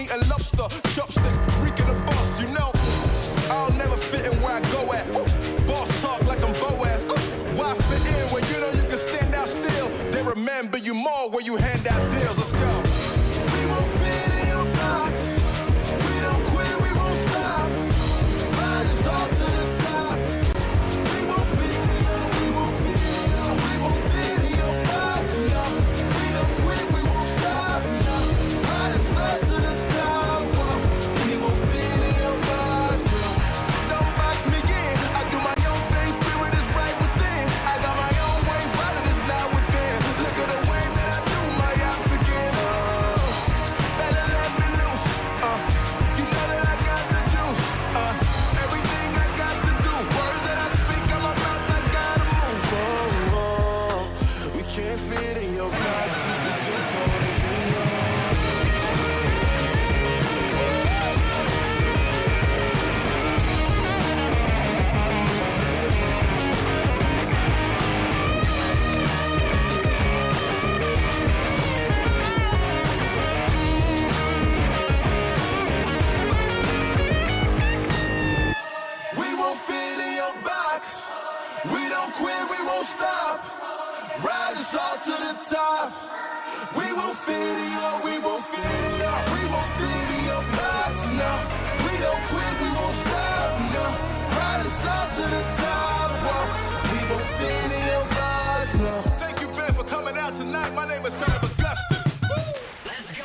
eating lobster, chopsticks, freaking the boss, you know. I'll never fit in where I go at. Boss talk like I'm Boaz. Why fit in when you know you can stand out still? They remember you more when you hand out deals. Let's go. We won't fit in your box. We don't quit, we won't stop. Ride us all to the top. We won't fit in your, we won't fit in your, we won't fit in your box. No, we don't quit, we won't stop. No, ride us all to the top. Whoa. We won't fit in your box. No. Don't box me in. I do my own thing. Spirit is right within. I got my own way. Violent is not within. Look at the way that I do my ops again. Better let me loose. You know that I got the juice. Everything I got to do. Words that I speak out my mouth, I gotta move. We can't fit in your box. We too cold to get low. We won't fit in your box. We don't quit, we won't stop. Ride us all to the top. We won't fit in your, we won't fit in your, we won't fit in your box. No, we don't quit, we won't stop. No, ride us all to the top. Whoa. We won't fit in your box. No. Thank you, Ben, for coming out tonight. My name is Son of Augustine. Let's go.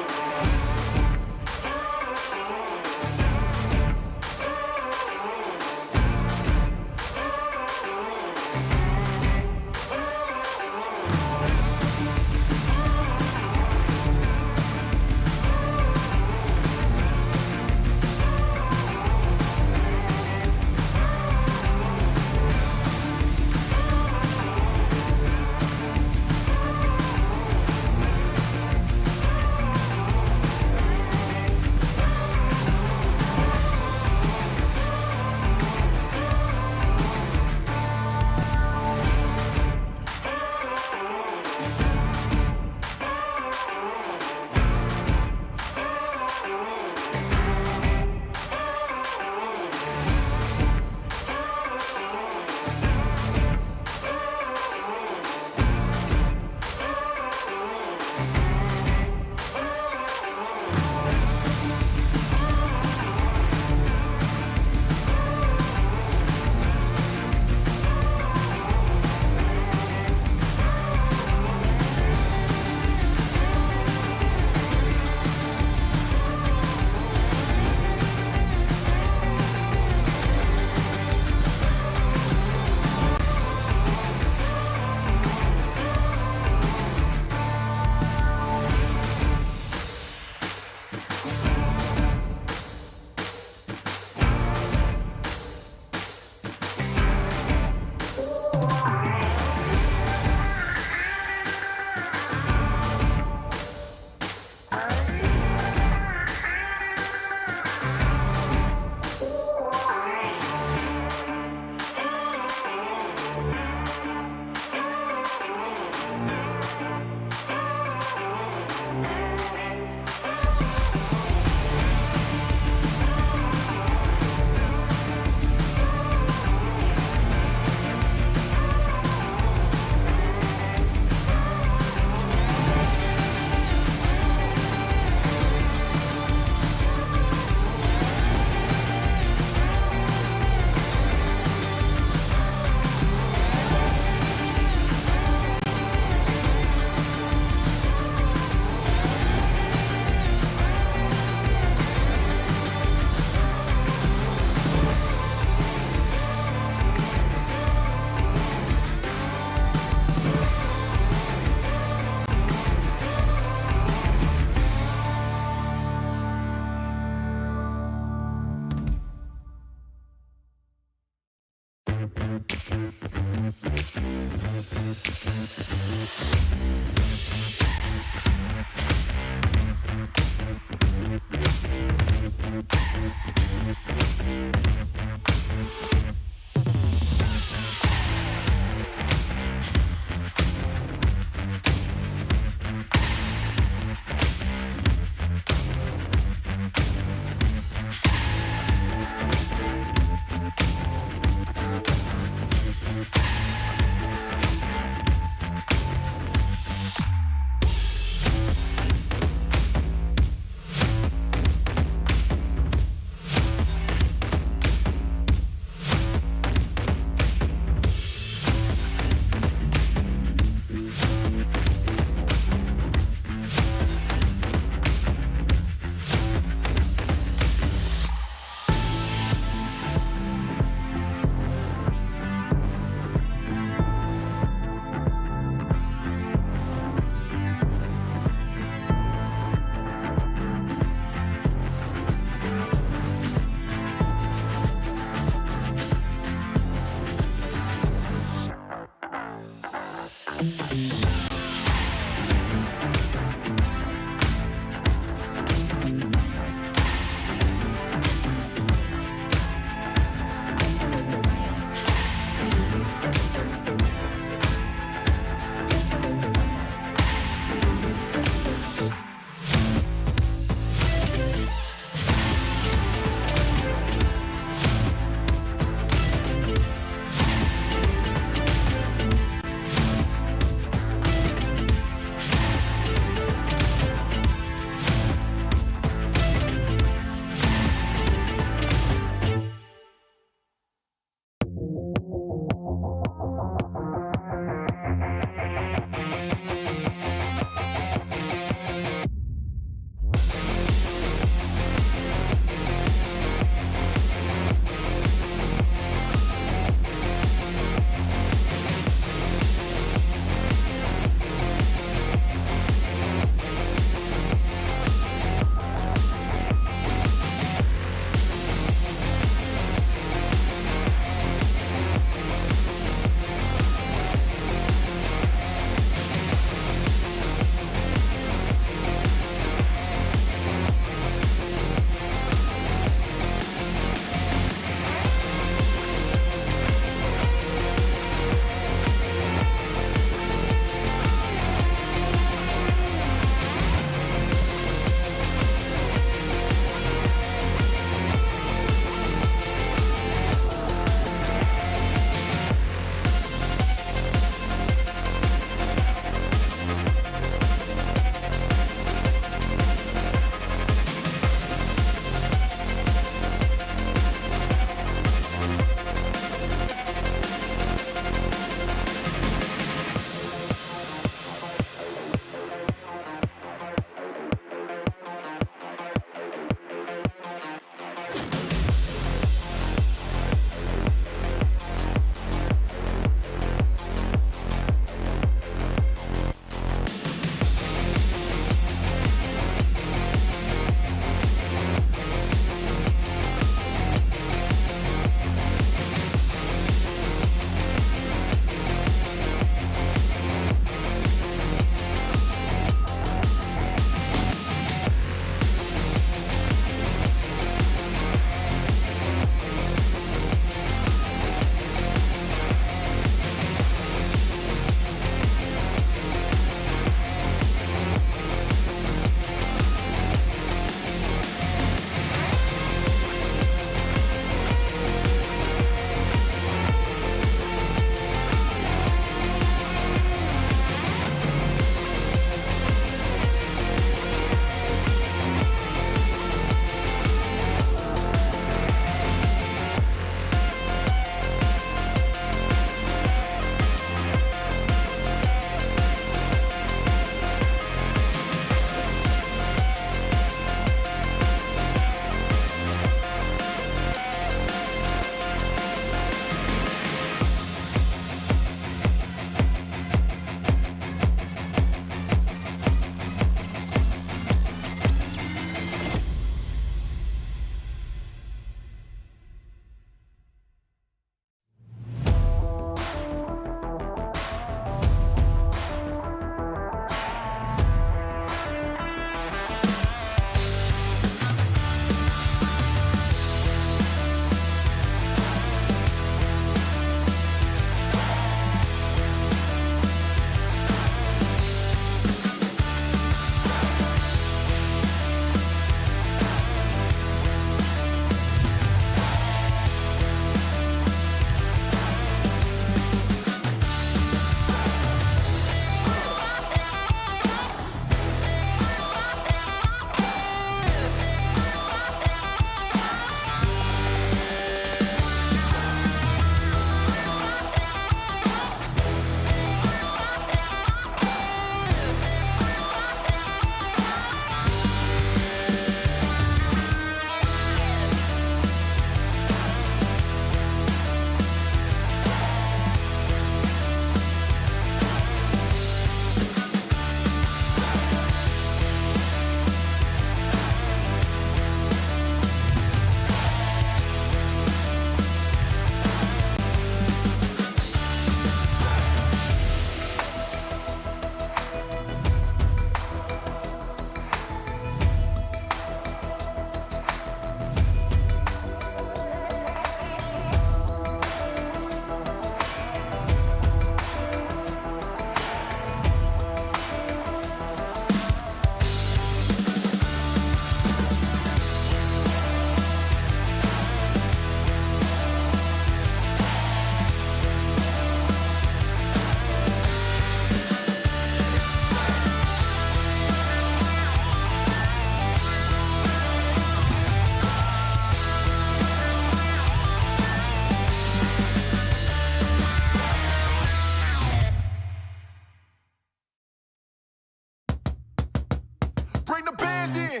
bring the band in.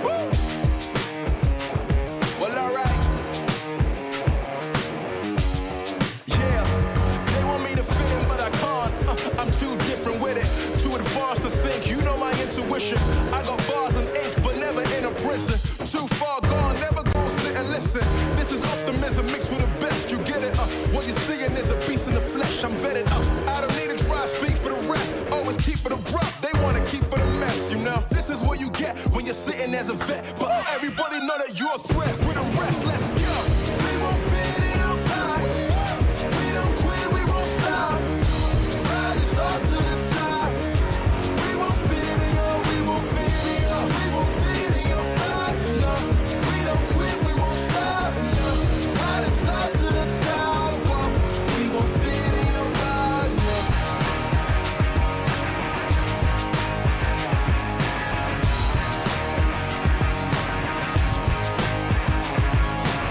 Woo! Well, alright. Yeah, they want me to fit in, but I can't. I'm too different with it, too advanced to think. You know my intuition. I got bars and ink, but never in a prison. Too far gone, never gonna sit and listen. This is optimism mixed with the best. You get it? What you're seeing is a beast in the flesh. I'm vetted up. I don't need to try to speak for the rest. Always keep it abrupt. They wanna keep it a mess, you know. This is what you get when you're sitting as a vet. But everybody know that you're a threat. With the rest, let's go. We won't fit in your box. We don't quit, we won't stop. Ride us all to the top. We won't fit in your, we won't fit in your, we won't fit in your box. No, we don't quit, we won't stop. No, ride us all to the top. Whoa. We won't fit in your box. No.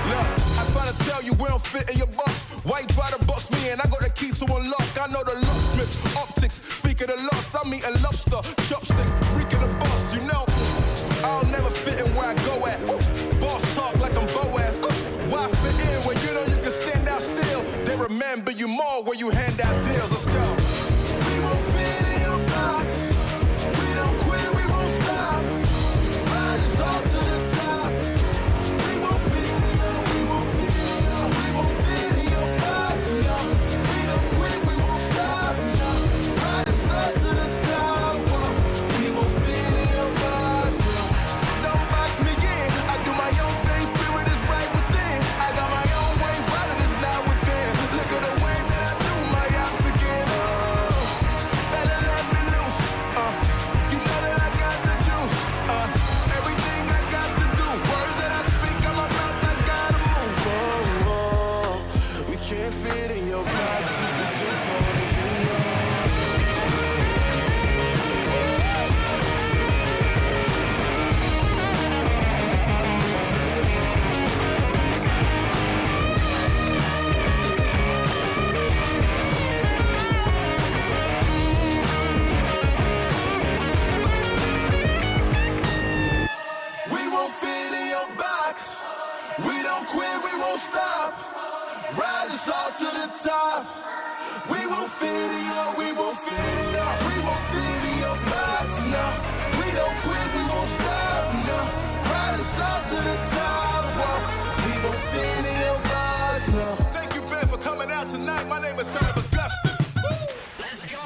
Look, I try to tell you we don't fit in your box. Why you try to box me and I got the key to unlock? I know the locksmith, optics, speak of the loss. I'm eating lobster, chopsticks, freaking the boss, you know. I'll never fit in where I go at. Boss talk like I'm Boaz. Why fit in where you know you can stand out still? They remember you more when you hand out deals. Let's go. We won't fit in your box. We don't quit, we won't stop. Ride us all to the top. We won't fit in your, we won't fit in your, we won't fit in your box. No, we don't quit, we won't stop. No, ride us all to the top. Whoa. We won't fit in your box. No. Don't box me in. I do my own thing. Spirit is right within. I got my own way. Violent is not within. Look at the way that I do my ops again. Better let me loose. You know that I got the juice. Everything I got to do. Words that I speak out my mouth, I gotta move. We can't fit in your box. You're too cold and you know. We won't fit in your box. We don't quit, we won't stop. Ride us all to the top. We won't fit in your, we won't fit in your, we won't fit in your box. No, we don't quit, we won't stop. No, ride us all to the top. Whoa. We won't fit in your box. No. Thank you, Ben, for coming out tonight. My name is Sanhok. Let's go.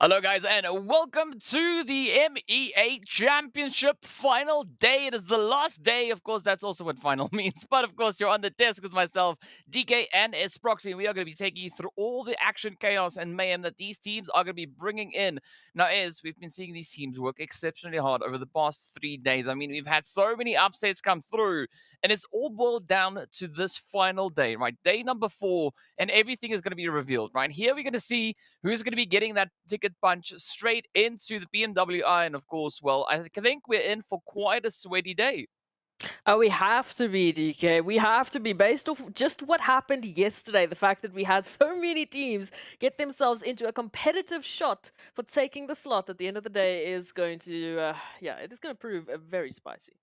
Hello, guys, and welcome to the MEA Championship final day. It is the last day. Of course, that's also what final means. But of course, you're on the desk with myself, DK, and Esports, and we are going to be taking you through all the action, chaos, and mayhem that these teams are going to be bringing in. Now, as we've been seeing these teams work exceptionally hard over the past 3 days. I mean, we've had so many upsets come through, and it's all boiled down to this final day, right? Day number 4, and everything is going to be revealed, right? Here we're going to see who's going to be getting that ticket punch straight into the PMWI. And of course, well, I think we're in for quite a sweaty day. Oh, we have to be, DK. We have to be based off just what happened yesterday. The fact that we had so many teams get themselves into a competitive shot for taking the slot at the end of the day is going to, yeah, it is going to prove very spicy.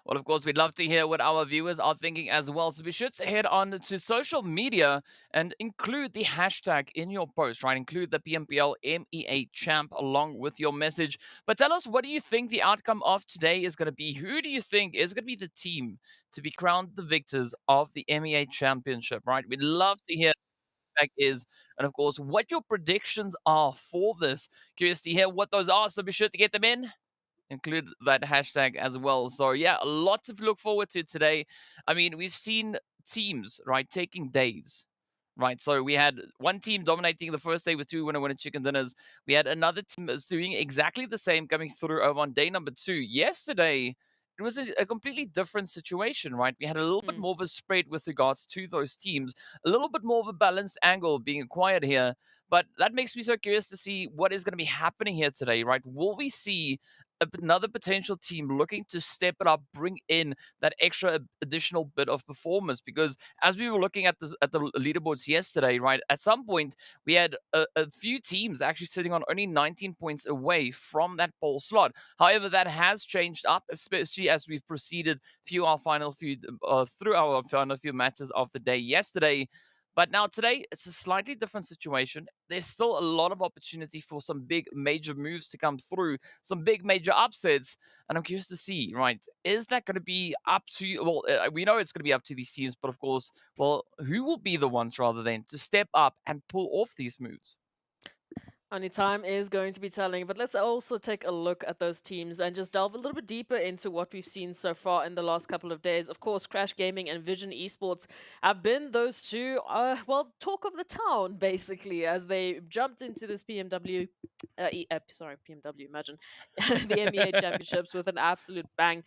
Well, of course, we'd love to hear what our viewers are thinking as well. So be sure to head on to social media and include the hashtag in your post, right? Include the PMPL MEA Champ along with your message. But tell us, what do you think the outcome of today is going to be? Who do you think is going to be the team to be crowned the victors of the MEA Championship, right? We'd love to hear is, and of course, what your predictions are for this. Curious to hear what those are, so be sure to get them in. Include that hashtag as well. So yeah, a lot to look forward to today. I mean, we've seen teams, right, taking days. Right. So we had one team dominating the first day with 2 winner chicken dinners. We had another team that's doing exactly the same coming through over on day number 2. Yesterday, it was a completely different situation, right? We had a little bit Hmm. more of a spread with regards to those teams, a little bit more of a balanced angle being acquired here. But that makes me so curious to see what is going to be happening here today, right? Will we see another potential team looking to step it up, bring in that extra additional bit of performance? Because as we were looking at the leaderboards yesterday, right, at some point we had a few teams actually sitting on only 19 points away from that pole slot. However, that has changed up, especially as we've proceeded through our final few matches of the day yesterday. But now today, it's a slightly different situation. There's still a lot of opportunity for some big major moves to come through, some big major upsets. And I'm curious to see, right, is that going to be up to you? Well, we know it's going to be up to these teams, but of course, well, who will be the ones rather than to step up and pull off these moves? Only time is going to be telling, but let's also take a look at those teams and just delve a little bit deeper into what we've seen so far in the last couple of days. Of course, Crash Gaming and Vision Esports have been those two, well, talk of the town, basically, as they jumped into this PMW, sorry, PMW, imagine, the MEA Championships with an absolute bang,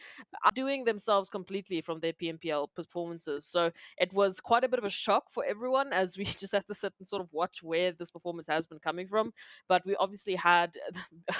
outdoing themselves completely from their PMPL performances. So it was quite a bit of a shock for everyone as we just had to sit and sort of watch where this performance has been coming from, but we obviously had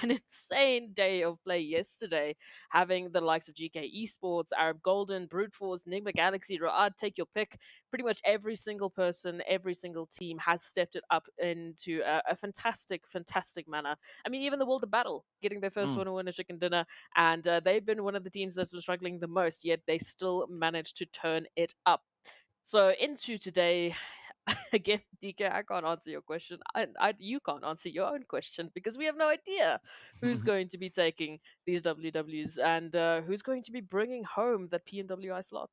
an insane day of play yesterday, having the likes of GK Esports, Arab Golden, Brute Force, NIGMA Galaxy, RUKH, take your pick. Pretty much every single person, every single team has stepped it up into a fantastic, fantastic manner. I mean, even the World of Battle getting their first Mm. winner chicken dinner, and they've been one of the teams that's been struggling the most, yet they still managed to turn it up. So into today, again, DK, I can't answer your question. You can't answer your own question because we have no idea who's going to be taking these WWs and who's going to be bringing home that PMWI slot.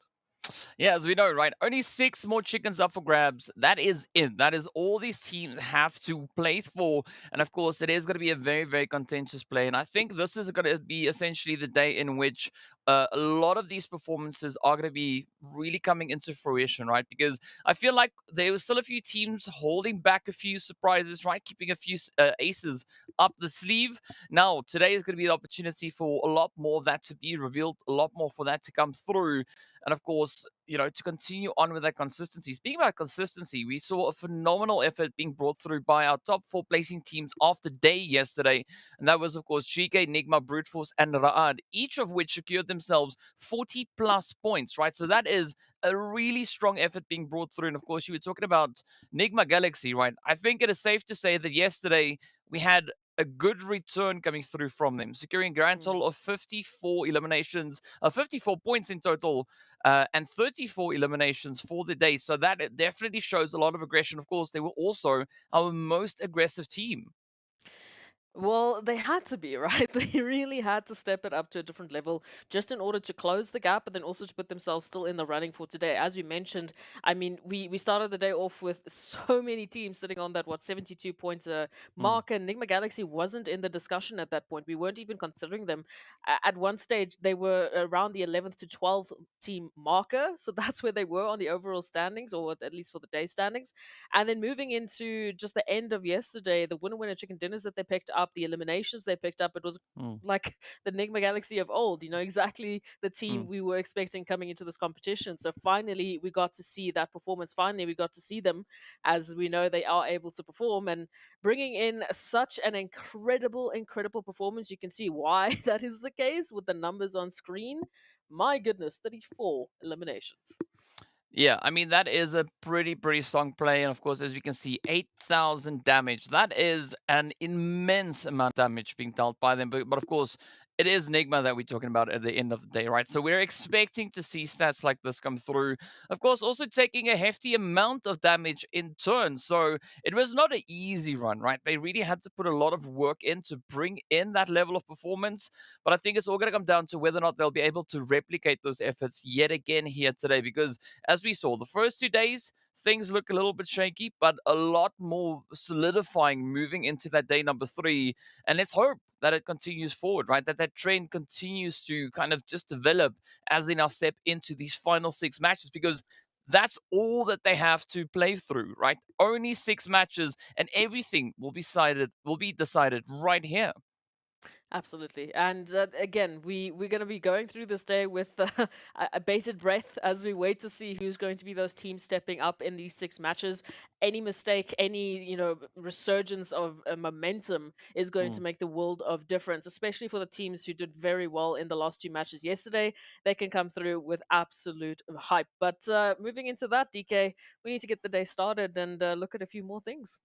Yeah, as we know, right? Only 6 more chickens up for grabs. That is it. That is all these teams have to play for. And of course, it is going to be a very, very contentious play. And I think this is going to be essentially the day in which a lot of these performances are going to be really coming into fruition, right? Because I feel like there was still a few teams holding back a few surprises, right? Keeping a few aces up the sleeve. Now, today is going to be the opportunity for a lot more of that to be revealed, a lot more for that to come through. And of course, to continue on with that consistency. Speaking about consistency, we saw a phenomenal effort being brought through by our top 4 placing teams of the day yesterday. And that was, of course, GEEKAY, NIGMA, Brute Force, and RUKH, each of which secured themselves 40 plus points, right? So that is a really strong effort being brought through. And of course, you were talking about NIGMA Galaxy, right? I think it is safe to say that yesterday we had a good return coming through from them, securing a grand Mm. total of 54 eliminations, 54 points in total, and 34 eliminations for the day. So that it definitely shows a lot of aggression. Of course, they were also our most aggressive team. Well, they had to be, right? They really had to step it up to a different level just in order to close the gap, but then also to put themselves still in the running for today. As you mentioned, I mean, we started the day off with so many teams sitting on that, what, 72 points Mm, mark, and Enigma Galaxy wasn't in the discussion at that point. We weren't even considering them. At one stage, they were around the 11th to 12th team marker. So that's where they were on the overall standings, or at least for the day standings. And then moving into just the end of yesterday, the winner chicken dinners that they picked up, the eliminations they picked up, it was mm, like the Enigma Galaxy of old, exactly the mm. team we were expecting coming into this competition. So finally, we got to see that performance. Finally, we got to see them as we know they are able to perform and bringing in such an incredible performance. You can see why that is the case with the numbers on screen. My goodness, 34 eliminations. Yeah, I mean, that is a pretty strong play. And of course, as we can see, 8,000 damage. That is an immense amount of damage being dealt by them. But of course, it is Nigma that we're talking about at the end of the day, right? So we're expecting to see stats like this come through. Of course, also taking a hefty amount of damage in turn. So it was not an easy run, right? They really had to put a lot of work in to bring in that level of performance. But I think it's all going to come down to whether or not they'll be able to replicate those efforts yet again here today. Because as we saw, the first 2 days, things look a little bit shaky, but a lot more solidifying moving into that day number 3. And let's hope that it continues forward, right? That trend continues to kind of just develop as they now step into these final 6 matches, because that's all that they have to play through, right? Only 6 matches, and everything will be decided right here. Absolutely. And again, we're going to be going through this day with a bated breath as we wait to see who's going to be those teams stepping up in these 6 matches. Any mistake, any resurgence of momentum is going to Mm. make the world of difference, especially for the teams who did very well in the last 2 matches yesterday. They can come through with absolute hype. But moving into that, DK, we need to get the day started and look at a few more things.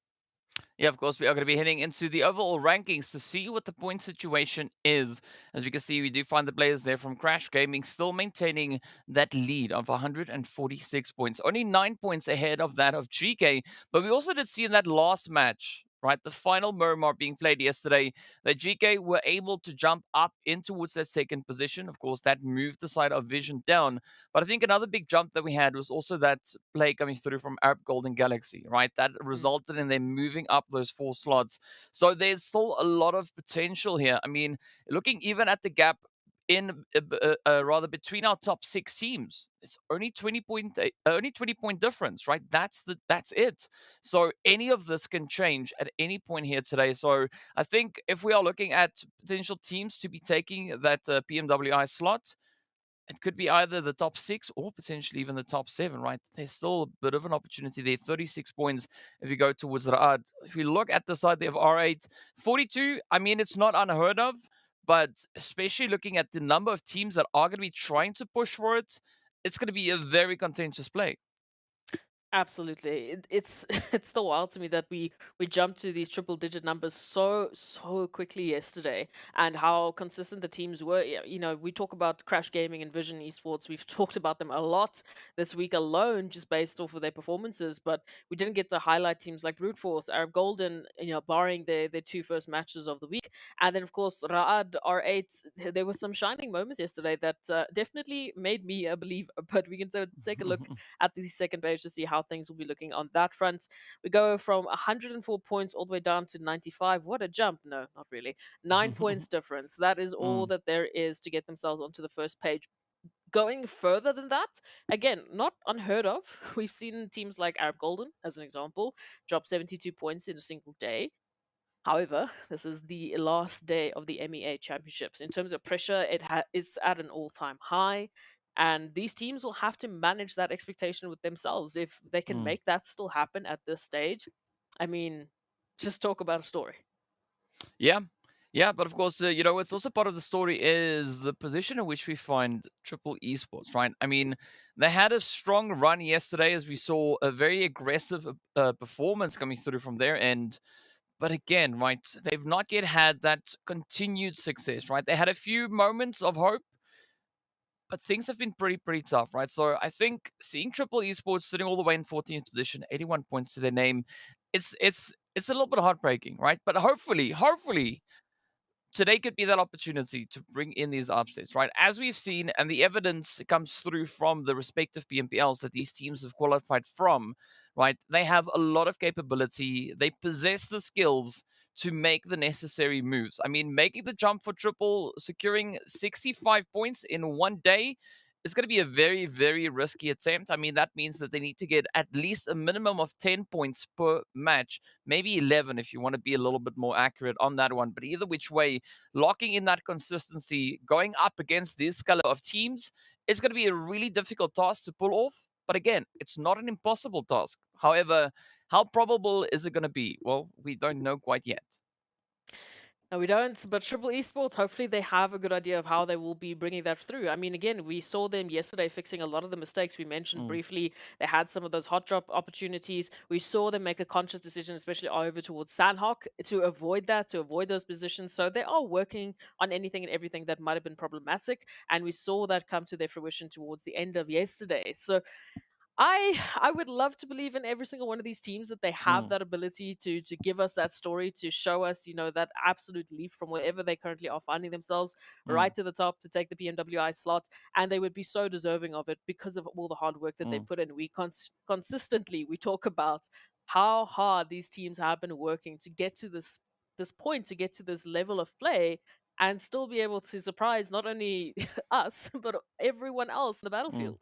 Yeah, of course, we are going to be heading into the overall rankings to see what the point situation is. As you can see, we do find the players there from Crash Gaming still maintaining that lead of 146 points, only 9 points ahead of that of GK. But we also did see in that last match, right, the final Miramar being played yesterday, that GK were able to jump up in towards that second position. Of course, that moved the side of Vision down. But I think another big jump that we had was also that play coming through from Arab Golden Galaxy, right? That Mm. resulted in them moving up those 4 slots. So there's still a lot of potential here. I mean, looking even at the gap in rather between our top 6 teams, it's only 20 point difference, right? That's it. So any of this can change at any point here today. So I think if we are looking at potential teams to be taking that PMWI slot, it could be either the top 6 or potentially even the top 7, right? There's still a bit of an opportunity there. 36 points if you go towards Ra'ad. If you look at the side there of R8, 42, I mean, it's not unheard of, but especially looking at the number of teams that are going to be trying to push for it, it's going to be a very contentious play. Absolutely. It's it's still wild to me that we jumped to these triple digit numbers so quickly yesterday, and how consistent the teams were. We talk about Crash Gaming and Vision Esports. We've talked about them a lot this week alone, just based off of their performances, but we didn't get to highlight teams like Brute Force, Arab Golden, barring their 2 first matches of the week. And then of course Ra'ad R8, there were some shining moments yesterday that definitely made me a believer. But we can take a look at the second page to see how things will be looking on that front. We go from 104 points all the way down to 95. What a jump. No, not really. 9 points difference. That is all Mm, that there is to get themselves onto the first page. Going further than that, again, not unheard of. We've seen teams like Arab Golden, as an example, drop 72 points in a single day. However, this is the last day of the MEA Championships. In terms of pressure, it's at an all-time high, and these teams will have to manage that expectation with themselves. If they can mm. make that still happen at this stage, I mean, just talk about a story. Yeah. Yeah, but of course, what's also part of the story is the position in which we find Triple Esports, right? I mean, they had a strong run yesterday as we saw a very aggressive performance coming through from their end. But again, right, they've not yet had that continued success, right? They had a few moments of hope, but things have been pretty tough, right? So I think seeing Triple Esports sitting all the way in 14th position, 81 points to their name, it's it's a little bit heartbreaking, right? But hopefully, today could be that opportunity to bring in these upsets, right? As we've seen, and the evidence comes through from the respective PMPLs that these teams have qualified from, right? They have a lot of capability. They possess the skills to make the necessary moves. I mean, making the jump for triple, securing 65 points in one day is going to be a very, very risky attempt. I mean, that means that they need to get at least a minimum of 10 points per match, maybe 11 if you want to be a little bit more accurate on that one. But either which way, locking in that consistency, going up against this color of teams, it's going to be a really difficult task to pull off. But again, it's not an impossible task. However, how probable is it going to be? Well, we don't know quite yet. No, we don't. But Triple Esports, hopefully they have a good idea of how they will be bringing that through. I mean, again, we saw them yesterday fixing a lot of the mistakes we mentioned Mm, briefly. They had some of those hot drop opportunities. We saw them make a conscious decision, especially over towards Sanhok, to avoid that, to avoid those positions. So they are working on anything and everything that might have been problematic. And we saw that come to their fruition towards the end of yesterday. So I would love to believe in every single one of these teams that they have mm, that ability to give us that story, to show us, that absolute leap from wherever they currently are finding themselves right mm, to the top to take the PMWI slot, and they would be so deserving of it because of all the hard work that they mm, put in. Consistently we talk about how hard these teams have been working to get to this point, to get to this level of play, and still be able to surprise not only us but everyone else in the mm. battlefield.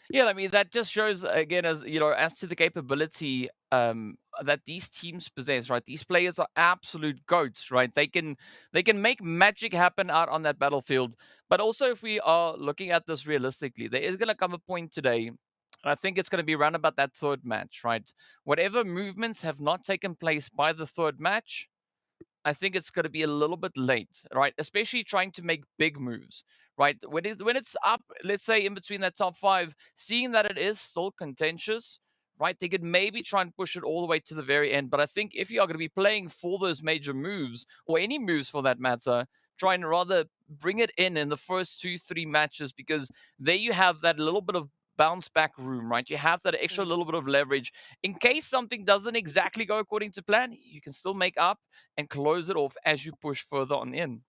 Yeah, I mean that just shows again, as you know, as to the capability that these teams possess, right? These players are absolute goats, right? They can make magic happen out on that battlefield. But also, if we are looking at this realistically, there is going to come a point today. And I think it's going to be around about that third match, right? Whatever movements have not taken place by the third match, I think it's going to be a little bit late, right? Especially trying to make big moves, right? When it's up, let's say in between that top five, seeing that it is still contentious, right? They could maybe try and push it all the way to the very end. But I think if you are going to be playing for those major moves, or any moves for that matter, try and rather bring it in the first 2, 3 matches, because there you have that little bit of bounce back room, right? You have that extra Mm. little bit of leverage in case something doesn't exactly go according to plan. You can still make up and close it off as you push further on in.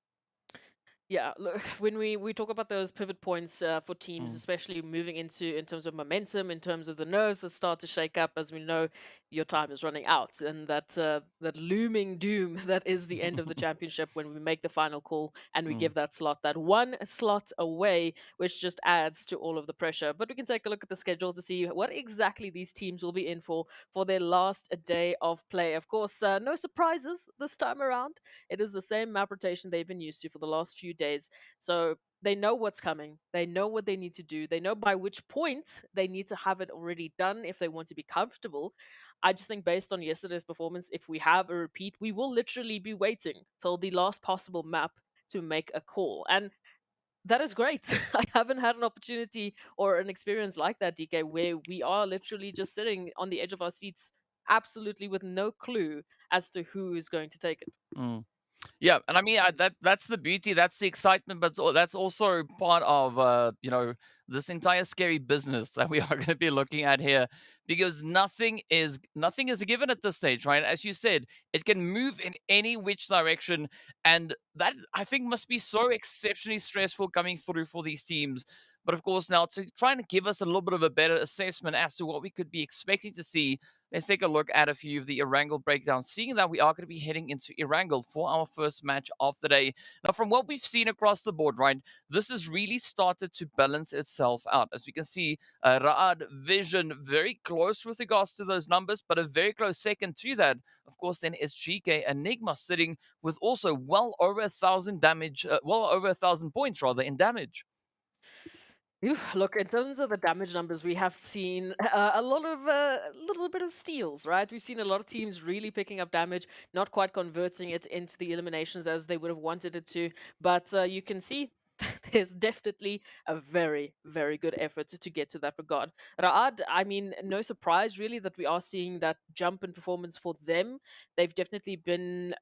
Yeah, look, when we talk about those pivot points for teams, Mm, especially moving into in terms of momentum, in terms of the nerves that start to shake up, as we know, your time is running out, and that looming doom that is the end of the championship when we make the final call and we mm, give that slot, that one slot away, which just adds to all of the pressure. But we can take a look at the schedule to see what exactly these teams will be in for their last day of play. Of course, no surprises this time around. It is the same map rotation they've been used to for the last few days. So they know what's coming. They know what they need to do. They know by which point they need to have it already done if they want to be comfortable. I just think based on yesterday's performance, if we have a repeat, we will literally be waiting till the last possible map to make a call. And that is great. I haven't had an opportunity or an experience like that, DK, where we are literally just sitting on the edge of our seats, absolutely with no clue as to who is going to take it. mm. Yeah, and I mean that's the beauty, that's the excitement, but that's also part of this entire scary business that we are going to be looking at here, because nothing is a given at this stage, right? As you said, it can move in any which direction, and that I think must be so exceptionally stressful coming through for these teams. But of course, now to try and give us a little bit of a better assessment as to what we could be expecting to see, let's take a look at a few of the Erangel breakdowns, seeing that we are going to be heading into Erangel for our first match of the day. Now, from what we've seen across the board, right, this has really started to balance itself out. As we can see, Raad, Vision, very close with regards to those numbers, but a very close second to that, of course, then is GEEKAY and NIGMA sitting with also well over 1,000 damage, well over 1,000 points rather in damage. Phew, look, in terms of the damage numbers, we have seen a lot of little bit of steals, right? We've seen a lot of teams really picking up damage, not quite converting it into the eliminations as they would have wanted it to. But you can see there's definitely a very, very good effort to get to that regard. Raad, I mean, no surprise really that we are seeing that jump in performance for them. They've definitely been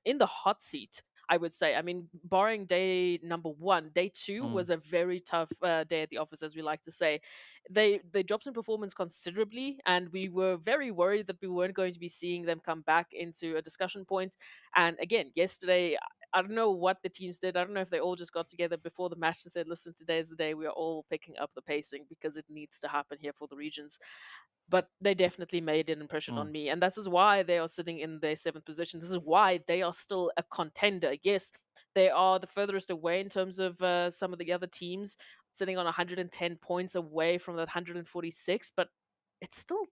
in the hot seat, I would say. I mean, barring day number 1, day 2 Mm. was a very tough day at the office, as we like to say. They dropped in performance considerably, and we were very worried that we weren't going to be seeing them come back into a discussion point. And again, yesterday, I don't know what the teams did. I don't know if they all just got together before the match and said, "Listen, today is the day we are all picking up the pacing because it needs to happen here for the regions." But they definitely made an impression Mm. on me, and this is why they are sitting in their 7th position. This is why they are still a contender. Yes, they are the furthest away in terms of some of the other teams, sitting on 110 points away from that 146, but it's still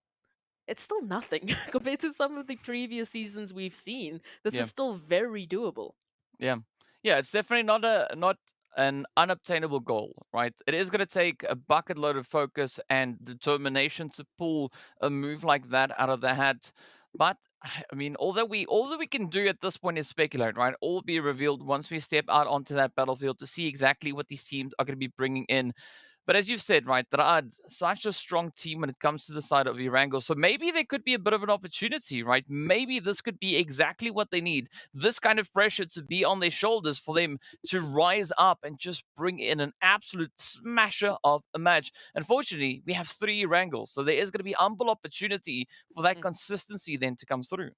it's still nothing compared to some of the previous seasons we've seen. This Yeah. is still very doable. Yeah. Yeah, it's definitely not an unobtainable goal, right? It is going to take a bucket load of focus and determination to pull a move like that out of the hat. But I mean, all that we can do at this point is speculate, right? All will be revealed once we step out onto that battlefield to see exactly what these teams are going to be bringing in. But as you've said, right, there are such a strong team when it comes to the side of Erangel. So maybe there could be a bit of an opportunity, right? Maybe this could be exactly what they need. This kind of pressure to be on their shoulders for them to rise up and just bring in an absolute smasher of a match. Unfortunately, we have 3 Erangels. So there is going to be ample opportunity for that consistency then to come through.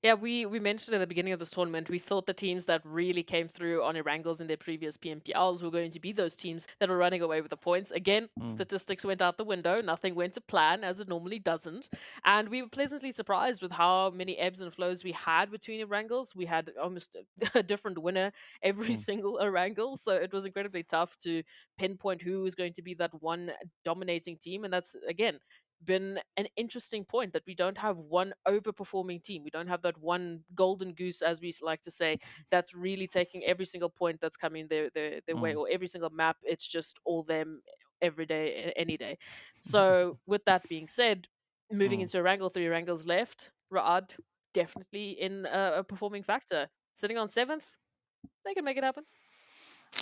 Yeah, we mentioned at the beginning of this tournament, we thought the teams that really came through on Erangels in their previous PMPLs were going to be those teams that were running away with the points. Again, Mm. statistics went out the window. Nothing went to plan, as it normally doesn't. And we were pleasantly surprised with how many ebbs and flows we had between Erangels. We had almost a different winner every Mm. single Erangel. So it was incredibly tough to pinpoint who was going to be that one dominating team. And that's, again, been an interesting point that we don't have one overperforming team. We don't have that one golden goose, as we like to say, that's really taking every single point that's coming their way, Mm. or every single map. It's just all them every day, any day. So, with that being said, moving Mm. into Erangel, 3 Erangels left. Ra'ad definitely in a performing factor. Sitting on 7th, they can make it happen.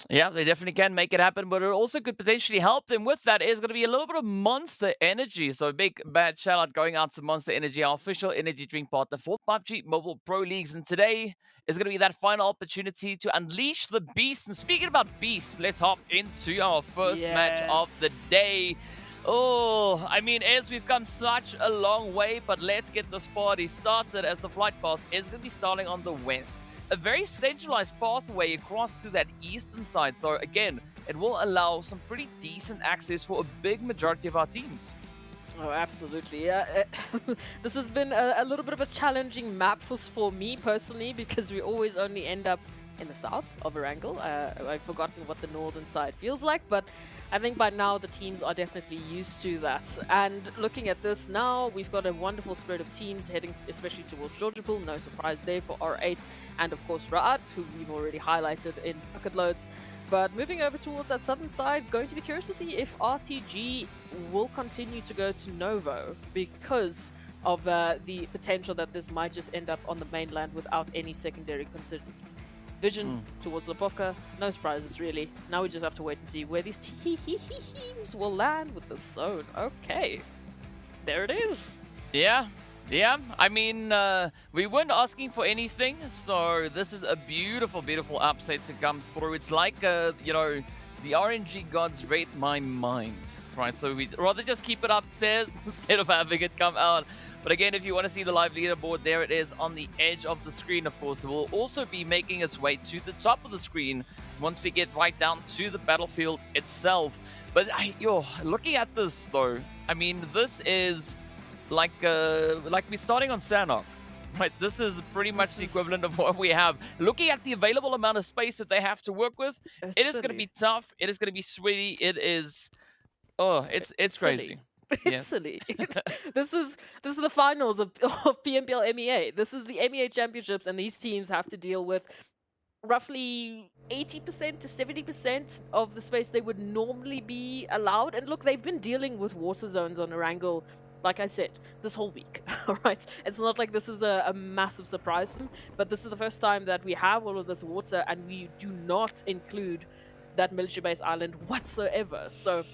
Yeah, they definitely can make it happen, but it also could potentially help them with that is going to be a little bit of Monster Energy. So a big bad shout out going out to Monster Energy, our official energy drink partner for PUBG Mobile Pro Leagues. And today is going to be that final opportunity to unleash the beast. And speaking about beasts, let's hop into our first match of the Yes. day. Oh, I mean, as we've come such a long way, but let's get this party started as the flight path is going to be starting on the west. A very centralized pathway across to that eastern side. So again, it will allow some pretty decent access for a big majority of our teams. Oh, absolutely. Yeah, this has been a little bit of a challenging map for me personally because we always only end up in the south of Erangel. I've forgotten what the northern side feels like, but I think by now the teams are definitely used to that. And looking at this now, we've got a wonderful spread of teams heading especially towards Georgiapool. No surprise there for R8 and of course Ra'ad, who we've already highlighted in bucket loads. But moving over towards that southern side, going to be curious to see if RTG will continue to go to Novo because of the potential that this might just end up on the mainland without any secondary considered. Vision towards Lipovka, no surprises really. Now we just have to wait and see where these teams will land with the zone. Okay, there it is. Yeah, yeah. I mean, we weren't asking for anything, so this is a beautiful, beautiful upset to come through. It's like, you know, the RNG gods read my mind, right? So we'd rather just keep it upstairs instead of having it come out. But again, if you want to see the live leaderboard, there it is on the edge of the screen, of course. It will also be making its way to the top of the screen once we get right down to the battlefield itself. But looking at this, though, I mean, this is like we're starting on Sanhok. Right, this is pretty much the equivalent of what we have. Looking at the available amount of space that they have to work with, it is going to be tough. It is going to be sweaty. It is, it's crazy. It's Yes. silly. This is the finals of PMPL MEA. This is the MEA Championships, and these teams have to deal with roughly 80% to 70% of the space they would normally be allowed. And look, they've been dealing with water zones on Erangel, like I said, this whole week. All right, it's not like this is a massive surprise for them, but this is the first time that we have all of this water, and we do not include that military base island whatsoever. So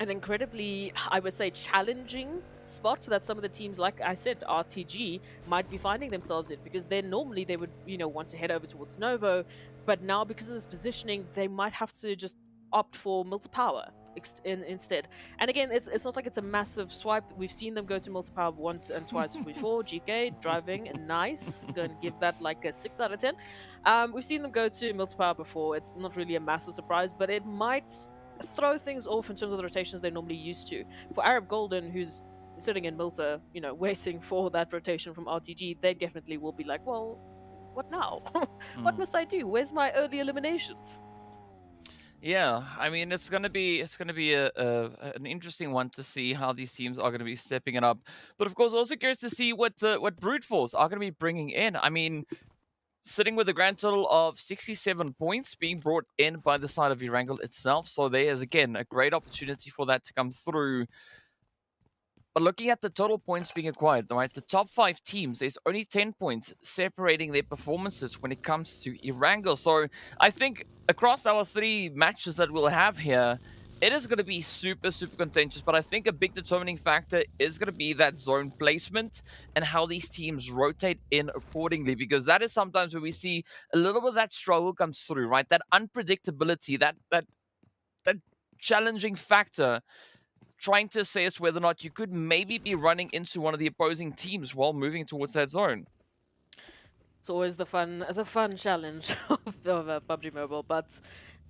an incredibly, I would say, challenging spot that some of the teams, like I said, RTG, might be finding themselves in, because then normally they would, want to head over towards Novo, but now because of this positioning, they might have to just opt for multi-power instead. And again, it's not like it's a massive swipe. We've seen them go to multi-power once and twice before. GK driving, nice. I'm going to give that like a 6 out of 10. We've seen them go to multi-power before. It's not really a massive surprise, but it might throw things off in terms of the rotations they're normally used to. For Arab Golden, who's sitting in Milta, waiting for that rotation from RTG, they definitely will be like, well, what now? What must I do? Where's my early eliminations? Yeah, I mean it's gonna be an interesting one to see how these teams are gonna be stepping it up. But of course, also curious to see what Brute Force are gonna be bringing in. I mean, sitting with a grand total of 67 points being brought in by the side of Erangel itself. So there is again a great opportunity for that to come through. But looking at the total points being acquired, right, the top 5 teams, there's only 10 points separating their performances when it comes to Erangel. So I think across our 3 matches that we'll have here, it is going to be super, super contentious. But I think a big determining factor is going to be that zone placement and how these teams rotate in accordingly, because that is sometimes where we see a little bit of that struggle comes through, right? That unpredictability, that challenging factor, trying to assess whether or not you could maybe be running into one of the opposing teams while moving towards that zone. It's always the fun challenge of PUBG Mobile. But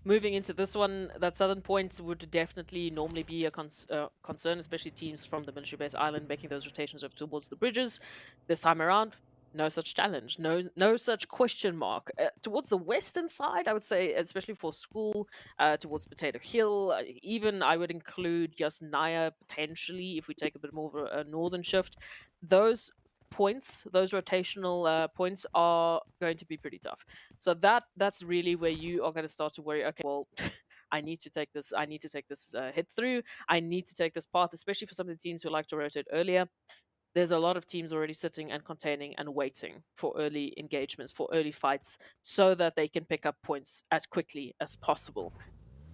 moving into this one, that southern point would definitely normally be a concern, especially teams from the military base island making those rotations over towards the bridges. This time around, no such challenge, no such question mark. Towards the western side, I would say, especially for school, towards Potato Hill, even I would include just Naya potentially if we take a bit more of a northern shift. Those points, those rotational points, are going to be pretty tough. So that's really where you are going to start to worry. Okay, well, I need to take this. I need to take this hit through. I need to take this path, especially for some of the teams who like to rotate earlier. There's a lot of teams already sitting and containing and waiting for early engagements, for early fights, so that they can pick up points as quickly as possible.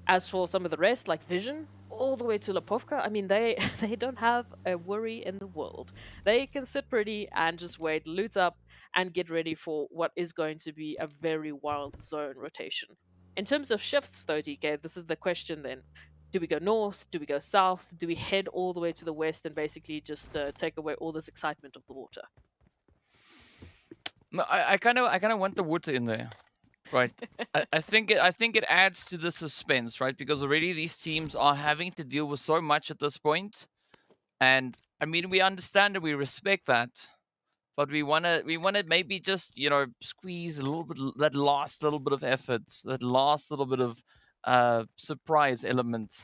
As for some of the rest, like Vision, all the way to Lapovka, I mean, they they don't have a worry in the world. They can sit pretty and just wait, loot up, and get ready for what is going to be a very wild zone rotation. In terms of shifts, though, DK, this is the question then. Do we go north? Do we go south? Do we head all the way to the west and basically just take away all this excitement of the water? No, I kind of want the water in there, right? I think it adds to the suspense, right? Because already these teams are having to deal with so much at this point, and I mean we understand and we respect that, but we wanna maybe just squeeze a little bit, that last little bit of effort, that last little bit of surprise element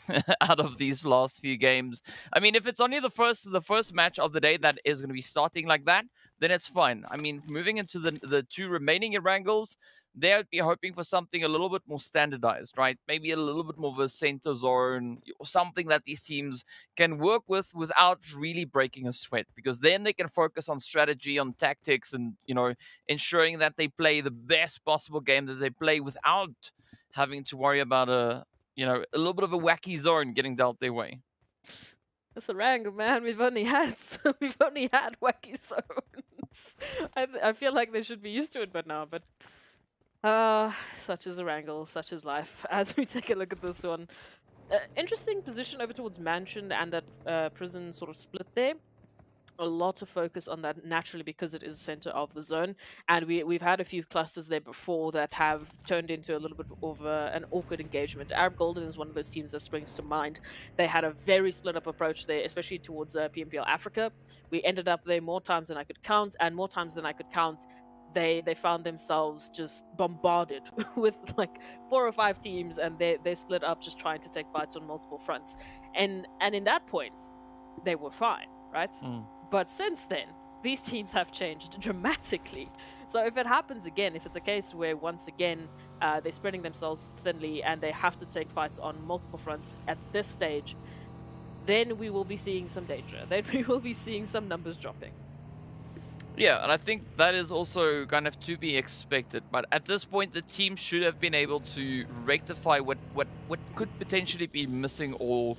out of these last few games. I mean, if it's only the first match of the day that is going to be starting like that, then it's fine. I mean, moving into the 2 remaining Erangels, they would be hoping for something a little bit more standardized, right? Maybe a little bit more of a center zone, or something that these teams can work with without really breaking a sweat, because then they can focus on strategy, on tactics, and ensuring that they play the best possible game that they play without having to worry about a little bit of a wacky zone getting dealt their way. That's a wrangle, man. We've only had wacky zones. I feel like they should be used to it by now, but such is a wrangle, such is life. As we take a look at this one, interesting position over towards Mansion and that prison sort of split there. A lot of focus on that naturally because it is the center of the zone, and we've had a few clusters there before that have turned into a little bit of an awkward engagement. Arab Golden is one of those teams that springs to mind. They had a very split up approach there, especially towards PMPL Africa. We ended up there more times than I could count, and more times than I could count, they found themselves just bombarded with like 4 or 5 teams, and they split up just trying to take fights on multiple fronts. And in that point, they were fine, right? But since then, these teams have changed dramatically. So if it happens again, if it's a case where once again they're spreading themselves thinly and they have to take fights on multiple fronts at this stage, then we will be seeing some danger. Then we will be seeing some numbers dropping. Yeah, and I think that is also kind of to be expected. But at this point, the team should have been able to rectify what could potentially be missing, or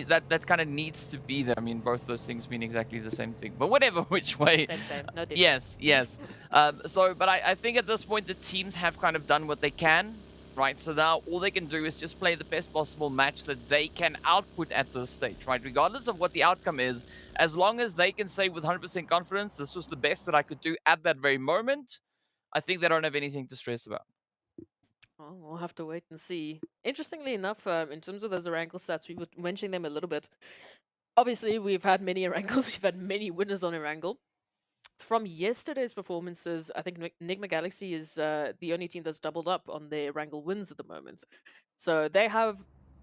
that kind of needs to be there. I mean, both those things mean exactly the same thing, but whatever which way. Same. No difference. Yes, yes. But I think at this point the teams have kind of done what they can, right? So now all they can do is just play the best possible match that they can output at this stage, right? Regardless of what the outcome is, as long as they can say with 100% confidence, this was the best that I could do at that very moment, I think they don't have anything to stress about. Well, we'll have to wait and see. Interestingly enough, in terms of those Erangel stats, we were mentioning them a little bit. Obviously, we've had many Erangels, we've had many winners on Erangel. From yesterday's performances, I think NIGMA Galaxy is the only team that's doubled up on their Erangel wins at the moment. So they have,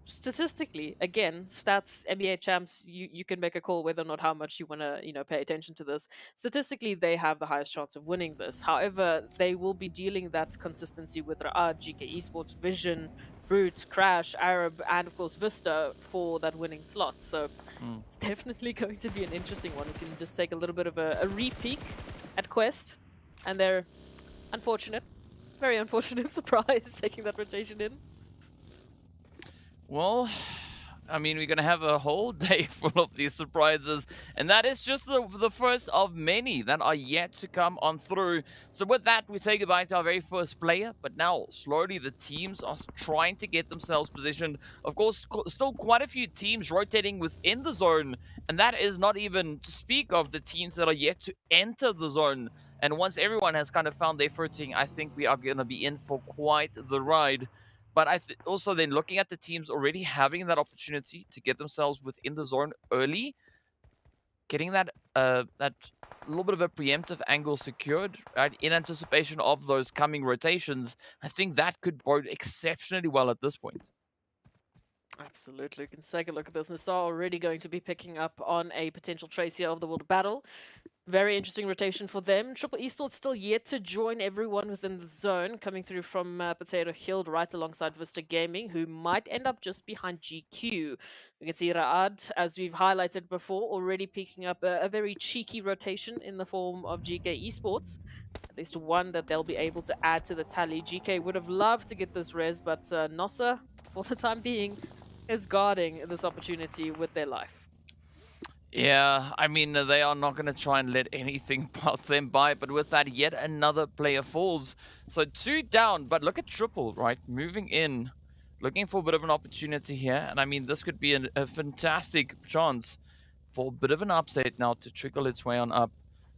statistically, again, stats, MEA champs, you can make a call whether or not how much you want to, pay attention to this. Statistically, they have the highest chance of winning this. However, they will be dealing that consistency with RUKH, GEEKAY Esports, Vision, Brute, Crash, Arab, and of course VISTA for that winning slot. So it's definitely going to be an interesting one. We can just take a little bit of a re-peek at Quest, and their very unfortunate surprise taking that rotation in. Well, I mean, we're going to have a whole day full of these surprises, and that is just the first of many that are yet to come on through. So with that, we say goodbye to our very first player, but now slowly the teams are trying to get themselves positioned. Of course, still quite a few teams rotating within the zone, and that is not even to speak of the teams that are yet to enter the zone. And once everyone has kind of found their footing, I think we are going to be in for quite the ride. But also then looking at the teams already having that opportunity to get themselves within the zone early, getting that that little bit of a preemptive angle secured, right, in anticipation of those coming rotations, I think that could bode exceptionally well at this point. Absolutely. We can take a look at this. NASR already going to be picking up on a potential trace here of the World Battle. Very interesting rotation for them. Triple Esports still yet to join everyone within the zone, coming through from Potato Hill right alongside Vista Gaming, who might end up just behind GQ. We can see Raad, as we've highlighted before, already picking up a very cheeky rotation in the form of GK Esports. At least one that they'll be able to add to the tally. GK would have loved to get this res, but NASR, for the time being, is guarding this opportunity with their life. Yeah, I mean, they are not going to try and let anything pass them by, but with that, yet another player falls. So 2 down, but look at Triple, right? Moving in, looking for a bit of an opportunity here. And I mean, this could be a fantastic chance for a bit of an upset now to trickle its way on up.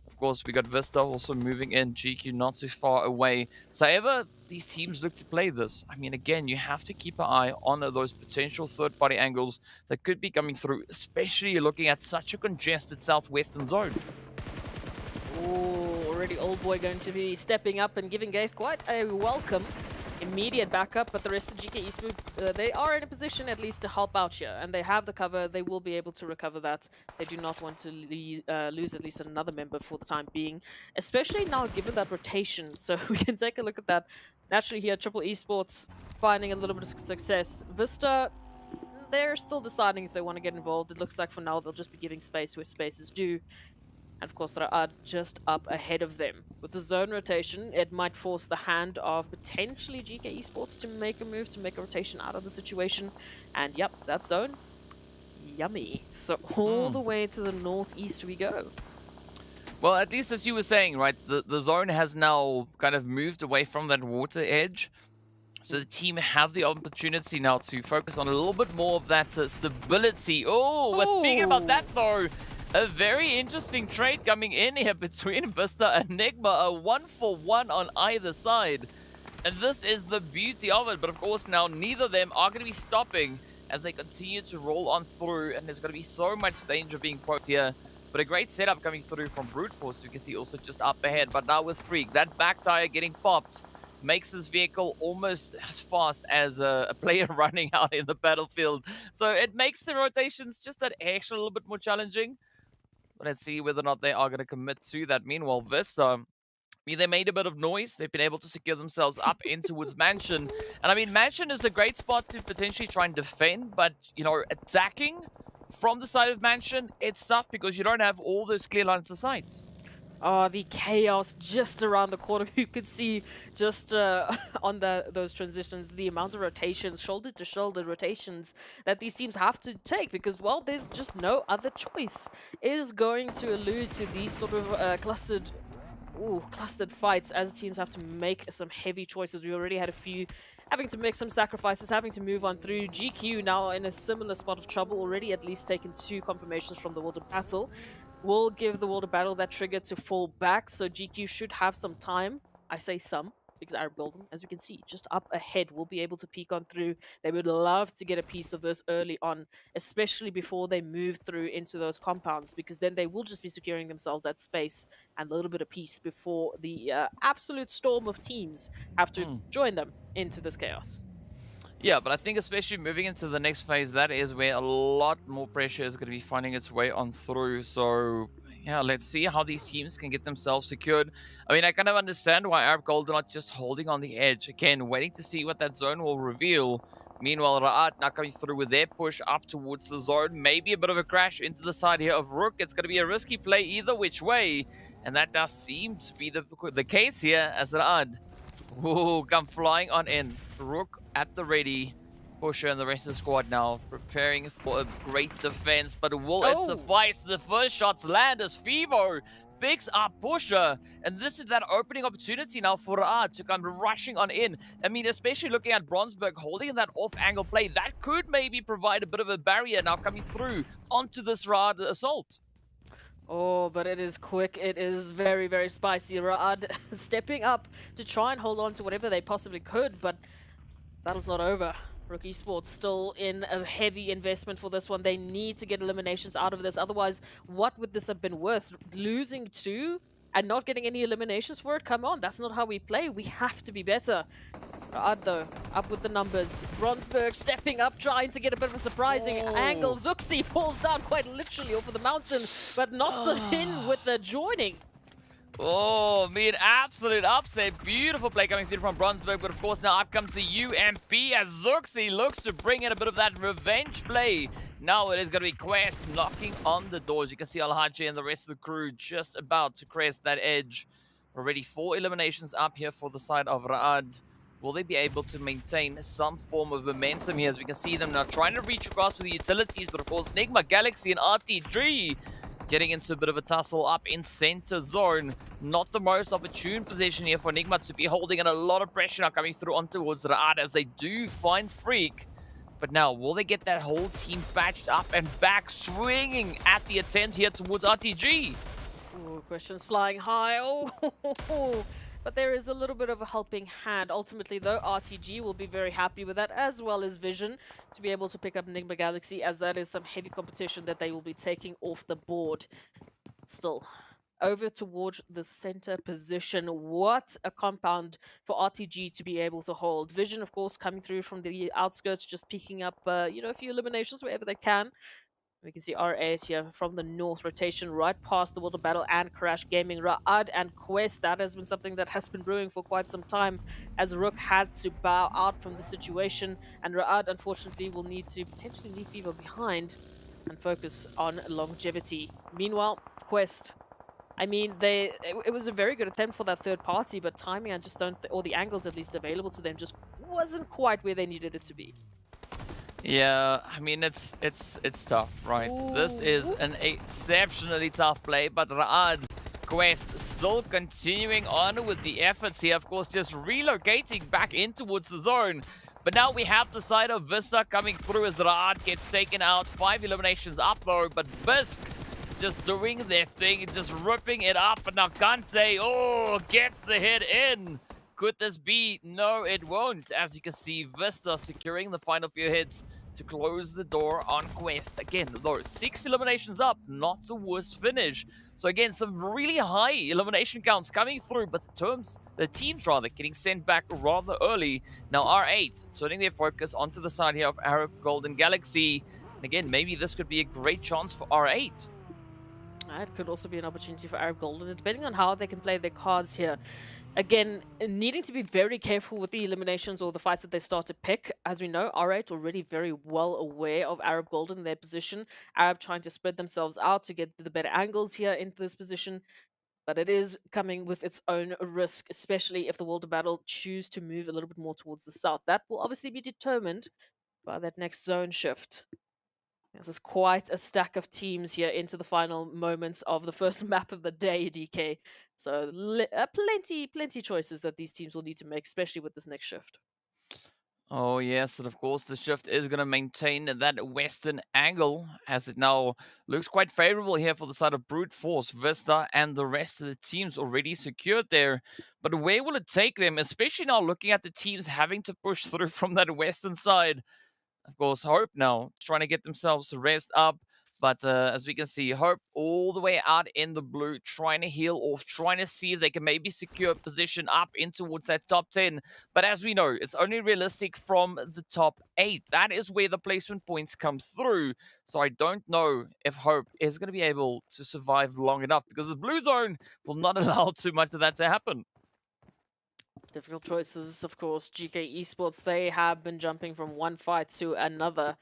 Of course, we got Vista also moving in, GQ not too far away. So however these teams look to play this, I mean, again, you have to keep an eye on those potential third-party angles that could be coming through, especially looking at such a congested southwestern zone. Oh, already Old Boy going to be stepping up and giving Gaith quite a welcome. Immediate backup, but the rest of GK Esports, they are in a position at least to help out here, and they have the cover. They will be able to recover that. They do not want to lose at least another member for the time being, especially now given that rotation. So we can take a look at that. Naturally here, Triple Esports finding a little bit of success. Vista, they're still deciding if they want to get involved. It looks like for now they'll just be giving space where space is due. And of course, they are just up ahead of them. With the zone rotation, it might force the hand of potentially GK Esports to make a move, to make a rotation out of the situation. And yep, that zone, yummy. So all the way to the northeast we go. Well, at least as you were saying, right, the zone has now kind of moved away from that water edge. So the team have the opportunity now to focus on a little bit more of that stability. Oh, we're speaking about that though. A very interesting trade coming in here between Vista and NIGMA, a 1-for-1 on either side. And this is the beauty of it, but of course now neither of them are going to be stopping as they continue to roll on through, and there's going to be so much danger being posed here. But a great setup coming through from Brute Force, you can see also just up ahead, but now with Freak, that back tire getting popped makes this vehicle almost as fast as a player running out in the battlefield. So it makes the rotations just that extra little bit more challenging. Let's see whether or not they are going to commit to that. Meanwhile, Vista, I mean, they made a bit of noise. They've been able to secure themselves up in towards Mansion. And I mean, Mansion is a great spot to potentially try and defend, but, you know, attacking from the side of Mansion, it's tough because you don't have all those clear lines of sight. Oh, the chaos just around the corner. You could see just on those transitions, the amount of rotations, shoulder to shoulder rotations that these teams have to take because, well, there's just no other choice. Is going to allude to these sort of clustered fights as teams have to make some heavy choices. We already had a few having to make some sacrifices, having to move on through. GQ now in a similar spot of trouble, already at least taken 2 confirmations from the World of Battle. Will give the World of Battle that trigger to fall back, so GQ should have some time. I say some, because Arab Golden, as you can see, just up ahead, will be able to peek on through. They would love to get a piece of this early on, especially before they move through into those compounds, because then they will just be securing themselves that space and a little bit of peace before the absolute storm of teams have to Mm. join them into this chaos. Yeah, but I think especially moving into the next phase, that is where a lot more pressure is going to be finding its way on through. So, yeah, let's see how these teams can get themselves secured. I mean, I kind of understand why Arab Gold are not just holding on the edge. Again, waiting to see what that zone will reveal. Meanwhile, RUKH now coming through with their push up towards the zone. Maybe a bit of a crash into the side here of RUKH. It's going to be a risky play either which way. And that does seem to be the case here as RUKH. Ooh, come flying on in. RUKH at the ready. Pusher and the rest of the squad now preparing for a great defense, but will it suffice? The first shots land as Fivo picks up Pusher, and this is that opening opportunity now for RUKH to come rushing on in. I mean, especially looking at Bronsberg holding that off-angle play, that could maybe provide a bit of a barrier now coming through onto this RUKH assault. Oh, but it is quick. It is very, very spicy. RUKH stepping up to try and hold on to whatever they possibly could, but battle's not over. RUKH Esports still in a heavy investment for this one. They need to get eliminations out of this. Otherwise, what would this have been worth? Losing 2 and not getting any eliminations for it? Come on, that's not how we play. We have to be better. RUKH, though, up with the numbers. Bronsberg stepping up, trying to get a bit of a surprising angle. Zuxi falls down quite literally over the mountain, but NASR in with the joining. Oh, an absolute upset. Beautiful play coming through from Bronsberg, but of course now up comes the UMP as Zuxi looks to bring in a bit of that revenge play. Now it is going to be Quest knocking on the doors. You can see Alhaji and the rest of the crew just about to crest that edge. Already 4 eliminations up here for the side of RUKH. Will they be able to maintain some form of momentum here as we can see them now trying to reach across with the utilities, but of course NIGMA, Galaxy and RTG getting into a bit of a tussle up in center zone. Not the most opportune position here for NIGMA to be holding, and a lot of pressure now coming through on towards RUKH as they do find Freak. But now, will they get that whole team patched up and back, swinging at the attempt here towards RTG? Ooh, questions flying high. Oh, but there is a little bit of a helping hand. Ultimately, though, RTG will be very happy with that, as well as Vision, to be able to pick up Enigma Galaxy, as that is some heavy competition that they will be taking off the board. Still, over towards the center position. What a compound for RTG to be able to hold. Vision, of course, coming through from the outskirts, just picking up, a few eliminations wherever they can. We can see R8 here from the north rotation right past the World of Battle and Crash Gaming. RUKH and Quest, that has been something that has been brewing for quite some time, as RUKH had to bow out from the situation, and RUKH unfortunately will need to potentially leave Fever behind and focus on longevity. Meanwhile, Quest, I mean, it was a very good attempt for that third party, but timing, I just don't, or the angles at least available to them, just wasn't quite where they needed it to be. Yeah, I mean, it's tough, right? This is an exceptionally tough play, but RUKH Quest still continuing on with the efforts here. Of course, just relocating back in towards the zone. But now we have the side of VISTA coming through as RUKH gets taken out. 5 eliminations up though, but Bisk just doing their thing, just ripping it up. And now Kante, gets the hit in. Could this be? No, it won't. As you can see, VISTA securing the final few hits to close the door on Quest. Again, though, 6 eliminations up, not the worst finish. So again, some really high elimination counts coming through, but the teams getting sent back rather early. Now R8 turning their focus onto the side here of Arab Golden Galaxy. And again, maybe this could be a great chance for R8. It could also be an opportunity for Arab Golden, depending on how they can play their cards here. Again, needing to be very careful with the eliminations or the fights that they start to pick. As we know, R8 already very well aware of Arab Golden in their position. Arab trying to spread themselves out to get the better angles here into this position. But it is coming with its own risk, especially if the World of Battle choose to move a little bit more towards the south. That will obviously be determined by that next zone shift. This is quite a stack of teams here into the final moments of the first map of the day, DK. So plenty choices that these teams will need to make, especially with this next shift. Oh, yes, and of course, the shift is going to maintain that western angle as it now looks quite favorable here for the side of Brute Force, Vista, and the rest of the teams already secured there. But where will it take them, especially now looking at the teams having to push through from that western side? Of course, Hope now trying to get themselves to rest up. But as we can see, Hope all the way out in the blue, trying to heal off, trying to see if they can maybe secure a position up in towards that top 10. But as we know, it's only realistic from the top 8. That is where the placement points come through. So I don't know if Hope is going to be able to survive long enough because the blue zone will not allow too much of that to happen. Difficult choices, of course. GEEKAY Esports, they have been jumping from one fight to another.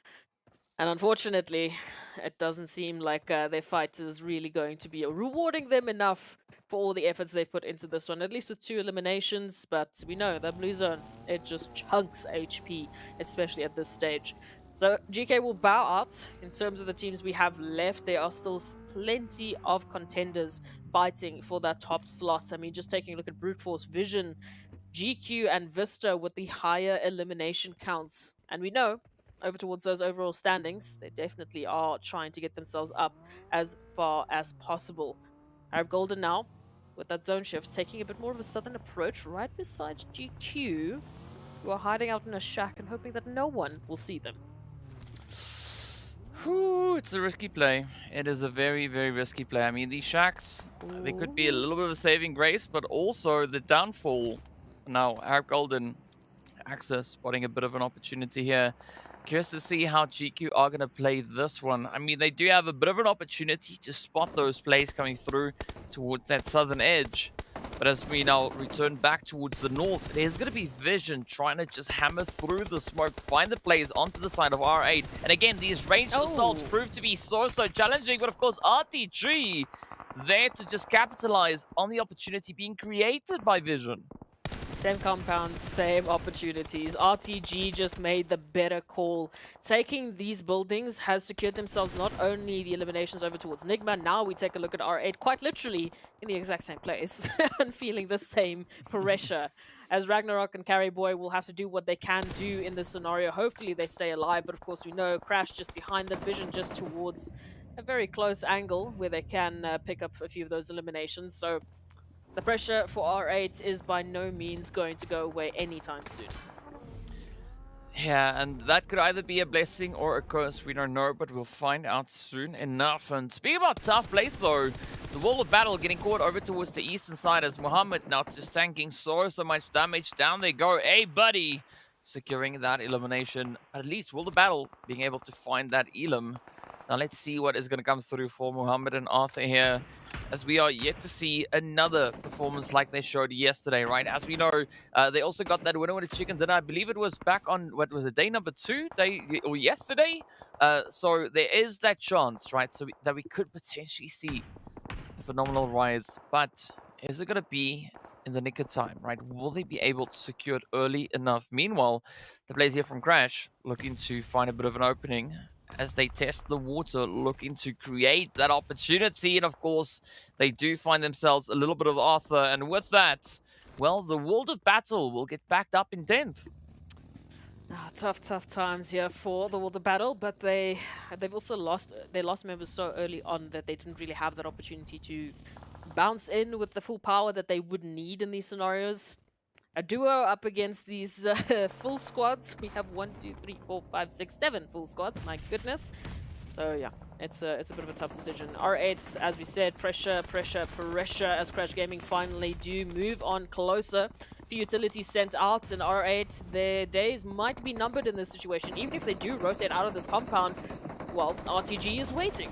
And unfortunately, it doesn't seem like their fight is really going to be rewarding them enough for all the efforts they put into this one, at least with 2 eliminations. But we know that blue zone, it just chunks HP, especially at this stage. So GK will bow out. In terms of the teams we have left, there are still plenty of contenders fighting for that top slot. I mean, just taking a look at Brute Force, Vision, GQ, and Vista with the higher elimination counts. And we know over towards those overall standings, they definitely are trying to get themselves up as far as possible. Arab Golden now, with that zone shift, taking a bit more of a southern approach right beside GQ, who are hiding out in a shack and hoping that no one will see them. Whew, it's a risky play. It is a very, very risky play. I mean, these shacks, they could be a little bit of a saving grace, but also the downfall. Now, Arab Golden, Axis spotting a bit of an opportunity here. Curious to see how GQ are going to play this one. I mean, they do have a bit of an opportunity to spot those plays coming through towards that southern edge. But as we now return back towards the north, there's going to be Vision trying to just hammer through the smoke, find the plays onto the side of R8. And again, these ranged assaults prove to be so challenging. But of course, RTG there to just capitalize on the opportunity being created by Vision. Same compound, same opportunities. RTG just made the better call. Taking these buildings has secured themselves not only the eliminations over towards NIGMA, now we take a look at R8 quite literally in the exact same place and feeling the same pressure. As Ragnarok and Carry Boy will have to do what they can do in this scenario. Hopefully they stay alive, but of course we know Crash just behind the Vision, just towards a very close angle where they can pick up a few of those eliminations. So the pressure for R8 is by no means going to go away anytime soon. Yeah, and that could either be a blessing or a curse, we don't know, but we'll find out soon enough. And speaking about tough place though, the World of Battle getting caught over towards the eastern side as Muhammad now just tanking so much damage. Down they go. Hey, buddy! Securing that elimination. At least World of Battle being able to find that elim. Now let's see what is going to come through for Muhammad and Arthur here, as we are yet to see another performance like they showed yesterday, right? As we know, they also got that winner with a chicken dinner. I believe it was back on, what was it, day number 2? Or yesterday? So there is that chance, right? So that we could potentially see a phenomenal rise. But is it going to be in the nick of time, right? Will they be able to secure it early enough? Meanwhile, the players here from Crash looking to find a bit of an opening as they test the water, looking to create that opportunity. And of course, they do find themselves a little bit of Arthur. And with that, well, the World of Battle will get backed up in 10th. Tough times here for the World of Battle, but they've also lost members so early on that they didn't really have that opportunity to bounce in with the full power that they would need in these scenarios. A duo up against these full squads. We have 1, 2, 3, 4, 5, 6, 7 full squads. My goodness. So yeah, it's a bit of a tough decision. R8, as we said, pressure as Crash Gaming finally do move on closer. Few utilities sent out, and R8, their days might be numbered in this situation. Even if they do rotate out of this compound, well, RTG is waiting.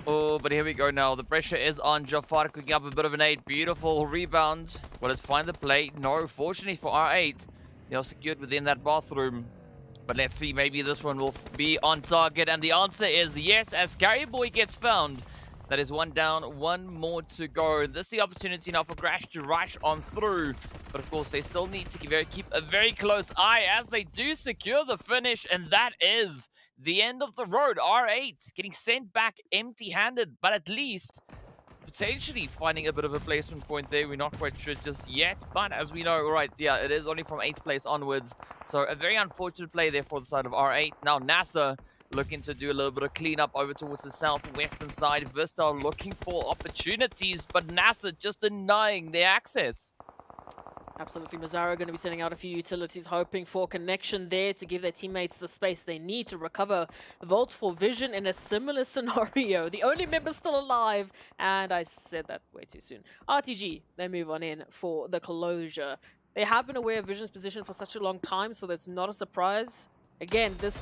Oh, but here we go now. The pressure is on. Jafar cooking up a bit of an 8. Beautiful rebound. Will it find the play? No, fortunately for R8, they are secured within that bathroom. But let's see, maybe this one will be on target. And the answer is yes, as Carry Boy gets found. That is one down, one more to go. This is the opportunity now for Crash to rush on through. But of course, they still need to keep a very close eye as they do secure the finish. And that is the end of the road. R8 getting sent back empty-handed, but at least potentially finding a bit of a placement point there. We're not quite sure just yet, but as we know, right, yeah, it is only from 8th place onwards. So a very unfortunate play there for the side of R8. Now NASR looking to do a little bit of cleanup over towards the southwestern side. VISTA are looking for opportunities, but NASR just denying their access. Absolutely, Mazzaro going to be sending out a few utilities, hoping for connection there to give their teammates the space they need to recover. Vault for Vision in a similar scenario. The only member still alive, and I said that way too soon. RTG, they move on in for the closure. They have been aware of Vision's position for such a long time, so that's not a surprise. Again, this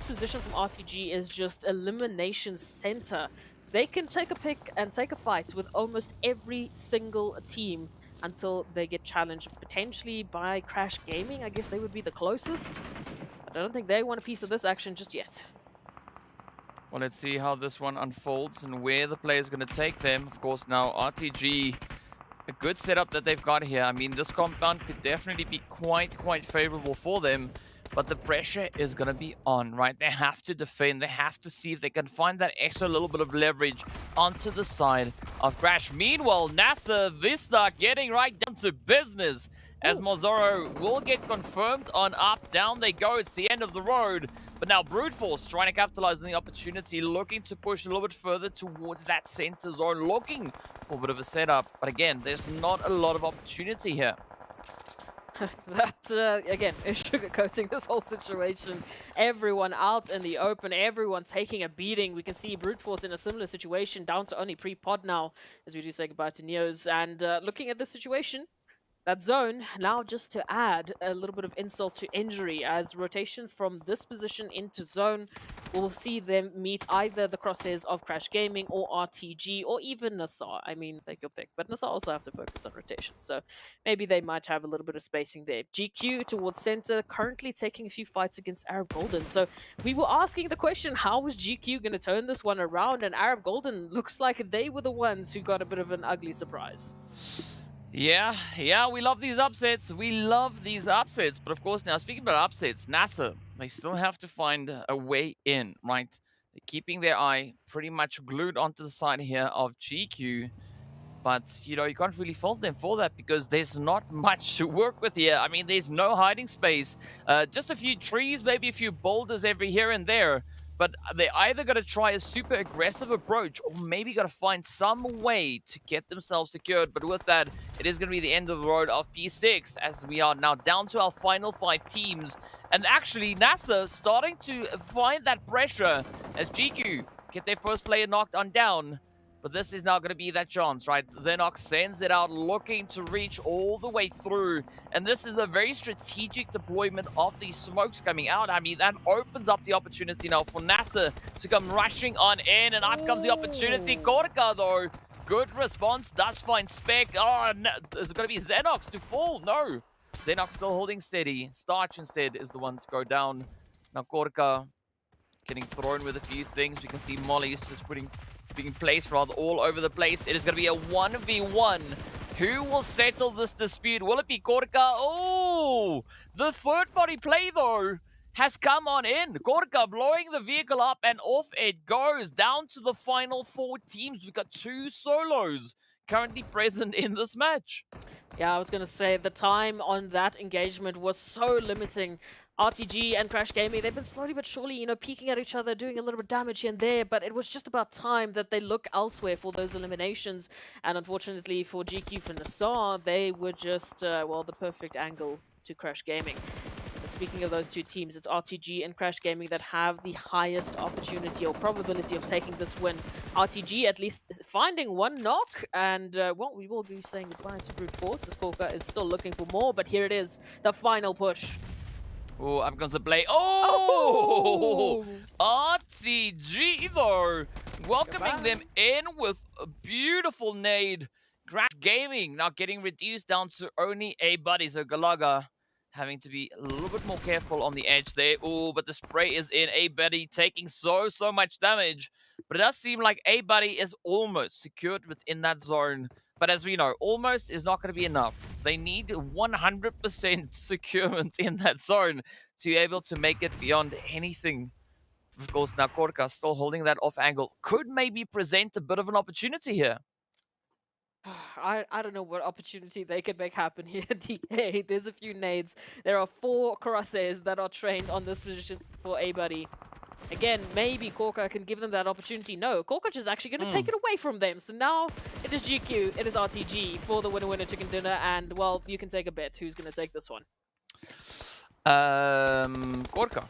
position from RTG is just elimination center. They can take a pick and take a fight with almost every single team until they get challenged potentially by Crash Gaming. I guess they would be the closest. But I don't think they want a piece of this action just yet. Well, let's see how this one unfolds and where the play is going to take them. Of course, now RTG, a good setup that they've got here. I mean, this compound could definitely be quite favorable for them. But the pressure is going to be on, right? They have to defend. They have to see if they can find that extra little bit of leverage onto the side of Crash. Meanwhile, NASR, VISTA getting right down to business as Mazzaro will get confirmed on up. Down they go. It's the end of the road. But now Brute Force trying to capitalize on the opportunity, looking to push a little bit further towards that center zone, looking for a bit of a setup. But again, there's not a lot of opportunity here. That, again, is sugarcoating this whole situation. Everyone out in the open, everyone taking a beating. We can see Brute Force in a similar situation, down to only pre-pod now, as we do say goodbye to Neos. And looking at this situation, that zone, now just to add a little bit of insult to injury, as rotation from this position into zone, we'll see them meet either the crosshairs of Crash Gaming or RTG or even NASR. I mean, take your pick. But NASR also have to focus on rotation, so maybe they might have a little bit of spacing there. GQ towards center, currently taking a few fights against Arab Golden. So we were asking the question, how was GQ going to turn this one around? And Arab Golden looks like they were the ones who got a bit of an ugly surprise. Yeah, we love these upsets. We love these upsets. But of course, now speaking about upsets, NASR, they still have to find a way in, right? They're keeping their eye pretty much glued onto the side here of GQ. But, you know, you can't really fault them for that because there's not much to work with here. I mean, there's no hiding space. Just a few trees, maybe a few boulders every here and there. But they either got to try a super aggressive approach or maybe got to find some way to get themselves secured. But with that, it is going to be the end of the road of P6 as we are now down to our final 5 teams. And actually, NASR starting to find that pressure as GQ get their first player knocked on down. But this is now going to be that chance, right? Sanhok sends it out, looking to reach all the way through. And this is a very strategic deployment of these smokes coming out. I mean, that opens up the opportunity now for NASR to come rushing on in. And up comes the opportunity. GEEKAY, though, good response, does find Spec. Oh, no, is it going to be Xenox to fall? No. Xenox still holding steady. Starch instead is the one to go down. Now GEEKAY getting thrown with a few things. We can see Molly's just being placed rather all over the place. It is going to be a 1v1. Who will settle this dispute? Will it be GEEKAY? Oh, the third party play though has come on in. GEEKAY blowing the vehicle up and off it goes. Down to the final 4 teams. We've got 2 solos currently present in this match. Yeah, I was going to say the time on that engagement was so limiting. RTG and Crash Gaming, they've been slowly but surely, you know, peeking at each other, doing a little bit of damage here and there, but it was just about time that they look elsewhere for those eliminations. And unfortunately for GQ for NASR, they were just, well, the perfect angle to Crash Gaming. But speaking of those 2 teams, it's RTG and Crash Gaming that have the highest opportunity or probability of taking this win. RTG at least is finding 1 knock, and well, we will be saying goodbye to Brute Force as GEEKAY is still looking for more, but here it is, the final push. Oh, up comes the play. Oh! RTG, though, welcoming them in with a beautiful nade. Crash Gaming now getting reduced down to only a buddy. So Galaga having to be a little bit more careful on the edge there. Oh, but the spray is in. A buddy taking so much damage. But it does seem like A Buddy is almost secured within that zone. But as we know, almost is not going to be enough. They need 100% securement in that zone to be able to make it beyond anything. Of course, now KORKA still holding that off angle. Could maybe present a bit of an opportunity here. I don't know what opportunity they could make happen here, DK. There's a few nades. There are 4 crosshairs that are trained on this position for A Buddy. Again, maybe KORKA can give them that opportunity. No, KORKA is actually going to take it away from them. So now it is GQ, it is RTG for the winner chicken dinner. And, well, you can take a bet who's going to take this one. KORKA.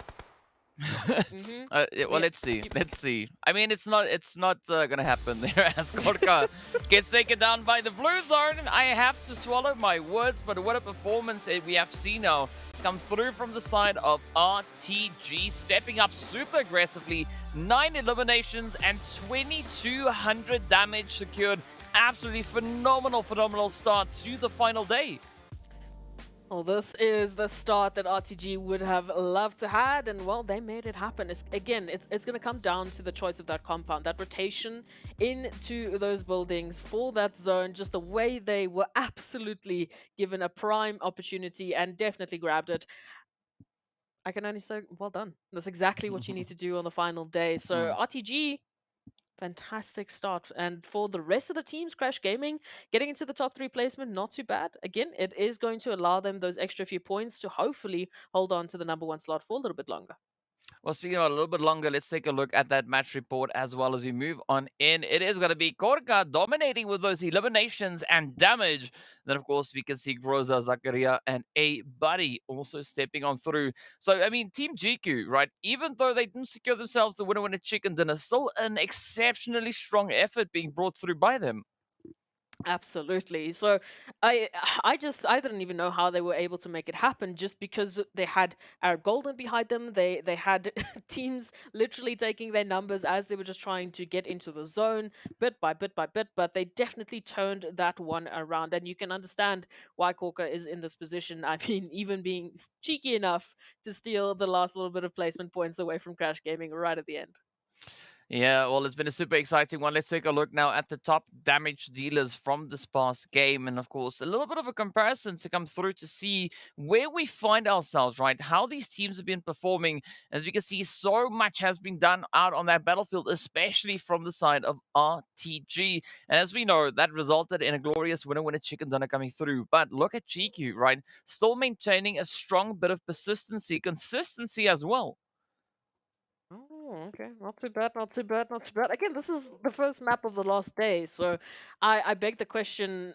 Well, let's see. I mean, it's not gonna happen there as KORKA gets taken down by the blue zone. I have to swallow my words, but what a performance we have seen now come through from the side of RTG, stepping up super aggressively. 9 eliminations and 2200 damage secured. Absolutely phenomenal start to the final day. Well, this is the start that RTG would have loved to had, and well, they made it happen. It's going to come down to the choice of that compound, that rotation into those buildings for that zone, just the way they were absolutely given a prime opportunity and definitely grabbed it. I can only say, well done. That's exactly what you need to do on the final day. So RTG, fantastic start. And for the rest of the teams, Crash Gaming, getting into the top 3 placement, not too bad. Again, it is going to allow them those extra few points to hopefully hold on to the number 1 slot for a little bit longer. Well, speaking about a little bit longer, let's take a look at that match report as well as we move on in. It is going to be KORKA dominating with those eliminations and damage. Then, of course, we can see Groza, Zakaria, and A Buddy also stepping on through. So, I mean, Team GQ, right? Even though they didn't secure themselves the winner chicken dinner, still an exceptionally strong effort being brought through by them. Absolutely. So I I didn't even know how they were able to make it happen, just because they had Golden behind them. They had teams literally taking their numbers as they were just trying to get into the zone bit by bit by bit, but they definitely turned that one around, and you can understand why KORKA is in this position. I mean, even being cheeky enough to steal the last little bit of placement points away from Crash Gaming right at the end. Yeah, well, it's been a super exciting one. Let's take a look now at the top damage dealers from this past game. And of course, a little bit of a comparison to come through to see where we find ourselves, right? How these teams have been performing. As you can see, so much has been done out on that battlefield, especially from the side of RTG. And as we know, that resulted in a glorious winner chicken dinner coming through. But look at GQ, right? Still maintaining a strong bit of consistency as well. Oh, okay. Not too bad, not too bad, not too bad. Again, this is the first map of the last day, so I beg the question,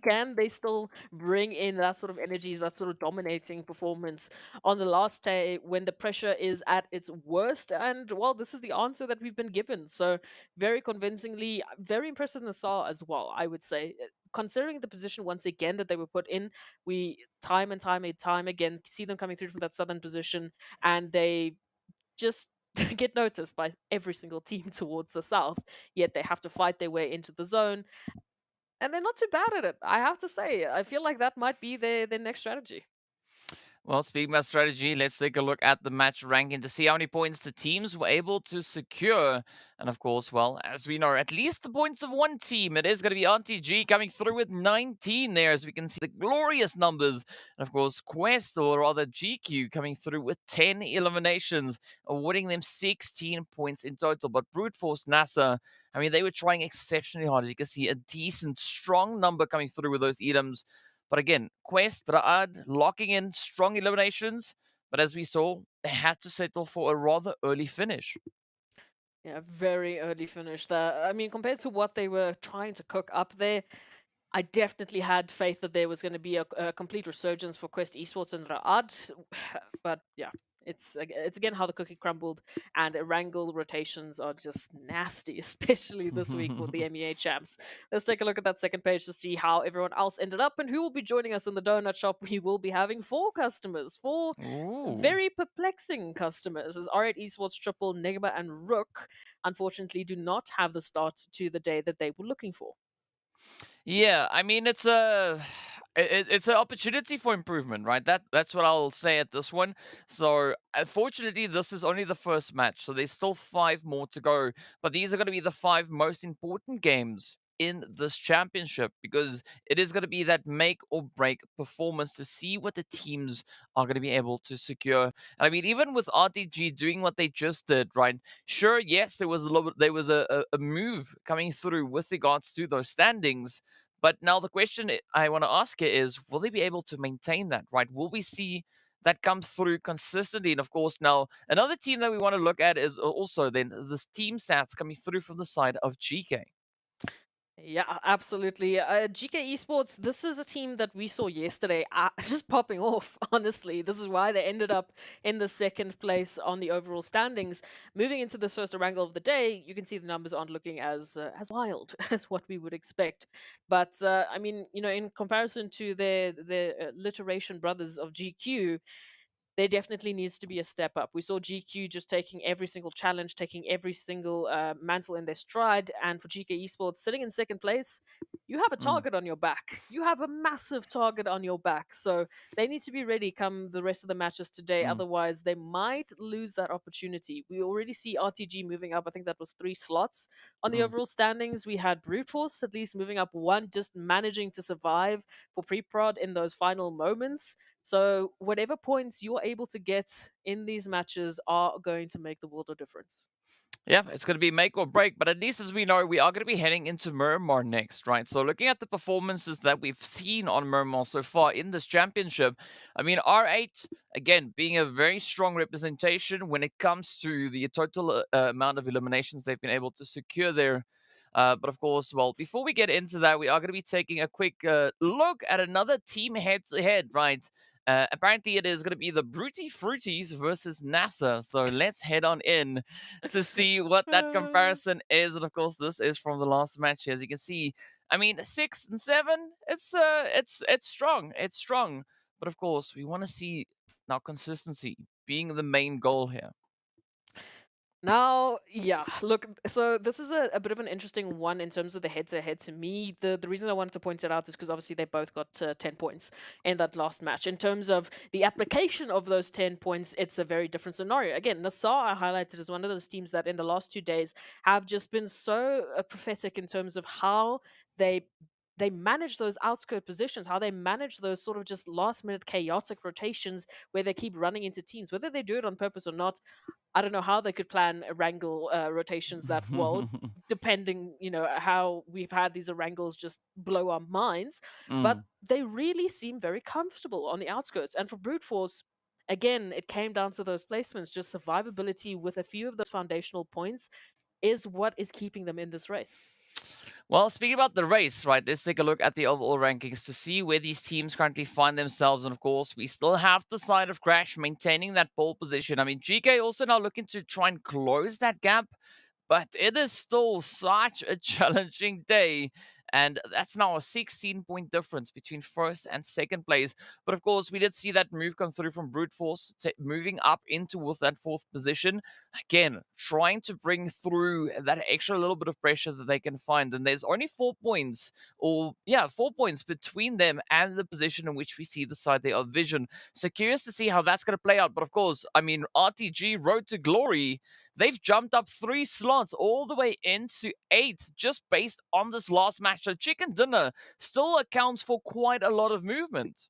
can they still bring in that sort of energies, that sort of dominating performance on the last day when the pressure is at its worst? And well, this is the answer that we've been given. So very convincingly, very impressed with NASR as well, I would say. Considering the position once again that they were put in, we time and time again see them coming through from that southern position, and they just get noticed by every single team towards the south, yet they have to fight their way into the zone. And they're not too bad at it, I have to say. I feel like that might be their next strategy. Well, speaking about strategy, let's take a look at the match ranking to see how many points the teams were able to secure. And of course, well, as we know, at least the points of one team. It is going to be RTG coming through with 19 there, as we can see the glorious numbers. And of course, Quest, or rather GQ, coming through with 10 eliminations, awarding them 16 points in total. But Brute Force NASR, I mean, they were trying exceptionally hard. As you can see, a decent, strong number coming through with those elims. But again, Quest, Raad, locking in strong eliminations. But as we saw, they had to settle for a rather early finish. Yeah, very early finish there. I mean, compared to what they were trying to cook up there, I definitely had faith that there was going to be a complete resurgence for Quest Esports and Raad. But yeah, it's again how the cookie crumbled, and Erangel rotations are just nasty, especially this week for the MEA champs. Let's take a look at that second page to see how everyone else ended up and who will be joining us in the donut shop. We will be having 4 customers, 4 very perplexing customers, as R8 Esports, Triple, NIGMA, and RUKH unfortunately do not have the start to the day that they were looking for. Yeah, I mean, it's an opportunity for improvement, right? That's what I'll say at this one. So unfortunately, this is only the first match, so there's still 5 more to go. But these are going to be the 5 most important games in this championship, because it is going to be that make or break performance to see what the teams are going to be able to secure. And I mean, even with RTG doing what they just did, right? Sure, yes, there was a little bit, there was a move coming through with regards to those standings. But now the question I want to ask you is, will they be able to maintain that, right? Will we see that come through consistently? And of course, now another team that we want to look at is also then this team stats coming through from the side of GK. Yeah, absolutely. GK Esports, this is a team that we saw yesterday just popping off, honestly. This is why they ended up in the second place on the overall standings. Moving into this first Erangel of the day, you can see the numbers aren't looking as wild as what we would expect. But, I mean, in comparison to their literation brothers of GQ, there definitely needs to be a step up. We saw GQ just taking every single challenge, taking every single mantle in their stride. And for GK Esports, sitting in second place, you have a Mm, target on your back. You have a massive target on your back. So they need to be ready come the rest of the matches today. mm, Otherwise, they might lose that opportunity. We already see RTG moving up. I think that was 3 slots on the mm. overall standings. We had Brute Force at least moving up 1, just managing to survive for pre-prod in those final moments. So whatever points you're able to get in these matches are going to make the world of difference. Yeah, it's going to be make or break, but at least as we know, we are going to be heading into Miramar next, right? So looking at the performances that we've seen on Miramar so far in this championship, I mean, R8, again, being a very strong representation when it comes to the total amount of eliminations they've been able to secure there. But of course, well, before we get into that, we are going to be taking a quick look at another team head-to-head, right? Apparently, it is going to be the Bruty Fruities versus NASR. So let's head on in to see what that comparison is. And of course, this is from the last match. As you can see, I mean, 6 and 7. It's strong. It's strong. But of course, we want to see now consistency being the main goal here. Now, yeah, look, so this is a bit of an interesting one in terms of the head-to-head to me. The reason I wanted to point it out is because obviously they both got 10 points in that last match. In terms of the application of those 10 points, it's a very different scenario. Again, NASR I highlighted as one of those teams that in the last 2 days have just been so prophetic in terms of how they manage those outskirt positions, how they manage those sort of just last minute chaotic rotations where they keep running into teams, whether they do it on purpose or not. I don't know how they could plan Erangel rotations that well, depending, how we've had these Erangels just blow our minds. But Mm. they really seem very comfortable on the outskirts. And for Brute Force, again, it came down to those placements. Just survivability with a few of those foundational points is what is keeping them in this race. Well, speaking about the race, right, let's take a look at the overall rankings to see where these teams currently find themselves. And of course, we still have the side of Crash maintaining that pole position. I mean, GK also now looking to try and close that gap, but it is still such a challenging day. And that's now a 16-point difference between first and second place. But of course, we did see that move come through from Brute Force, moving up into with that 4th position. Again, trying to bring through that extra little bit of pressure that they can find. And there's only 4 points, 4 points between them and the position in which we see the side there of Vision. So curious to see how that's going to play out. But of course, I mean, RTG Road to Glory, they've jumped up 3 slots all the way into 8 just based on this last match. So Chicken Dinner still accounts for quite a lot of movement.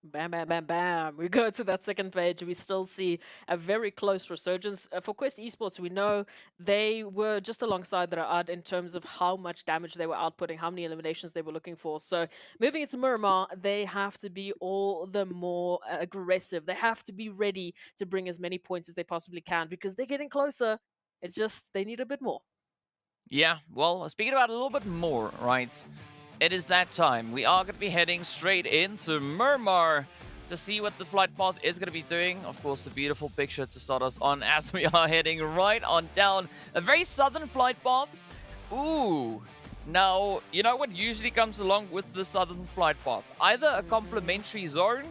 Bam, bam, bam, bam. We go to that second page. We still see a very close resurgence. For Quest Esports, we know they were just alongside the Ra'ad in terms of how much damage they were outputting, how many eliminations they were looking for. So moving into Miramar, they have to be all the more aggressive. They have to be ready to bring as many points as they possibly can because they're getting closer. They need a bit more. Yeah, well, speaking about a little bit more, right? It is that time. We are going to be heading straight into Miramar to see what the flight path is going to be doing. Of course, the beautiful picture to start us on as we are heading right on down a very southern flight path. Ooh. Now, you know what usually comes along with the southern flight path? Either a complementary zone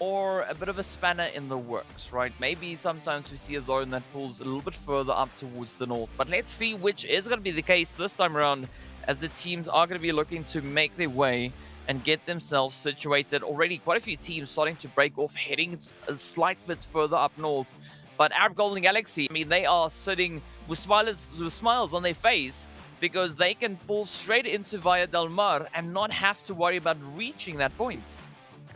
or a bit of a spanner in the works, right? Maybe sometimes we see a zone that pulls a little bit further up towards the north. But let's see which is going to be the case this time around, as the teams are going to be looking to make their way and get themselves situated. Already quite a few teams starting to break off, heading a slight bit further up north. But Arab Golden Galaxy, I mean, they are sitting with smiles on their face because they can pull straight into Via Del Mar and not have to worry about reaching that point.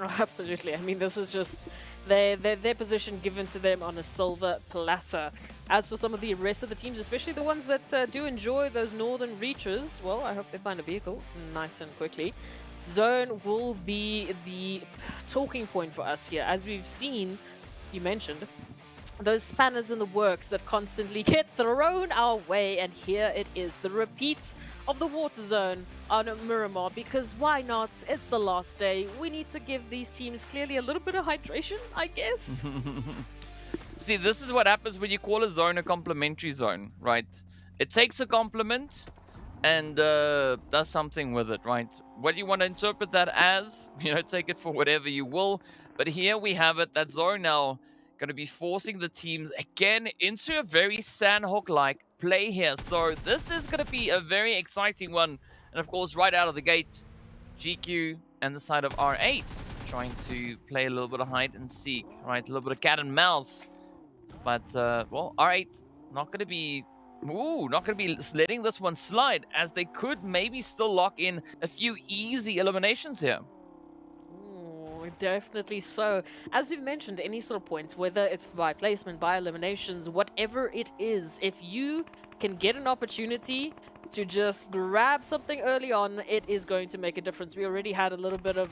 Oh, absolutely. I mean, this is just their position given to them on a silver platter. As for some of the rest of the teams, especially the ones that do enjoy those northern reaches, well, I hope they find a vehicle nice and quickly. Zone will be the talking point for us here. As we've seen, you mentioned, those spanners in the works that constantly get thrown our way, and here it is, the repeat of the water zone on Miramar, because why not? It's the last day. We need to give these teams clearly a little bit of hydration, I guess. See, this is what happens when you call a zone a complementary zone, right? It takes a complement and does something with it, right? What you want to interpret that as, take it for whatever you will. But here we have it, that zone now going to be forcing the teams again into a very Sanhok-like play here. So this is going to be a very exciting one. And of course, right out of the gate, GQ and the side of R8 trying to play a little bit of hide and seek, right? A little bit of cat and mouse. But, well, R8 not going to be letting this one slide, as they could maybe still lock in a few easy eliminations here. Definitely so. As we've mentioned, any sort of points, whether it's by placement, by eliminations, whatever it is, if you can get an opportunity to just grab something early on, it is going to make a difference. We already had a little bit of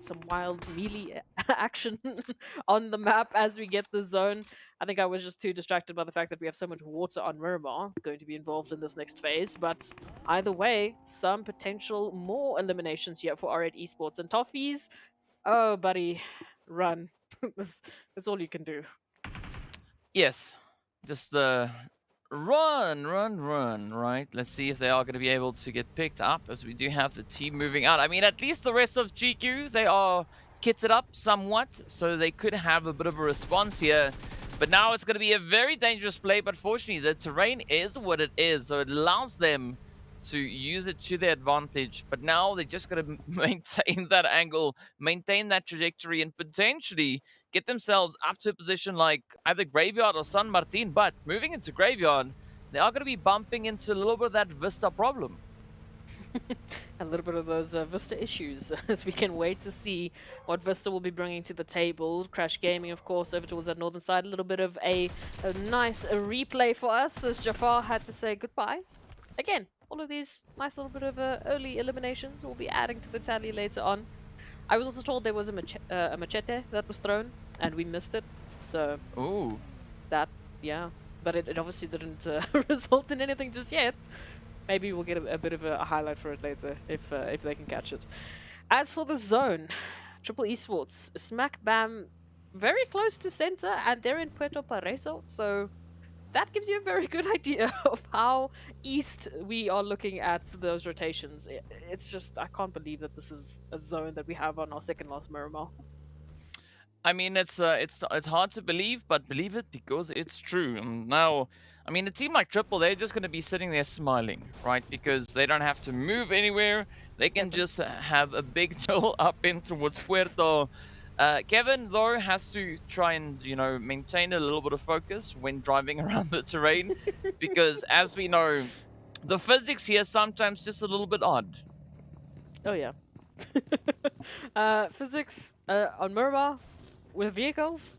some wild melee action on the map as we get the zone. I think I was just too distracted by the fact that we have so much water on Miramar going to be involved in this next phase. But either way, some potential more eliminations here for R8 Esports. And Toffees, oh, buddy, run. that's all you can do. Yes, just run, right? Let's see if they are going to be able to get picked up, as we do have the team moving out. I mean, at least the rest of GQ, they are kitted up somewhat, so they could have a bit of a response here. But now it's going to be a very dangerous play, but fortunately, the terrain is what it is, so it allows them to use it to their advantage. But now they're just going to maintain that angle, maintain that trajectory, and potentially get themselves up to a position like either Graveyard or San Martin. But moving into Graveyard, they are going to be bumping into a little bit of that Vista problem. A little bit of those Vista issues, as we can wait to see what Vista will be bringing to the table. Crash Gaming, of course, over towards that northern side. A little bit of a nice replay for us, as Jafar had to say goodbye. Again, all of these nice little bit of early eliminations will be adding to the tally later on. I was also told there was a machete that was thrown, and we missed it. So, ooh, that, yeah. But it obviously didn't result in anything just yet. Maybe we'll get a bit of a highlight for it later if they can catch it. As for the zone, Triple Esports, smack bam, very close to center, and they're in Puerto Pareso, so that gives you a very good idea of how east we are looking at those rotations. It's just, I can't believe that this is a zone that we have on our second last Miramar. I mean, it's hard to believe, but believe it because it's true. And now, I mean, a team like Triple, they're just going to be sitting there smiling, right? Because they don't have to move anywhere. They can just have a big chill up in towards Puerto. Kevin, though, has to try and, maintain a little bit of focus when driving around the terrain. Because, as we know, the physics here sometimes just a little bit odd. Oh, yeah. Physics on Miramar with vehicles?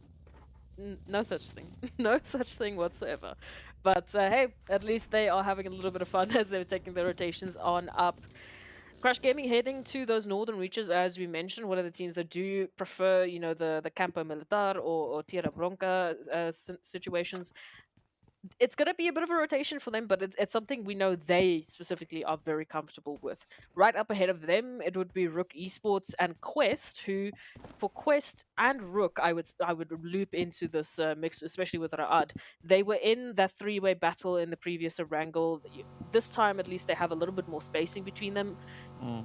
No such thing. No such thing whatsoever. But hey, at least they are having a little bit of fun as they're taking their rotations on up. Crash Gaming heading to those northern reaches, as we mentioned. One of the teams that do prefer, the Campo Militar or Tierra Bronca situations. It's going to be a bit of a rotation for them, but it's something we know they specifically are very comfortable with. Right up ahead of them, it would be RUKH Esports and Quest, who, for Quest and RUKH, I would loop into this mix, especially with Ra'ad. They were in that three-way battle in the previous Erangel. This time, at least, they have a little bit more spacing between them.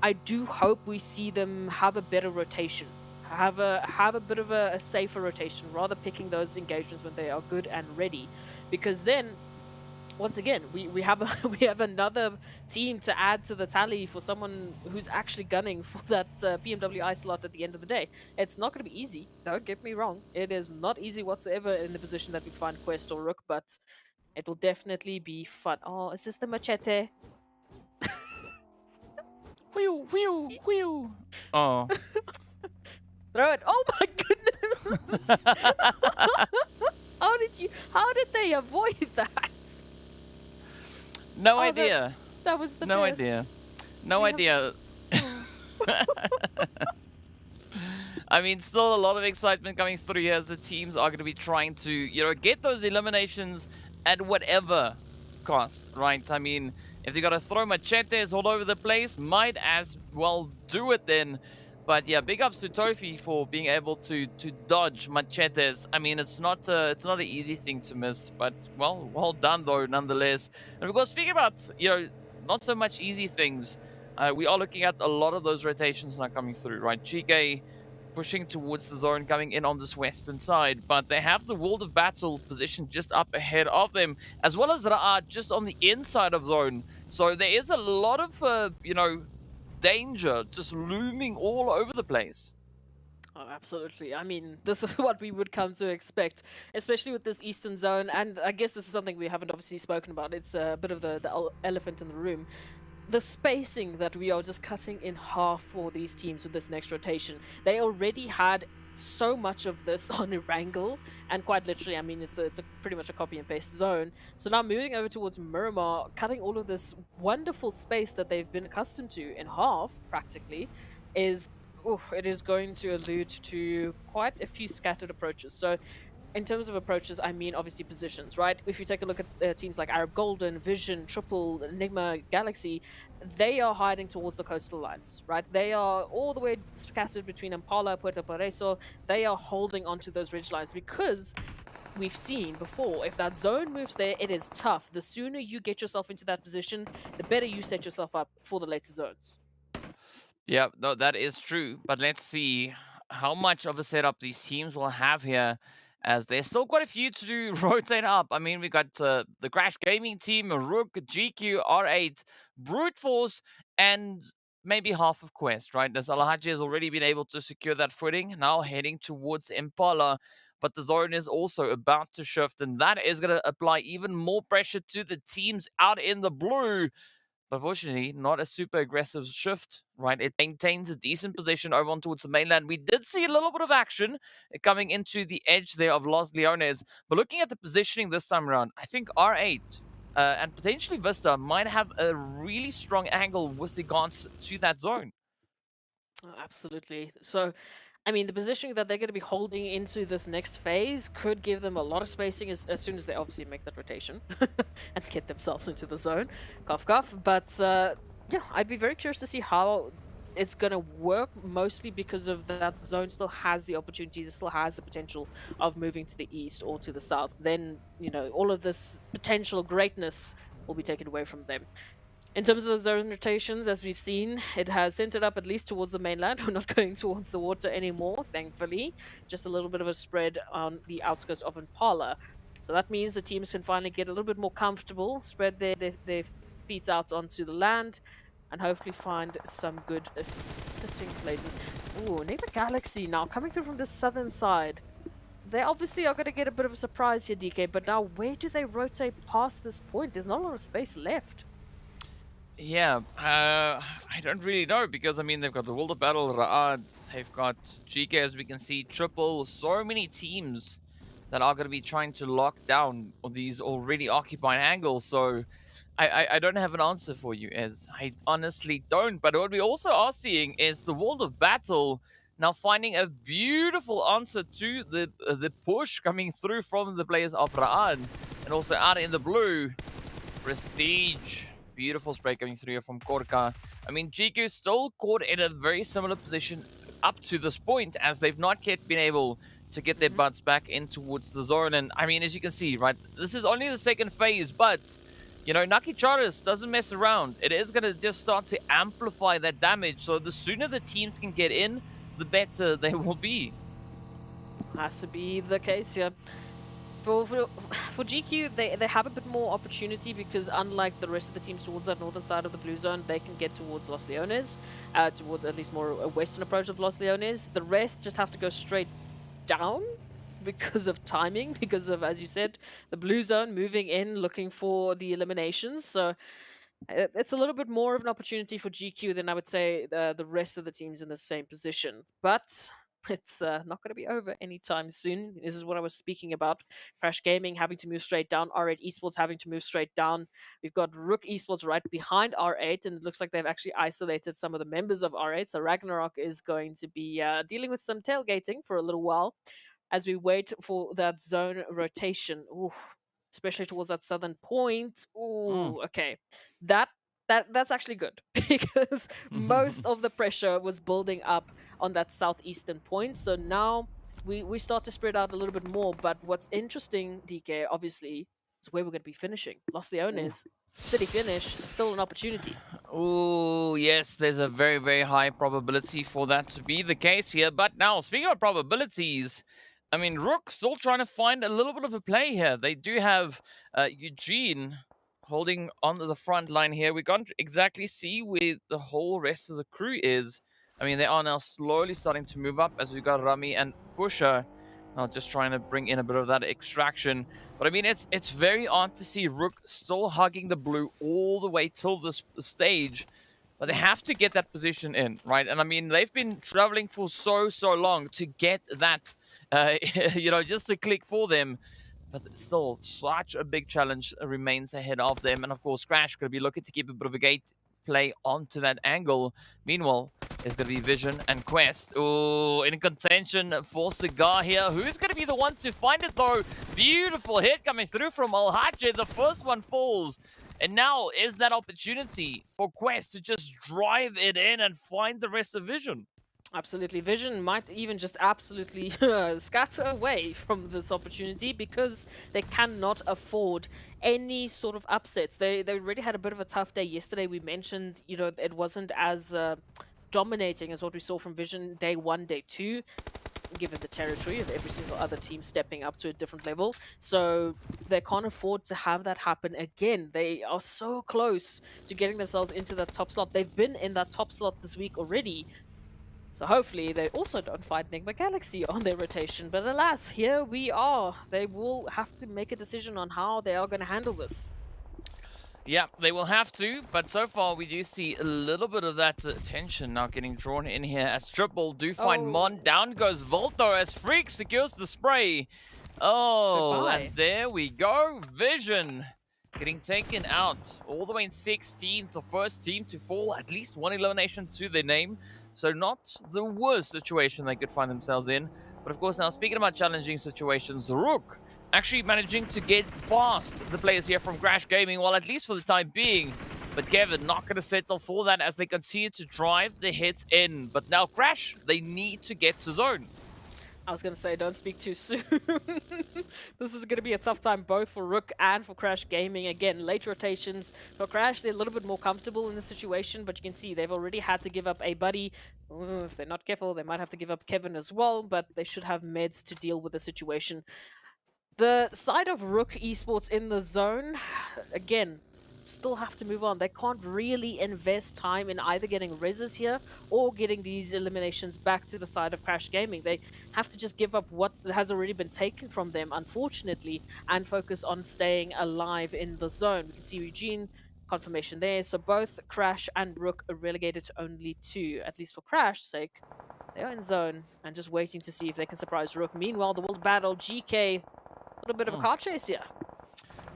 I do hope we see them have a better rotation. Have a bit of a safer rotation, rather picking those engagements when they are good and ready. Because then, once again, we have we have another team to add to the tally for someone who's actually gunning for that PMWI slot at the end of the day. It's not going to be easy. Don't get me wrong. It is not easy whatsoever in the position that we find Quest or Rook, but it will definitely be fun. Oh, is this the machete? Whew, whew, whew. Oh. Throw it! Oh my goodness! How did they avoid that? No Oh, idea. that was the No best. idea. No We have- idea. I mean, still a lot of excitement coming through here as the teams are going to be trying to, you know, get those eliminations at whatever cost, right? I mean, if they got to throw machetes all over the place, might as well do it then. But yeah, big ups to Tofi for being able to dodge machetes. I mean, it's not an easy thing to miss, but well done though, nonetheless. And of course, speaking about, you know, not so much easy things, we are looking at a lot of those rotations now coming through, right? GEEKAY pushing towards the zone, coming in on this western side, but they have the World of Battle position just up ahead of them, as well as RUKH just on the inside of zone. So there is a lot of, you know, danger just looming all over the place. Oh, absolutely. I mean, this is what we would come to expect, especially with this eastern zone. And I guess this is something we haven't obviously spoken about. It's a bit of the elephant in the room. The spacing that we are just cutting in half for these teams with this next rotation. They already had so much of this on Erangel, and quite literally, I mean, it's a pretty much a copy and paste zone. So now moving over towards Miramar, cutting all of this wonderful space that they've been accustomed to in half, practically, is it is going to allude to quite a few scattered approaches. So in terms of approaches, I mean obviously positions, right? If you take a look at teams like Arab Golden, Vision, Triple, NIGMA, Galaxy, they are hiding towards the coastal lines, right? They are all the way scattered between Impala, Puerto Pareso. They are holding onto those ridge lines because we've seen before, if that zone moves there, it is tough. The sooner you get yourself into that position, the better you set yourself up for the later zones. Yeah, no, that is true. But let's see how much of a setup these teams will have here, as there's still quite a few to rotate up. I mean, we got the Crash Gaming team, RUKH, GQ, R8, Brute Force, and maybe half of Quest, right? As Alhaji has already been able to secure that footing, now heading towards Impala. But the zone is also about to shift, and that is going to apply even more pressure to the teams out in the blue. But unfortunately, not a super aggressive shift, right? It maintains a decent position over on towards the mainland. We did see a little bit of action coming into the edge there of Los Leones. But looking at the positioning this time around, I think R8 and potentially VISTA might have a really strong angle with regards to that zone. Oh, absolutely. So, I mean, the positioning that they're going to be holding into this next phase could give them a lot of spacing as soon as they obviously make that rotation and get themselves into the zone. Cough, cough. But yeah, I'd be very curious to see how it's going to work, mostly because of that zone still has the opportunity, still has the potential of moving to the east or to the south. Then, you know, all of this potential greatness will be taken away from them. In terms of the zone rotations, as we've seen, it has centered up at least towards the mainland. We're not going towards the water anymore, thankfully. Just a little bit of a spread on the outskirts of Impala. So that means the teams can finally get a little bit more comfortable, spread their feet out onto the land, and hopefully find some good sitting places. Ooh, Neighbor Galaxy now coming through from the southern side. They obviously are going to get a bit of a surprise here, DK, but now where do they rotate past this point? There's not a lot of space left. Yeah, I don't really know because I mean they've got the World of Battle, RUKH, they've got GEEKAY as we can see, Triple, so many teams that are going to be trying to lock down on these already occupied angles. So I don't have an answer for you, as I honestly don't. But what we also are seeing is the World of Battle now finding a beautiful answer to the push coming through from the players of RUKH, and also out in the blue, Prestige. Beautiful spray coming through here from Korka. I mean, GQ still caught in a very similar position up to this point, as they've not yet been able to get their butts back in towards the zone. And I mean, as you can see, right, this is only the second phase, but you know, Naki Charis doesn't mess around. It is going to just start to amplify that damage. So the sooner the teams can get in, the better they will be. Has to be the case here. For GQ, they have a bit more opportunity because unlike the rest of the teams towards that northern side of the blue zone, they can get towards Los Leones, towards at least more a western approach of Los Leones. The rest just have to go straight down because of timing, because of, as you said, the blue zone moving in, looking for the eliminations. So it's a little bit more of an opportunity for GQ than I would say the rest of the teams in the same position. But it's not going to be over anytime soon. This is what I was speaking about. Crash Gaming having to move straight down. R8 Esports having to move straight down. We've got RUKH Esports right behind R8, and it looks like they've actually isolated some of the members of R8. So RUKH is going to be dealing with some tailgating for a little while as we wait for that zone rotation. Ooh, especially towards that southern point. Ooh, okay. That's actually good because most of the pressure was building up on that southeastern point. So now we start to spread out a little bit more. But what's interesting, DK, obviously, is where we're going to be finishing. Los Leones, city finish, still an opportunity. Oh, yes, there's a very, very high probability for that to be the case here. But now, speaking of probabilities, I mean, RUKH still trying to find a little bit of a play here. They do have Eugene holding on to the front line here. We can't exactly see where the whole rest of the crew is. I mean, they are now slowly starting to move up as we got Rami and Pusha now just trying to bring in a bit of that extraction. But I mean, it's very odd to see RUKH still hugging the blue all the way till this stage. But they have to get that position in, right? And I mean, they've been traveling for so long to get that, you know, just to click for them. But still, such a big challenge remains ahead of them. And of course, Crash could be looking to keep a bit of a gate play onto that angle. Meanwhile, there's going to be Vision and Quest. Oh, in contention for Cigar here. Who's going to be the one to find it, though? Beautiful hit coming through from Alhaje. The first one falls. And now is that opportunity for Quest to just drive it in and find the rest of Vision. Absolutely. Vision might even just absolutely scatter away from this opportunity because they cannot afford any sort of upsets. They already had a bit of a tough day yesterday. We mentioned, you know, it wasn't as dominating as what we saw from Vision day 1, day 2, given the territory of every single other team stepping up to a different level. So they can't afford to have that happen again. They are so close to getting themselves into that top slot. They've been in that top slot this week already. So hopefully they also don't find NIGMA Galaxy on their rotation. But alas, here we are. They will have to make a decision on how they are going to handle this. Yeah, they will have to, but so far we do see a little bit of that tension now getting drawn in here as Triple do find Mon. Down goes Volto as Freak secures the spray. Oh, Goodbye. and there we go. Vision getting taken out all the way in 16th, the first team to fall. At least one elimination to their name. So not the worst situation they could find themselves in. But of course, now speaking about challenging situations, RUKH actually managing to get past the players here from Crash Gaming, well, at least for the time being. But Kevin not going to settle for that as they continue to drive the hits in. But now Crash, they need to get to zone. I was going to say, don't speak too soon. This is going to be a tough time both for RUKH and for Crash Gaming. Again, late rotations. For Crash, they're a little bit more comfortable in this situation, but you can see they've already had to give up a buddy. Ooh, if they're not careful, they might have to give up Kevin as well, but they should have meds to deal with the situation. The side of RUKH Esports in the zone, again, still have to move on. They can't really invest time in either getting reses here or getting these eliminations back to the side of Crash Gaming. They have to just give up what has already been taken from them, unfortunately, and focus on staying alive in the zone. We can see Eugene, confirmation there. So both Crash and RUKH are relegated to only 2, at least for Crash's sake. They are in zone and just waiting to see if they can surprise RUKH. Meanwhile, the world battle, GEEKAY, a little bit of a car chase here.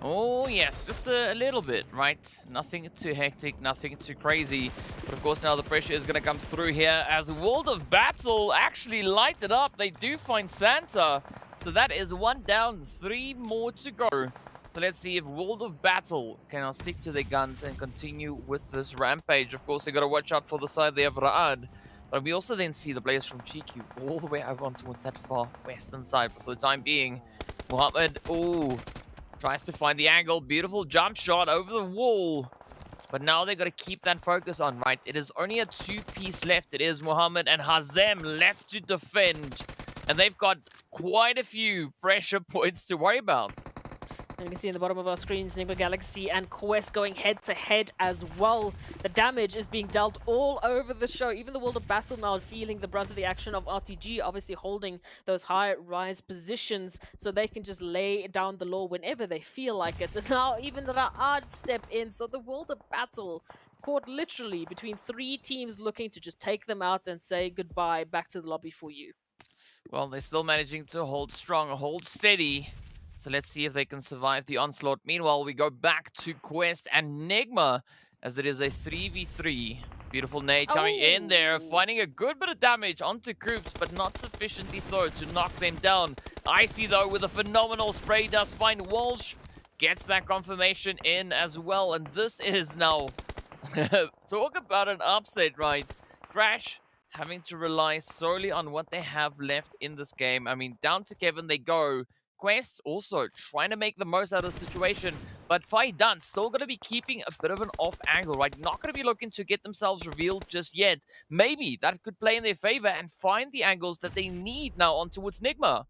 Oh, yes, just a little bit, right? Nothing too hectic, nothing too crazy. But of course, now the pressure is going to come through here as World of Battle actually light it up. They do find Santa. So that is 1 down, 3 more to go. So let's see if World of Battle can now stick to their guns and continue with this rampage. Of course, they got to watch out for the side they have RUKH. But we also then see the players from GQ all the way over onto that far western side. But for the time being, Mohammed, tries to find the angle. Beautiful jump shot over the wall. But now they got to keep that focus on, right? It is only a 2-piece left. It is Mohammed and Hazem left to defend. and they've got quite a few pressure points to worry about. And you can see in the bottom of our screens, NIGMA Galaxy and Quest going head-to-head as well. The damage is being dealt all over the show. Even the World of Battle now feeling the brunt of the action of RTG, obviously holding those high-rise positions so they can just lay down the law whenever they feel like it. And now even RUKH step in, so the World of Battle caught literally between 3 teams looking to just take them out and say goodbye, back to the lobby for you. Well, they're still managing to hold strong, hold steady. So let's see if they can survive the onslaught. Meanwhile, we go back to Quest and NIGMA as it is a 3v3. Beautiful nade coming in there, finding a good bit of damage onto Koops, but not sufficiently so to knock them down. Icy, though, with a phenomenal spray, does find Walsh. Gets that confirmation in as well. And this is now... talk about an upset, right? Crash having to rely solely on what they have left in this game. I mean, down to Kevin they go. Quest also trying to make the most out of the situation, but Faidan still going to be keeping a bit of an off angle, right? Not going to be looking to get themselves revealed just yet. Maybe that could play in their favor and find the angles that they need now on towards NIGMA.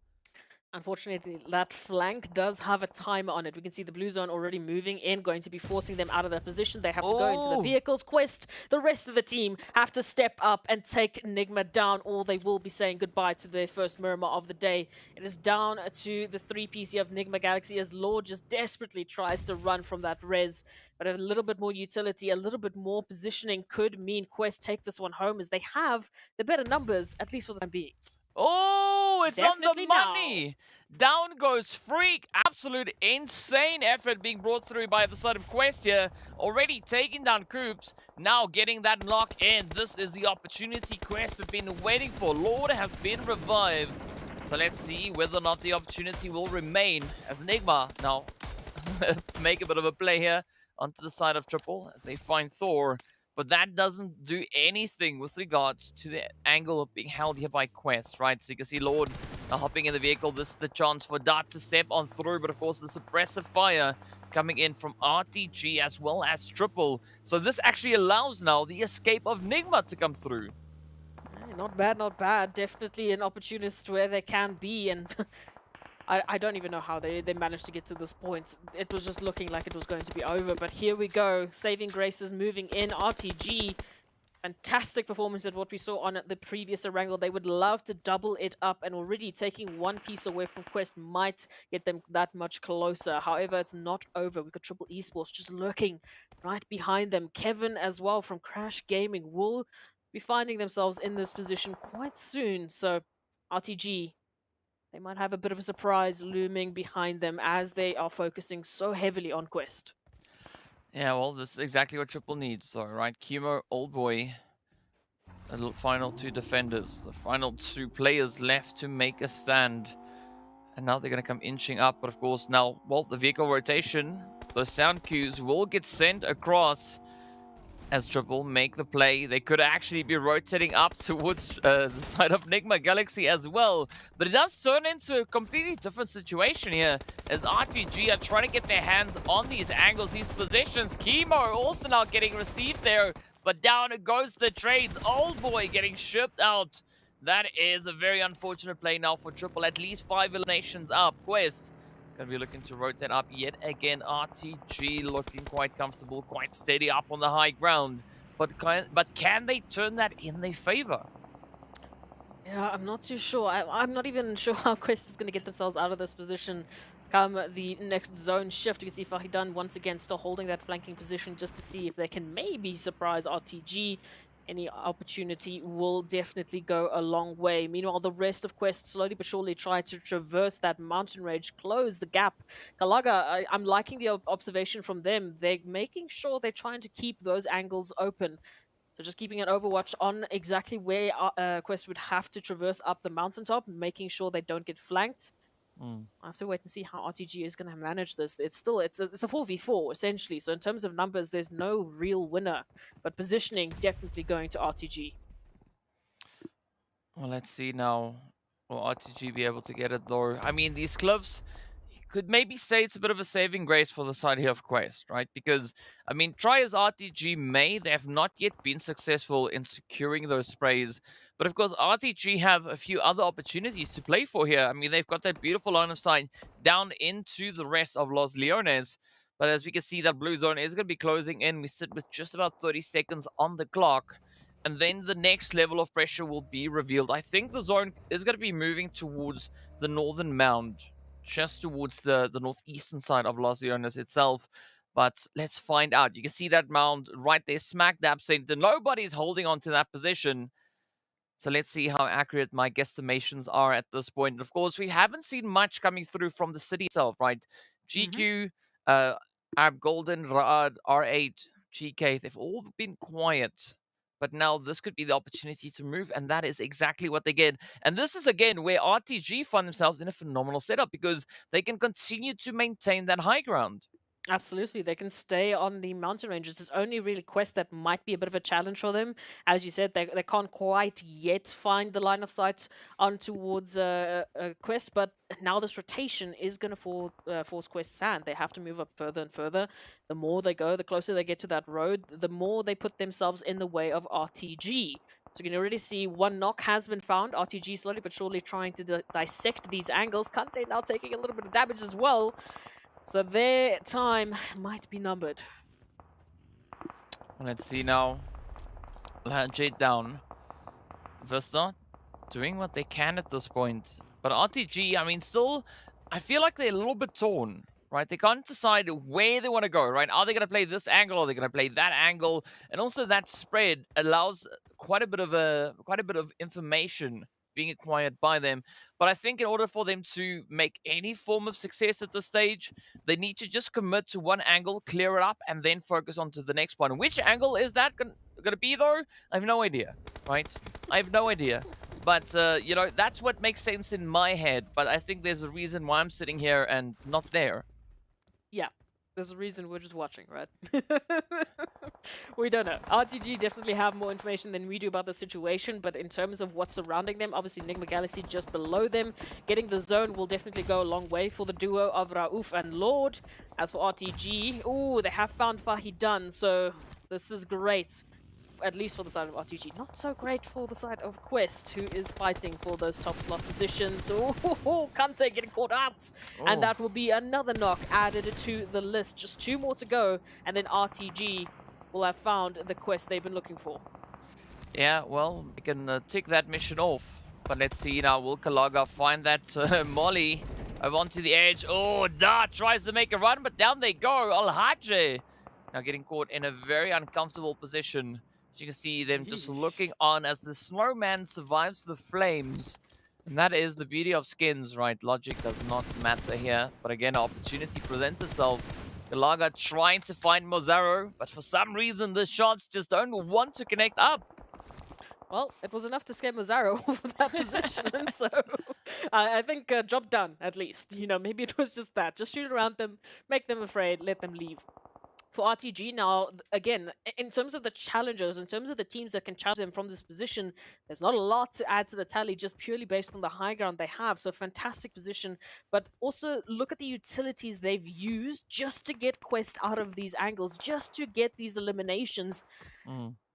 Unfortunately, that flank does have a timer on it. We can see the blue zone already moving in, going to be forcing them out of that position. They have to go into the vehicles. Quest, the rest of the team have to step up and take NIGMA down, or they will be saying goodbye to their first Miramar of the day. It is down to the 3 PC of NIGMA Galaxy as Lord just desperately tries to run from that res. But a little bit more utility, a little bit more positioning could mean Quest take this one home, as they have the better numbers, at least for the time being. Oh, it's Definitely on the money. Down goes Freak. Absolute insane effort being brought through by the side of Quest here. Already taking down Koops. Now getting that lock in. This is the opportunity Quest have been waiting for. Lord has been revived. So let's see whether or not the opportunity will remain as NIGMA now make a bit of a play here onto the side of Triple as they find Thor. But that doesn't do anything with regards to the angle of being held here by Quest, right? So you can see Lord now hopping in the vehicle. This is the chance for Dart to step on through. But of course, the suppressive fire coming in from RTG as well as Triple. So this actually allows now the escape of NIGMA to come through. Not bad, not bad. Definitely an opportunist where they can be. And I don't even know how they managed to get to this point. It was just looking like it was going to be over, but here we go. Saving graces moving in. RTG, fantastic performance at what we saw on the previous Erangel. They would love to double it up, and already taking 1 piece away from Quest might get them that much closer. However, it's not over. We've got Triple Esports just lurking right behind them. Kevin as well from Crash Gaming will be finding themselves in this position quite soon. So RTG, they might have a bit of a surprise looming behind them as they are focusing so heavily on Quest. Yeah, well, this is exactly what Triple needs, though, right? Kimo, Old Boy, the final 2 defenders, the final 2 players left to make a stand. And now they're going to come inching up, but of course now, well, the vehicle rotation, those sound cues will get sent across as Triple make the play. They could actually be rotating up towards the side of NIGMA Galaxy as well. But it does turn into a completely different situation here as RTG are trying to get their hands on these angles, these positions. Kimo also now getting received there, but down it goes the trades. Old Boy getting shipped out. That is a very unfortunate play now for Triple. At least 5 eliminations up. Quest gonna be looking to rotate up yet again. RTG looking quite comfortable, quite steady up on the high ground. But can they turn that in their favor? Yeah, I'm not too sure. I'm not even sure how Quest is going to get themselves out of this position come the next zone shift. You can see Fahidan once again still holding that flanking position just to see if they can maybe surprise RTG. Any opportunity will definitely go a long way. Meanwhile, the rest of Quest slowly but surely try to traverse that mountain range, close the gap. Kalaga, I'm liking the observation from them. They're making sure they're trying to keep those angles open. So just keeping an overwatch on exactly where Quest would have to traverse up the mountaintop, making sure they don't get flanked. I have to wait and see how RTG is going to manage this. It's a 4v4 essentially. So in terms of numbers, there's no real winner, but positioning definitely going to RTG. Well, let's see now. Will RTG be able to get it though? I mean, these cliffs, could maybe say it's a bit of a saving grace for the side here of Quest, right? Because, I mean, try as RTG may, they have not yet been successful in securing those sprays. But of course, RTG have a few other opportunities to play for here. I mean, they've got that beautiful line of sight down into the rest of Los Leones. But as we can see, that blue zone is going to be closing in. We sit with just about 30 seconds on the clock. And then the next level of pressure will be revealed. I think the zone is going to be moving towards the northern mound, just towards the northeastern side of Los Leones itself. But let's find out. You can see that mound right there, smack dab center. Nobody's holding on to that position. So let's see how accurate my guesstimations are at this point. And of course, we haven't seen much coming through from the city itself, right? GQ, Ab Golden, Rad, R8, GK, they've all been quiet. But now this could be the opportunity to move, and that is exactly what they get. And this is, again, where RTG find themselves in a phenomenal setup because they can continue to maintain that high ground. Absolutely, they can stay on the mountain ranges. It's only really Quest that might be a bit of a challenge for them. As you said, they can't quite yet find the line of sight on towards Quest, but now this rotation is going to force Quest's hand. They have to move up further and further. The more they go, the closer they get to that road, the more they put themselves in the way of RTG. So you can already see one knock has been found. RTG slowly but surely trying to dissect these angles. Kante now taking a little bit of damage as well. So their time might be numbered. Let's see now. Jade down. Vista doing what they can at this point. But RTG, I mean, still, I feel like they're a little bit torn, right? They can't decide where they want to go, right? Are they going to play this angle? Or are they going to play that angle? And also that spread allows quite a bit of information being acquired by them. But I think in order for them to make any form of success at this stage, they need to just commit to one angle, clear it up, and then focus on to the next one. Which angle is that going to be, though? I have no idea, right? I have no idea. But, you know, that's what makes sense in my head. But I think there's a reason why I'm sitting here and not there. Yeah, there's a reason we're just watching, right? We don't know. RTG definitely have more information than we do about the situation, but in terms of what's surrounding them, obviously NIGMA Galaxy just below them. Getting the zone will definitely go a long way for the duo of RUKH and Lord. As for RTG, ooh, they have found Fahidan, so this is great. At least for the side of RTG. Not so great for the side of Quest, who is fighting for those top slot positions. Oh, Kante getting caught out. Oh. And that will be another knock added to the list. Just 2 more to go, and then RTG will have found the quest they've been looking for. Yeah, well, we can tick that mission off. But let's see now, will Kalaga find that Molly over onto the edge? Oh, Da tries to make a run, but down they go. Al-Hajj now getting caught in a very uncomfortable position. You can see them just looking on as the snowman survives the flames. And that is the beauty of skins, right? Logic does not matter here. But again, opportunity presents itself. Galaga trying to find Mozaro, but for some reason the shots just don't want to connect up. Well, it was enough to scare Mozaro for that position, so I think job done, at least. You know, maybe it was just that. Just shoot around them, make them afraid, let them leave. For RTG now, again, in terms of the challengers, in terms of the teams that can challenge them from this position, there's not a lot to add to the tally just purely based on the high ground they have. So fantastic position, but also look at the utilities they've used just to get Quest out of these angles, just to get these eliminations.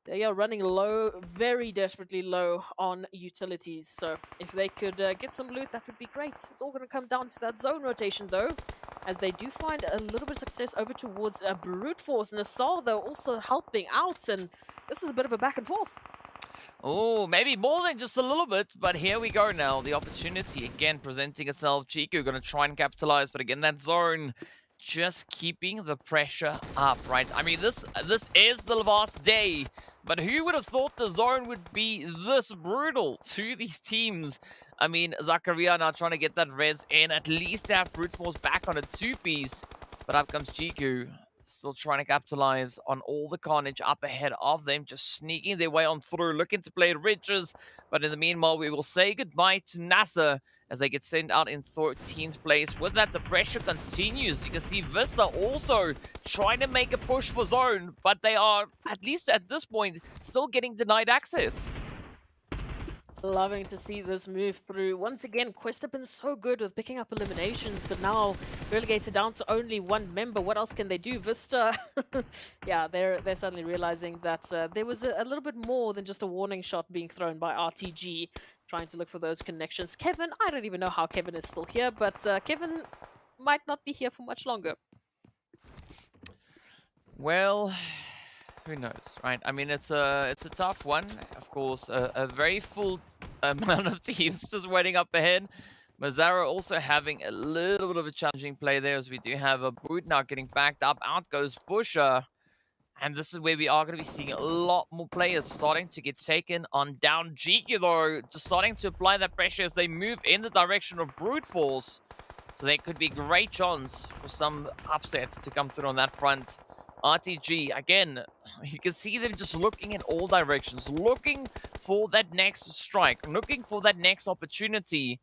They are running low, very desperately low on utilities. So if they could get some loot, that would be great. It's all going to come down to that zone rotation, though, as they do find a little bit of success over towards Brute Force. NASR, though, also helping out, and this is a bit of a back and forth. Oh, maybe more than just a little bit, but here we go now. The opportunity again presenting itself. Chiku going to try and capitalize, but again, that zone just keeping the pressure up, right? I mean, this is the last day, but who would have thought the zone would be this brutal to these teams? I mean, Zakaria now trying to get that res in, at least have Brute Force back on a 2-piece, but up comes Chiku. Still trying to capitalize on all the carnage up ahead of them, just sneaking their way on through, looking to play riches. But in the meanwhile, we will say goodbye to NASR as they get sent out in 13th place. With that, the pressure continues. You can see VISTA also trying to make a push for zone, but they are, at least at this point, still getting denied access. Loving to see this move through. Once again, Quest have been so good with picking up eliminations, but now relegated down to only one member. What else can they do? Vista, yeah, they're suddenly realizing that there was a little bit more than just a warning shot being thrown by RTG, trying to look for those connections. Kevin, I don't even know how Kevin is still here, but Kevin might not be here for much longer. Well, who knows, right? I mean, it's a tough one. Of course, a very full amount of teams just waiting up ahead. Mazzara also having a little bit of a challenging play there, as we do have a boot now getting backed up. Out goes Busher. And this is where we are going to be seeing a lot more players starting to get taken on down. GEEKAY, though, just starting to apply that pressure as they move in the direction of brute force. So there could be great chance for some upsets to come through on that front. RTG, again, you can see them just looking in all directions, looking for that next strike, looking for that next opportunity.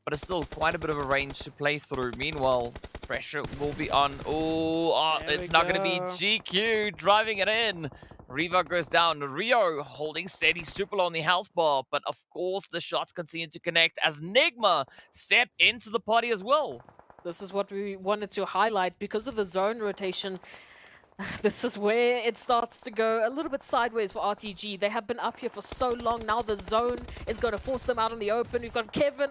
But it's still quite a bit of a range to play through. Meanwhile, pressure will be on. Oh, it's not going to be GQ driving it in. Riva goes down. Rio holding steady, super low on the health bar. But of course, the shots continue to connect as NIGMA step into the party as well. This is what we wanted to highlight because of the zone rotation. This is where it starts to go a little bit sideways for RTG. They have been up here for so long. Now the zone is going to force them out in the open. We've got Kevin,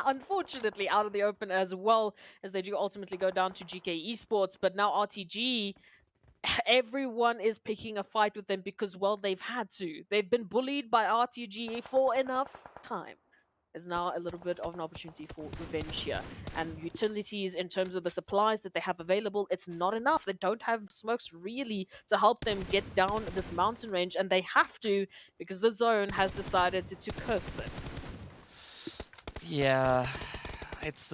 unfortunately, out of the open as well, as they do ultimately go down to GEEKAY Esports. But now RTG, everyone is picking a fight with them because, well, they've had to. They've been bullied by RTG for enough time. Is now a little bit of an opportunity for revenge here. And utilities, in terms of the supplies that they have available, it's not enough. They don't have smokes really to help them get down this mountain range, and they have to because the zone has decided to curse them. Yeah, it's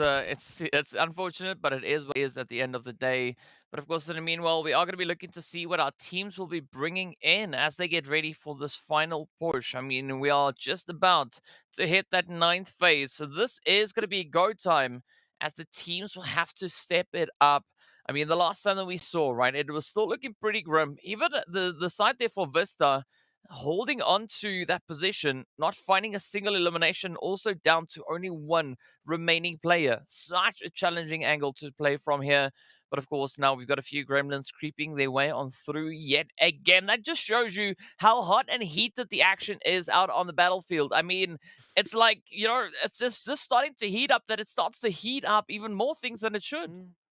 unfortunate, but it is what it is at the end of the day. But of course, in the meanwhile, we are going to be looking to see what our teams will be bringing in as they get ready for this final push. I mean, we are just about to hit that 9th phase, so this is going to be go time as the teams will have to step it up. I mean, the last time that we saw, right, it was still looking pretty grim. Even the side there for Vista, holding on to that position, not finding a single elimination, also down to only one remaining player. Such a challenging angle to play from here. But of course, now we've got a few gremlins creeping their way on through yet again. That just shows you how hot and heated the action is out on the battlefield. I mean, it's like, you know, it's just starting to heat up that it starts to heat up even more things than it should.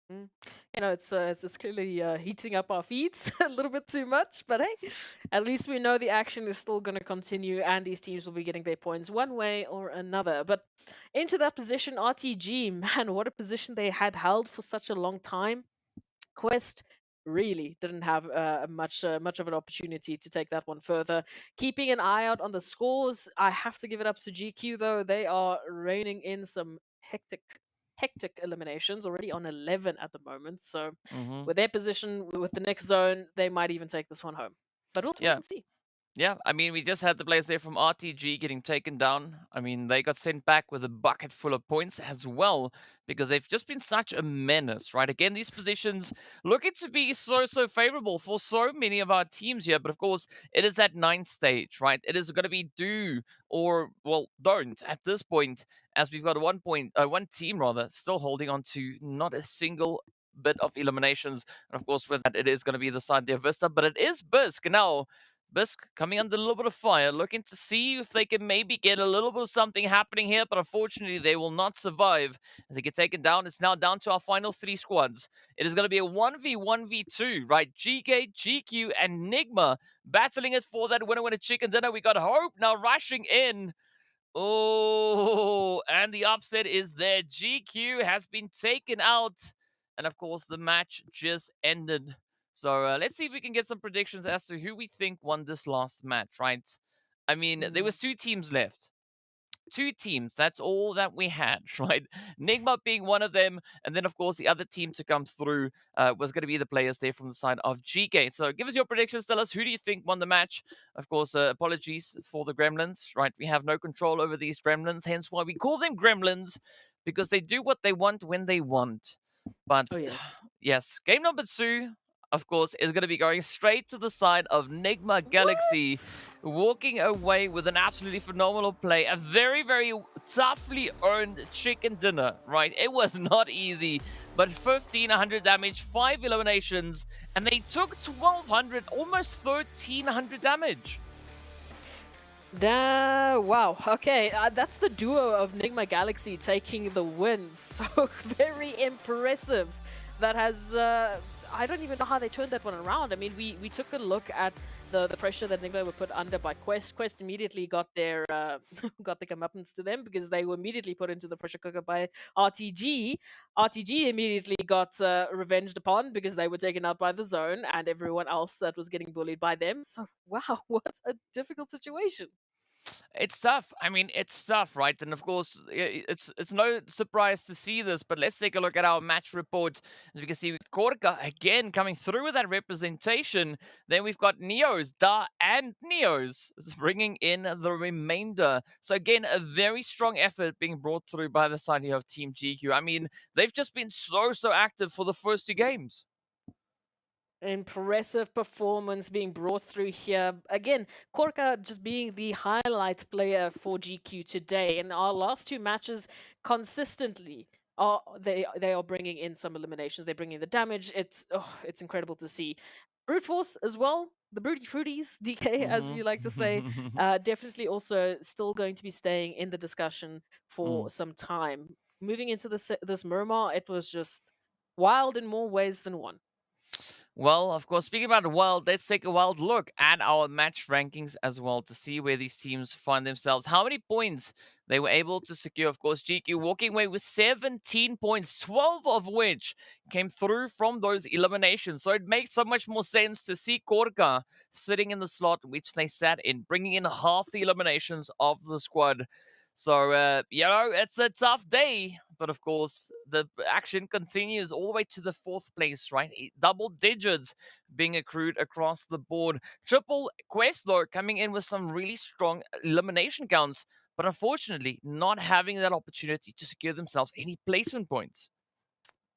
You know, it's clearly heating up our feet a little bit too much, but hey, at least we know the action is still going to continue and these teams will be getting their points one way or another. But into that position, RTG, man, what a position they had held for such a long time. Quest really didn't have much of an opportunity to take that one further. Keeping an eye out on the scores, I have to give it up to GQ though. They are reining in some hectic eliminations, already on 11 at the moment. So with their position with the next zone, they might even take this one home. But we'll wait and see. Yeah, I mean, we just had the players there from RTG getting taken down. I mean, they got sent back with a bucket full of points as well because they've just been such a menace, right? Again, these positions looking to be so favorable for so many of our teams here. But of course, it is that 9th stage, right? It is going to be do or, well, don't at this point, as we've got one team rather, still holding on to not a single bit of eliminations. And of course, with that, it is going to be the side there, Vista, but it is Bisk now. Bisk coming under a little bit of fire, looking to see if they can maybe get a little bit of something happening here, but unfortunately they will not survive as they get taken down. It's now down to our final 3 squads. It is going to be a 1v1v2, right? GEEKAY, GQ, and NIGMA battling it for that winner chicken dinner. We got Hope now rushing in. Oh, and the upset is there. GQ has been taken out, and of course the match just ended. So let's see if we can get some predictions as to who we think won this last match, right? I mean, there was 2 teams left. 2 teams, that's all that we had, right? NIGMA being one of them, and then, of course, the other team to come through was going to be the players there from the side of GEEKAY. So give us your predictions. Tell us, who do you think won the match? Of course, apologies for the gremlins, right? We have no control over these gremlins, hence why we call them gremlins, because they do what they want when they want. But Oh, yes. yes, game number 2, of course, is going to be going straight to the side of NIGMA Galaxy, What? walking away with an absolutely phenomenal play. A very, very toughly earned chicken dinner, right? It was not easy, but 1,500 damage, 5 eliminations, and they took 1,200, almost 1,300 damage. Wow. Okay, that's the duo of NIGMA Galaxy taking the win. So very impressive. That has. I don't even know how they turned that one around. I mean, we took a look at the pressure that NIGMA were put under by Quest. Quest immediately got their got the comeuppance to them because they were immediately put into the pressure cooker by RTG. RTG immediately got revenged upon because they were taken out by the zone and everyone else that was getting bullied by them. So wow, what a difficult situation. It's tough. I mean, it's tough, right? And of course, it's no surprise to see this. But let's take a look at our match report. As we can see, KORKA again coming through with that representation. Then we've got Neos, Da, and Neos bringing in the remainder. So again, a very strong effort being brought through by the side here of Team GQ. I mean, they've just been so active for the first 2 games. Impressive performance being brought through here. Again, KORKA just being the highlight player for GQ today. In our last 2 matches, consistently, they are bringing in some eliminations. They're bringing the damage. It's incredible to see. Brute Force as well. The Broody Fruities, DK, as we like to say, definitely also still going to be staying in the discussion for some time. Moving into this Miramar, it was just wild in more ways than one. Well, of course, speaking about the wild, let's take a wild look at our match rankings as well to see where these teams find themselves. How many points they were able to secure. Of course, GQ walking away with 17 points, 12 of which came through from those eliminations. So it makes so much more sense to see KORKA sitting in the slot which they sat in, bringing in half the eliminations of the squad. So, it's a tough day, but of course, the action continues all the way to the 4th place, right? Double digits being accrued across the board. Triple Quest, though, coming in with some really strong elimination counts, but unfortunately, not having that opportunity to secure themselves any placement points.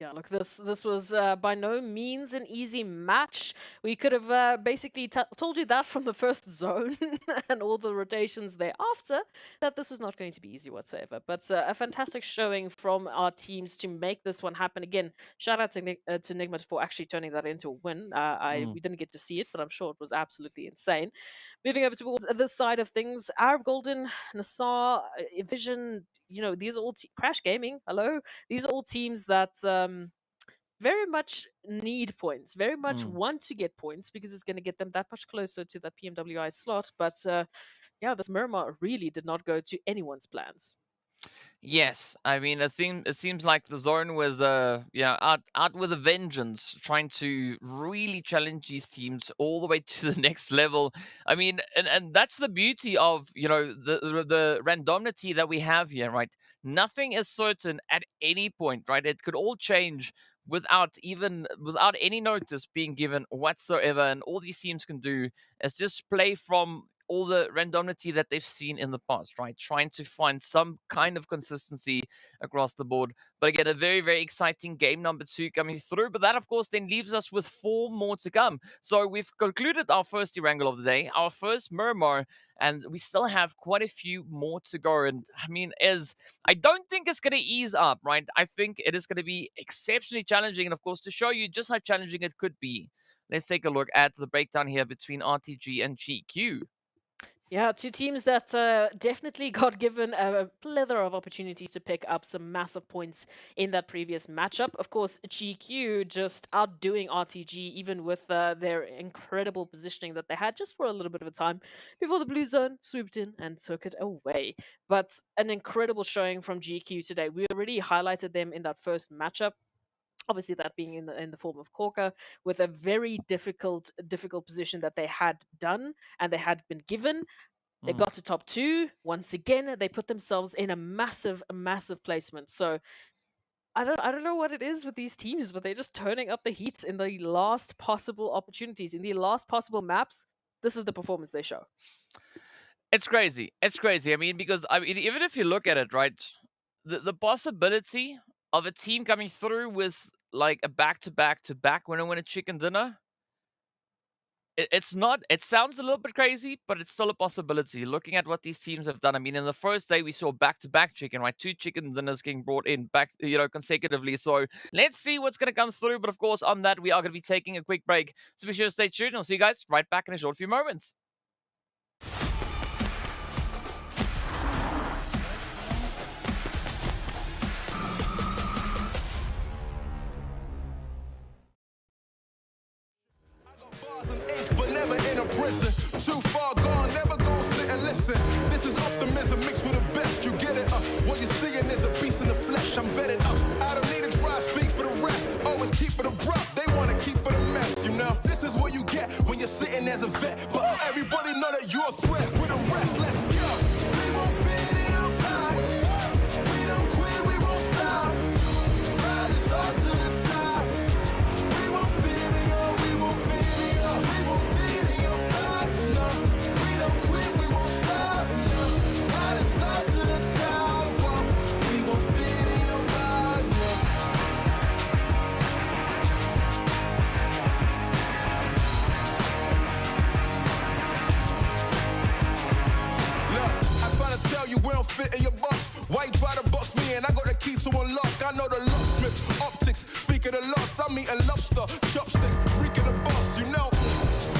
Yeah, look, this was by no means an easy match. We could have basically told you that from the first zone and all the rotations thereafter, that this was not going to be easy whatsoever. But a fantastic showing from our teams to make this one happen. Again, shout out to Nigma for actually turning that into a win. We didn't get to see it, but I'm sure it was absolutely insane. Moving over towards this side of things, Arab Golden, NASR, Vision, these are all Crash Gaming. Hello, these are all teams that very much need points, very much want to get points because it's going to get them that much closer to that PMWI slot. But yeah, this Miramar really did not go to anyone's plans. Yes, I mean, it seems like the zone was, out with a vengeance, trying to really challenge these teams all the way to the next level. I mean, and that's the beauty of the randomity that we have here, right? Nothing is certain at any point, right? It could all change without any notice being given whatsoever, and all these teams can do is just play from all the randomity that they've seen in the past, right? Trying to find some kind of consistency across the board. But again, a very, very exciting game number 2 coming through. But that, of course, then leaves us with 4 more to come. So we've concluded our first Erangel of the day, our first Miramar, and we still have quite a few more to go. And I mean, I don't think it's going to ease up, right? I think it is going to be exceptionally challenging. And of course, to show you just how challenging it could be, let's take a look at the breakdown here between RTG and GQ. Yeah, 2 teams that definitely got given a plethora of opportunities to pick up some massive points in that previous matchup. Of course, GQ just outdoing RTG, even with their incredible positioning that they had just for a little bit of a time before the blue zone swooped in and took it away. But an incredible showing from GQ today. We already highlighted them in that first matchup. Obviously, that being in the form of KORKA, with a very difficult position that they had done and they had been given. They got to top 2. Once again, they put themselves in a massive placement. So I don't know what it is with these teams, but they're just turning up the heat in the last possible opportunities, in the last possible maps. This is the performance they show. It's crazy. It's crazy. I mean, because even if you look at it, right, the possibility of a team coming through with like a back-to-back-to-back winner chicken dinner? It's not. It sounds a little bit crazy, but it's still a possibility. Looking at what these teams have done, I mean, in the first day we saw back-to-back chicken, right? 2 chicken dinners getting brought in back, consecutively. So let's see what's going to come through. But of course, on that, we are going to be taking a quick break. So be sure to stay tuned. I'll see you guys right back in a short few moments. Bars and ink, but never in a prison. Too far gone, never gonna sit and listen. This is optimism mixed with the best. You get it? What you're seeing is a beast in the flesh. I'm vetted up. I don't need to try speak for the rest. Always keep it abrupt. They wanna keep it a mess, you know. This is what you get when you're sitting as a vet. But everybody know that you're a threat. With the rest, let's go. We won't fit in a box. We don't quit, we won't stop. Ride us all to the top. We won't fit in your, we won't fit in your, we won't fit in your box. No, we don't quit, we won't stop. No, ride us all to the top. Whoa. We won't fit in your box. No. Look, I try to tell you we don't fit in your box. Why you try to box me and I got the key to unlock? I know the locksmith, optics, speak of the loss. I'm eating lobster, chopsticks, freaking the boss, you know.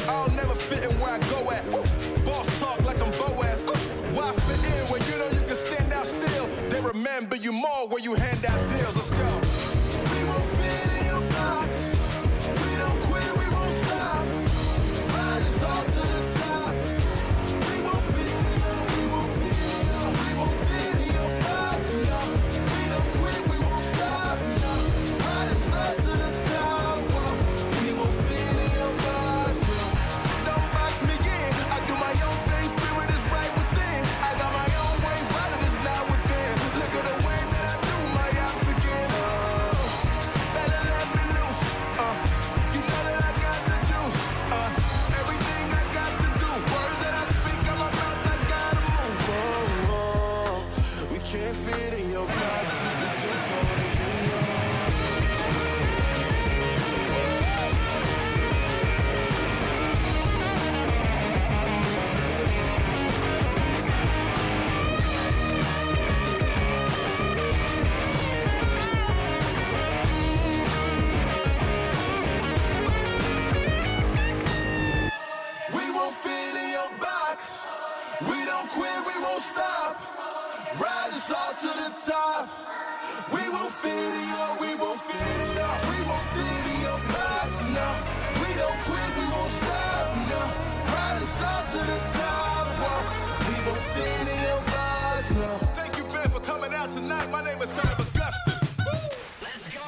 I'll never fit in where I go at. Boss talk like I'm Boaz. Why fit in where you know you can stand out still? They remember you more when you hand out deals. Let's go. We won't fit in your box. We don't quit, we won't stop. Ride us all to the top. We won't fit in your, we won't fit in your, we won't fit in your box. No, we don't quit, we won't stop. No, ride us all to the top. Whoa. We won't fit in your box. No. Don't box me in. I do my own thing. Spirit is right within. I got my own way. Violent is not within. Look at the way that I do my ops again. Oh, better let me loose. You know that I got the juice. Everything I got to do. Words that I speak out my mouth, I gotta move. Oh, we can't fit in your box. We too cold to get We won't fit in your box. We don't quit, we won't stop. Ride us all to the top. We won't fit in your, we won't fit in your, we won't fit in your box. No, we don't quit, we won't stop. No, ride us all to the top. Whoa. We won't fit in your box. No. Thank you, Ben, for coming out tonight. My name is Sanhok. Let's go.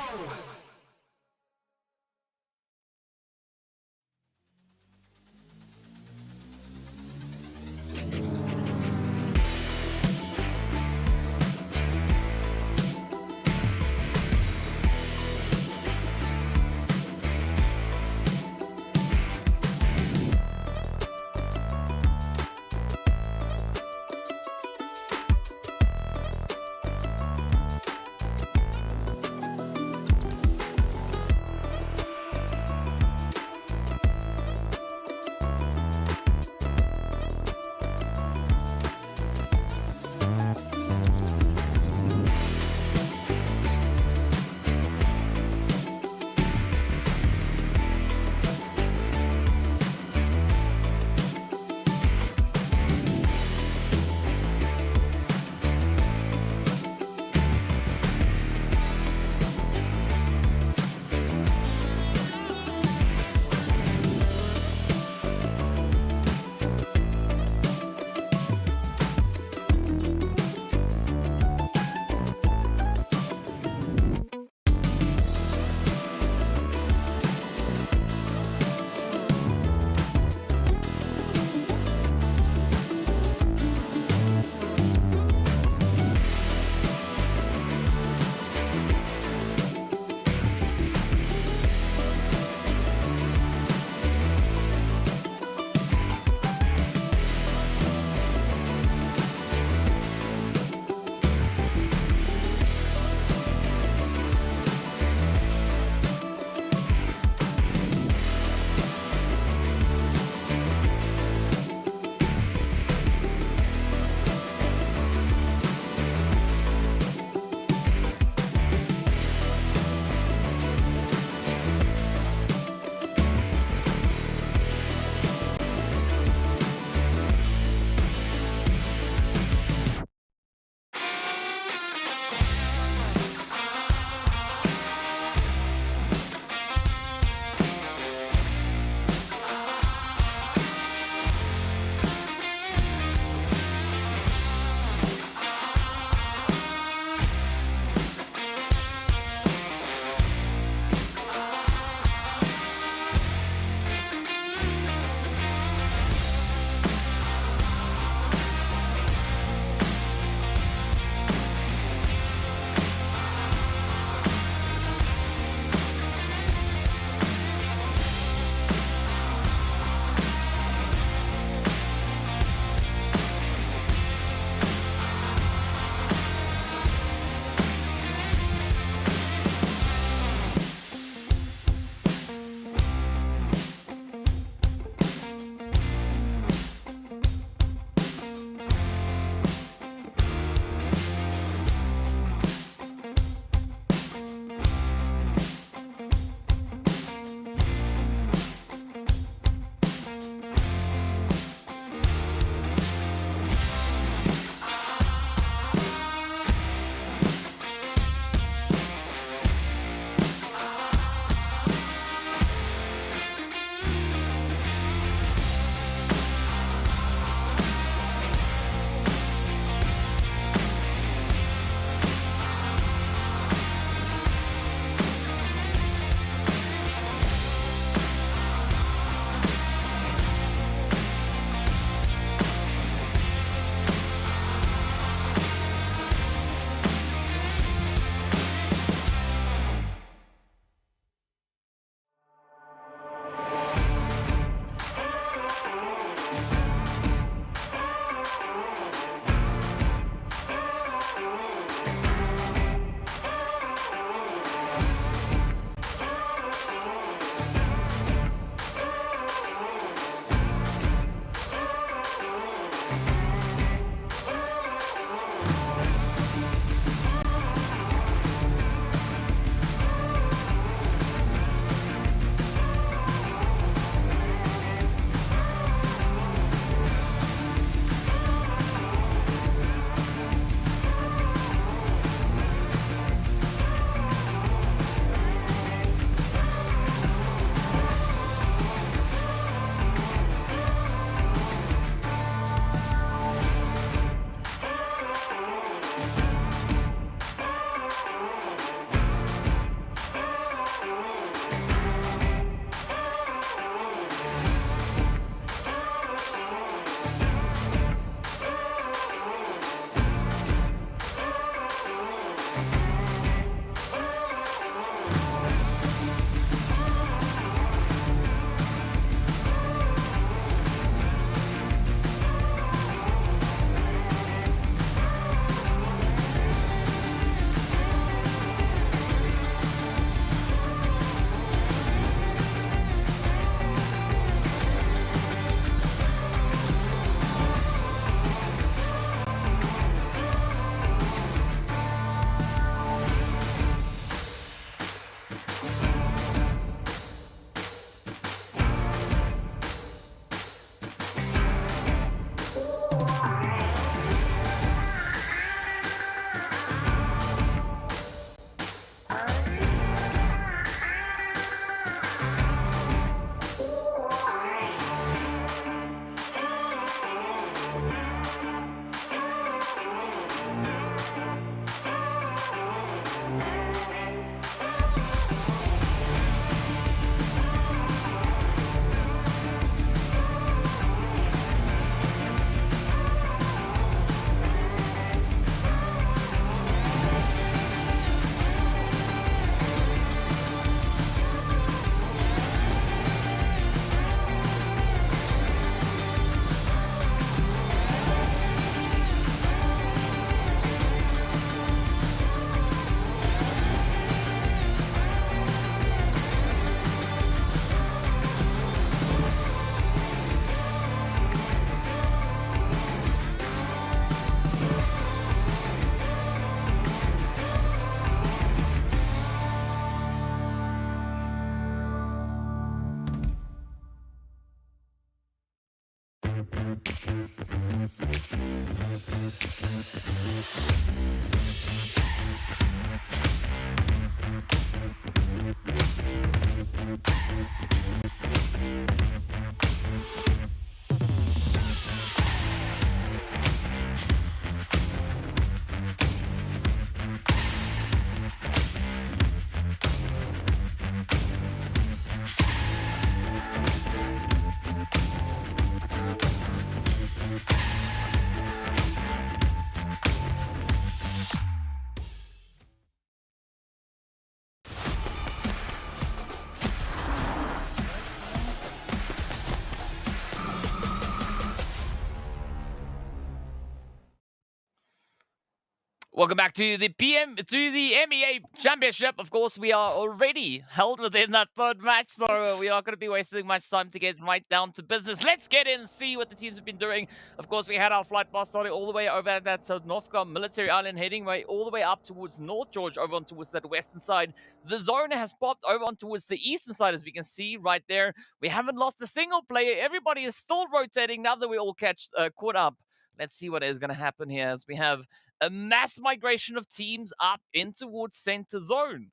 Welcome back to the MEA Championship. Of course, we are already held within that third match, so we are not going to be wasting much time to get right down to business. Let's get in and see what the teams have been doing. Of course, we had our flight path starting all the way over at that Sanhok military island, heading way all the way up towards North George, over on towards that western side. The zone has popped over on towards the eastern side, as we can see right there. We haven't lost a single player. Everybody is still rotating now that we all caught up. Let's see what is going to happen here as we have a mass migration of teams up in towards center zone.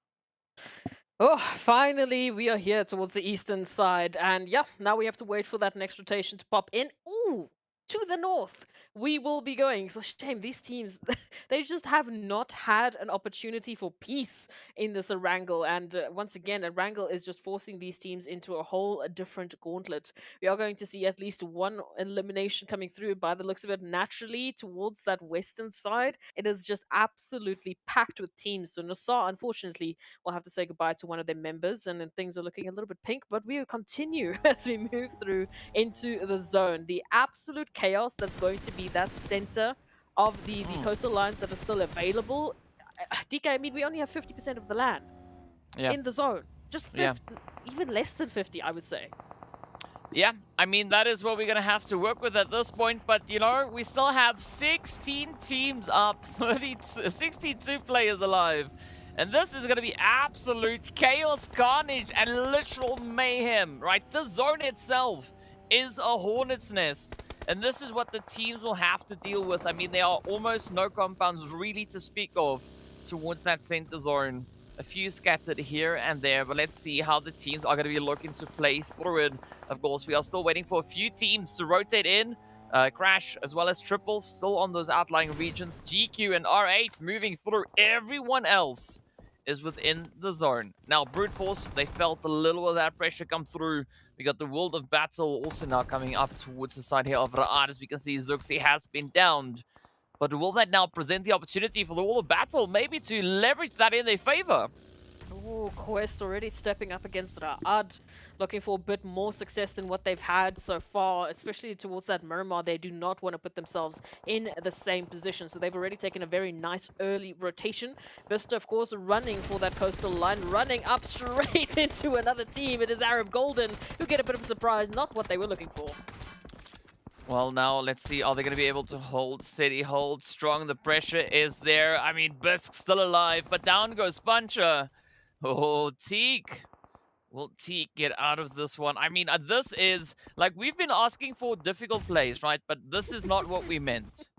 Oh, finally, we are here towards the eastern side. And yeah, now we have to wait for that next rotation to pop in. Ooh, to the north we will be going. So shame, these teams, they just have not had an opportunity for peace in this Erangel. And once again, Erangel is just forcing these teams into a whole different gauntlet. We are going to see at least one elimination coming through by the looks of it naturally towards that western side. It is just absolutely packed with teams. So NASR, unfortunately, will have to say goodbye to one of their members, and then things are looking a little bit pink, but we will continue as we move through into the zone. The absolute chaos that's going to be that center of the coastal lines that are still available. DK, I mean, we only have 50% of the land in the zone. Just 50, even less than 50, I would say. Yeah, I mean, that is what we're going to have to work with at this point. But, you know, we still have 16 teams up, 62 players alive. And this is going to be absolute chaos, carnage, and literal mayhem, right? The zone itself is a hornet's nest. And this is what the teams will have to deal with. I mean, there are almost no compounds really to speak of towards that center zone. A few scattered here and there, but let's see how the teams are going to be looking to play through it. Of course, we are still waiting for a few teams to rotate in. Crash as well as Triple still on those outlying regions. GQ and R8 moving through. Everyone else is within the zone. Now, Brute Force, they felt a little of that pressure come through. We got the World of Battle also now coming up towards the side here of RUKH. As we can see, ZUKSI has been downed. But will that now present the opportunity for the World of Battle maybe to leverage that in their favor? Oh, Quest already stepping up against RUKH, looking for a bit more success than what they've had so far, especially towards that Miramar. They do not want to put themselves in the same position, so they've already taken a very nice early rotation. VISTA, of course, running for that coastal line, running up straight into another team. It is Arab Golden who get a bit of a surprise, not what they were looking for. Well, now let's see. Are they going to be able to hold steady, hold strong? The pressure is there. I mean, Bisk's still alive, but down goes Puncher. Oh, Teak. Will Teak get out of this one? I mean, this is, like, we've been asking for difficult plays, right? But this is not what we meant.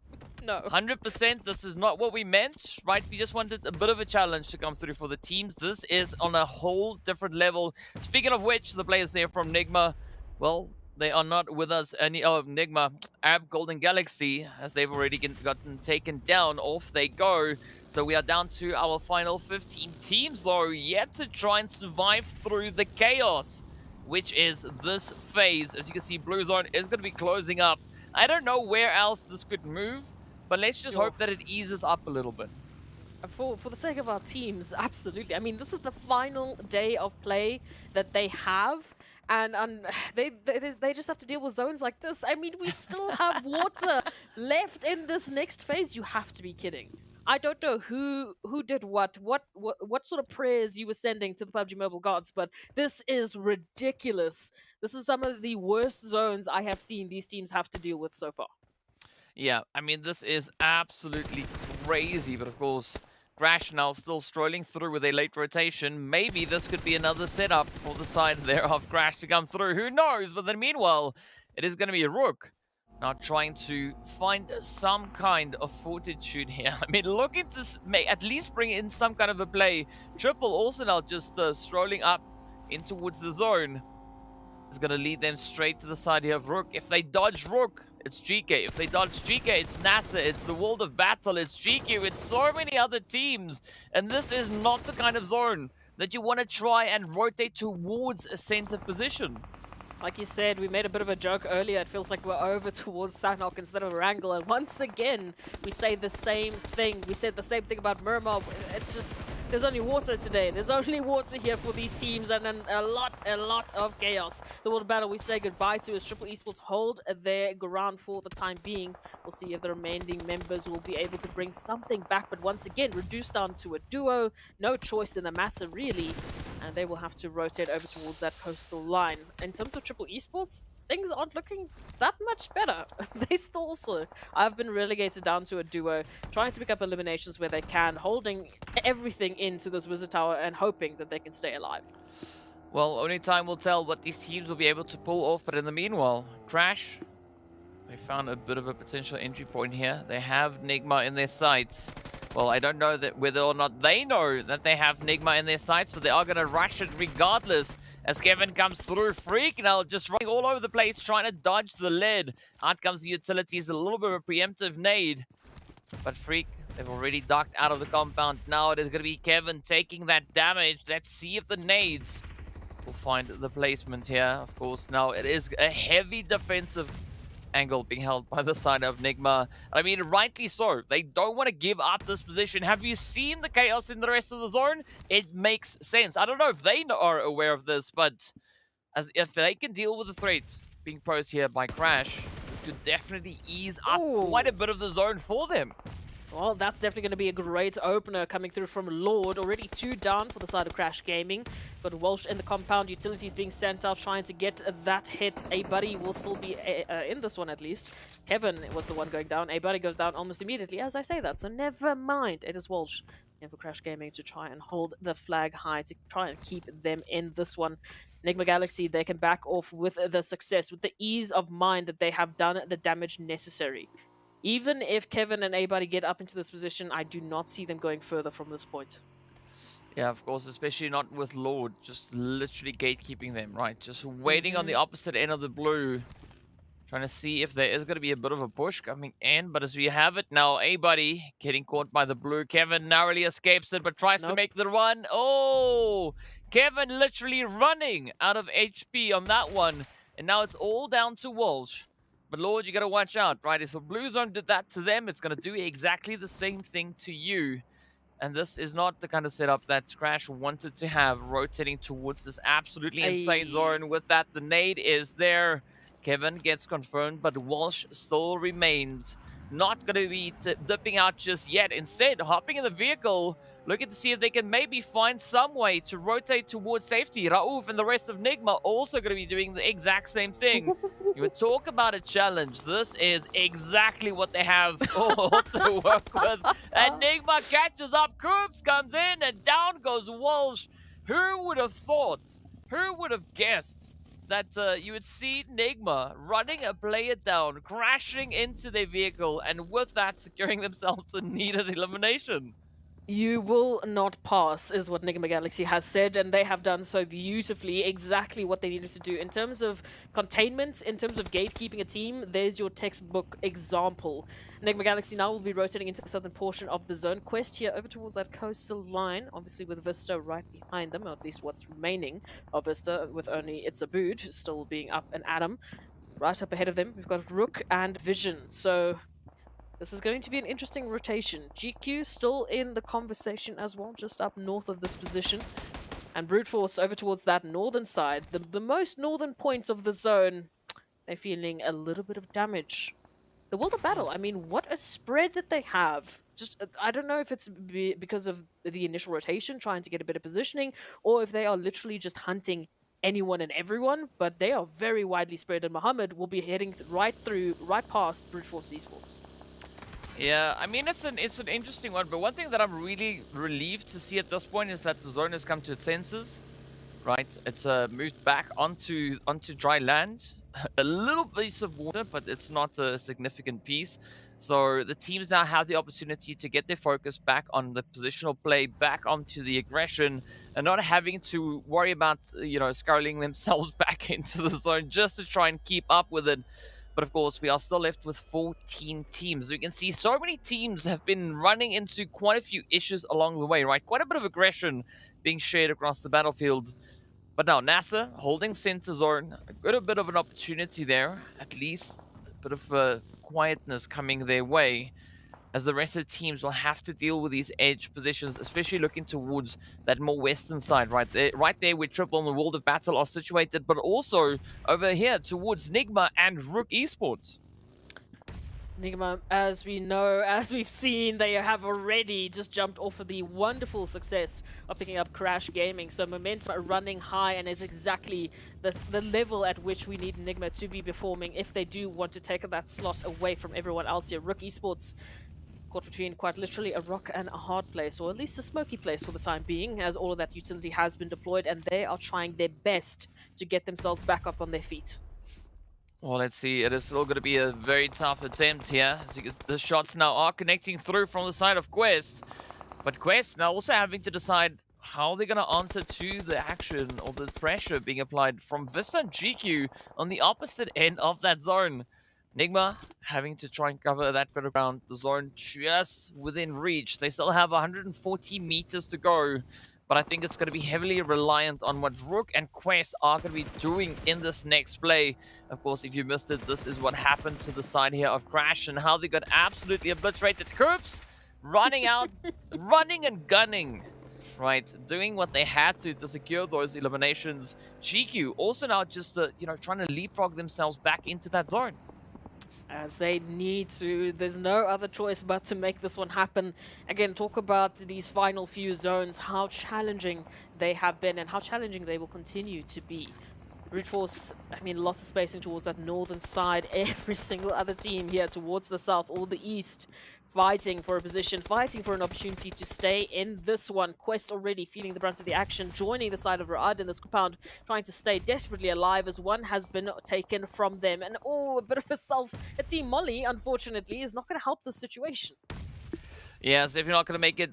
No. 100%, this is not what we meant, right? We just wanted a bit of a challenge to come through for the teams. This is on a whole different level. Speaking of which, the players there from NIGMA, well, they are not with us any of NIGMA. Arab Golden Galaxy, as they've already gotten taken down, off they go. So we are down to our final 15 teams, though, yet to try and survive through the chaos, which is this phase. As you can see, Blue Zone is going to be closing up. I don't know where else this could move, but let's just hope that it eases up a little bit. For the sake of our teams, absolutely. I mean, this is the final day of play that they have. And they just have to deal with zones like this. I mean, we still have water left in this next phase. You have to be kidding. I don't know who did what sort of prayers you were sending to the PUBG Mobile gods, but this is ridiculous. This is some of the worst zones I have seen these teams have to deal with so far. Yeah, I mean, this is absolutely crazy, but of course, Crash now still strolling through with a late rotation. Maybe this could be another setup for the side there of Crash to come through. Who knows? But then meanwhile, it is going to be RUKH now trying to find some kind of fortitude here. I mean, looking to at least bring in some kind of a play. Triple also now just strolling up in towards the zone. It's going to lead them straight to the side here of RUKH. If they dodge RUKH, it's GEEKAY. If they dodge GEEKAY, it's NASR. It's the World of Battle. It's GQ. It's so many other teams. And this is not the kind of zone that you want to try and rotate towards a center position. Like you said, we made a bit of a joke earlier. It feels like we're over towards Sanhok instead of Erangel. And once again, we say the same thing. We said the same thing about Miramar. It's just, there's only water today. There's only water here for these teams, and then a lot of chaos. The world battle we say goodbye to as Triple Esports hold their ground for the time being. We'll see if the remaining members will be able to bring something back. But once again, reduced down to a duo. No choice in the matter, really. And they will have to rotate over towards that coastal line. In terms of Triple Esports, things aren't looking that much better. They still also have been relegated down to a duo, trying to pick up eliminations where they can, holding everything into this Wizard Tower and hoping that they can stay alive. Well, only time will tell what these teams will be able to pull off, but in the meanwhile, Crash, they found a bit of a potential entry point here. They have NIGMA in their sights. Well, I don't know that whether or not they know that they have NIGMA in their sights, but they are going to rush it regardless as Kevin comes through. Freak now just running all over the place, trying to dodge the lead. Out comes the utilities, a little bit of a preemptive nade. But Freak, they've already ducked out of the compound. Now it is going to be Kevin taking that damage. Let's see if the nades will find the placement here. Of course, now it is a heavy defensive angle being held by the side of NIGMA. I mean, rightly so. They don't want to give up this position. Have you seen the chaos in the rest of the zone? It makes sense. I don't know if they are aware of this, but if they can deal with the threat being posed here by Crash, it could definitely ease up quite a bit of the zone for them. Well, that's definitely going to be a great opener coming through from Lord. Already 2 down for the side of Crash Gaming. But Walsh in the compound, utilities being sent out, trying to get that hit. A Buddy will still be in this one at least. Kevin was the one going down. A Buddy goes down almost immediately as I say that. So never mind. It is Walsh for Crash Gaming to try and hold the flag high, to try and keep them in this one. NIGMA Galaxy, they can back off with the success, with the ease of mind that they have done the damage necessary. Even if Kevin and A-Buddy get up into this position, I do not see them going further from this point. Yeah, of course, especially not with Lord, just literally gatekeeping them, right? Just waiting on the opposite end of the blue, trying to see if there is going to be a bit of a push coming in. But as we have it now, A-Buddy getting caught by the blue. Kevin narrowly escapes it, but tries to make the run. Oh, Kevin literally running out of HP on that one. And now it's all down to Walsh. But Lord, you got to watch out, right? If the blue zone did that to them, it's going to do exactly the same thing to you. And this is not the kind of setup that Crash wanted to have, rotating towards this absolutely insane zone. With that, the nade is there. Kevin gets confirmed, but Walsh still remains. Not going to be dipping out just yet. Instead, hopping in the vehicle, looking to see if they can maybe find some way to rotate towards safety. Raouf and the rest of NIGMA also going to be doing the exact same thing. You would talk about a challenge. This is exactly what they have all to work with. And NIGMA catches up. Coops comes in and down goes Walsh. Who would have thought? Who would have guessed that you would see NIGMA running a player down, crashing into their vehicle, and with that securing themselves the needed elimination? You will not pass, is what NIGMA Galaxy has said, and they have done so beautifully, exactly what they needed to do. In terms of containment, in terms of gatekeeping a team, there's your textbook example. NIGMA Galaxy now will be rotating into the southern portion of the zone. Quest here over towards that coastal line, obviously with VISTA right behind them, or at least what's remaining of VISTA, with only It's a Boot still being up and at 'em. Right up ahead of them, we've got RUKH and Vision, so this is going to be an interesting rotation. GQ still in the conversation as well, just up north of this position. And Brute Force over towards that northern side, the most northern point of the zone. They're feeling a little bit of damage. The World of Battle, I mean, what a spread that they have. Just, I don't know if it's because of the initial rotation, trying to get a bit of positioning, or if they are literally just hunting anyone and everyone, but they are very widely spread, and Muhammad will be heading right past Brute Force Esports. Yeah, I mean, it's an interesting one, but one thing that I'm really relieved to see at this point is that the zone has come to its senses, right? It's moved back onto dry land. A little piece of water, but it's not a significant piece. So the teams now have the opportunity to get their focus back on the positional play, back onto the aggression, and not having to worry about, you know, scurrying themselves back into the zone just to try and keep up with it. But of course, we are still left with 14 teams. You can see so many teams have been running into quite a few issues along the way, right? Quite a bit of aggression being shared across the battlefield. But now NASR holding center zone, a bit of an opportunity there, at least a bit of quietness coming their way, as the rest of the teams will have to deal with these edge positions, especially looking towards that more western side right there where Triple and the World of Battle are situated, but also over here towards NIGMA and RUKH Esports. NIGMA, as we know, as we've seen, they have already just jumped off of the wonderful success of picking up Crash Gaming. So momentum are running high, and is exactly the level at which we need NIGMA to be performing if they do want to take that slot away from everyone else here. RUKH Esports caught between quite literally a rock and a hard place, or at least a smoky place for the time being, as all of that utility has been deployed, and they are trying their best to get themselves back up on their feet. Well, let's see. It is still going to be a very tough attempt here. As the shots now are connecting through from the side of Quest. But Quest now also having to decide how they're going to answer to the action or the pressure being applied from VISTA and GQ on the opposite end of that zone. NIGMA having to try and cover that bit of ground. The zone just within reach. They still have 140 meters to go. But I think it's going to be heavily reliant on what RUKH and Quest are going to be doing in this next play. Of course, if you missed it, this is what happened to the side here of Crash and how they got absolutely obliterated. Coops running out, running and gunning, right? Doing what they had to secure those eliminations. GQ also now just, trying to leapfrog themselves back into that zone. As they need to. There's no other choice but to make this one happen. Again, talk about these final few zones, how challenging they have been and how challenging they will continue to be. Brute Force, I mean, lots of spacing towards that northern side. Every single other team here towards the south or the east, fighting for a position, fighting for an opportunity to stay in this one. Quest already feeling the brunt of the action, joining the side of RUKH in this compound, trying to stay desperately alive as one has been taken from them. And a bit of a team Molly, unfortunately, is not going to help the situation. Yes, if you're not going to make it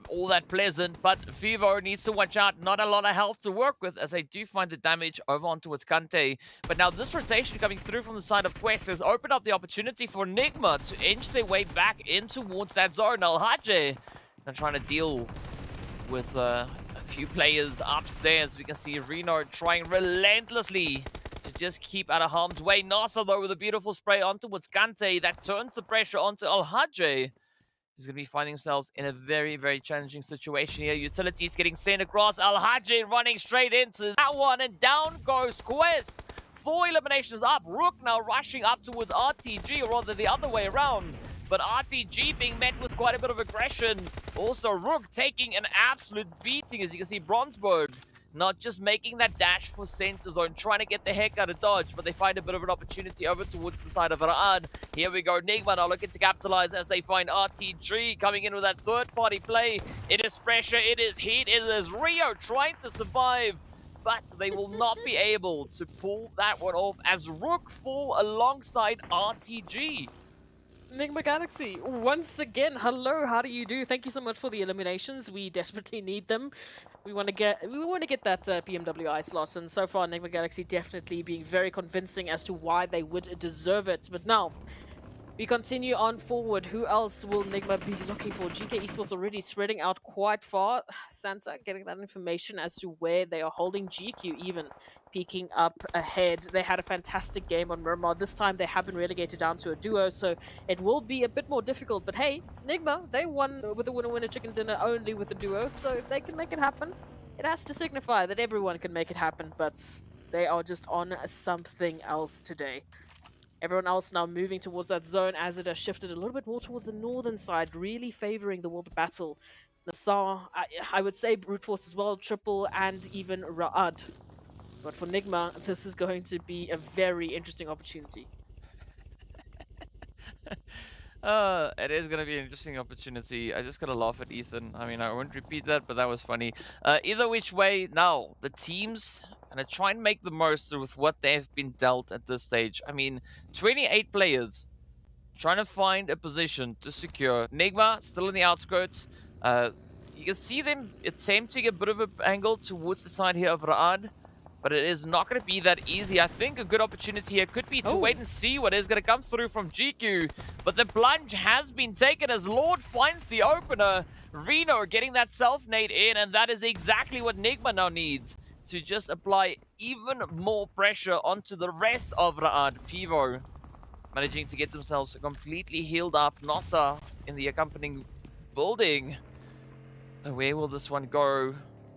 all that pleasant, but Fivo needs to watch out. Not a lot of health to work with as they do find the damage over onto its Kante. But now this rotation coming through from the side of Quest has opened up the opportunity for NIGMA to inch their way back in towards that zone. RUKH now trying to deal with a few players upstairs. We can see Reno trying relentlessly to just keep out of harm's way. NASR though with a beautiful spray onto its Kante that turns the pressure onto RUKH. He's going to be finding themselves in a very, very challenging situation here. Utilities getting sent across. RUKH running straight into that one. And down goes Quest. 4 eliminations up. RUKH now rushing up towards RTG, or rather the other way around. But RTG being met with quite a bit of aggression. Also, RUKH taking an absolute beating. As you can see, Bronsberg not just making that dash for center zone, trying to get the heck out of dodge, but they find a bit of an opportunity over towards the side of RUKH. Here we go, NIGMA now looking to capitalize as they find RTG coming in with that third-party play. It is pressure, it is heat, it is Rio trying to survive, but they will not be able to pull that one off as RUKH fall alongside RTG. NIGMA Galaxy, once again, hello, how do you do? Thank you so much for the eliminations. We desperately need them. We want to get that PMWI slot, and so far NIGMA Galaxy definitely being very convincing as to why they would deserve it. But now, we continue on forward. Who else will NIGMA be looking for? GEEKAY Esports already spreading out quite far. Santa getting that information as to where they are holding. GQ even peeking up ahead. They had a fantastic game on Miramar. This time they have been relegated down to a duo, so it will be a bit more difficult. But hey, NIGMA, they won with a winner-winner chicken dinner only with a duo, so if they can make it happen, it has to signify that everyone can make it happen, but they are just on something else today. Everyone else now moving towards that zone as it has shifted a little bit more towards the northern side, really favoring the World Battle. NASR, I would say Brute Force as well, Triple, and even RUKH. But for NIGMA, this is going to be a very interesting opportunity. It is going to be an interesting opportunity. I just got to laugh at Ethan. I mean, I won't repeat that, but that was funny. Either which way, now, the teams going to try and make the most with what they've been dealt at this stage. I mean, 28 players trying to find a position to secure. NIGMA still in the outskirts. You can see them attempting a bit of an angle towards the side here of RUKH. But it is not going to be that easy. I think a good opportunity here could be to wait and see what is going to come through from GQ. But the plunge has been taken as Lord finds the opener. Reno getting that self-nade in, and that is exactly what NIGMA now needs. to just apply even more pressure onto the rest of RUKH. Fivo managing to get themselves completely healed up. NASR in the accompanying building. Where will this one go?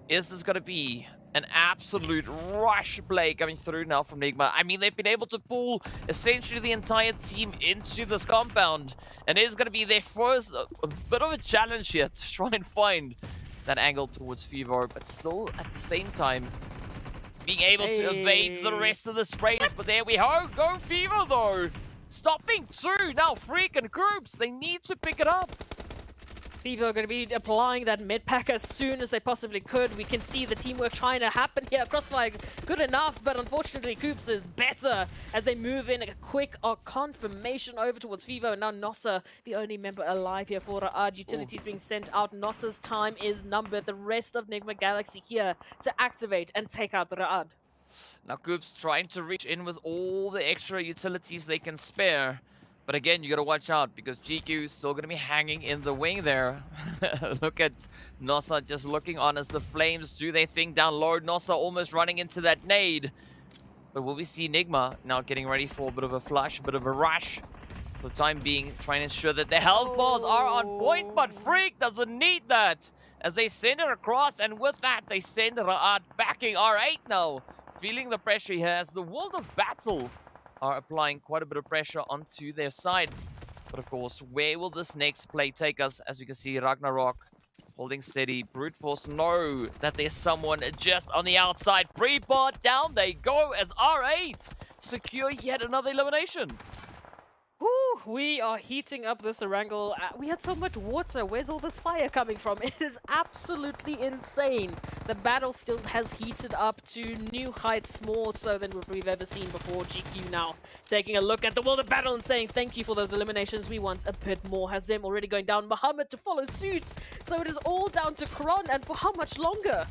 Is this going to be an absolute rush play coming through now from NIGMA? I mean, they've been able to pull essentially the entire team into this compound. And it is going to be their first a bit of a challenge here to try and find that angle towards Fivo. But still, at the same time, being able to evade the rest of the sprays. But there we go. Go Fivo, though. Stopping two. Now, Freak and Groups, they need to pick it up. Fivo are going to be applying that mid pack as soon as they possibly could. We can see the teamwork trying to happen here. Crossfire good enough, but unfortunately Coops is better as they move in a quick confirmation over towards Fivo. And now NASR, the only member alive here for RUKH. Utilities being sent out. NASR's time is numbered. The rest of NIGMA Galaxy here to activate and take out RUKH. Now Coops trying to reach in with all the extra utilities they can spare. But again, you got to watch out because GEEKAY is still going to be hanging in the wing there. Look at NASR just looking on as the flames do their thing down low. NASR almost running into that nade. But will we see NIGMA now getting ready for a bit of a flush, a bit of a rush? For the time being, trying to ensure that the health bars are on point, but Freak doesn't need that. As they send it across, and with that, they send RUKH backing R8 now. Feeling the pressure here as the World of Battle are applying quite a bit of pressure onto their side. But of course, where will this next play take us? As you can see, RUKH holding steady. Brute Force know that there's someone just on the outside. Pre-bot down they go as R8 secure yet another elimination. Whew, we are heating up this Erangel. We had so much water. Where's all this fire coming from? It is absolutely insane. The battlefield has heated up to new heights, more so than what we've ever seen before. GQ now taking a look at the world of battle and saying thank you for those eliminations. We want a bit more. Hazem already going down. Muhammad to follow suit. So it is all down to Kron, and for how much longer?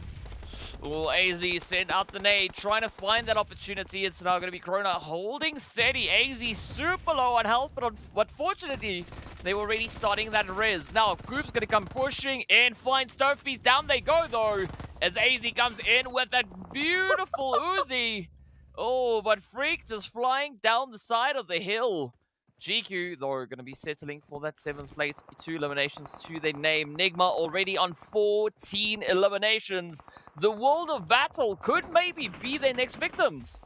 Oh, AZ sent out the nade, trying to find that opportunity. It's now going to be Corona holding steady. AZ super low on health, but fortunately, they were already starting that res. Now, Group's going to come pushing in, find Stofies. Down they go, though, as AZ comes in with that beautiful Uzi. Oh, but Freak just flying down the side of the hill. GQ, though, going to be settling for that 7th place. 2 eliminations to their name. NIGMA already on 14 eliminations. The World of Battle could maybe be their next victims.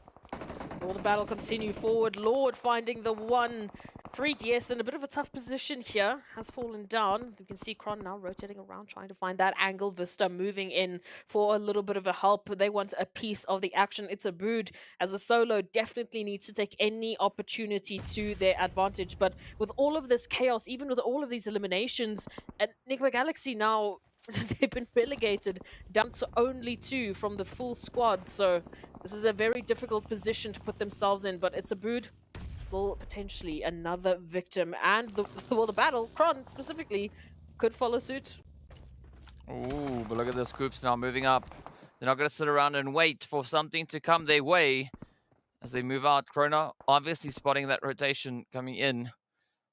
Will the battle continue forward? Lord finding the one. Freak, yes, in a bit of a tough position here. Has fallen down. You can see Kron now rotating around, trying to find that angle. VISTA moving in for a little bit of a help. They want a piece of the action. It's a Bood. As a solo, definitely needs to take any opportunity to their advantage. But with all of this chaos, even with all of these eliminations, and NIGMA Galaxy now, they've been relegated down to only 2 from the full squad. So this is a very difficult position to put themselves in. But it's a Bood. Still potentially another victim, and the world of battle, Kron specifically, could follow suit. Ooh, but look at this. Coops now moving up. They're not going to sit around and wait for something to come their way as they move out. Corona obviously spotting that rotation coming in,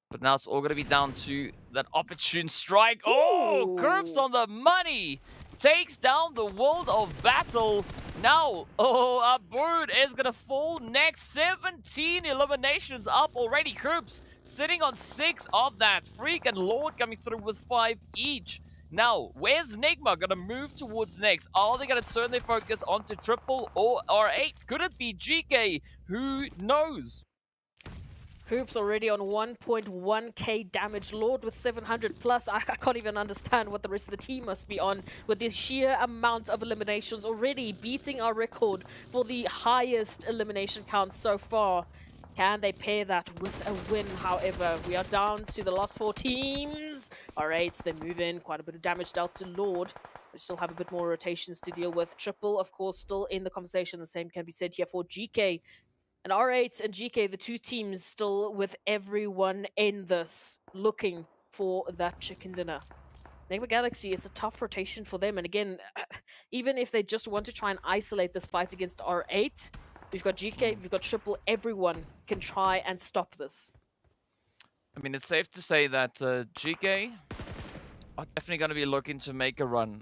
but now it's all going to be down to that opportune strike. Oh, Coops on the money takes down the World of Battle. Now, a Brood is going to fall next. 17 eliminations up already. Coops sitting on 6 of that. Freak and Lord coming through with 5 each. Now, where's NIGMA going to move towards next? Are they going to turn their focus onto Triple or R8? Could it be GEEKAY? Who knows? Coops already on 1.1k damage. Lord with 700 plus. I can't even understand what the rest of the team must be on with the sheer amount of eliminations, already beating our record for the highest elimination count so far. Can they pair that with a win? However, we are down to the last 4 teams. Alright, they move in. Quite a bit of damage dealt to Lord. We still have a bit more rotations to deal with. Triple, of course, still in the conversation. The same can be said here for GEEKAY. And R8 and GEEKAY, the 2 teams still with everyone in this looking for that chicken dinner. NIGMA Galaxy, it's a tough rotation for them. And again, even if they just want to try and isolate this fight against R8, we've got GEEKAY, we've got Triple, everyone can try and stop this. I mean, it's safe to say that GEEKAY are definitely going to be looking to make a run.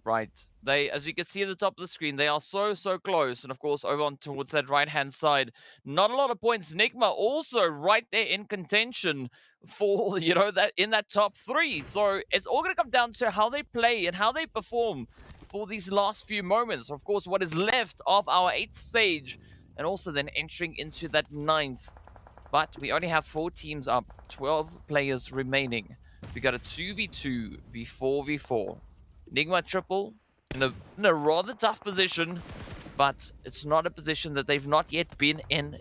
right? They, as you can see at the top of the screen, they are so close. And of course, over on towards that right-hand side, not a lot of points. NIGMA also right there in contention for, that in that top 3. So it's all going to come down to how they play and how they perform for these last few moments. Of course, what is left of our 8th stage, and also then entering into that 9th. But we only have 4 teams up, 12 players remaining. We got a 2v2, v4v4. NIGMA triple in a rather tough position, but it's not a position that they've not yet been in,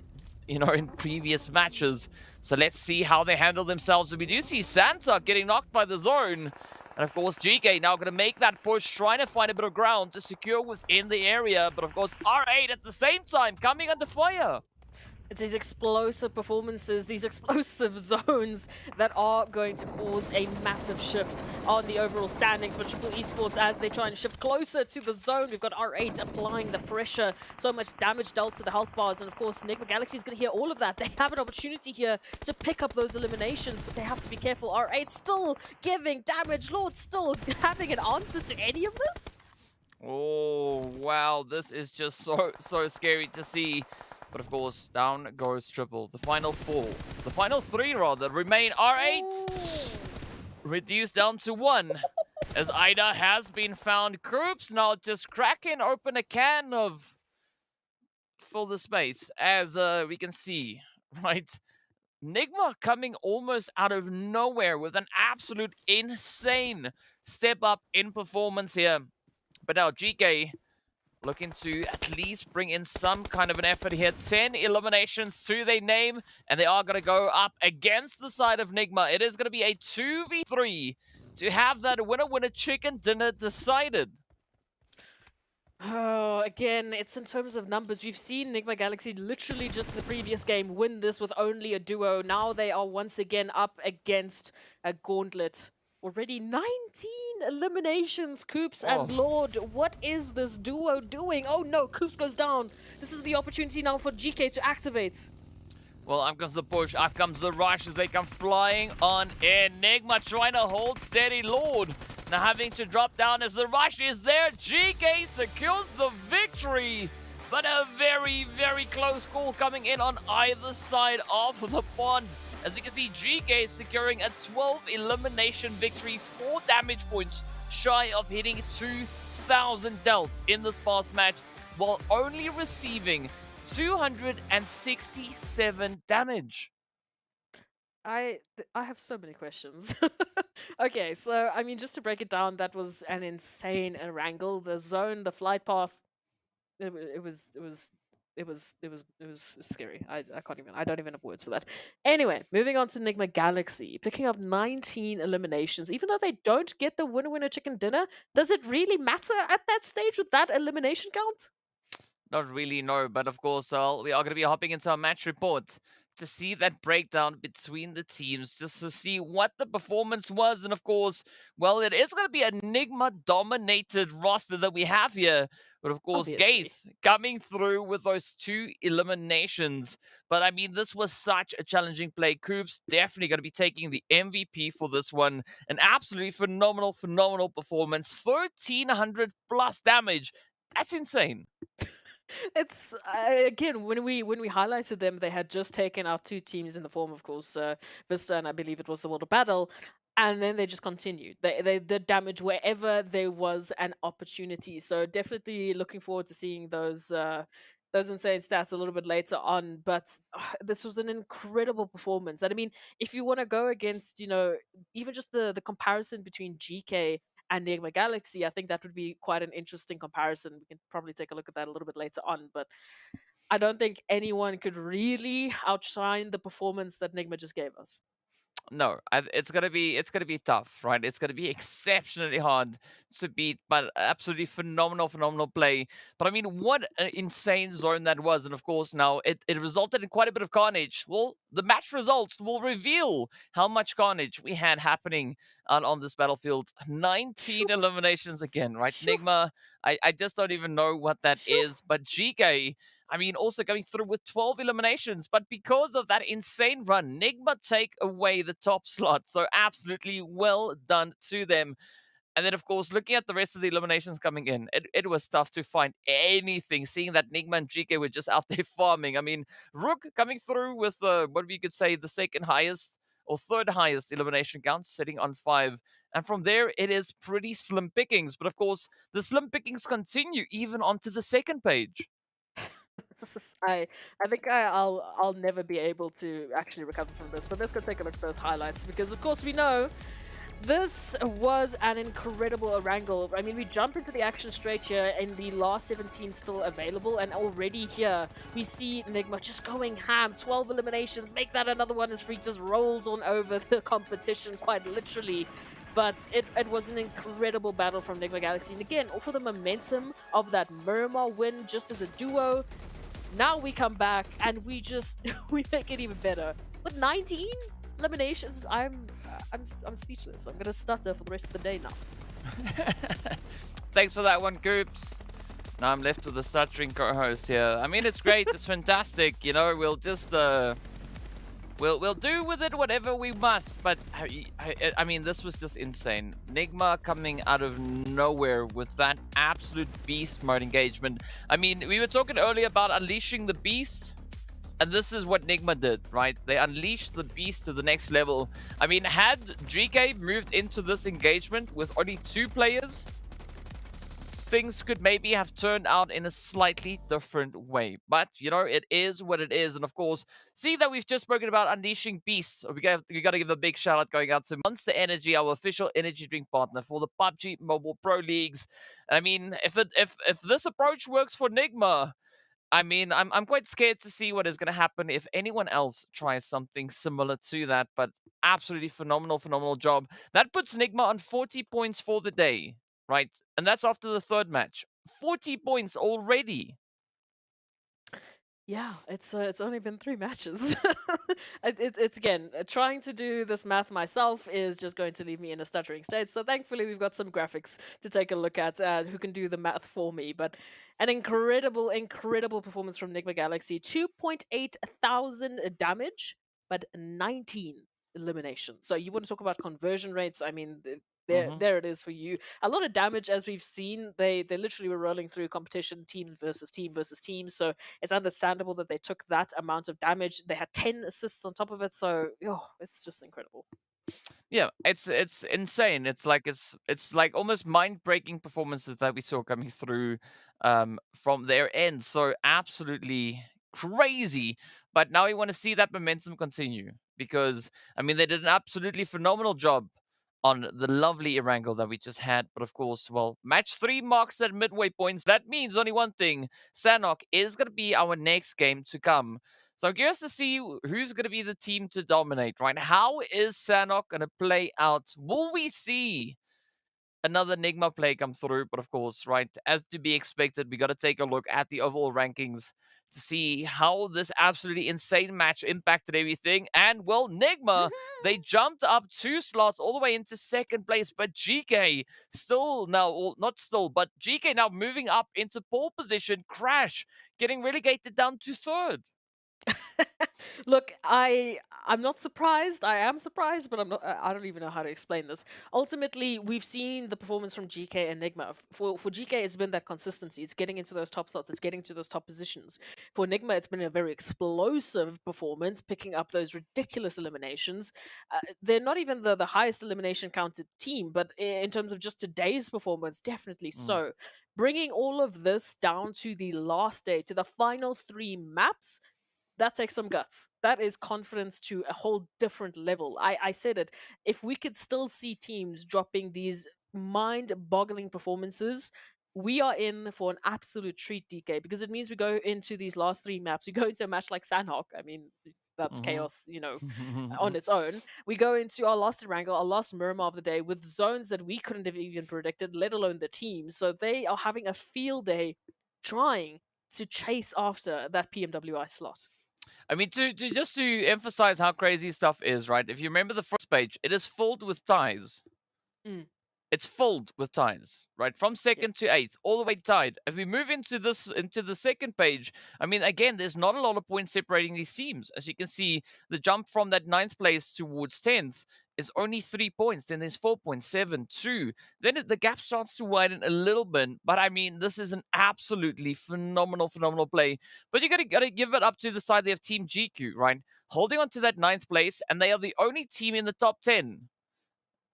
in previous matches. So let's see how they handle themselves. So we do see Sanhok getting knocked by the zone. And of course, GEEKAY now going to make that push, trying to find a bit of ground to secure within the area. But of course, R8 at the same time coming under fire. It's these explosive performances, these explosive zones that are going to cause a massive shift on the overall standings for Triple Esports as they try and shift closer to the zone. We've got R8 applying the pressure, so much damage dealt to the health bars, and of course NIGMA Galaxy is going to hear all of that. They have an opportunity here to pick up those eliminations, but they have to be careful. R8 still giving damage, Lord still having an answer to any of this? Oh, wow, this is just so scary to see. But of course, down goes Triple. The final 3 rather, remain. R8 reduced down to 1. As Ida has been found. Koops now just cracking open a can of fill the space. As we can see, right? NIGMA coming almost out of nowhere with an absolute insane step up in performance here. But now GEEKAY looking to at least bring in some kind of an effort here. 10 eliminations to their name, and they are going to go up against the side of NIGMA. It is going to be a 2v3 to have that winner-winner chicken dinner decided. Oh, again, it's in terms of numbers. We've seen NIGMA Galaxy literally just in the previous game win this with only a duo. Now they are once again up against a gauntlet. Already 19 eliminations, Koops and Lord. What is this duo doing? Oh no, Koops goes down. This is the opportunity now for GEEKAY to activate. Well, up comes the push, up comes the rush as they come flying on in. NIGMA trying to hold steady. Lord now having to drop down as the rush is there. GEEKAY secures the victory. But a very close call coming in on either side of the pond. As you can see, GEEKAY securing a 12 elimination victory, 4 damage points shy of hitting 2,000 dealt in this past match, while only receiving 267 damage. I have so many questions. Okay, so I mean, just to break it down, that was an insane Erangel. The zone, the flight path, it was scary. I can't even. I don't even have words for that. Anyway, moving on to NIGMA Galaxy, picking up 19 eliminations. Even though they don't get the winner chicken dinner, does it really matter at that stage with that elimination count? Not really, no. But of course, we are going to be hopping into our match report to see that breakdown between the teams, just to see what the performance was. And of course, well, it is going to be a NIGMA-dominated roster that we have here. But of course, Gaith coming through with those 2 eliminations. But I mean, this was such a challenging play. Koops definitely going to be taking the MVP for this one. An absolutely phenomenal performance. 1,300 plus damage. That's insane. It's again, when we highlighted them, they had just taken out 2 teams in the form, of course, VISTA, and I believe it was the World of Battle, and then they just continued. They did damage wherever there was an opportunity. So definitely looking forward to seeing those insane stats a little bit later on. But this was an incredible performance. And I mean, if you want to go against, even just the comparison between GEEKAY and NIGMA Galaxy, I think that would be quite an interesting comparison. We can probably take a look at that a little bit later on, but I don't think anyone could really outshine the performance that NIGMA just gave us. No, it's gonna be tough, right? It's gonna be exceptionally hard to beat, but absolutely phenomenal play. But I mean, what an insane zone that was, and of course now it resulted in quite a bit of carnage. Well, the match results will reveal how much carnage we had happening on this battlefield. 19 eliminations again, right? NIGMA, I just don't even know what that is, but GEEKAY, I mean, also going through with 12 eliminations, but because of that insane run, NIGMA take away the top slot. So absolutely well done to them. And then, of course, looking at the rest of the eliminations coming in, it was tough to find anything, seeing that NIGMA and GEEKAY were just out there farming. I mean, RUKH coming through with, what we could say, the second highest or third highest elimination count, sitting on 5. And from there, it is pretty slim pickings. But, of course, the slim pickings continue even onto the second page. I think I'll never be able to actually recover from this, but let's go take a look at those highlights because of course we know this was an incredible Erangel. I mean, we jump into the action straight here in the last 7 teams still available, and already here we see NIGMA just going ham. 12 eliminations, make that another one as free, just rolls on over the competition quite literally. But it was an incredible battle from NIGMA Galaxy. And again, for the momentum of that Miramar win just as a duo, now we come back and we just we make it even better. With 19 eliminations, I'm speechless. I'm gonna stutter for the rest of the day now. Thanks for that one, Goops. Now I'm left with the stuttering co-host here. I mean, it's great. It's fantastic. You know, we'll just we'll do with it whatever we must. But I mean, this was just insane. NIGMA coming out of nowhere with that absolute beast mode engagement. I mean, we were talking earlier about unleashing the beast. And this is what NIGMA did, right? They unleashed the beast to the next level. I mean, had GEEKAY moved into this engagement with only 2 players, things could maybe have turned out in a slightly different way. But, you know, it is what it is. And of course, see that we've just spoken about unleashing beasts. We got to give a big shout out going out to Monster Energy, our official energy drink partner for the PUBG Mobile Pro Leagues. I mean, if this approach works for NIGMA, I mean, I'm quite scared to see what is going to happen if anyone else tries something similar to that, but absolutely phenomenal job. That puts NIGMA on 40 points for the day, right? And that's after the 3rd match. 40 points already. Yeah, it's only been 3 matches. It's again trying to do this math myself is just going to leave me in a stuttering state. So thankfully we've got some graphics to take a look at who can do the math for me. But an incredible performance from NIGMA Galaxy. 2.8 thousand damage, but 19 eliminations. So you want to talk about conversion rates? I mean, there it is for you. A lot of damage, as we've seen. They literally were rolling through competition, team versus team versus team. So it's understandable that they took that amount of damage. They had 10 assists on top of it. So it's just incredible. Yeah, it's insane. It's like almost mind-breaking performances that we saw coming through from their end. So absolutely crazy. But now we want to see that momentum continue because I mean they did an absolutely phenomenal job on the lovely Erangel that we just had. But of course, well, match 3 marks at midway points. That means only one thing. Sanhok is going to be our next game to come. So I'm curious to see who's going to be the team to dominate, right? How is Sanhok going to play out? Will we see another NIGMA play come through? But of course, right, as to be expected, we got to take a look at the overall rankings to see how this absolutely insane match impacted everything. And well, NIGMA, they jumped up 2 slots all the way into 2nd place, but GEEKAY still now, well, not still, but GEEKAY now moving up into pole position. Crash getting relegated down to 3rd. Look, I'm not surprised. I am surprised, but I'm not. I don't even know how to explain this. Ultimately, we've seen the performance from GEEKAY and NIGMA. For GEEKAY, it's been that consistency. It's getting into those top slots. It's getting to those top positions. For NIGMA, it's been a very explosive performance, picking up those ridiculous eliminations. They're not even the highest elimination counted team, but in terms of just today's performance, definitely so. Bringing all of this down to the last day, to the final 3 maps, that takes some guts. That is confidence to a whole different level. I said it. If we could still see teams dropping these mind-boggling performances, we are in for an absolute treat, DK, because it means we go into these last 3 maps. We go into a match like Sanhok. I mean, that's chaos, on its own. We go into our last Erangel, our last Miramar of the day with zones that we couldn't have even predicted, let alone the team. So they are having a field day trying to chase after that PMWI slot. I mean, to just to emphasize how crazy stuff is, right? If you remember the first page, it is filled with ties. It's filled with ties, right? From 2nd to 8th, all the way tied. If we move into the 2nd page, I mean, again, there's not a lot of points separating these teams. As you can see, the jump from that 9th place towards 10th is only 3 points. Then there's 4.72. Then the gap starts to widen a little bit. But I mean, this is an absolutely phenomenal play. But you gotta give it up to the side. They have Team GQ, right? Holding on to that 9th place, and they are the only team in the top 10.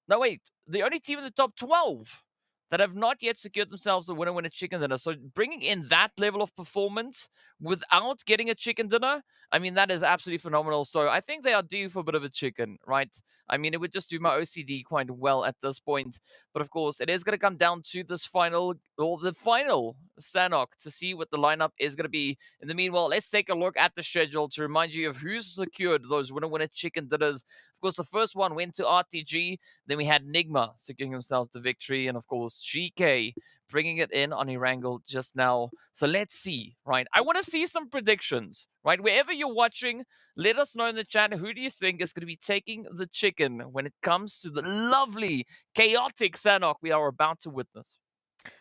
No, wait, the only team in the top 12 that have not yet secured themselves a winner chicken dinner. So bringing in that level of performance without getting a chicken dinner, I mean, that is absolutely phenomenal. So I think they are due for a bit of a chicken, right? I mean, it would just do my OCD quite well at this point. But of course, it is going to come down to this final, or the final Sanhok, to see what the lineup is going to be. In the meanwhile, let's take a look at the schedule to remind you of who's secured those winner chicken dinners. Of course, the first one went to RTG. Then we had NIGMA securing themselves the victory. And of course, GEEKAY bringing it in on Erangel just now. So let's see, right? I want to see some predictions, right? Wherever you're watching, let us know in the chat, who do you think is going to be taking the chicken when it comes to the lovely, chaotic Sanhok we are about to witness?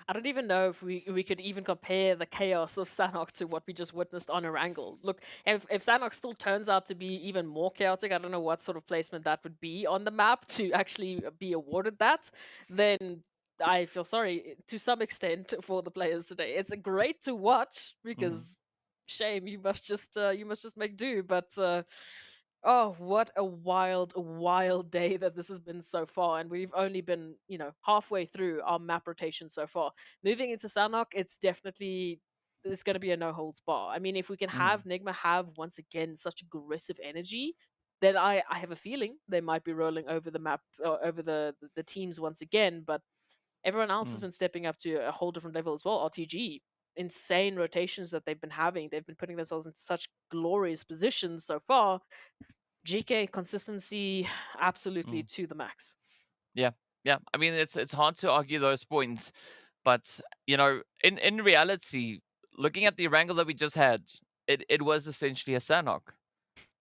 I don't even know if we could even compare the chaos of Sanhok to what we just witnessed on Erangel. Look, if Sanhok still turns out to be even more chaotic, I don't know what sort of placement that would be on the map to actually be awarded that, then I feel sorry to some extent for the players today. It's great to watch because shame, you must just make do, but oh, what a wild day that this has been so far. And we've only been, halfway through our map rotation so far. Moving into Sanhok, it's definitely, it's going to be a no holds bar. I mean, if we can have NIGMA have once again such aggressive energy, then I have a feeling they might be rolling over the map, over the teams once again. But everyone else has been stepping up to a whole different level as well. RTG, insane rotations that they've been having. They've been putting themselves in such glorious positions so far. GK consistency absolutely to the max. Yeah. I mean, it's hard to argue those points, but in reality, looking at the wrangle that we just had, it was essentially a Sanhok,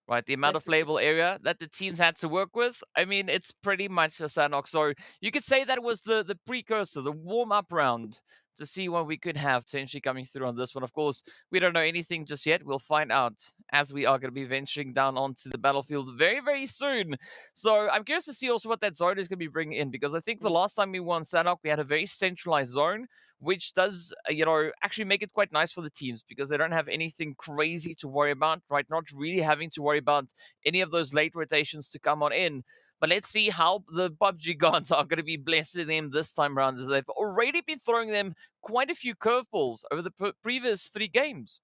right? The amount of Basically. playable area that the teams had to work with, I mean, it's pretty much a Sanhok. So you could say that was the precursor, the warm-up round to see what we could have potentially coming through on this one. Of course, we don't know anything just yet. We'll find out as we are going to be venturing down onto the battlefield very, very soon. So I'm curious to see also what that zone is going to be bringing in, because I think the last time we won Sanhok, we had a very centralized zone, which does, actually make it quite nice for the teams because they don't have anything crazy to worry about, right? Not really having to worry about any of those late rotations to come on in. But let's see how the PUBG gods are going to be blessing them this time around, as they've already been throwing them quite a few curveballs over the previous 3 games.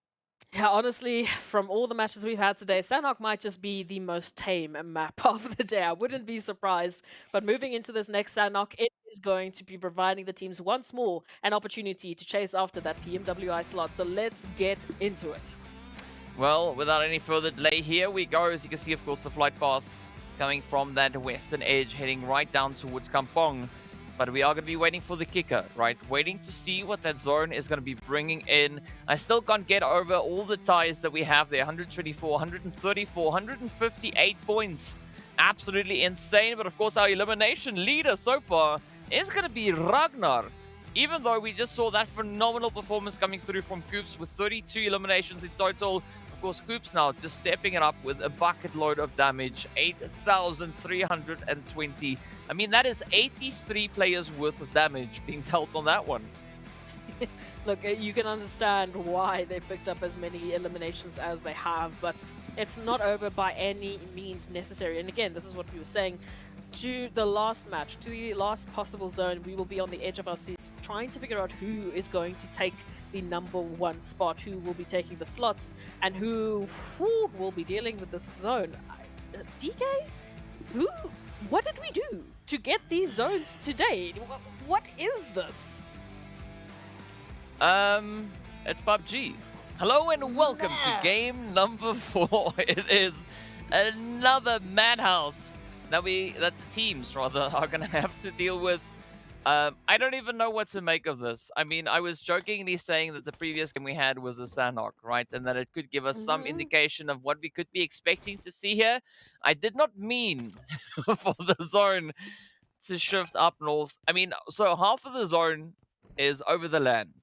Yeah, honestly, from all the matches we've had today, Sanhok might just be the most tame map of the day. I wouldn't be surprised. But moving into this next Sanhok, it is going to be providing the teams once more an opportunity to chase after that PMWI slot. So let's get into it. Well, without any further delay, here we go. As you can see, of course, the flight path coming from that western edge, heading right down towards Kampong. But we are going to be waiting for the kicker, right? Waiting to see what that zone is going to be bringing in. I still can't get over all the ties that we have there. 124, 134, 158 points. Absolutely insane. But of course, our elimination leader so far is going to be Ragnar. Even though we just saw that phenomenal performance coming through from Koops with 32 eliminations in total. Of course, Koops now just stepping it up with a bucket load of damage, 8,320. I mean, that is 83 players worth of damage being dealt on that one. Look, you can understand why they picked up as many eliminations as they have, but it's not over by any means necessary. And again, this is what we were saying. To the last match, to the last possible zone, we will be on the edge of our seats trying to figure out who is going to take the #1 spot, who will be taking the slots, and who will be dealing with the zone. DK? What did we do to get these zones today? What is this? It's PUBG. Hello and welcome to game number 4. It is another madhouse that the teams rather are gonna have to deal with. I don't even know what to make of this. I mean, I was jokingly saying that the previous game we had was a Sanhok, right? And that it could give us some indication of what we could be expecting to see here. I did not mean for the zone to shift up north. I mean, so half of the zone is over the land,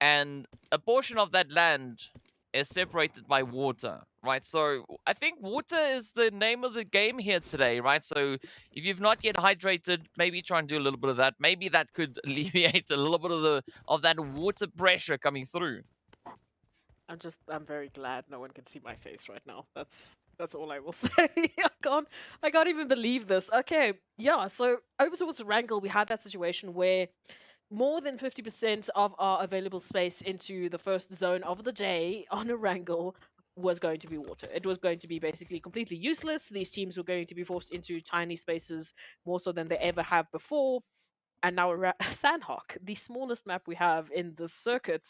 and a portion of that land is separated by water, right? So I think water is the name of the game here today, right? So if you've not yet hydrated, maybe try and do a little bit of that. Maybe that could alleviate a little bit of that water pressure coming through. I'm very glad no one can see my face right now. That's all I will say. I can't even believe this. Okay, yeah, so over towards Erangel, we had that situation where more than 50% of our available space into the first zone of the day on Erangel was going to be water. It was going to be basically completely useless. These teams were going to be forced into tiny spaces more so than they ever have before. And now Sanhok, the smallest map we have in the circuit,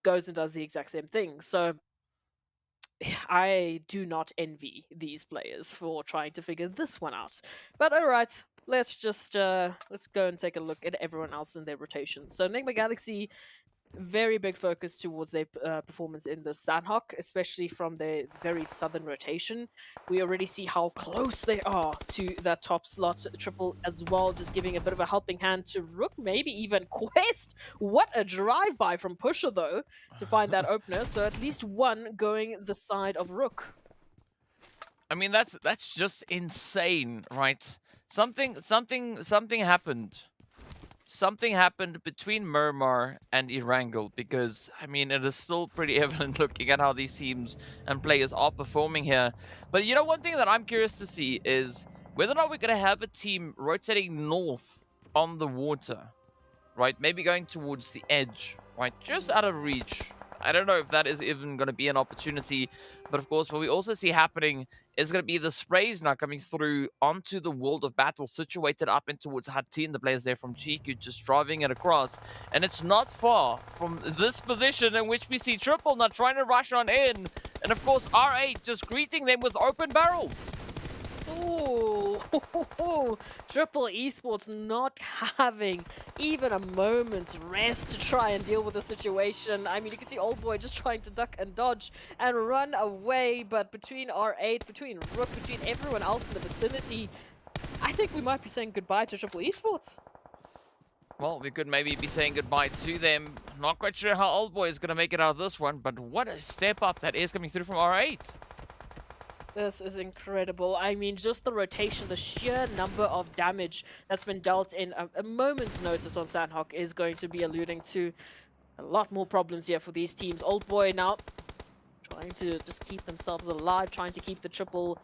goes and does the exact same thing. So I do not envy these players for trying to figure this one out. But all right, let's go and take a look at everyone else in their rotation. So NIGMA Galaxy, very big focus towards their performance in the Sanhok, especially from their very southern rotation. We already see how close they are to that top slot triple as well, just giving a bit of a helping hand to RUKH, maybe even Quest. What a drive-by from Pusher, though, to find that opener. So at least one going the side of RUKH. I mean, that's just insane, right? Something happened. Something happened between Miramar and Erangel, because I mean it is still pretty evident looking at how these teams and players are performing here. But you know, one thing that I'm curious to see is whether or not we're going to have a team rotating north on the water, right? Maybe going towards the edge, right? Just out of reach. I don't know if that is even going to be an opportunity, but of course, what we also see happening is going to be the sprays now coming through onto the world of battle, situated up in towards Hatin, the players there from GEEKAY, just driving it across. And it's not far from this position in which we see Triple now trying to rush on in. And of course, R8 just greeting them with open barrels. Ooh, Triple Esports not having even a moment's rest to try and deal with the situation. I mean, you can see Old Boy just trying to duck and dodge and run away, but between R8, between RUKH, between everyone else in the vicinity, I think we might be saying goodbye to Triple Esports. Well, we could maybe be saying goodbye to them. Not quite sure how Old Boy is going to make it out of this one, but what a step up that is coming through from R8. This is incredible. I mean, just the rotation, the sheer number of damage that's been dealt in a moment's notice on Sanhok is going to be alluding to a lot more problems here for these teams. Old Boy now trying to just keep themselves alive, trying to keep the triple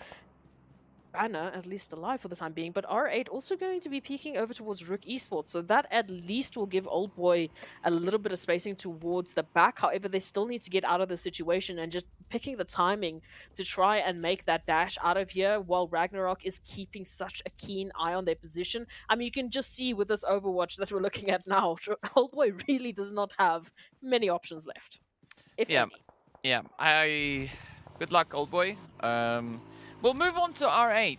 banner at least alive for the time being, but R8 also going to be peeking over towards RUKH Esports, so that at least will give Old Boy a little bit of spacing towards the back. However, they still need to get out of the situation, and just picking the timing to try and make that dash out of here while Ragnarok is keeping such a keen eye on their position. I mean, you can just see with this Overwatch that we're looking at now, Old Boy really does not have many options left, if any. Yeah, good luck, Old Boy. We'll move on to R8,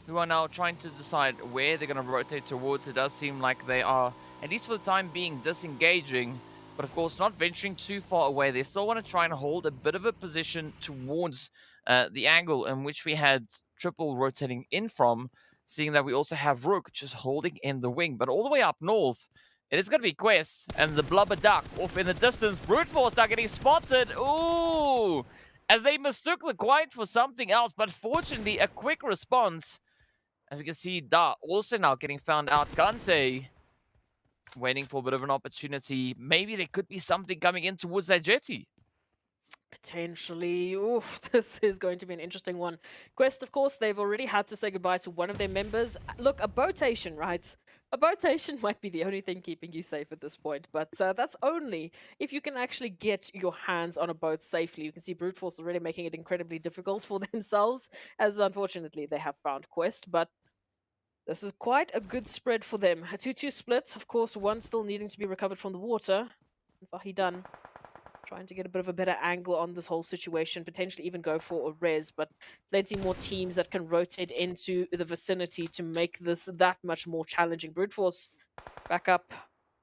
who are now trying to decide where they're going to rotate towards. It does seem like they are, at least for the time being, disengaging, but of course not venturing too far away. They still want to try and hold a bit of a position towards the angle in which we had Triple rotating in from, seeing that we also have RUKH just holding in the wing. But all the way up north, it is going to be Quest and the Blubber Duck off in the distance. Brute Force now getting spotted. Ooh! As they mistook the Quiet for something else, but fortunately, a quick response. As we can see, Da also now getting found out. Kante waiting for a bit of an opportunity. Maybe there could be something coming in towards that jetty. Potentially. Oof, this is going to be an interesting one. Quest, of course, they've already had to say goodbye to one of their members. Look, a boatation, right? A boatation might be the only thing keeping you safe at this point, but that's only if you can actually get your hands on a boat safely. You can see Brute Force already making it incredibly difficult for themselves, as unfortunately they have found Quest, but this is quite a good spread for them. A 2-2 split, of course, one still needing to be recovered from the water. Vahidan trying to get a bit of a better angle on this whole situation, potentially even go for a res, but plenty more teams that can rotate into the vicinity to make this that much more challenging. Brute Force back up.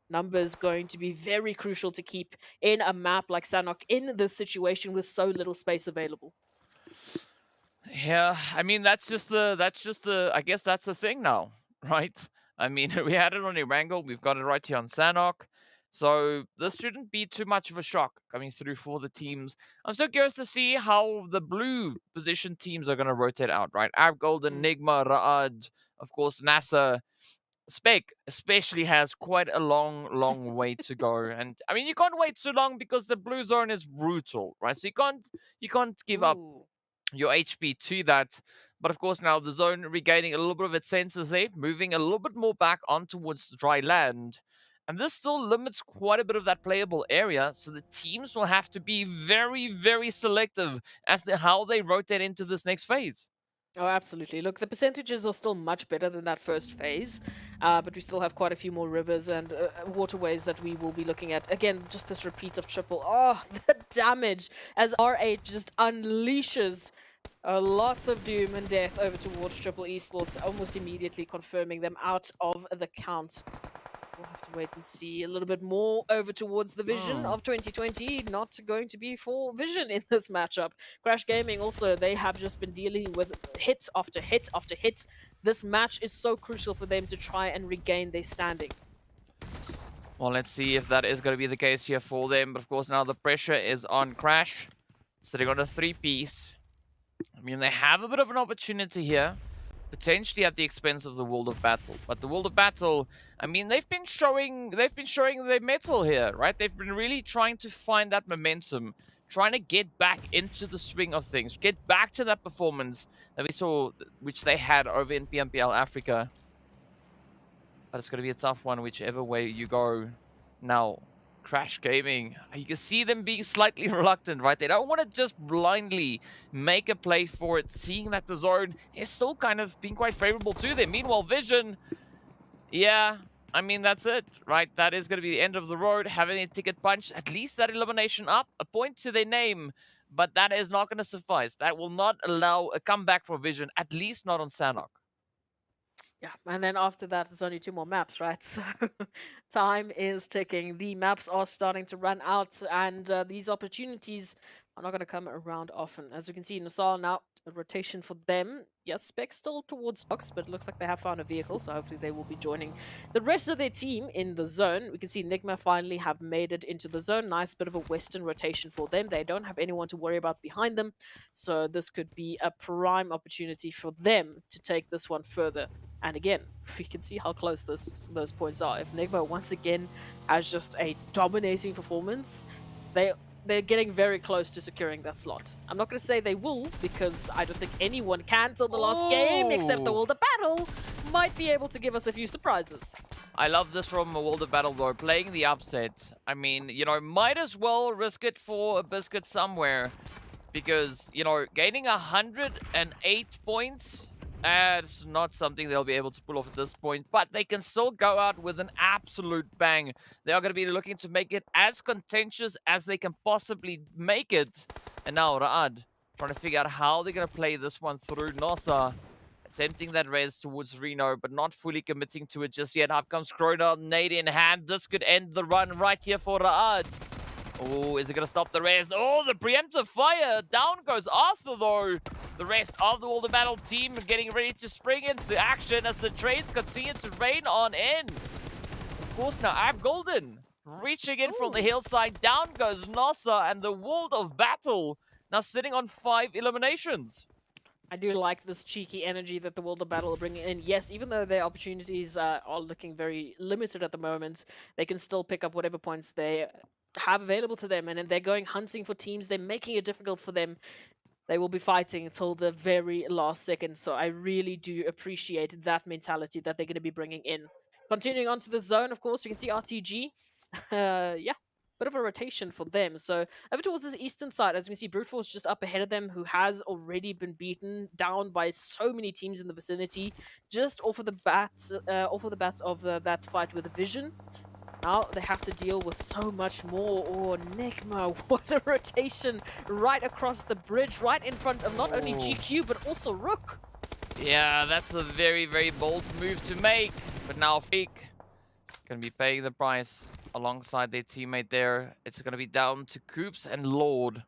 Numbers going to be very crucial to keep in a map like Sanhok in this situation with so little space available. Yeah, I mean, that's just the, I guess that's the thing now, right? I mean, we had it on Erangel, we've got it right here on Sanhok. So this shouldn't be too much of a shock coming through for the teams. I'm so curious to see how the blue position teams are going to rotate out, right? Golden, NIGMA, RUKH, of course, NASR. Spec especially has quite a long way to go. And I mean, you can't wait too long because the blue zone is brutal, right? So you can't give up Ooh. your HP to that. But of course, now the zone regaining a little bit of its senses there, moving a little bit more back on towards dry land. And this still limits quite a bit of that playable area, so the teams will have to be very, very selective as to how they rotate into this next phase. Oh, absolutely. Look, the percentages are still much better than that first phase, but we still have quite a few more rivers and waterways that we will be looking at. Again, just this repeat of triple. Oh, the damage as RH just unleashes lots of doom and death over towards Triple Esports, almost immediately confirming them out of the count. We'll have to wait and see a little bit more over towards the Vision of 2020. Not going to be for Vision in this matchup. Crash Gaming also, they have just been dealing with hit after hit after hit. This match is so crucial for them to try and regain their standing. Well, let's see if that is going to be the case here for them. But of course, now the pressure is on Crash, sitting on a 3-piece. I mean, they have a bit of an opportunity here, potentially at the expense of the World of Battle. But the World of Battle, I mean, they've been showing their mettle here, right? They've been really trying to find that momentum, trying to get back into the swing of things, get back to that performance that we saw, which they had over in PMPL Africa. But it's going to be a tough one, whichever way you go. Now, Crash Gaming, you can see them being slightly reluctant, right? They don't want to just blindly make a play for it, seeing that the zone is still kind of being quite favorable to them. Meanwhile, Vision, yeah, I mean, that's it, right? That is going to be the end of the road, having a ticket punch, at least that elimination up, a point to their name, but that is not going to suffice. That will not allow a comeback for Vision, at least not on Sanhok. Yeah, and then after that, there's only 2 more maps, right? So time is ticking. The maps are starting to run out, and these opportunities are not going to come around often. As you can see, NASR now, a rotation for them. Yes, Spec still towards box, but it looks like they have found a vehicle, so hopefully they will be joining the rest of their team in the zone. We can see NIGMA finally have made it into the zone. Nice bit of a western rotation for them. They don't have anyone to worry about behind them, so this could be a prime opportunity for them to take this one further. And again, we can see how close those points are. If NIGMA once again has just a dominating performance, they're getting very close to securing that slot. I'm not going to say they will, because I don't think anyone can till the last game, except the World of Battle might be able to give us a few surprises. I love this from a World of Battle, though, playing the upset. I mean, you know, might as well risk it for a biscuit somewhere, because, you know, gaining 108 points, it's not something they'll be able to pull off at this point, but they can still go out with an absolute bang. They are going to be looking to make it as contentious as they can possibly make it. And now RUKH trying to figure out how they're going to play this one through. NASR attempting that res towards Reno, but not fully committing to it just yet. Up comes Krona, nade in hand. This could end the run right here for RUKH. Oh, is it going to stop the res? Oh, the preemptive fire. Down goes Arthur, though. The rest of the World of Battle team getting ready to spring into action as the trades continue to rain on in. Of course, now Golden reaching in from the hillside. Down goes NASR, and the World of Battle now sitting on 5 eliminations. I do like this cheeky energy that the World of Battle are bringing in. Yes, even though their opportunities are looking very limited at the moment, they can still pick up whatever points they have available to them, and then they're going hunting for teams. They're making it difficult for them. They will be fighting until the very last second, so I really do appreciate that mentality that they're going to be bringing in. Continuing on to the zone, of course, we can see RTG. Yeah, bit of a rotation for them. So over towards this eastern side, as we can see, Brute Force just up ahead of them, who has already been beaten down by so many teams in the vicinity, just off of the bats of that fight with Vision. Now they have to deal with so much more. Oh, NIGMA, what a rotation right across the bridge, right in front of not only GQ, but also RUKH. Yeah, that's a very, very bold move to make. But now VISTA going to be paying the price alongside their teammate there. It's going to be down to Coops and Lord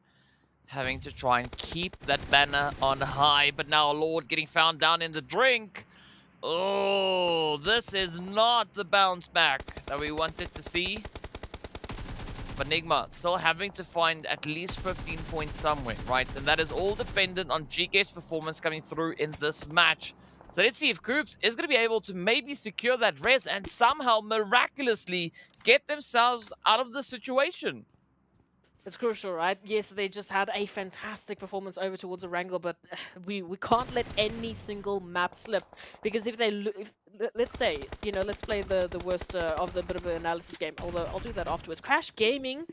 having to try and keep that banner on high. But now Lord getting found down in the drink. Oh, this is not the bounce back that we wanted to see. But NIGMA still having to find at least 15 points somewhere, right? And that is all dependent on GEEKAY's performance coming through in this match. So let's see if Koops is going to be able to maybe secure that res and somehow miraculously get themselves out of the situation. It's crucial, right? Yes, they just had a fantastic performance over towards Erangel, but we can't let any single map slip, because if they let's say, you know, let's play the worst of the bit of an analysis game, although I'll do that afterwards. Crash Gaming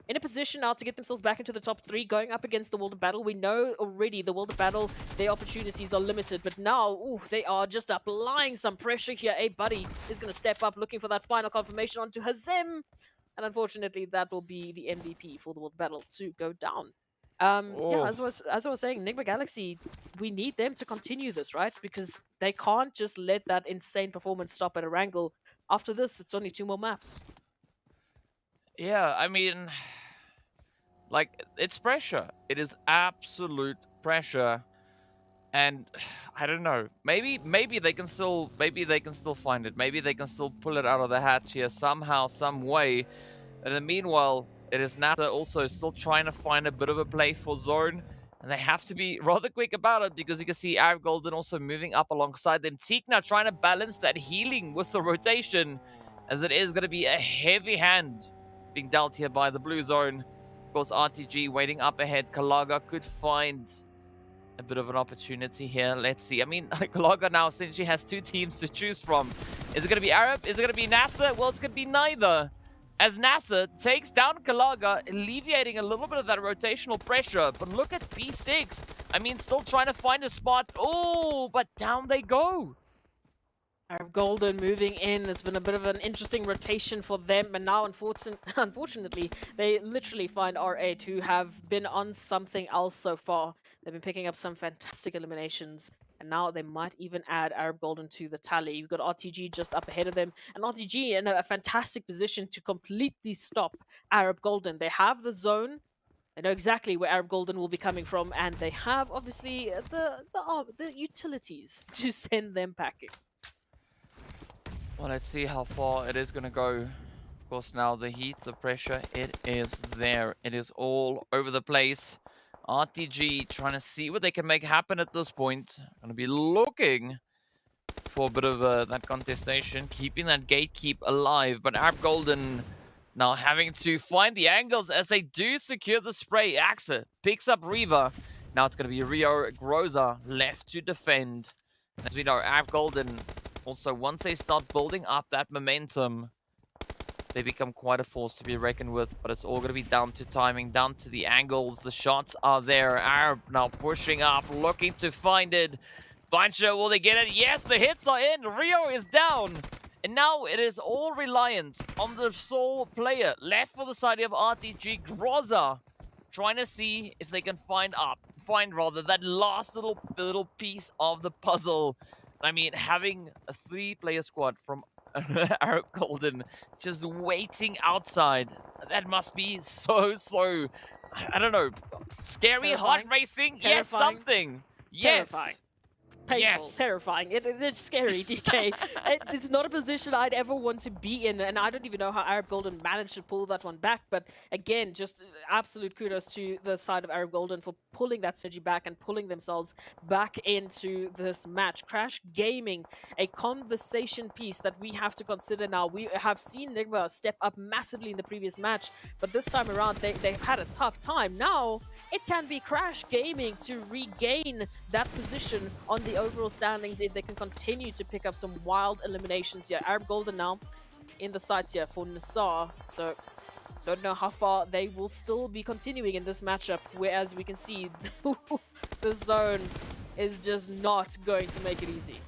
in a position now to get themselves back into the top 3, going up against the World of Battle. We know already the World of Battle, their opportunities are limited, but now, ooh, they are just applying some pressure here. A Buddy is going to step up, looking for that final confirmation onto Hazem. And unfortunately, that will be the MVP for the World Battle to go down. Yeah, Oh. as I was saying, NIGMA Galaxy, we need them to continue this, right? Because they can't just let that insane performance stop at Erangel. After this, it's only 2 more maps. Yeah, I mean, like, it's pressure. It is absolute pressure. And I don't know. Maybe they can still find it. Maybe they can still pull it out of the hat here somehow, some way. And in the meanwhile, it is NASR also still trying to find a bit of a play for zone. And they have to be rather quick about it, because you can see Arab Golden also moving up alongside them. Tikna trying to balance that healing with the rotation, as it is going to be a heavy hand being dealt here by the blue zone. Of course, RTG waiting up ahead. Kalaga could find a bit of an opportunity here. Let's see. I mean, Kalaga now essentially has 2 teams to choose from. Is it going to be Arab? Is it going to be NASR? Well, it's going to be neither. As NASR takes down Kalaga, alleviating a little bit of that rotational pressure. But look at B6. I mean, still trying to find a spot. Oh, but down they go. Arab Golden moving in. It's been a bit of an interesting rotation for them, and now unfortunately, they literally find R8, who have been on something else so far. They've been picking up some fantastic eliminations, and now they might even add Arab Golden to the tally. You've got RTG just up ahead of them, and RTG in a fantastic position to completely stop Arab Golden. They have the zone. They know exactly where Arab Golden will be coming from, and they have obviously the utilities to send them packing. Well, let's see how far it is going to go. Of course, now the heat, the pressure, it is there. It is all over the place. RTG trying to see what they can make happen at this point. Going to be looking for a bit of that contestation, keeping that gatekeep alive. But Arab Golden now having to find the angles as they do secure the spray. Axa picks up Reaver. Now it's going to be Rio Groza left to defend. As we know, Arab Golden also, once they start building up that momentum, they become quite a force to be reckoned with. But it's all going to be down to timing, down to the angles. The shots are there. Arab now pushing up, looking to find it. Buncher, will they get it? Yes, the hits are in. Rio is down. And now it is all reliant on the sole player left for the side of RTG, Groza, trying to see if they can find that last little piece of the puzzle. I mean, having a 3-player squad from Arab Golden just waiting outside, that must be so, I don't know, scary, Terrifying. heart racing? Yes, Terrifying. something. Yes. Terrifying. Painful, Yes. terrifying. It's scary, DK. It's not a position I'd ever want to be in, and I don't even know how Arab Golden managed to pull that one back. But again, just absolute kudos to the side of Arab Golden for pulling that synergy back and pulling themselves back into this match. Crash Gaming, a conversation piece that we have to consider now. We have seen NIGMA step up massively in the previous match, but this time around, they've had a tough time. Now, it can be Crash Gaming to regain that position on the overall standings if they can continue to pick up some wild eliminations here. Arab Golden now in the sights here for NASR, so don't know how far they will still be continuing in this matchup, whereas we can see the zone is just not going to make it easy.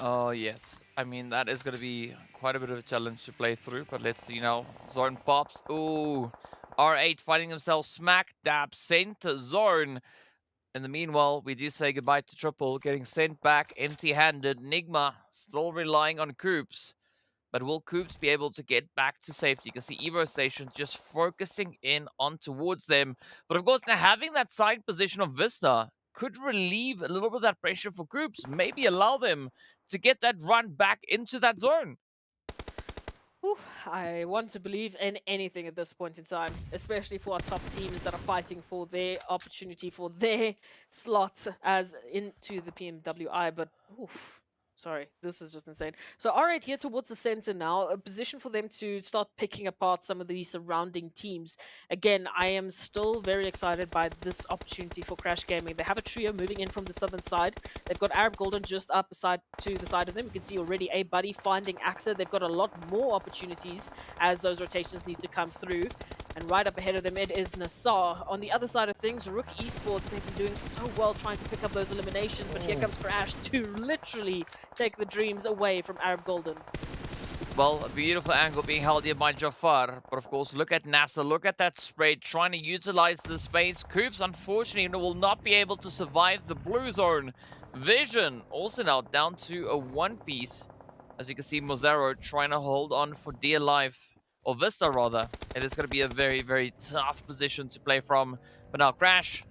Oh, yes. I mean, that is going to be quite a bit of a challenge to play through, but let's see now. Zone pops. Ooh. R8 finding themselves smack dab center zone. In the meanwhile, we do say goodbye to Triple, getting sent back empty-handed. NIGMA still relying on Koops. But will Koops be able to get back to safety? You can see Evo Station just focusing in on towards them. But of course, now having that side position of VISTA could relieve a little bit of that pressure for Koops. Maybe allow them to get that run back into that zone. Whew, I want to believe in anything at this point in time, especially for our top teams that are fighting for their opportunity, for their slot as into the PMWI. But oof, sorry, this is just insane. So R8 here towards the center now, a position for them to start picking apart some of the surrounding teams. Again, I am still very excited by this opportunity for Crash Gaming. They have a trio moving in from the southern side. They've got Arab Golden just up side to the side of them. You can see already A Buddy finding Axa. They've got a lot more opportunities as those rotations need to come through. And right up ahead of them, it is NASR. On the other side of things, RUKH Esports, they've been doing so well trying to pick up those eliminations, but here comes Crash to literally take the dreams away from Arab Golden. Well, a beautiful angle being held here by Jafar. But of course, look at NASA. Look at that spray trying to utilize the space. Coops, unfortunately, will not be able to survive the blue zone. Vision also now down to a one piece. As you can see, Mozaro trying to hold on for dear life. Or Vista, rather. It is going to be a very, very tough position to play from. But now, Crash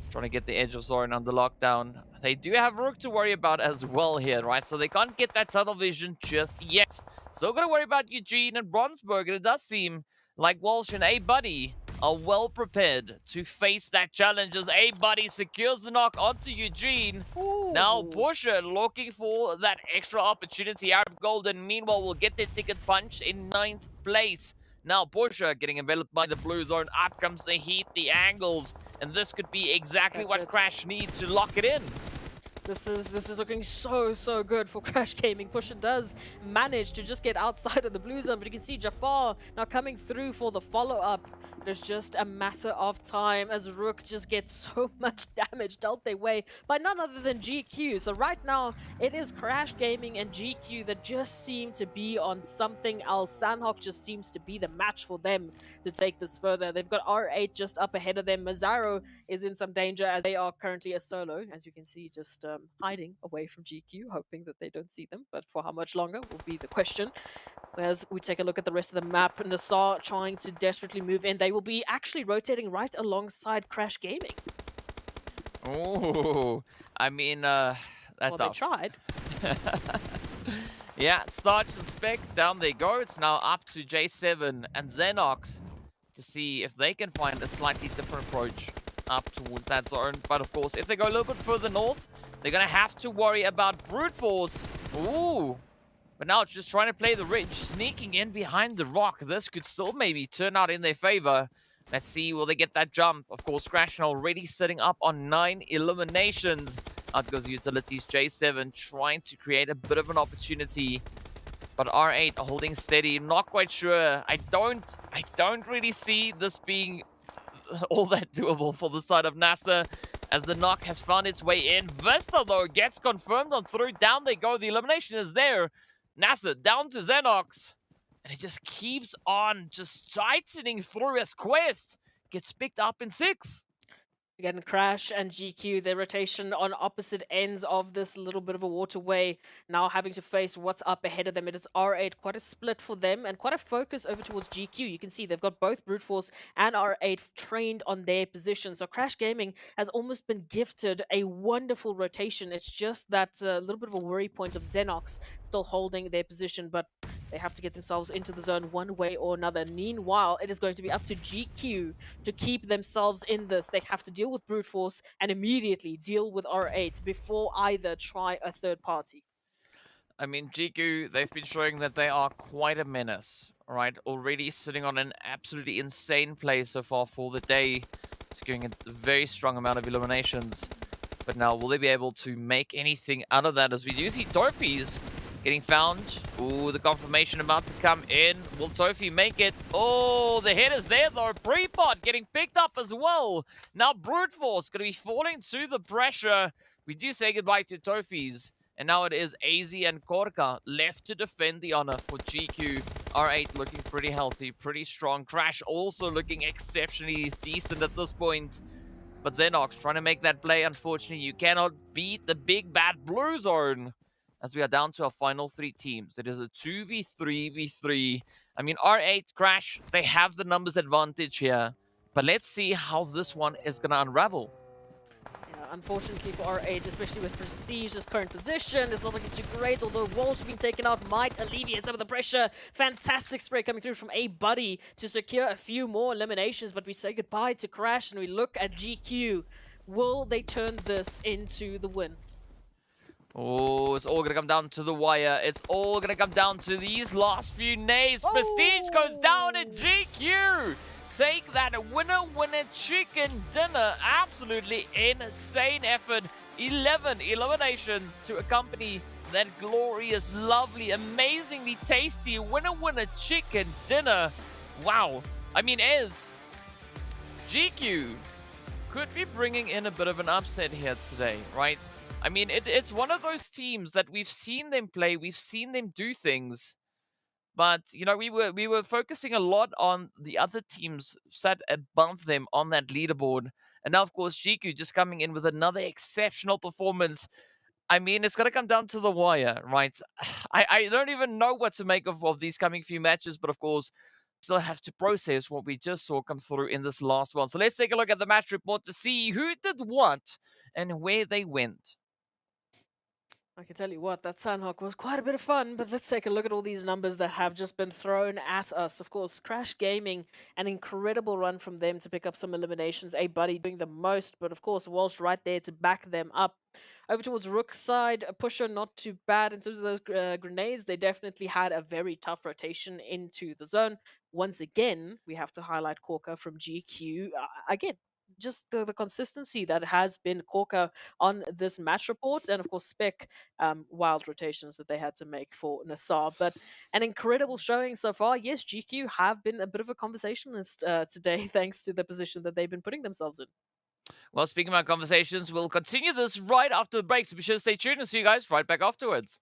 trying to get the edge of Zoran under lockdown. They do have RUKH to worry about as well here, right? So they can't get that tunnel vision just yet. Still got to worry about Eugene and Bronsberg, and it does seem like Walsh and A-Buddy are well prepared to face that challenge as A-Buddy secures the knock onto Eugene. Ooh. Now Busher looking for that extra opportunity. Arab Golden, meanwhile, will get their ticket punch in 9th place. Now Busher getting enveloped by the blue zone. Up comes the heat, the angles, and this could be exactly what Crash needs to lock it in. This is looking so good for Crash Gaming. Pusher does manage to just get outside of the blue zone, but you can see Jafar now coming through for the follow-up. It's just a matter of time as RUKH just gets so much damage dealt their way by none other than GQ. So right now, it is Crash Gaming and GQ that just seem to be on something else. Sanhok just seems to be the match for them to take this further. They've got R8 just up ahead of them. Mazzaro is in some danger as they are currently a solo, as you can see, just hiding away from GQ, hoping that they don't see them. But for how much longer will be the question. As we take a look at the rest of the map, NASR trying to desperately move in. They will be actually rotating right alongside Crash Gaming. Oh, I mean, that's well, tough. they tried. Yeah, Starch and Spec, down they go. It's now up to J7 and Xenox to see if they can find a slightly different approach up towards that zone. But of course, if they go a little bit further north, they're going to have to worry about brute force. Ooh. But now it's just trying to play the ridge, sneaking in behind the rock. This could still maybe turn out in their favor. Let's see, will they get that jump? Of course, Crash already setting up on 9 eliminations. Out goes Utilities, J7 trying to create a bit of an opportunity. But R8 holding steady, not quite sure. I don't really see this being all that doable for the side of NASR, as the knock has found its way in. Vista, though, gets confirmed on through. Down they go. The elimination is there. NASR down to Xenox. And it just keeps on just tightening through as Quest gets picked up in 6. Again, Crash and GQ, their rotation on opposite ends of this little bit of a waterway, now having to face what's up ahead of them. It is R8, quite a split for them, and quite a focus over towards GQ. You can see they've got both Brute Force and R8 trained on their position. So Crash Gaming has almost been gifted a wonderful rotation. It's just that little bit of a worry point of Xenox still holding their position, but they have to get themselves into the zone one way or another. Meanwhile, it is going to be up to GQ to keep themselves in this. They have to deal with Brute Force and immediately deal with R8 before either try a third party. I mean, GQ, they've been showing that they are quite a menace, right? Already sitting on an absolutely insane play so far for the day, securing a very strong amount of eliminations. But now, will they be able to make anything out of that? As we do see Trophies getting found. Ooh, the confirmation about to come in. Will Tofi make it? Oh, the head is there though. Prepot getting picked up as well. Now Brute Force going to be falling to the pressure. We do say goodbye to Tofis. And now it is AZ and Korka left to defend the honor for GQ. R8 looking pretty healthy, pretty strong. Crash also looking exceptionally decent at this point. But Xenox trying to make that play. Unfortunately, you cannot beat the big bad blue zone. As we are down to our final 3 teams. It is a 2v3v3. I mean, R8, Crash, they have the numbers advantage here. But let's see how this one is going to unravel. Yeah, unfortunately for RH, especially with Prestige's current position, it's not looking too great, although Walsh being taken out might alleviate some of the pressure. Fantastic spray coming through from A-Buddy to secure a few more eliminations, but we say goodbye to Crash and we look at GQ. Will they turn this into the win? Oh, it's all going to come down to the wire. It's all going to come down to these last few nades. Prestige goes down at GQ. Take that winner chicken dinner. Absolutely insane effort. 11 eliminations to accompany that glorious, lovely, amazingly tasty winner chicken dinner. Wow. I mean, GQ could be bringing in a bit of an upset here today, right? I mean, it's one of those teams that we've seen them play, we've seen them do things, but you know, we were focusing a lot on the other teams sat above them on that leaderboard, and now of course GQ just coming in with another exceptional performance. I mean, it's gonna come down to the wire, right? I don't even know what to make of these coming few matches, but of course, still have to process what we just saw come through in this last one. So let's take a look at the match report to see who did what and where they went. I can tell you what, that Sanhok was quite a bit of fun, but let's take a look at all these numbers that have just been thrown at us. Of course, Crash Gaming, an incredible run from them to pick up some eliminations. A-Buddy doing the most, but of course, Walsh right there to back them up. Over towards RUKH's side, a pusher not too bad in terms of those grenades. They definitely had a very tough rotation into the zone. Once again, we have to highlight Corker from GQ. Again, just the consistency that has been Corker on this match report, and of course Spec wild rotations that they had to make for NASR. But an incredible showing so far. Yes, GQ have been a bit of a conversationalist today, thanks to the position that they've been putting themselves in. Well, speaking about conversations, we'll continue this right after the break, so be sure to stay tuned and see you guys right back afterwards.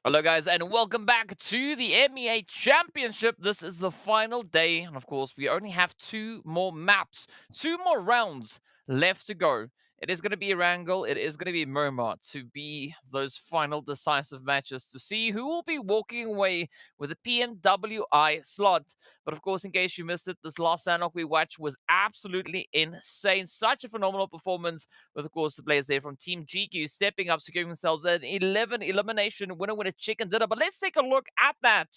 Hello, guys, and welcome back to the MEA Championship. This is the final day, and of course, we only have 2 more maps, 2 more rounds left to go. It is going to be Erangel, it is going to be Miramar to be those final decisive matches to see who will be walking away with a PMWI slot. But of course, in case you missed it, this last Sanhok we watched was absolutely insane. Such a phenomenal performance with, of course, the players there from Team GEEKAY stepping up, securing themselves an 11 elimination winner with a chicken dinner. But let's take a look at that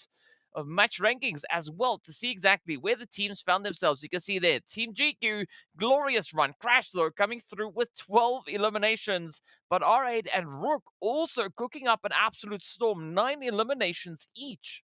of match rankings as well to see exactly where the teams found themselves. You can see there, Team GEEKAY, glorious run. Crash, though, coming through with 12 eliminations. But R8 and RUKH also cooking up an absolute storm, 9 eliminations each.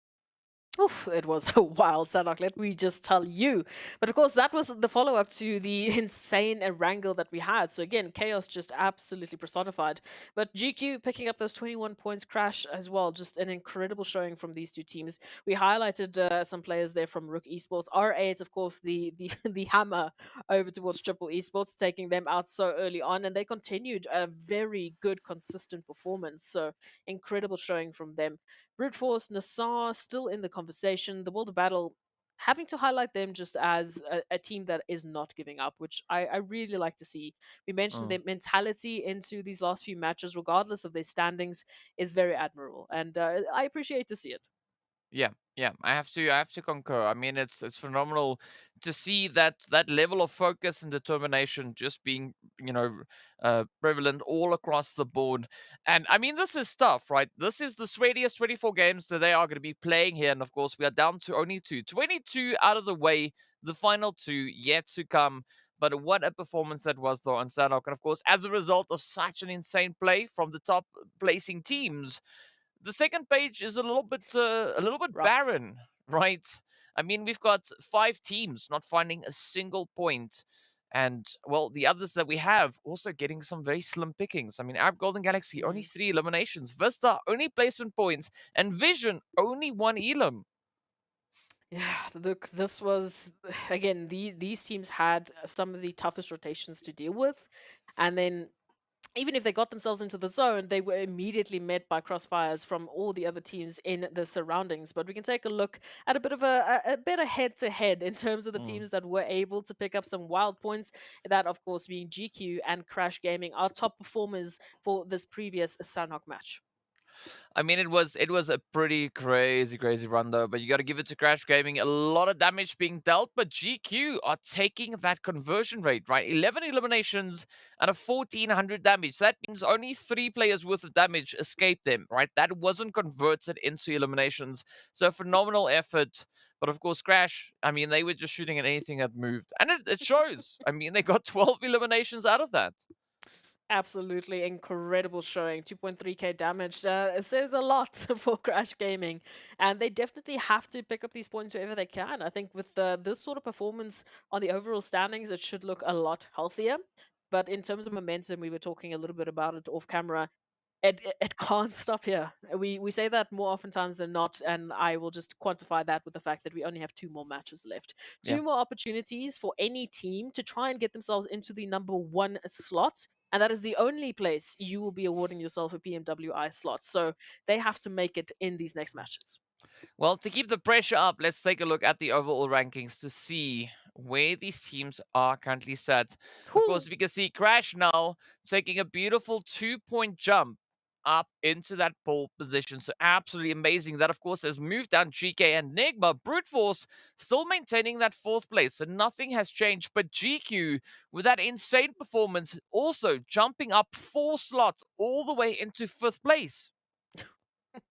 Oof, it was a wild Sanhok, let me just tell you. But of course, that was the follow-up to the insane Erangel that we had. So again, chaos just absolutely personified. But GQ picking up those 21 points, Crash as well. Just an incredible showing from these two teams. We highlighted some players there from RUKH Esports. R8, of course, the the hammer over towards Triple Esports, taking them out so early on. And they continued a very good, consistent performance. So incredible showing from them. Brute Force, NASR still in the conversation. The World of Battle, having to highlight them just as a team that is not giving up, which I really like to see. We mentioned their mentality into these last few matches, regardless of their standings, is very admirable, and I appreciate to see it. Yeah, I have to concur. I mean, it's phenomenal to see that level of focus and determination just being, prevalent all across the board. And I mean, this is tough, right? This is the sweatiest 24 games that they are going to be playing here, and of course, we are down to only 2, 22 out of the way. The final 2 yet to come. But what a performance that was, though, on Sanhok. And of course, as a result of such an insane play from the top placing teams, the second page is a little bit Rough. barren, right? I mean, we've got 5 teams not finding a single point. And, well, the others that we have also getting some very slim pickings. I mean, our Golden Galaxy, only 3 eliminations. VISTA, only placement points. And Vision, only 1 elim. Yeah, look, this was again. These teams had some of the toughest rotations to deal with, and then even if they got themselves into the zone, they were immediately met by crossfires from all the other teams in the surroundings. But we can take a look at a bit of a better head-to-head in terms of the teams that were able to pick up some wild points. That, of course, being GQ and Crash Gaming, our top performers for this previous Sanhok match. I mean, it was a pretty crazy run though, but you got to give it to Crash Gaming. A lot of damage being dealt, but GQ are taking that conversion rate, right? 11 eliminations and a 1400 damage. That means only 3 players worth of damage escaped them, right? That wasn't converted into eliminations. So phenomenal effort. But of course, Crash, I mean, they were just shooting at anything that moved. And it shows. I mean, they got 12 eliminations out of that. Absolutely incredible showing. 2.3k damage. It says a lot for Crash Gaming. And they definitely have to pick up these points wherever they can. I think with this sort of performance on the overall standings, it should look a lot healthier. But in terms of momentum, we were talking a little bit about it off camera. It can't stop here. We say that more oftentimes than not, and I will just quantify that with the fact that we only have 2 more matches left. Yeah. 2 more opportunities for any team to try and get themselves into the number 1 slot, and that is the only place you will be awarding yourself a PMWI slot. So they have to make it in these next matches. Well, to keep the pressure up, let's take a look at the overall rankings to see where these teams are currently set. Of course, we can see Crash now taking a beautiful 2-point jump up into that pole position. So absolutely amazing. That, of course, has moved down GK and NIGMA. Brute Force still maintaining that 4th place. So nothing has changed. But GQ, with that insane performance, also jumping up 4 slots all the way into 5th place.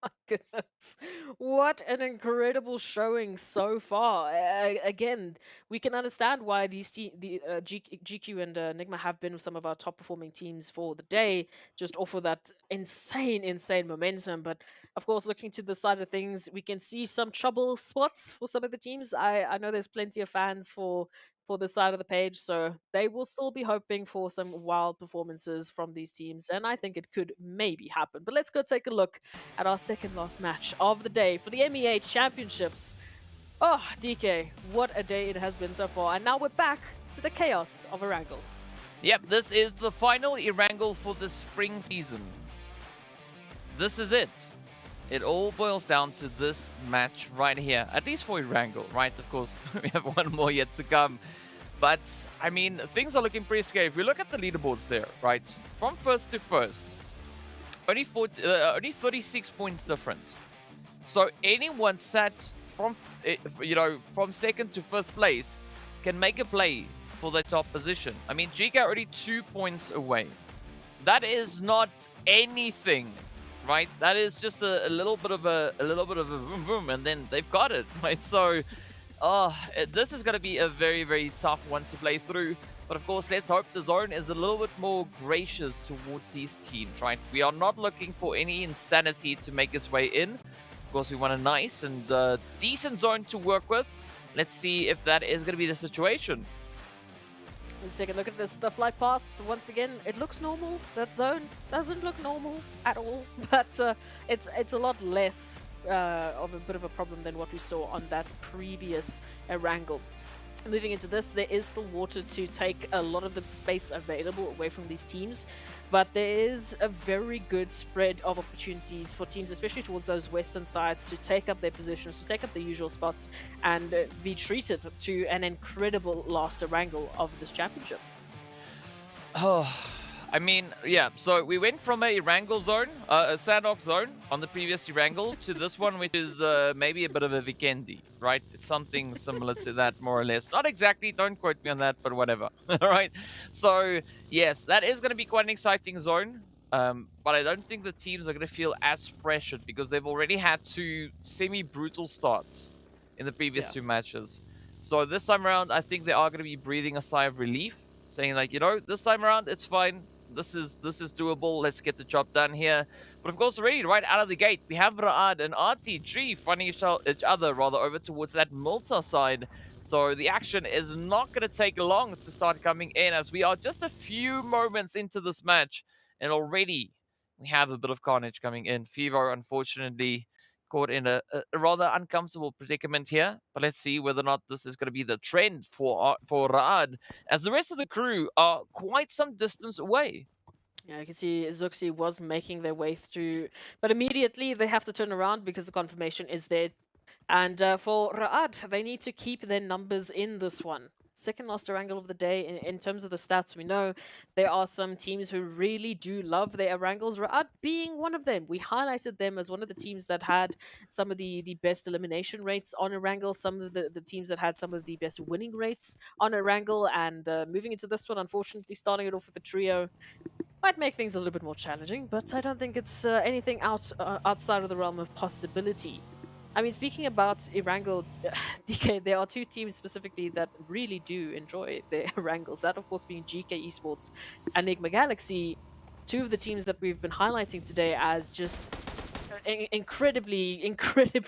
My goodness. What an incredible showing so far. Again, we can understand why GQ and NIGMA have been some of our top performing teams for the day, just off of that insane momentum. But of course, looking to the side of things, we can see some trouble spots for some of the teams. I know there's plenty of fans for this side of the page, so they will still be hoping for some wild performances from these teams, and I think it could maybe happen. But let's go take a look at our second last match of the day for the MEA Championships. Oh, DK, what a day it has been so far, and now we're back to the chaos of Erangel. Yep, this is the final Erangel for the spring season. This is it. it all boils down to this match right here, at least for Erangel, right? Of course, we have one more yet to come. But, I mean, things are looking pretty scary. If we look at the leaderboards there, right? From first to first, only 36 points difference. So anyone sat from, from second to fifth place can make a play for the top position. I mean, GEEKAY are already 2 points away. That is not anything, right? That is just a little bit of a boom boom, and then they've got it, right? So, this is going to be a very, very tough one to play through. But of course, let's hope the zone is a little bit more gracious towards these teams, right? We are not looking for any insanity to make its way in. Of course, we want a nice and decent zone to work with. Let's see if that is going to be the situation. Let's take a look at this. The flight path, once again, it looks normal. That zone doesn't look normal at all. But it's a lot less of a bit of a problem than what we saw on that previous Erangel. Moving into this, there is still water to take a lot of the space available away from these teams, but there is a very good spread of opportunities for teams, especially towards those western sides, to take up their positions, to take up their usual spots, and be treated to an incredible last Erangel of this championship. Oh, I mean, yeah, so we went from a Erangel zone, a Sanhok zone on the previous Erangel to this one, which is maybe a bit of a Vikendi, right? It's something similar to that, more or less. Not exactly, don't quote me on that, but whatever, all right? So, yes, that is going to be quite an exciting zone, but I don't think the teams are going to feel as pressured because they've already had 2 semi-brutal starts in the previous 2 matches. So this time around, I think they are going to be breathing a sigh of relief, saying like, this time around, it's fine. This is doable. Let's get the job done here. But of course, already right out of the gate, we have RUKH and RTG finding each other rather over towards that Malta side. So the action is not going to take long to start coming in, as we are just a few moments into this match, and already we have a bit of carnage coming in. Fevo, unfortunately, caught in a rather uncomfortable predicament here. But let's see whether or not this is going to be the trend for RUKH, as the rest of the crew are quite some distance away. Yeah, you can see Zuxi was making their way through, but immediately they have to turn around because the confirmation is there. And for RUKH, they need to keep their numbers in this one. Second last Erangel of the day. In terms of the stats, we know there are some teams who really do love their Erangels, RUKH being one of them. We highlighted them as one of the teams that had some of the best elimination rates on Erangel, some of the teams that had some of the best winning rates on Erangel, and moving into this one, unfortunately, starting it off with a trio might make things a little bit more challenging, but I don't think it's anything outside of the realm of possibility. I mean, speaking about Erangel, DK, there are 2 teams specifically that really do enjoy their Erangels. That, of course, being GEEKAY Esports and NIGMA Galaxy, 2 of the teams that we've been highlighting today as just incredibly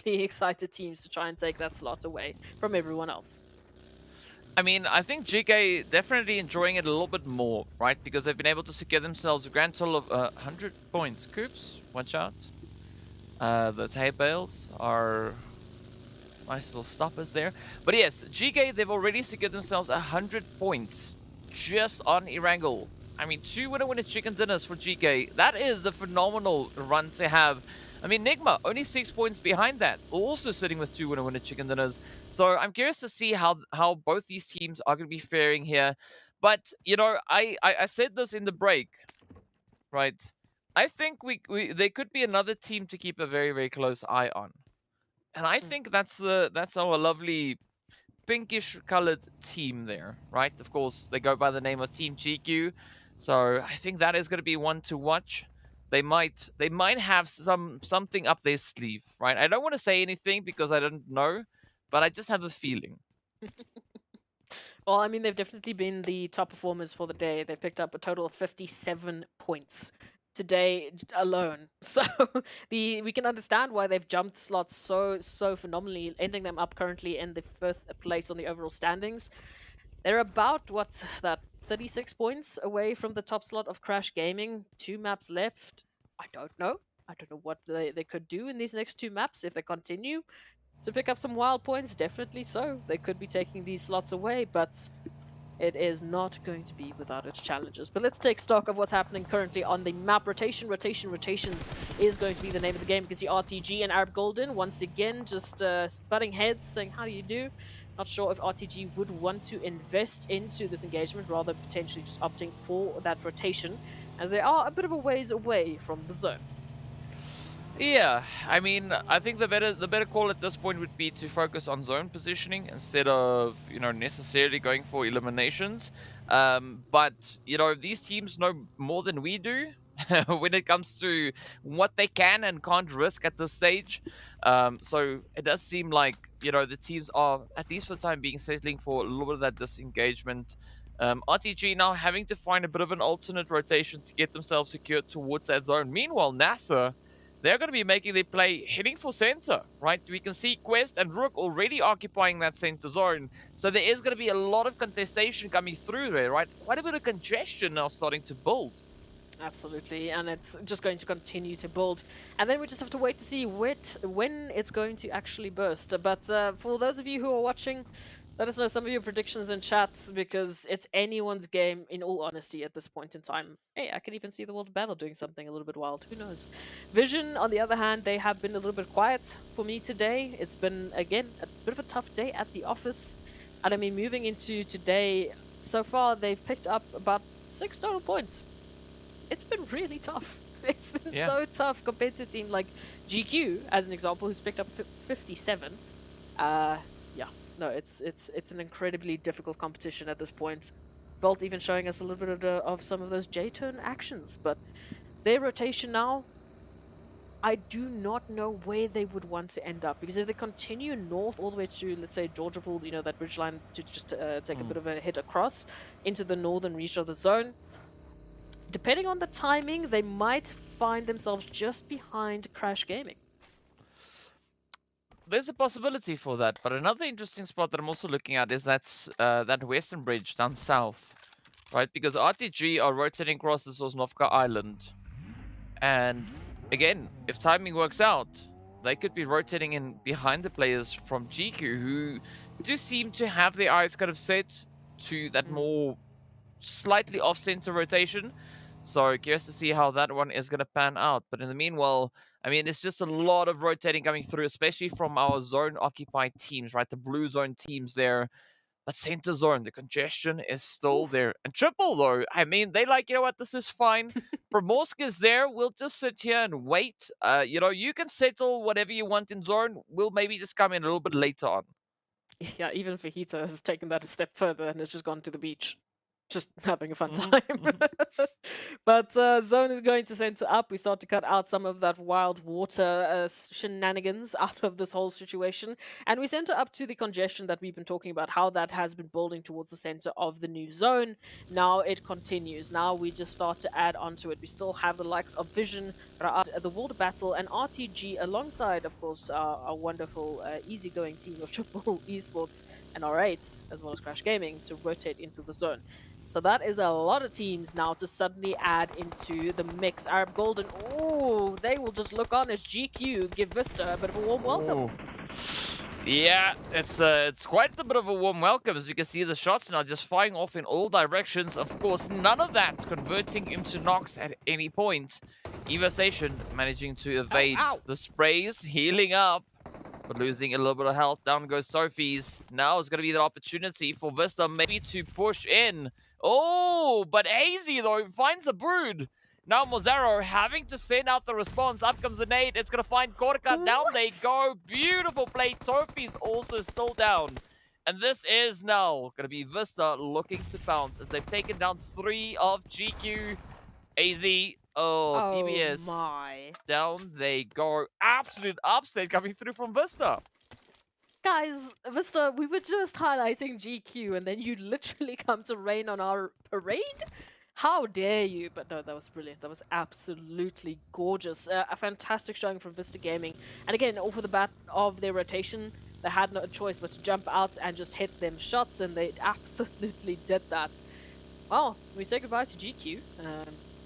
excited teams to try and take that slot away from everyone else. I mean, I think GEEKAY definitely enjoying it a little bit more, right? Because they've been able to secure themselves a grand total of 100 points. Coops, watch out. Those hay bales are nice little stoppers there. But yes, GEEKAY, they've already secured themselves 100 points just on Erangel. I mean, 2 winner chicken dinners for GEEKAY. That is a phenomenal run to have. I mean, NIGMA, only 6 points behind that, also sitting with 2 winner chicken dinners. So I'm curious to see how both these teams are going to be faring here. But, I said this in the break, right? I think they could be another team to keep a very, very close eye on. And I think that's our lovely pinkish colored team there, right? Of course, they go by the name of Team GQ. So I think that is going to be one to watch. They might have something up their sleeve, right? I don't want to say anything because I don't know, but I just have a feeling. Well, I mean, they've definitely been the top performers for the day. They've picked up a total of 57 points today alone. So we can understand why they've jumped slots so phenomenally, ending them up currently in the 5th place on the overall standings. They're about, what's that, 36 points away from the top slot of Crash Gaming. 2 maps left. I don't know. I don't know what they could do in these next 2 maps if they continue to pick up some wild points. Definitely so. They could be taking these slots away, but it is not going to be without its challenges. But let's take stock of what's happening currently on the map. Rotations is going to be the name of the game. You can see RTG and Arab Golden once again just butting heads, saying, how do you do? Not sure if RTG would want to invest into this engagement, rather potentially just opting for that rotation, as they are a bit of a ways away from the zone. Yeah, I mean, I think the better call at this point would be to focus on zone positioning instead of, you know, necessarily going for eliminations. But, you know, these teams know more than we do when it comes to what they can and can't risk at this stage. So it does seem like, you know, the teams are, at least for the time being, settling for a little bit of that disengagement. RTG now having to find a bit of an alternate rotation to get themselves secured towards that zone. Meanwhile, NASR, they're going to be making their play hitting for center, right? We can see Quest and RUKH already occupying that center zone. So there is going to be a lot of contestation coming through there, right? Quite a bit of congestion now starting to build. Absolutely, and it's just going to continue to build. And then we just have to wait to see when it's going to actually burst. But for those of you who are watching, let us know some of your predictions in chats, because it's anyone's game, in all honesty, at this point in time. Hey, I can even see the World Battle doing something a little bit wild. Who knows? Vision, on the other hand, they have been a little bit quiet for me today. It's been, again, a bit of a tough day at the office. And I mean, moving into today, so far they've picked up about 6 total points. It's been really tough. It's been so tough compared to a team like GQ, as an example, who's picked up 57. Yeah, no, it's an incredibly difficult competition at this point. Bolt even showing us a little bit of some of those J-turn actions, but their rotation now, I do not know where they would want to end up, because if they continue north all the way to, let's say, Georgia Pool, you know, that ridge line, to just take a bit of a hit across into the northern reach of the zone, depending on the timing, they might find themselves just behind Crash Gaming. There's a possibility for that, but another interesting spot that I'm also looking at is that western bridge down south, right? Because RTG are rotating across the Sosnovka Island, and again, if timing works out, they could be rotating in behind the players from GQ, who do seem to have their eyes kind of set to that more slightly off-center rotation. So curious to see how that one is going to pan out. But in the meanwhile, I mean, it's just a lot of rotating coming through, especially from our zone-occupied teams, right? The blue zone teams there. But center zone, the congestion is still there. And triple, though, I mean, they like, you know what, this is fine. Promorsk is there. We'll just sit here and wait. You know, you can settle whatever you want in zone. We'll maybe just come in a little bit later on. Yeah, even Fajita has taken that a step further and has just gone to the beach. Just having a fun time. But Zone is going to center up. We start to cut out some of that wild water shenanigans out of this whole situation. And we center up to the congestion that we've been talking about, how that has been building towards the center of the new zone. Now it continues. Now we just start to add onto it. We still have the likes of Vision, RUKH, the World Battle, and RTG alongside, of course, our wonderful easygoing team of Triple Esports and R8, as well as Crash Gaming, to rotate into the zone. So that is a lot of teams now to suddenly add into the mix. Arab Golden, oh, they will just look on as GQ give Vista a bit of a warm welcome. Yeah, it's quite a bit of a warm welcome, as we can see the shots now just firing off in all directions. Of course, none of that converting into knocks at any point. Eva Station managing to evade the sprays, healing up, but losing a little bit of health. Down goes Trophies. Now is going to be the opportunity for Vista maybe to push in. Oh, but Hazy, though, finds the Brood. Now Mozaro having to send out the response. Up comes the nade. It's going to find Korka. Down they go. Beautiful play. Trophies also still down. And this is now going to be Vista looking to bounce as they've taken down 3 of GQ. AZ. Oh, TBS. My. Down they go. Absolute upset coming through from Vista. Guys, Vista, we were just highlighting GQ and then you literally come to rain on our parade? How dare you? But no, that was brilliant. That was absolutely gorgeous. A fantastic showing from Vista Gaming. And again, off of the bat of their rotation, they had no choice but to jump out and just hit them shots, and they absolutely did that. Well, we say goodbye to GQ.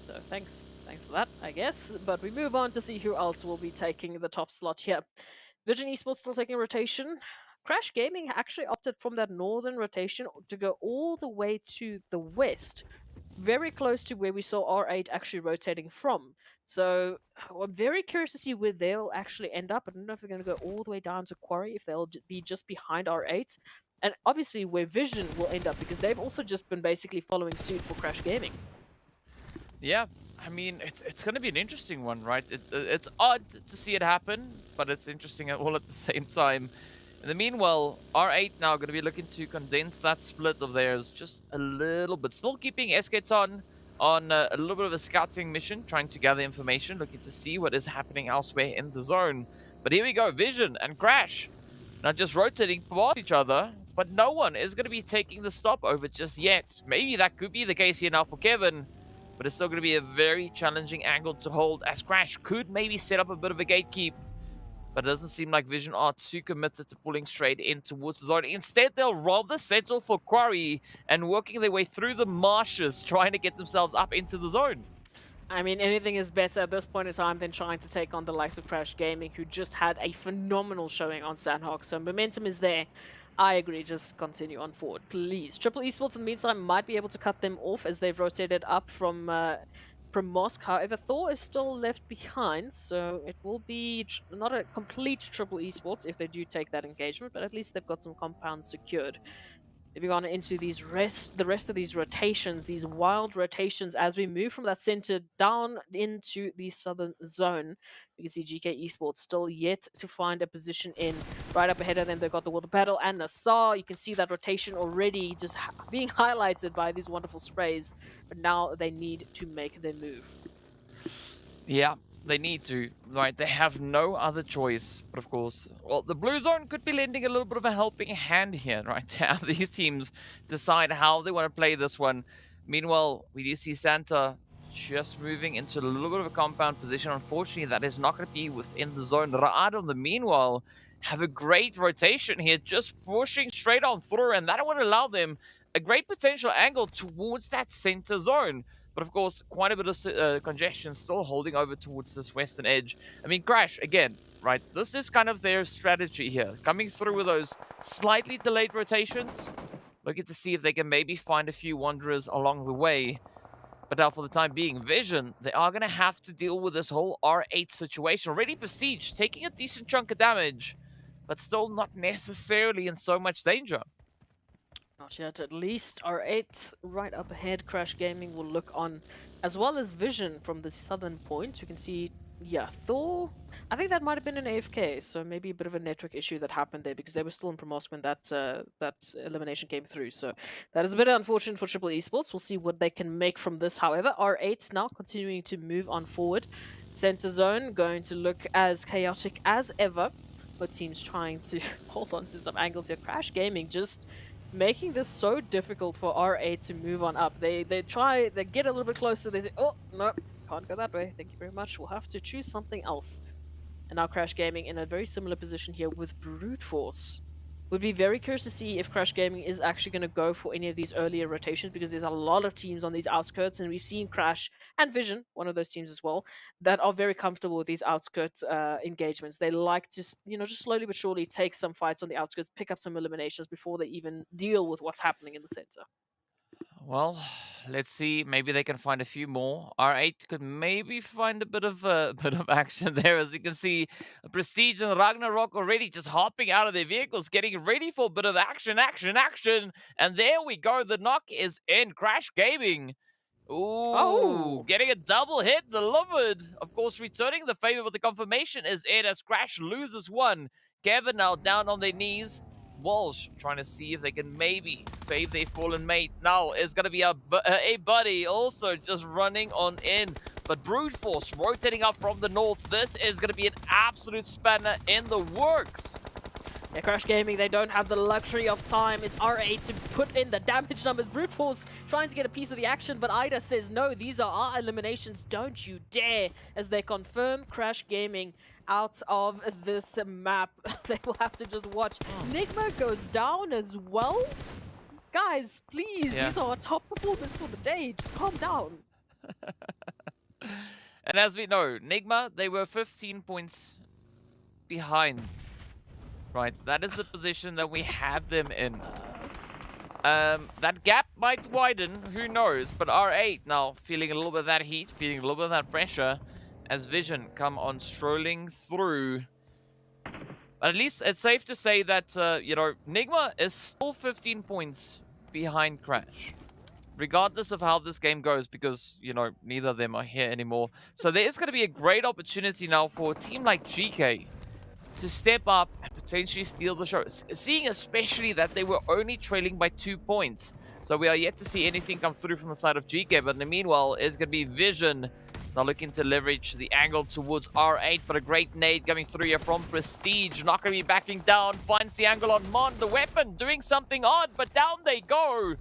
So thanks for that, I guess. But we move on to see who else will be taking the top slot here. Vision Esports still taking a rotation. Crash Gaming actually opted from that northern rotation to go all the way to the west, very close to where we saw R8 actually rotating from. So I'm very curious to see where they'll actually end up. I don't know if they're going to go all the way down to Quarry, if they'll be just behind R8. And obviously where Vision will end up, because they've also just been basically following suit for Crash Gaming. Yeah, I mean, it's going to be an interesting one, right? It's odd to see it happen, but it's interesting all at the same time. In the meanwhile, R8 now going to be looking to condense that split of theirs just a little bit. Still keeping Esketon on a little bit of a scouting mission, trying to gather information, looking to see what is happening elsewhere in the zone. But here we go, Vision and Crash. Not just rotating past each other, but no one is going to be taking the stop over just yet. Maybe that could be the case here now for Kevin, but it's still going to be a very challenging angle to hold, as Crash could maybe set up a bit of a gatekeep. But it doesn't seem like Vision are too committed to pulling straight in towards the zone. Instead, they'll rather settle for Quarry and working their way through the marshes, trying to get themselves up into the zone. I mean, anything is better at this point in time than trying to take on the likes of Crash Gaming, who just had a phenomenal showing on Sanhok. So momentum is there. I agree, just continue on forward, please. Triple Esports in the meantime might be able to cut them off as they've rotated up from Mosque. However, Thor is still left behind, so it will be not a complete Triple Esports if they do take that engagement, but at least they've got some compounds secured. Moving on into the rest of these rotations, these wild rotations, as we move from that center down into the southern zone. You can see GK Esports still yet to find a position in. Right up ahead of them, they've got the Water Battle and NASR. You can see that rotation already just being highlighted by these wonderful sprays, but now they need to make their move. Yeah, they need to, right? They have no other choice. But of course, well, the blue zone could be lending a little bit of a helping hand here, right? To have these teams decide how they want to play this one. Meanwhile, we do see Santa just moving into a little bit of a compound position. Unfortunately, that is not going to be within the zone. Ra'ad, on the meanwhile, have a great rotation here, just pushing straight on through, and that would allow them a great potential angle towards that center zone. But of course, quite a bit of congestion still holding over towards this western edge. I mean, Crash, again, right? This is kind of their strategy here. Coming through with those slightly delayed rotations. Looking to see if they can maybe find a few wanderers along the way. But now for the time being, Vision, they are going to have to deal with this whole R8 situation. Already Prestige, taking a decent chunk of damage, but still not necessarily in so much danger. Not yet, at least. R8 right up ahead. Crash Gaming will look on, as well as Vision from the southern point. We can see, yeah, Thor. I think that might have been an AFK, so maybe a bit of a network issue that happened there because they were still in Primosk when that elimination came through. So that is a bit unfortunate for Triple Esports. We'll see what they can make from this. However, R8 now continuing to move on forward. Center zone going to look as chaotic as ever. Both teams trying to hold on to some angles here. Crash Gaming just making this so difficult for R8 to move on up. They get a little bit closer, they say, oh, no, can't go that way, thank you very much, we'll have to choose something else. And now Crash Gaming in a very similar position here with Brute Force. Would be very curious to see if Crash Gaming is actually going to go for any of these earlier rotations, because there's a lot of teams on these outskirts, and we've seen Crash and Vision, one of those teams as well, that are very comfortable with these outskirts engagements. They like to, just slowly but surely take some fights on the outskirts, pick up some eliminations before they even deal with what's happening in the center. Well, let's see. Maybe they can find a few more. R8 could maybe find a bit of action there. As you can see, Prestige and Ragnarok already just hopping out of their vehicles, getting ready for a bit of action. And there we go. The knock is in. Crash Gaming. Ooh, getting a double hit delivered. Of course, returning the favor, but the confirmation is in as Crash loses one. Kevin now down on their knees. Walsh trying to see if they can maybe save their fallen mate. Now is going to be a buddy also just running on in. But Brute Force rotating up from the north. This is going to be an absolute spanner in the works. Yeah, Crash Gaming, they don't have the luxury of time. It's R8 to put in the damage numbers. Brute Force trying to get a piece of the action, but Ida says, no, these are our eliminations. Don't you dare. As they confirm Crash Gaming out of this map. They will have to just watch. NIGMA goes down as well. Guys, please, these are our top performers for the day. Just calm down. And as we know, NIGMA, they were 15 points behind right? That is the position that we had them in. That gap might widen, who knows? But R8 now feeling a little bit of that heat, feeling a little bit of that pressure as Vision come on strolling through. But at least it's safe to say that, you know, NIGMA is still 15 points behind Crash, regardless of how this game goes, because, you know, neither of them are here anymore. So there is going to be a great opportunity now for a team like GEEKAY to step up and potentially steal the show, seeing especially that they were only trailing by 2 points. So we are yet to see anything come through from the side of GEEKAY, but in the meanwhile, it's going to be Vision now looking to leverage the angle towards R8, but a great nade coming through here from Prestige. Not going to be backing down, finds the angle on Mon, the weapon doing something odd, but down they go.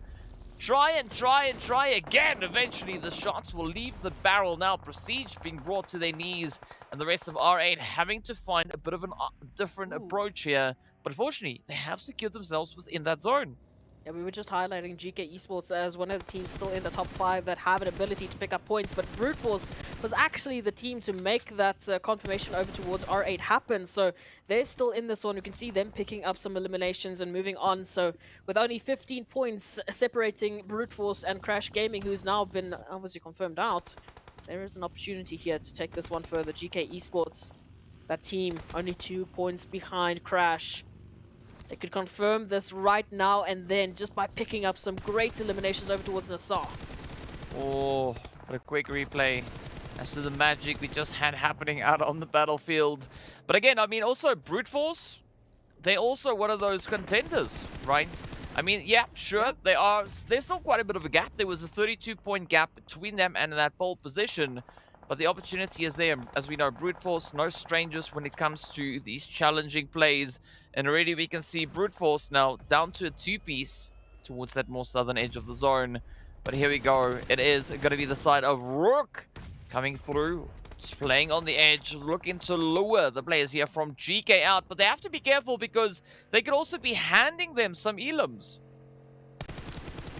Try and try again. Eventually, the shots will leave the barrel. Now, Prestige being brought to their knees, and the rest of R8 having to find a bit of a different approach here. But fortunately, they have secured themselves within that zone. Yeah, we were just highlighting GK Esports as one of the teams still in the top 5 that have an ability to pick up points, but Brute Force was actually the team to make that confirmation over towards R8 happen. So they're still in this one. You can see them picking up some eliminations and moving on. So with only 15 points separating Brute Force and Crash Gaming, who's now been obviously confirmed out, there is an opportunity here to take this one further. GK Esports, that team, only 2 points behind Crash. They could confirm this right now and then just by picking up some great eliminations over towards NASR. Oh, what a quick replay as to the magic we just had happening out on the battlefield. But again, I mean, also Brute Force, they're also one of those contenders, right? I mean, yeah, sure, there's still quite a bit of a gap. There was a 32-point gap between them and that pole position. But the opportunity is there. As we know, Brute Force, no strangers when it comes to these challenging plays. And already we can see Brute Force now down to a 2-piece towards that more southern edge of the zone. But here we go. It is going to be the side of RUKH coming through, just playing on the edge, looking to lure the players here from GEEKAY out. But they have to be careful because they could also be handing them some elims.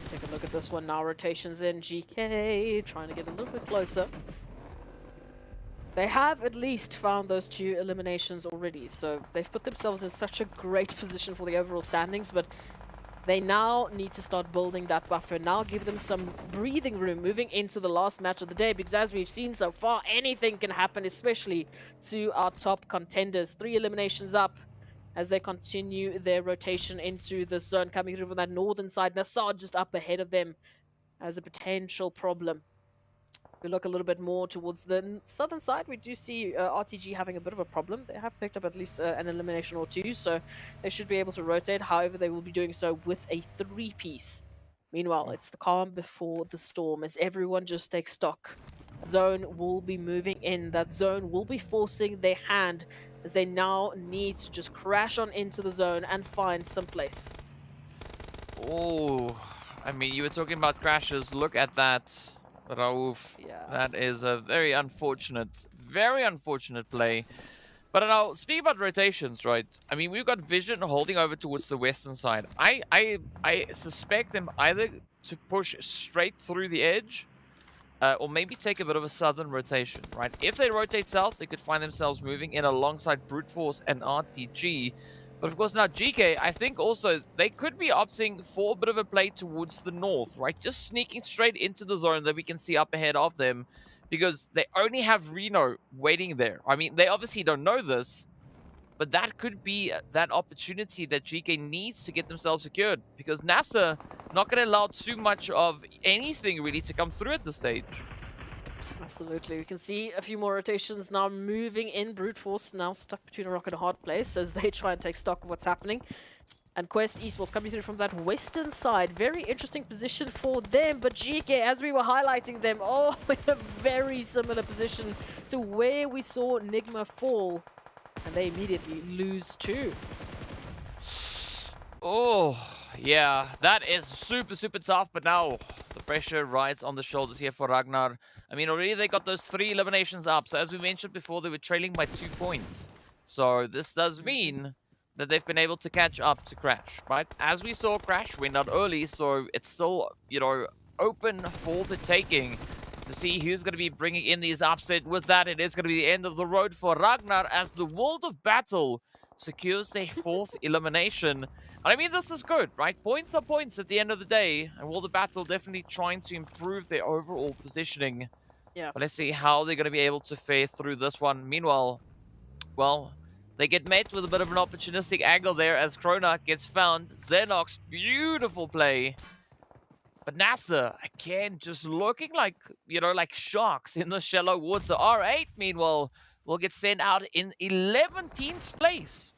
Take a look at this one now. Rotations in. GK trying to get a little bit closer. They have at least found those 2 eliminations already, so they've put themselves in such a great position for the overall standings, but they now need to start building that buffer. Now give them some breathing room moving into the last match of the day, because as we've seen so far, anything can happen, especially to our top contenders. 3 eliminations up as they continue their rotation into the zone, coming through from that northern side. NASR just up ahead of them as a potential problem. We look a little bit more towards the southern side. We do see RTG having a bit of a problem. They have picked up at least an elimination or 2, so they should be able to rotate. However, they will be doing so with a 3-piece. Meanwhile, it's the calm before the storm as everyone just takes stock. Zone will be moving in. That zone will be forcing their hand as they now need to just crash on into the zone and find some place. Oh, I mean, you were talking about crashes. Look at that. Raouf, Yeah. that is a very unfortunate play. But now, speaking about rotations, right? I mean, we've got Vision holding over towards the western side. I suspect them either to push straight through the edge, or maybe take a bit of a southern rotation, right? If they rotate south, they could find themselves moving in alongside Brute Force and RTG. But of course now GEEKAY, I think also they could be opting for a bit of a play towards the north, right? Just sneaking straight into the zone that we can see up ahead of them, because they only have Reno waiting there. I mean, they obviously don't know this, but that could be that opportunity that GEEKAY needs to get themselves secured, because NASR not going to allow too much of anything really to come through at this stage. Absolutely. We can see a few more rotations now moving in. Brute Force now stuck between a rock and a hard place as they try and take stock of what's happening. And Quest Esports coming through from that western side. Very interesting position for them. But GEEKAY, as we were highlighting them, oh, in a very similar position to where we saw NIGMA fall. And they immediately lose 2. Oh, yeah, that is super, super tough. But now the pressure rides on the shoulders here for Ragnar. I mean, already they got those 3 eliminations up. So as we mentioned before, they were trailing by 2 points. So this does mean that they've been able to catch up to Crash, right? As we saw, Crash went out early, so it's still, you know, open for the taking to see who's going to be bringing in these upset. With that, it is going to be the end of the road for Ragnar as the world of battle secures their 4th elimination. And I mean, this is good, right? Points are points at the end of the day, and World of Battle definitely trying to improve their overall positioning. Yeah. But let's see how they're going to be able to fare through this one. Meanwhile, well, they get met with a bit of an opportunistic angle there as Krona gets found. Xenox, beautiful play. But NASR, again, just looking like, like sharks in the shallow water. R8, meanwhile, will get sent out in 11th place.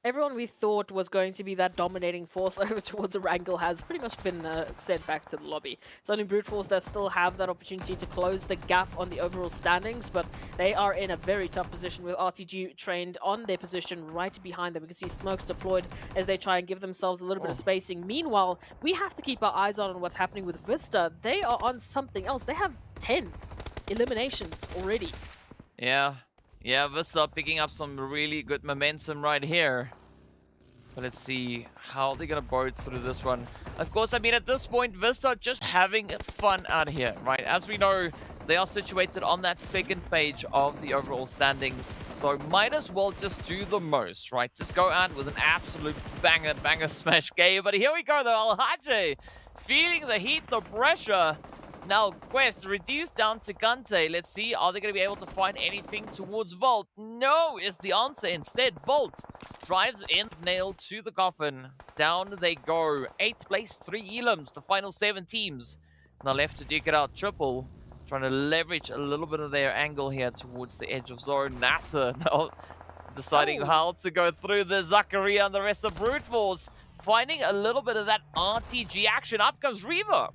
Everyone we thought was going to be that dominating force over towards Erangel has pretty much been sent back to the lobby. It's only Brute Force that still have that opportunity to close the gap on the overall standings, but they are in a very tough position with RTG trained on their position right behind them. We can see smokes deployed as they try and give themselves a little bit of spacing. Meanwhile, we have to keep our eyes on what's happening with VISTA. They are on something else. They have 10 eliminations already. Yeah, VISTA picking up some really good momentum right here. But let's see how they're going to boat through this one. Of course, I mean, at this point, VISTA just having fun out here, right? As we know, they are situated on that 2nd page of the overall standings. So might as well just do the most, right? Just go out with an absolute banger smash game. But here we go, though. Alhaje feeling the heat, the pressure. Now, Quest reduced down to Gante. Let's see, are they going to be able to find anything towards Volt? No is the answer. Instead, Volt drives in, nailed to the coffin. Down they go. 8th place, 3 elims, the final 7 teams. Now left to duke it out. Triple trying to leverage a little bit of their angle here towards the edge of zone. NASR now deciding how to go through the Zakaria and the rest of Brute Force. Finding a little bit of that RTG action. Up comes Reaver.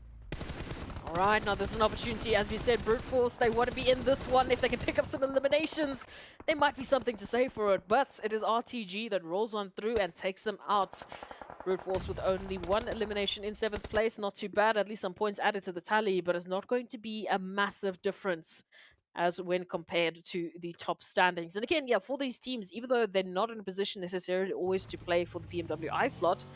Alright, now there's an opportunity, as we said, Brute Force, they want to be in this one. If they can pick up some eliminations, there might be something to say for it, but it is RTG that rolls on through and takes them out. Brute Force with only 1 elimination in 7th place, not too bad, at least some points added to the tally, but it's not going to be a massive difference as when compared to the top standings. And again, yeah, for these teams, even though they're not in a position necessarily always to play for the PMWI slot,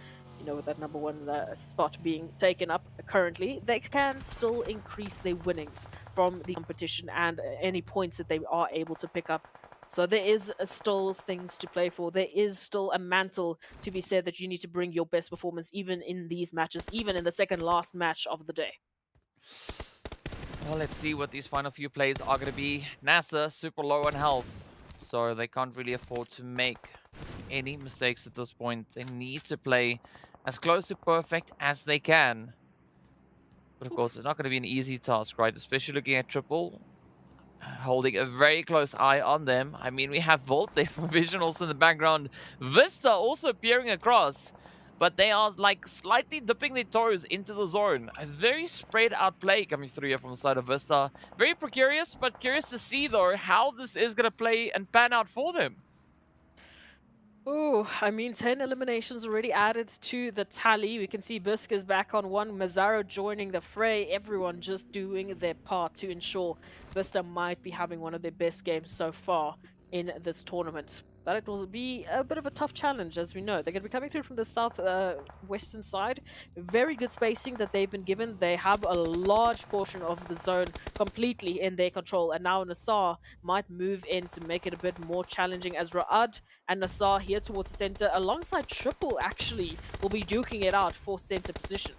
with that number 1 spot being taken up currently, they can still increase their winnings from the competition and any points that they are able to pick up. So there is still things to play for. There is still a mantle to be said that you need to bring your best performance even in these matches, even in the second last match of the day. Well, let's see what these final few plays are going to be. NASR super low on health, so they can't really afford to make any mistakes at this point. They need to play as close to perfect as they can. But of course, it's not going to be an easy task, right? Especially looking at Triple, holding a very close eye on them. I mean, we have Volt there for vision also in the background. VISTA also peering across, but they are like slightly dipping their toes into the zone. A very spread out play coming through here from the side of VISTA. Very precarious, but curious to see though how this is going to play and pan out for them. Ooh, I mean, 10 eliminations already added to the tally. We can see Bisk is back on 1, Mazzaro joining the fray, everyone just doing their part to ensure Vista might be having one of their best games so far in this tournament. But it will be a bit of a tough challenge, as we know. They're going to be coming through from the south western side. Very good spacing that they've been given. They have a large portion of the zone completely in their control. And now NASR might move in to make it a bit more challenging, as Ra'ad and NASR here towards the center, alongside Triple, actually, will be duking it out for center position.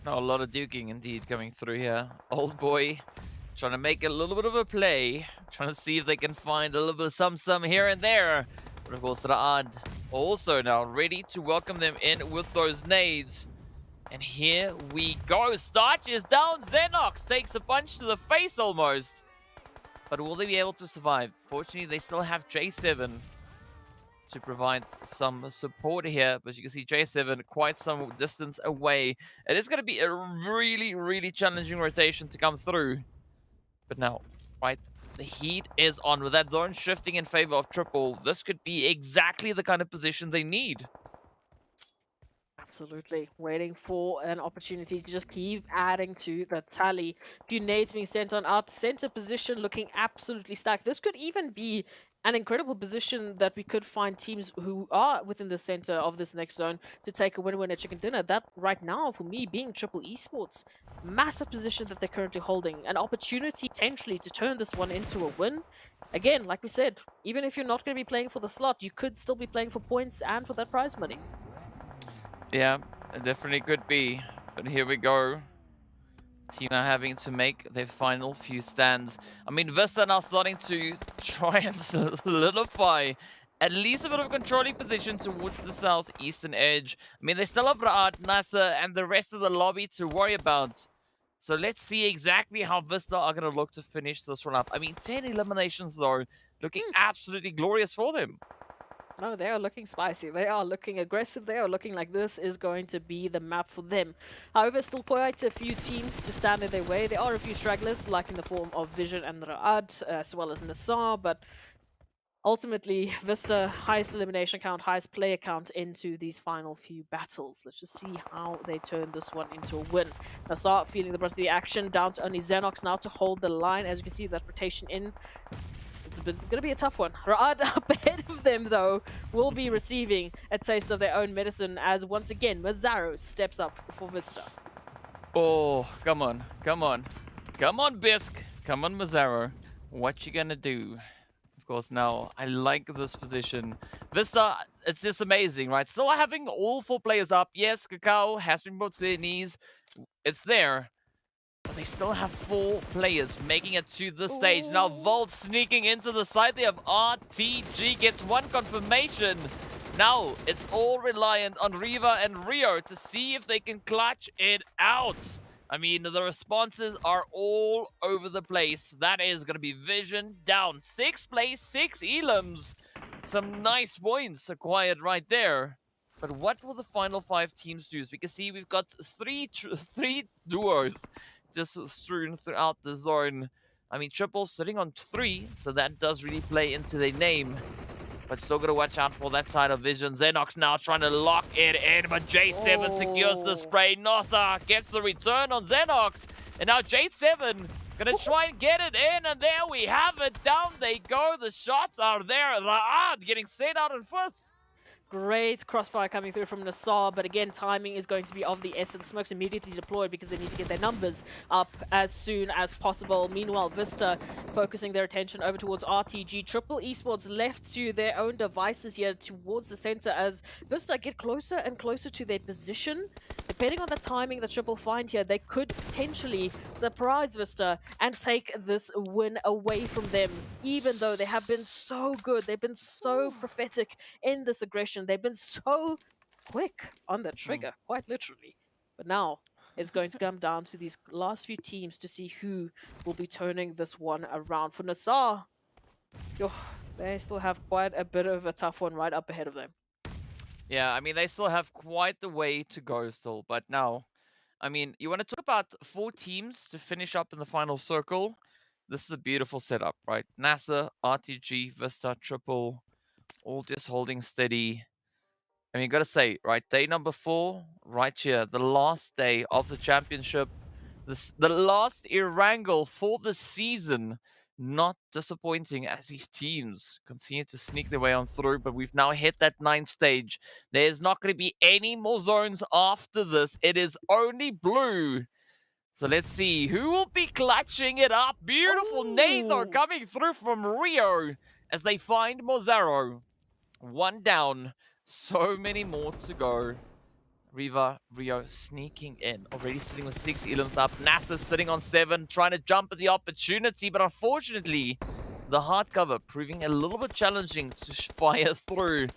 Now, a lot of duking indeed coming through here. Old boy trying to make a little bit of a play, trying to see if they can find a little bit of some here and there. But of course, Ra'ad also now ready to welcome them in with those nades. And here we go. Starch is down. Xenox takes a punch to the face almost. But will they be able to survive? Fortunately, they still have J7 to provide some support here. But you can see J7 quite some distance away. It is going to be a really, really challenging rotation to come through. But now, right, the heat is on with that zone shifting in favor of Triple. This could be exactly the kind of position they need. Absolutely. Waiting for an opportunity to just keep adding to the tally. A few nades being sent on out. Center position looking absolutely stacked. This could even be an incredible position that we could find teams who are within the center of this next zone to take a win-win at chicken dinner. That right now, for me, being triple esports, massive position that they're currently holding, an opportunity potentially to turn this one into a win. Again, like we said, even if you're not going to be playing for the slot, you could still be playing for points and for that prize money. Yeah, it definitely could be. But here we go. Team now having to make their final few stands. I mean, VISTA now starting to try and solidify at least a bit of a controlling position towards the southeastern edge. I mean, they still have RUKH, NASR, and the rest of the lobby to worry about. So let's see exactly how VISTA are going to look to finish this one up. I mean, 10 eliminations, though, looking absolutely glorious for them. No, they are looking spicy. They are looking aggressive. They are looking like this is going to be the map for them. However, still quite a few teams to stand in their way. There are a few stragglers, like in the form of Vision and RUKH, as well as NASR, but ultimately, Vista, highest elimination count, highest player count into these final few battles. Let's just see how they turn this one into a win. NASR feeling the brunt of the action, down to only Xenox now to hold the line. As you can see, that rotation in. It's going to be a tough one. RUKH up ahead of them, though, will be receiving a taste of their own medicine as, once again, Mazzaro steps up for Vista. Oh, come on, come on. Come on, Bisk. Come on, Mazzaro. What you gonna do? Of course, now, I like this position. Vista, it's just amazing, right? Still having all 4 players up. Yes, Kakao has been brought to their knees. It's there. But they still have 4 players making it to the stage. Now Volt sneaking into the side. They have RTG, gets 1 confirmation. Now it's all reliant on Riva and Rio to see if they can clutch it out. I mean, the responses are all over the place. That is going to be Vision down. 6th place, 6 elims. Some nice points acquired right there. But what will the final 5 teams do? As we can see, we've got three duos just strewn throughout the zone. I mean, Triple sitting on 3, so that does really play into their name. But still got to watch out for that side of Vision. Xenox now trying to lock it in, but J7 secures the spray. NASR gets the return on Xenox. And now J7 gonna try and get it in, and there we have it. Down they go. The shots are there. RUKH getting sent out in 5th. Great crossfire coming through from NASR, but again, timing is going to be of the essence. Smokes immediately deployed because they need to get their numbers up as soon as possible. Meanwhile, Vista focusing their attention over towards RTG. Triple Esports left to their own devices here towards the center as Vista get closer and closer to their position. Depending on the timing that Triple find here, they could potentially surprise Vista and take this win away from them, even though they have been so good. They've been so prophetic in this aggression. They've been so quick on the trigger, quite literally. But now it's going to come down to these last few teams to see who will be turning this one around. For NASR, they still have quite a bit of a tough one right up ahead of them. Yeah, I mean, they still have quite the way to go still. But now, I mean, you want to talk about 4 teams to finish up in the final circle. This is a beautiful setup, right? NASR, RTG, Vista, Triple, all just holding steady. I mean, you gotta say, right, day number 4, right here, the last day of the championship, the last Erangel for the season. Not disappointing as these teams continue to sneak their way on through, but we've now hit that 9th stage. There's not going to be any more zones after this. It is only blue. So let's see who will be clutching it up. Beautiful Nathan coming through from Rio as they find Mazzaro. 1 down. So many more to go. Riva, Rio sneaking in. Already sitting with 6 elims up. NASR sitting on 7, trying to jump at the opportunity. But unfortunately, the hard cover proving a little bit challenging to fire through.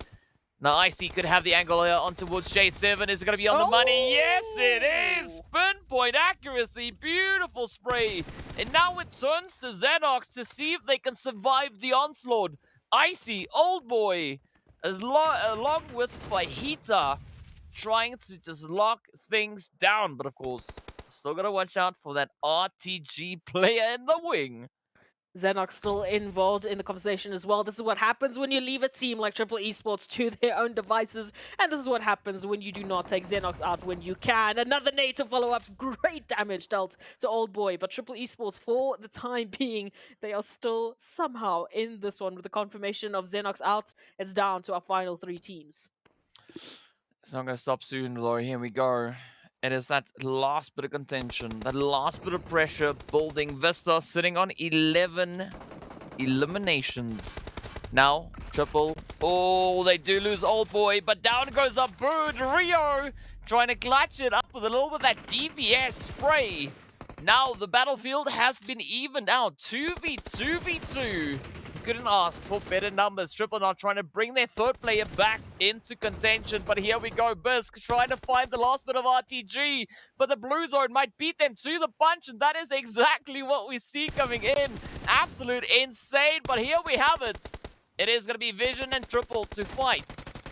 Now, Icy could have the angle here on towards J7. Is it going to be on the money? Yes, it is! Pinpoint accuracy. Beautiful spray. And now it turns to Xenox to see if they can survive the onslaught. Icy, old boy, along with Fajita, trying to just lock things down. But of course, still got to watch out for that RTG player in the wing. Xenox still involved in the conversation as well. This is what happens when you leave a team like Triple Esports to their own devices, and this is what happens when you do not take Xenox out when you can. Another nade to follow up. Great damage dealt to Old Boy, but Triple Esports, for the time being, they are still somehow in this one with the confirmation of Xenox out. It's down to our final 3 teams. It's not going to stop soon, though. Here we go. It is that last bit of contention, that last bit of pressure building. VISTA sitting on 11 eliminations. Now, Triple. Oh, they do lose Old Boy, but down goes the Brood. Rio trying to clutch it up with a little bit of that DPS spray. Now the battlefield has been evened out. 2v2v2. Couldn't ask for better numbers. Triple now trying to bring their third player back into contention. But here we go. Bisk trying to find the last bit of RTG. But the blue zone might beat them to the punch. And that is exactly what we see coming in. Absolute insane. But here we have it. It is going to be Vision and Triple to fight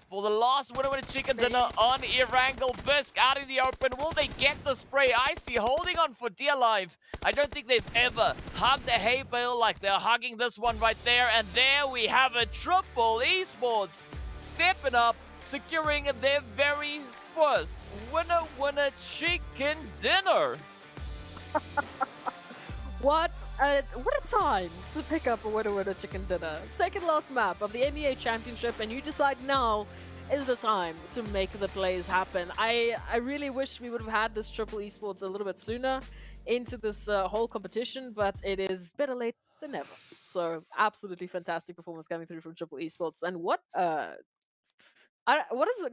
for the last winner with a chicken dinner on Erangel. Bisk out in the open. Will they get the spray? Icy holding on for dear life. I don't think they've ever hugged a hay bale like they're hugging this one right there. And there we have a Triple Esports stepping up, securing their very first winner chicken dinner. What a time to pick up a winner chicken dinner. Second last map of the MEA Championship, and you decide now is the time to make the plays happen. I really wish we would have had this Triple Esports a little bit sooner into this whole competition, but it is better late than never. So absolutely fantastic performance coming through from Triple Esports. And what is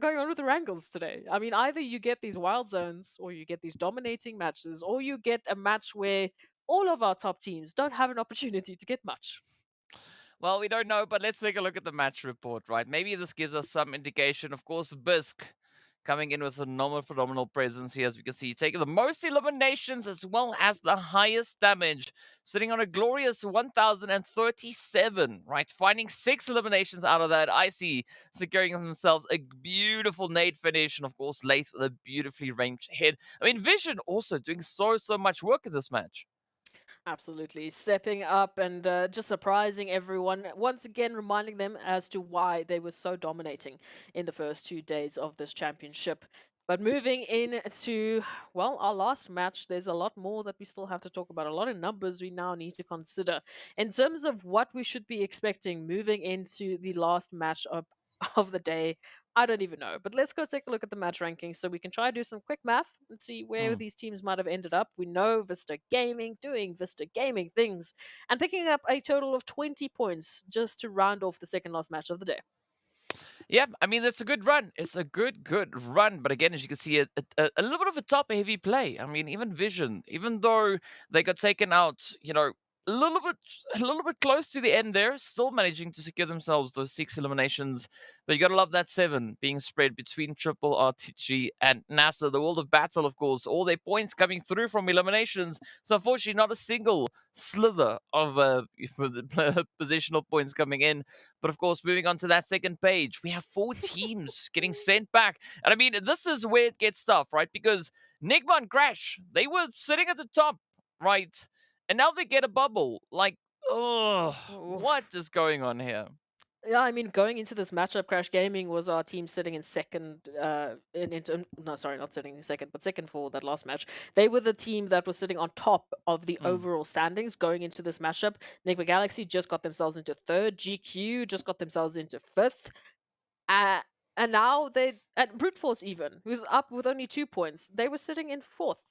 going on with the Erangels today? I mean, either you get these wild zones, or you get these dominating matches, or you get a match where all of our top teams don't have an opportunity to get much. Well, we don't know, but let's take a look at the match report, right? Maybe this gives us some indication. Of course, Bisk coming in with a phenomenal presence here, as we can see, taking the most eliminations as well as the highest damage, sitting on a glorious 1,037, right? Finding 6 eliminations out of that. Icy securing themselves a beautiful nade finish, and of course, Lath with a beautifully ranged head. I mean, Vision also doing so much work in this match. Absolutely. Stepping up and just surprising everyone. Once again, reminding them as to why they were so dominating in the first 2 days of this championship. But moving into, well, our last match, there's a lot more that we still have to talk about. A lot of numbers we now need to consider. In terms of what we should be expecting moving into the last match of the day, I don't even know. But let's go take a look at the match rankings so we can try to do some quick math and see where these teams might have ended up. We know VISTA Gaming doing VISTA Gaming things and picking up a total of 20 points just to round off the second last match of the day. Yeah, I mean, that's a good run. It's a good run. But again, as you can see, a little bit of a top-heavy play. I mean, even Vision, even though they got taken out, a little bit close to the end there, still managing to secure themselves those 6 eliminations. But you got to love that 7 being spread between Triple RTG and NASR. The world of battle, of course, all their points coming through from eliminations. So unfortunately, not a single slither of positional points coming in. But of course, moving on to that second page, we have 4 teams getting sent back. And I mean, this is where it gets tough, right? Because NIGMA and Crash, they were sitting at the top, right? And now they get a bubble. Like, oh, what is going on here? Yeah, I mean, going into this matchup, Crash Gaming was our team sitting in second. No, sorry, not sitting in second, but second for that last match. They were the team that was sitting on top of the overall standings going into this matchup. NIGMA Galaxy just got themselves into third. GQ just got themselves into fifth. And now and Brute Force even, who's up with only 2 points, they were sitting in fourth.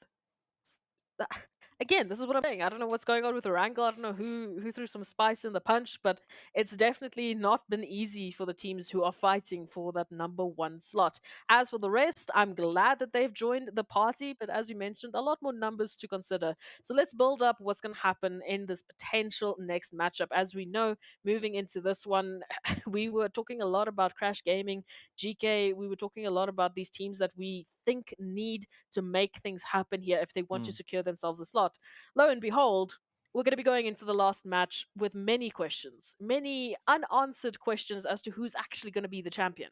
Again, this is what I'm saying. I don't know what's going on with Erangel. I don't know who threw some spice in the punch, but it's definitely not been easy for the teams who are fighting for that number 1 slot. As for the rest, I'm glad that they've joined the party, but as you mentioned, a lot more numbers to consider. So let's build up what's going to happen in this potential next matchup. As we know, moving into this one, we were talking a lot about Crash Gaming, GEEKAY. We were talking a lot about these teams that we think need to make things happen here if they want to secure themselves a slot. Lo and behold, we're going to be going into the last match with many questions, many unanswered questions as to who's actually going to be the champion.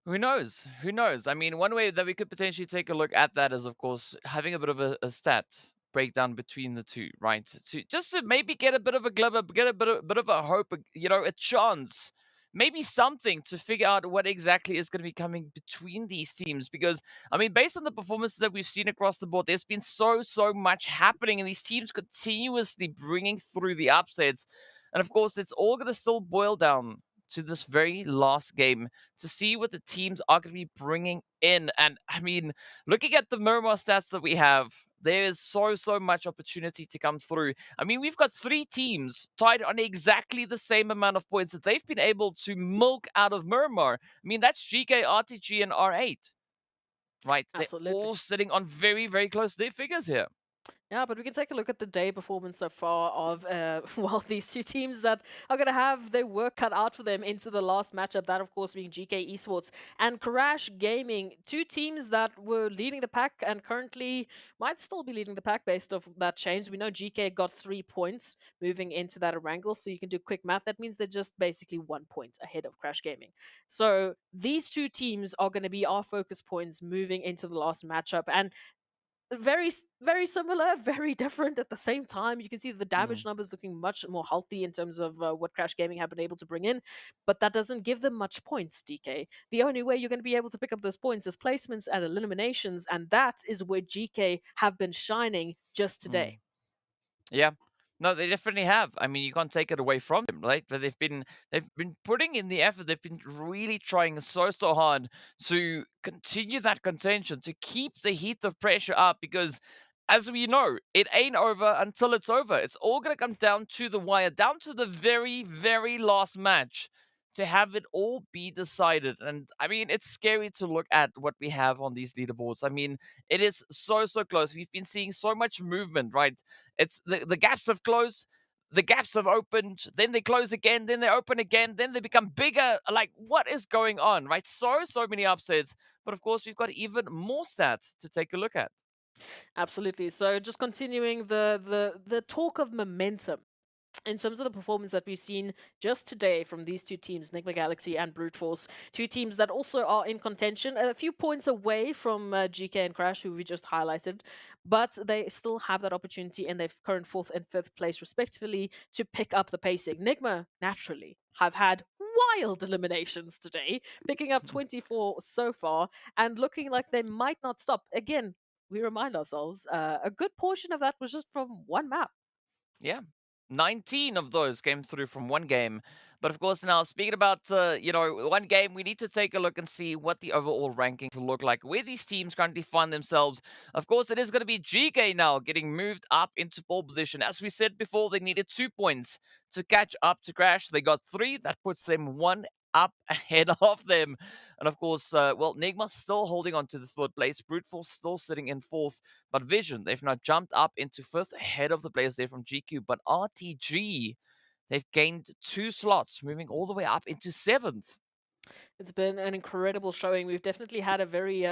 Who knows? Who knows? I mean, one way that we could potentially take a look at that is, of course, having a bit of a stat breakdown between the two, right? Just to maybe get a bit of a glimmer, get a bit of a hope, a chance, maybe something to figure out what exactly is going to be coming between these teams. Because, I mean, based on the performances that we've seen across the board, there's been so much happening, and these teams continuously bringing through the upsets. And of course, it's all going to still boil down to this very last game to see what the teams are going to be bringing in. And I mean, looking at the Miramar stats that we have, there is so much opportunity to come through. I mean, we've got 3 teams tied on exactly the same amount of points that they've been able to milk out of Miramar. I mean, that's GEEKAY, RTG, and R8, right? They're Absolutely. all sitting on very close to their figures here. Yeah, but we can take a look at the day performance so far of, well, these two teams that are going to have their work cut out for them into the last matchup. That, of course, being GK Esports and Crash Gaming. 2 teams that were leading the pack and currently might still be leading the pack based off that change. We know GK got 3 points moving into that Erangel, so you can do quick math. That means they're just basically 1 point ahead of Crash Gaming. So these 2 teams are going to be our focus points moving into the last matchup. And very similar, very different at the same time. You can see the damage numbers looking much more healthy in terms of what Crash Gaming have been able to bring in, but that doesn't give them much points, DK. The only way you're going to be able to pick up those points is placements and eliminations, and that is where GK have been shining just today. Yeah. No, they definitely have. I mean, you can't take it away from them, right? But they've been putting in the effort. They've been really trying so hard to continue that contention, to keep the heat of pressure up, because as we know, it ain't over until it's over. It's all gonna come down to the wire, down to the very last match to have it all be decided. And I mean, it's scary to look at what we have on these leaderboards. I mean, it is so close. We've been seeing so much movement, right? It's the gaps have closed, the gaps have opened, then they close again, then they open again, then they become bigger. Like, what is going on, right? So many upsets. But of course, we've got even more stats to take a look at. Absolutely. So just continuing the talk of momentum. In terms of the performance that we've seen just today from these 2 teams, NIGMA Galaxy and Brute Force, 2 teams that also are in contention, a few points away from GK and Crash, who we just highlighted, but they still have that opportunity in their current 4th and 5th place, respectively, to pick up the pacing. NIGMA, naturally, have had wild eliminations today, picking up 24 so far, and looking like they might not stop. Again, we remind ourselves, a good portion of that was just from one map. Yeah. 19 of those came through from one game. But of course, now speaking about one game, we need to take a look and see what the overall rankings look like, where these teams currently find themselves. Of course, it is going to be GK now getting moved up into pole position. As we said before, they needed 2 points to catch up to Crash. They got 3. That puts them 1 up ahead of them. And of course, NIGMA still holding on to the 3rd place. Brute Force still sitting in 4th. But Vision, they've now jumped up into 5th ahead of the players there from GQ. But RTG, they've gained 2 slots, moving all the way up into 7th. It's been an incredible showing. We've definitely had a very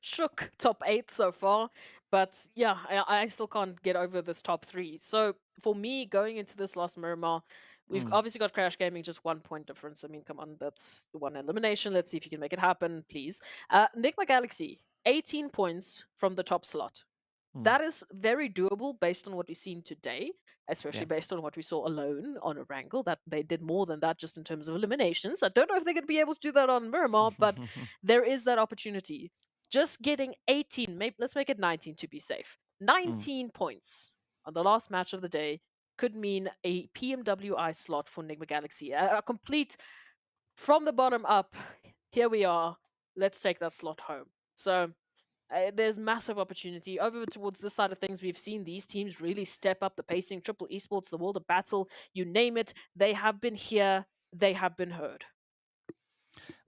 shook top 8 so far. But yeah, I still can't get over this top 3. So for me, going into this last Miramar, we've obviously got Crash Gaming, just 1 point difference. I mean, come on, that's 1 elimination. Let's see if you can make it happen, please. NIGMA Galaxy, 18 points from the top slot. That is very doable based on what we've seen today, especially based on what we saw alone on Erangel, that they did more than that just in terms of eliminations. I don't know if they're going to be able to do that on Miramar, but there is that opportunity. Just getting 18, maybe let's make it 19 to be safe. 19 points on the last match of the day could mean a PMWI slot for NIGMA Galaxy. A complete from the bottom up, here we are, let's take that slot home. So there's massive opportunity. Over towards this side of things, we've seen these teams really step up the pacing. Triple Esports, the World of Battle, you name it. They have been here. They have been heard.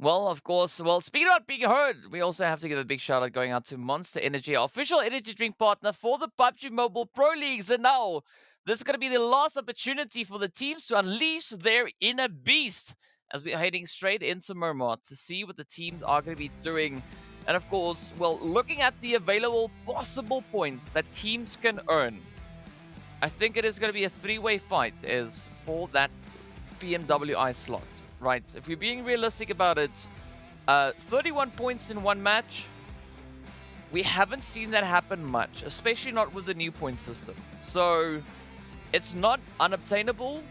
Well, of course. Well, speaking about being heard, we also have to give a big shout out going out to Monster Energy, our official energy drink partner for the PUBG Mobile Pro Leagues. And now, this is going to be the last opportunity for the teams to unleash their inner beast as we are heading straight into Miramar to see what the teams are going to be doing. And of course, well, looking at the available possible points that teams can earn, I think it is going to be a 3-way fight is for that PMWI slot, right? If we're being realistic about it, 31 points in one match, we haven't seen that happen much, especially not with the new point system. So it's not unobtainable.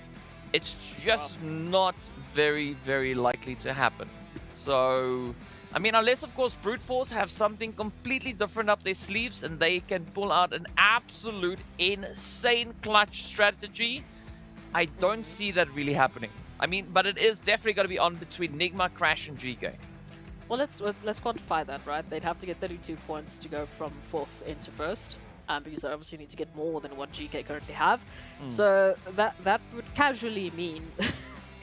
It's just not very, very likely to happen. So, I mean, unless, of course, Brute Force have something completely different up their sleeves and they can pull out an absolute insane clutch strategy, I don't see that really happening. I mean, but it is definitely going to be on between NIGMA, Crash, and GEEKAY. Well, let's quantify that, right? They'd have to get 32 points to go from 4th into 1st, because they obviously need to get more than what GEEKAY currently have. So that would casually mean,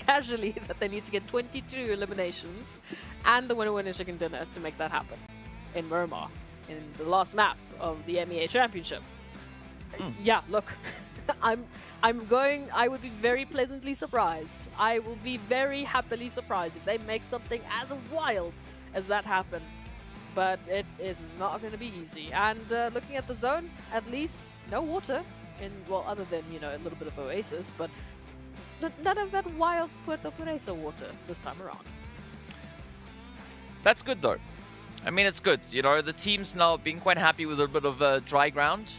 that they need to get 22 eliminations and the winner chicken dinner to make that happen in Miramar, in the last map of the MEA Championship. Yeah, look, I would be very pleasantly surprised. I will be very happily surprised if they make something as wild as that happen. But it is not going to be easy. And looking at the zone, at least no water. Well, other than, you know, a little bit of oasis, but none of that wild Puerto Pureza water this time around. That's good, though. I mean, it's good. You know, the team's now being quite happy with a bit of dry ground.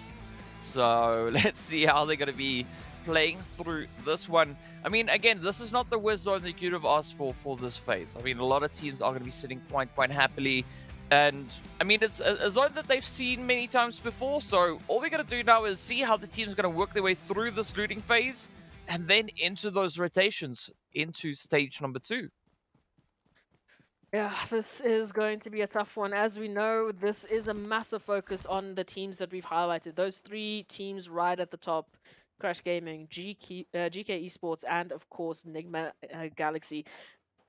So let's see how they're going to be playing through this one. I mean, again, this is not the worst zone that you'd have asked for this phase. I mean, a lot of teams are going to be sitting quite happily. And, I mean, it's a zone that they've seen many times before. So all we're going to do now is see how the team's going to work their way through this looting phase and then into those rotations into stage number 2. Yeah, this is going to be a tough one. As we know, this is a massive focus on the teams that we've highlighted. Those 3 teams right at the top, Crash Gaming, GEEKAY Esports, and of course, NIGMA Galaxy.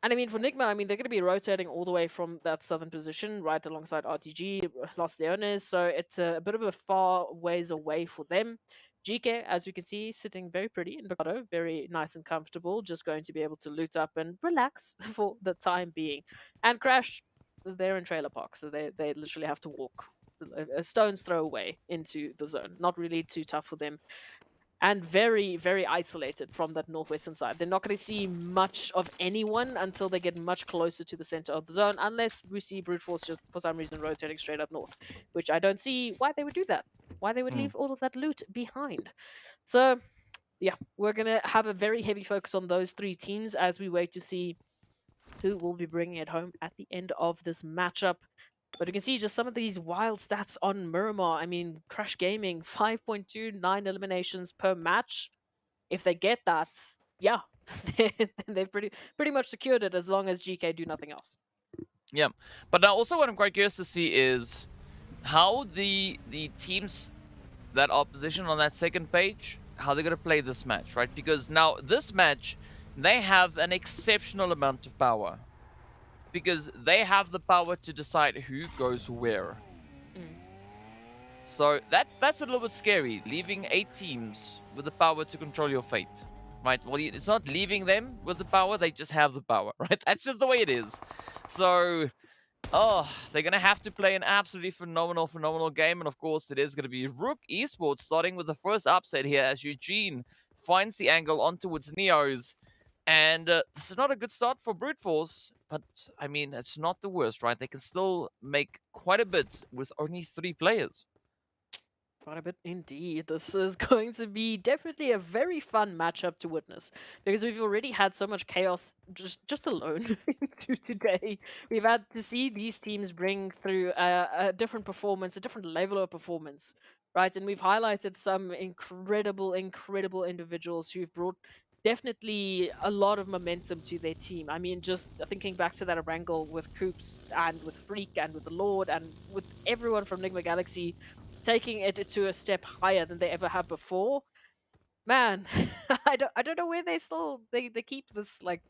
And I mean, for NIGMA, I mean, they're going to be rotating all the way from that southern position, right alongside RTG, Los Leones. So it's a bit of a far ways away for them. GEEKAY, as you can see, sitting very pretty in Bocado, very nice and comfortable, just going to be able to loot up and relax for the time being. And Crash, they're in trailer park, so they literally have to walk a stone's throw away into the zone. Not really too tough for them. And very, very isolated from that northwestern side. They're not going to see much of anyone until they get much closer to the center of the zone, unless we see Brute Force just for some reason rotating straight up north, which I don't see why they would do that. Why they would leave all of that loot behind. So, yeah, we're going to have a very heavy focus on those 3 teams as we wait to see who will be bringing it home at the end of this matchup. But you can see just some of these wild stats on Miramar. I mean, Crash Gaming, 5.29 eliminations per match. If they get that, yeah, they've pretty much secured it as long as GEEKAY do nothing else. Yeah, but now also what I'm quite curious to see is how the teams that are positioned on that second page, how they're going to play this match, right? Because now this match, they have an exceptional amount of power. Because they have the power to decide who goes where. So that's a little bit scary, leaving 8 teams with the power to control your fate, right? Well, it's not leaving them with the power, they just have the power, right? That's just the way it is. So, they're going to have to play an absolutely phenomenal game. And of course, it is going to be RUKH Esports starting with the first upset here as Eugene finds the angle on towards Neos. And this is not a good start for Brute Force, but I mean, it's not the worst, right? They can still make quite a bit with only 3 players. Quite a bit indeed. This is going to be definitely a very fun matchup to witness, because we've already had so much chaos just alone today. We've had to see these teams bring through a different performance, a different level of performance, right? And we've highlighted some incredible individuals who've brought definitely a lot of momentum to their team. I mean, just thinking back to that Erangel with Coops and with Freak and with the Lord and with everyone from NIGMA Galaxy taking it to a step higher than they ever have before. Man, I don't know where they keep this like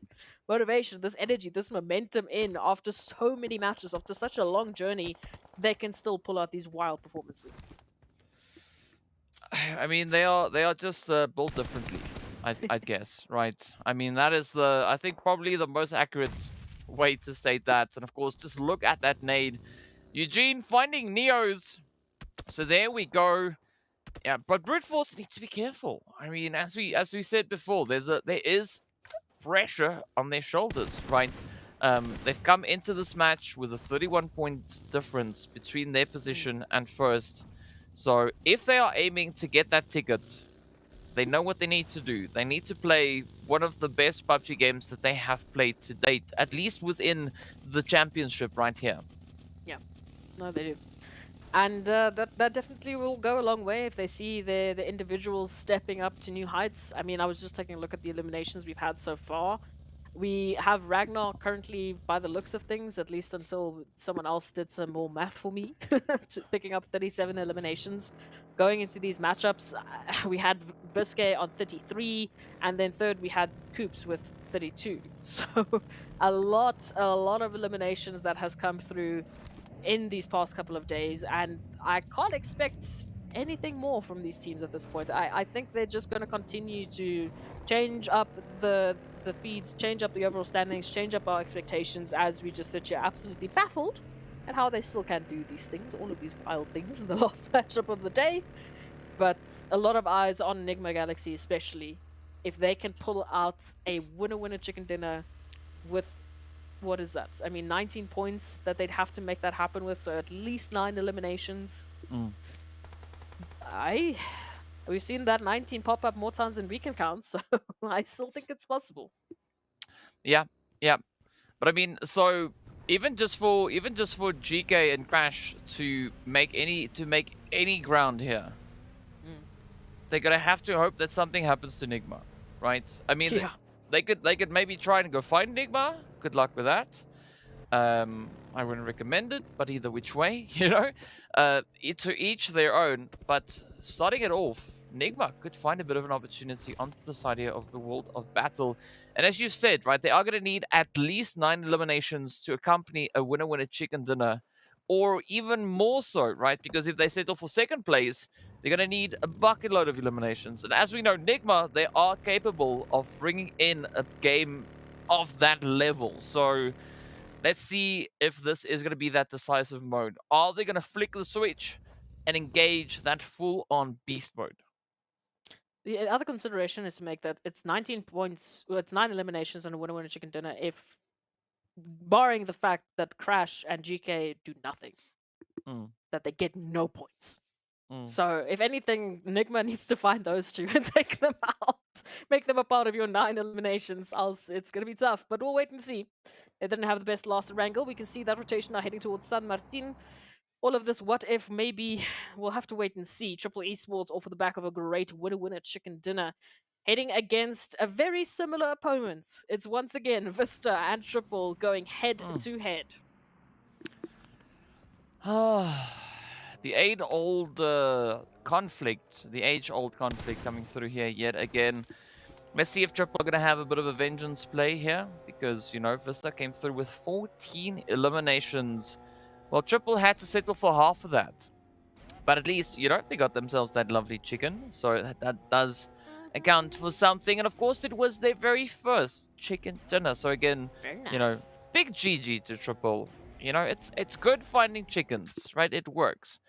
motivation, this energy, this momentum in after so many matches, after such a long journey. They can still pull out these wild performances. I mean, they are just built differently, I guess, right? I mean, that is I think probably the most accurate way to state that. And of course, just look at that nade. Eugene finding Neos. So there we go. Yeah, but Brute Force needs to be careful. I mean, as we said before, there is pressure on their shoulders, right? They've come into this match with a 31-point difference between their position and first. So if they are aiming to get that ticket, they know what they need to do. They need to play one of the best PUBG games that they have played to date, at least within the championship right here. Yeah, no, they do. And that definitely will go a long way if they see the individuals stepping up to new heights. I mean, I was just taking a look at the eliminations we've had so far. We have Ragnar currently, by the looks of things, at least until someone else did some more math for me, picking up 37 eliminations. Going into these matchups, we had Biscay on 33, and then third we had Coops with 32. So a lot of eliminations that has come through in these past couple of days, and I can't expect anything more from these teams at this point. I think they're just going to continue to change up the feeds, change up the overall standings, change up our expectations as we just sit here absolutely baffled at how they still can do these things, all of these wild things in the last matchup of the day. But a lot of eyes on NIGMA Galaxy, especially if they can pull out a winner chicken dinner with, what is that? I mean, 19 points that they'd have to make that happen with, so at least 9 eliminations. Mm. We've seen that 19 pop up more times than we can count, so I still think it's possible. Yeah, yeah. But I mean, so even just for GK and Crash to make any ground here, they're gonna have to hope that something happens to Nigma, right? I mean, Yeah. they could maybe try and go find Nigma. Good luck with that. I wouldn't recommend it, but either which way, you know, to each their own. But starting it off, Nigma could find a bit of an opportunity onto the side here of the world of battle. And as you said, right, they are going to need at least 9 eliminations to accompany a winner-winner chicken dinner, or even more so, right? Because if they settle for second place, they're going to need a bucket load of eliminations. And as we know, Nigma, they are capable of bringing in a game of that level. So let's see if this is going to be that decisive mode. Are they going to flick the switch and engage that full-on beast mode? The other consideration is to make that it's 19 points, well, it's 9 eliminations and a winner chicken dinner, if barring the fact that Crash and GK do nothing, that they get no points. So, if anything, Nigma needs to find those two and take them out. Make them a part of your 9 eliminations, else it's going to be tough. But we'll wait and see. They didn't have the best last Erangel. We can see that rotation now heading towards San Martin. All of this, what if, maybe, we'll have to wait and see. Triple Esports off of the back of a great winner chicken dinner. Heading against a very similar opponent. It's once again Vista and Triple going head to head. The age-old conflict coming through here yet again. Let's see if Triple are going to have a bit of a vengeance play here, because, you know, Vista came through with 14 eliminations. Well, Triple had to settle for half of that. But at least, you know, they got themselves that lovely chicken, so that does account for something. And of course, it was their very first chicken dinner. So again, Nice. you know, big GG to Triple. You know, it's good finding chickens, right? It works.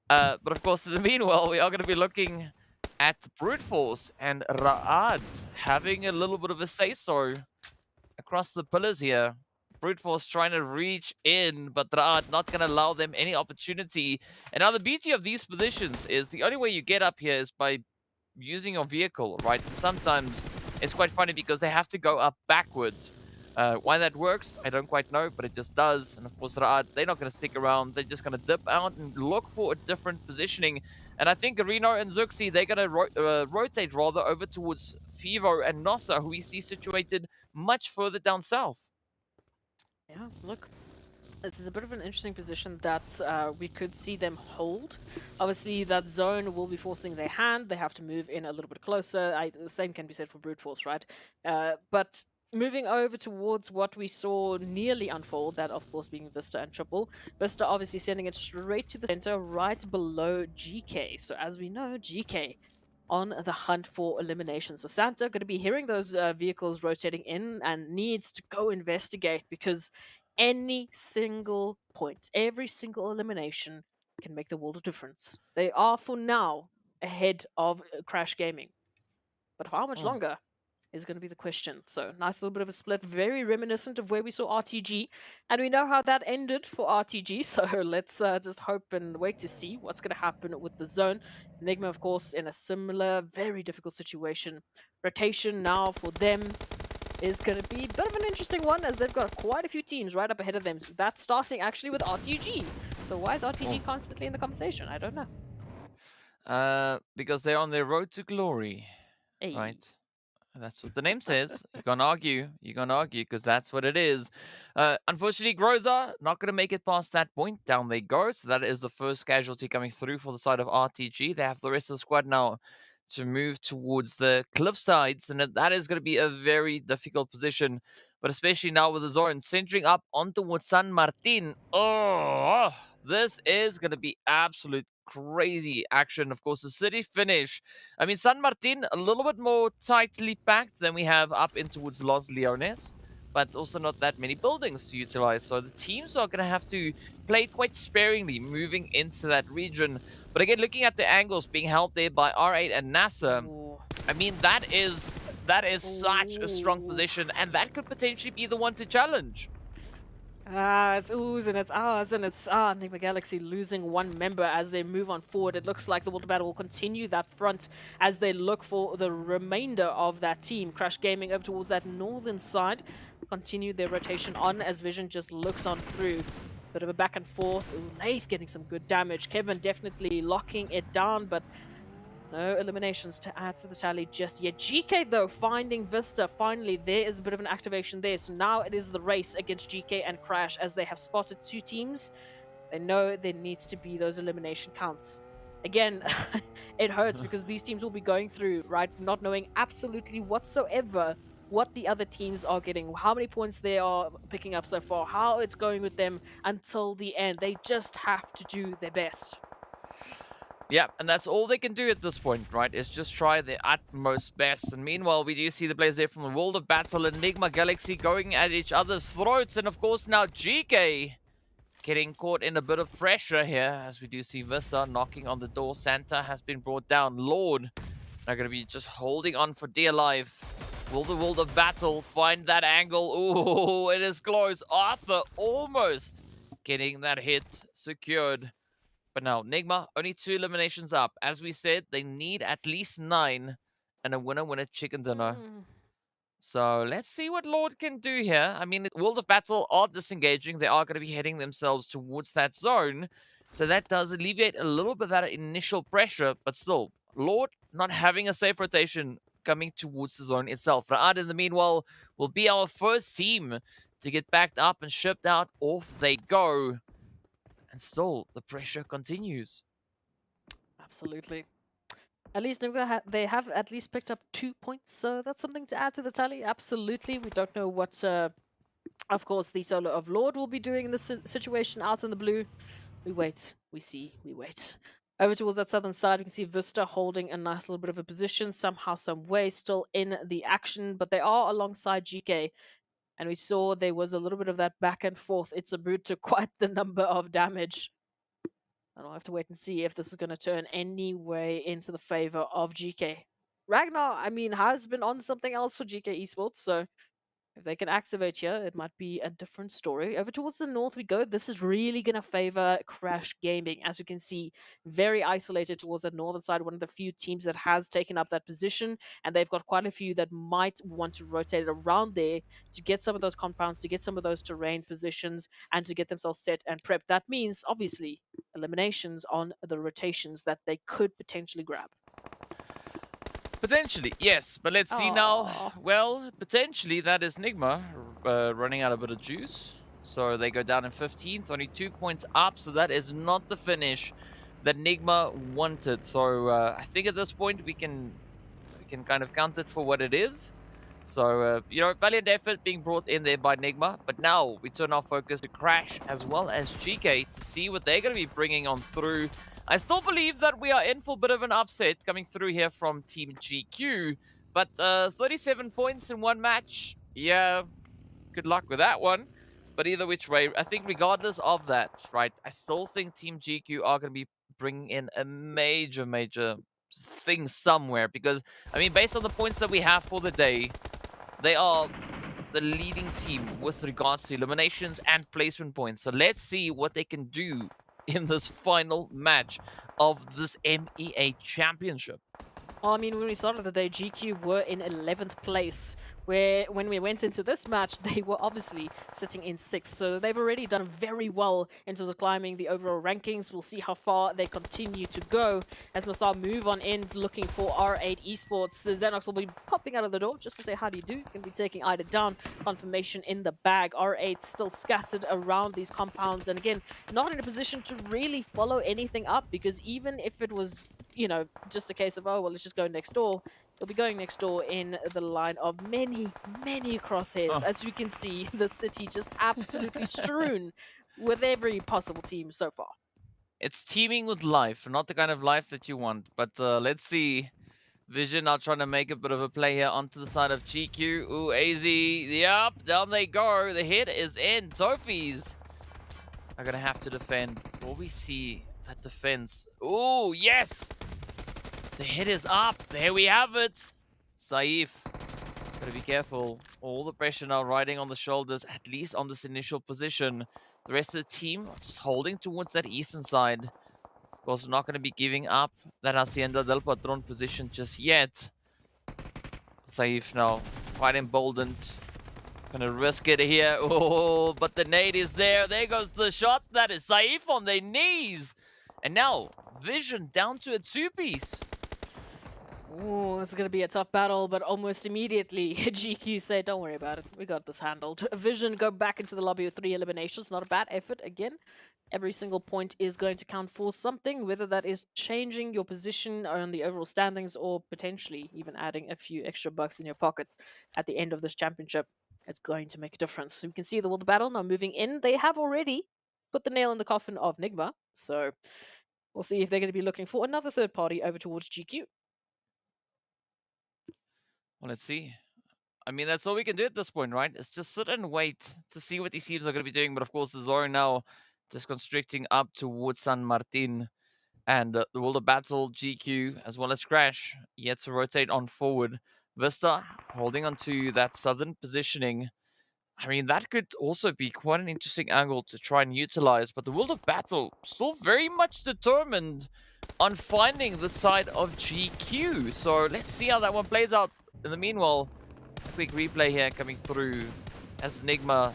But of course, in the meanwhile, we are going to be looking at Brute Force and Raad having a little bit of a say-so across the pillars here. Brute Force trying to reach in, but Raad not going to allow them any opportunity. And now the beauty of these positions is the only way you get up here is by using your vehicle, right? And sometimes it's quite funny because they have to go up backwards. Why that works, I don't quite know, but it just does. And of course, Raad, they're not going to stick around. They're just going to dip out and look for a different positioning. And I think Reno and Zuxi, they're going to rotate rather over towards Fivo and NASR, who we see situated much further down south. Yeah, look, this is a bit of an interesting position that we could see them hold. Obviously, that zone will be forcing their hand. They have to move in a little bit closer. The same can be said for Brute Force, right? But moving over towards what we saw nearly unfold, that of course being Vista and Triple. Vista obviously sending it straight to the center, right below GK. So as we know, GK on the hunt for elimination. So Santa going to be hearing those vehicles rotating in and needs to go investigate, because any single point, every single elimination can make the world of difference. They are for now ahead of Crash Gaming. But how much longer? is going to be the question. So nice little bit of a split, very reminiscent of where we saw RTG, and we know how that ended for RTG. So let's just hope and wait to see what's going to happen with the zone. Enigma, of course, in a similar, very difficult situation. Rotation now for them is going to be a bit of an interesting one, as they've got quite a few teams right up ahead of them. That's starting actually with RTG. So why is RTG constantly in the conversation? I don't know. Because they're on their road to glory, Hey. right? That's what the name says. You can't argue. You can't argue because that's what it is. Unfortunately, Groza not going to make it past that point. Down they go. So that is the first casualty coming through for the side of RTG. They have the rest of the squad now to move towards the cliff sides, and that is going to be a very difficult position. But especially now with the zone centering up onto San Martin. Oh, this is going to be absolute crazy action. Of course, the city finish. I mean, San Martin, a little bit more tightly packed than we have up in towards Los Leones, but also not that many buildings to utilize. So the teams are going to have to play quite sparingly moving into that region. But again, looking at the angles being held there by R8 and NASR, Ooh. I mean, that is such a strong position, and that could potentially be the one to challenge. It's oohs and it's ahs and it's NIGMA Galaxy losing one member as they move on forward. It looks like the World Battle will continue that front as they look for the remainder of that team. Crash Gaming over towards that northern side. Continue their rotation on as Vision just looks on through. Bit of a back and forth. Ooh, Nath getting some good damage. Kevin definitely locking it down, but no eliminations to add to the tally just yet. GK, though, finding Vista. Finally, there is a bit of an activation there. So now it is the race against GK and Crash as they have spotted two teams. They know there needs to be those elimination counts. Again, it hurts because these teams will be going through, right, not knowing absolutely whatsoever what the other teams are getting, how many points they are picking up so far, how it's going with them until the end. They just have to do their best. Yeah, and that's all they can do at this point, right? Is just try their utmost best. And meanwhile, we do see the players there from the World of Battle and Enigma Galaxy going at each other's throats. And of course, now GK getting caught in a bit of pressure here, as we do see Vista knocking on the door. Santa has been brought down. Lord are going to be just holding on for dear life. Will the World of Battle find that angle? Ooh, it is close. Arthur almost getting that hit secured. But now, Nigma, only 2 eliminations up. As we said, they need at least 9 and a winner chicken dinner. So let's see what Lord can do here. I mean, World of Battle are disengaging. They are going to be heading themselves towards that zone. So that does alleviate a little bit of that initial pressure. But still, Lord not having a safe rotation coming towards the zone itself. Ra'ad, in the meanwhile, will be our first team to get backed up and shipped out. Off they go. And still, the pressure continues. Absolutely. At least they have at least picked up 2 points, so that's something to add to the tally. Absolutely. We don't know what, of course, the solo of Lord will be doing in this situation out in the blue. We wait, we see, we wait. Over towards that southern side, we can see Vista holding a nice little bit of a position, somehow, some way, still in the action, but they are alongside GK. And we saw there was a little bit of that back and forth. It's a boot to quite the number of damage. And I'll have to wait and see if this is going to turn any way into the favor of GK. Ragnar, I mean, has been on something else for GK Esports, so if they can activate here, it might be a different story. Over towards the north we go. This is really going to favor Crash Gaming. As you can see, very isolated towards that northern side. One of the few teams that has taken up that position. And they've got quite a few that might want to rotate around there to get some of those compounds, to get some of those terrain positions, and to get themselves set and prepped. That means, obviously, eliminations on the rotations that they could potentially grab. Potentially, yes. But let's see now. Well, potentially that is Nigma running out a bit of juice. So they go down in 15th, only 2 points up. So that is not the finish that Nigma wanted. So I think at this point we can kind of count it for what it is. So, you know, valiant effort being brought in there by Nigma. But now we turn our focus to Crash as well as GK to see what they're going to be bringing on through. I still believe that we are in for a bit of an upset coming through here from Team GQ. But 37 points in one match. Yeah, good luck with that one. But either which way, I think regardless of that, right, I still think Team GQ are going to be bringing in a major thing somewhere, because I mean, based on the points that we have for the day, they are the leading team with regards to eliminations and placement points. So let's see what they can do in this final match of this MEA Championship. Well, I mean, when we started the day, GQ were in 11th place, where when we went into this match, they were obviously sitting in 6th. So they've already done very well in terms of climbing the overall rankings. We'll see how far they continue to go as NASR move on in looking for R8 Esports. Xenox will be popping out of the door just to say, how do you do? Going to be taking Ida down. Confirmation in the bag. R8 still scattered around these compounds. And again, not in a position to really follow anything up, because even if it was, you know, just a case of, oh, well, let's just go next door, they'll be going next door in the line of many, many crosshairs. Oh. As you can see, the city just absolutely strewn with every possible team so far. It's teaming with life, not the kind of life that you want. But let's see. Vision now trying to make a bit of a play here onto the side of GQ. Ooh, AZ. Yep, down they go. The hit is in. Trophies are going to have to defend. Will we see that defense? Ooh, yes. The hit is up. There we have it. Saif. Gotta be careful. All the pressure now riding on the shoulders, at least on this initial position. The rest of the team are just holding towards that eastern side. Of course, we're not going to be giving up that Hacienda del Patron position just yet. Saif now, quite emboldened. Gonna risk it here. Oh, but the nade is there. There goes the shot. That is Saif on their knees. And now, Vision down to a 2-piece. Ooh, it's going to be a tough battle, but almost immediately, GQ say, don't worry about it. We got this handled. Vision go back into the lobby with 3 eliminations. Not a bad effort. Again, every single point is going to count for something, whether that is changing your position on the overall standings or potentially even adding a few extra bucks in your pockets at the end of this championship. It's going to make a difference. So we can see the World Battle now moving in. They have already put the nail in the coffin of NIGMA. So we'll see if they're going to be looking for another third party over towards GQ. Well, let's see. I mean, that's all we can do at this point, right? It's just sit and wait to see what these teams are going to be doing. But of course, the Zoro now just constricting up towards San Martin. And the World of Battle, GQ, as well as Crash, yet to rotate on forward. Vista holding on to that southern positioning. I mean, that could also be quite an interesting angle to try and utilize. But the World of Battle still very much determined on finding the side of GQ. So let's see how that one plays out. In the meanwhile, a quick replay here coming through as NIGMA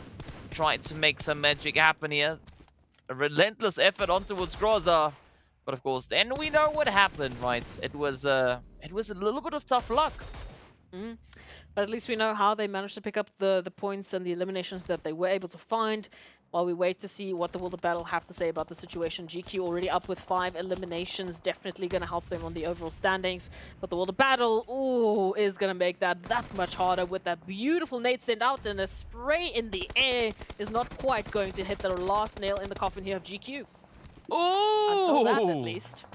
tried to make some magic happen here. A relentless effort on towards Groza. But of course, then we know what happened, right? It was a little bit of tough luck. But at least we know how they managed to pick up the points and the eliminations that they were able to find. While we wait to see what the World of Battle have to say about the situation. GQ already up with 5 eliminations, definitely going to help them on the overall standings. But the World of Battle, ooh, is going to make that much harder with that beautiful nade sent out, and a spray in the air is not quite going to hit the last nail in the coffin here of GQ. Ooh! Until that, at least.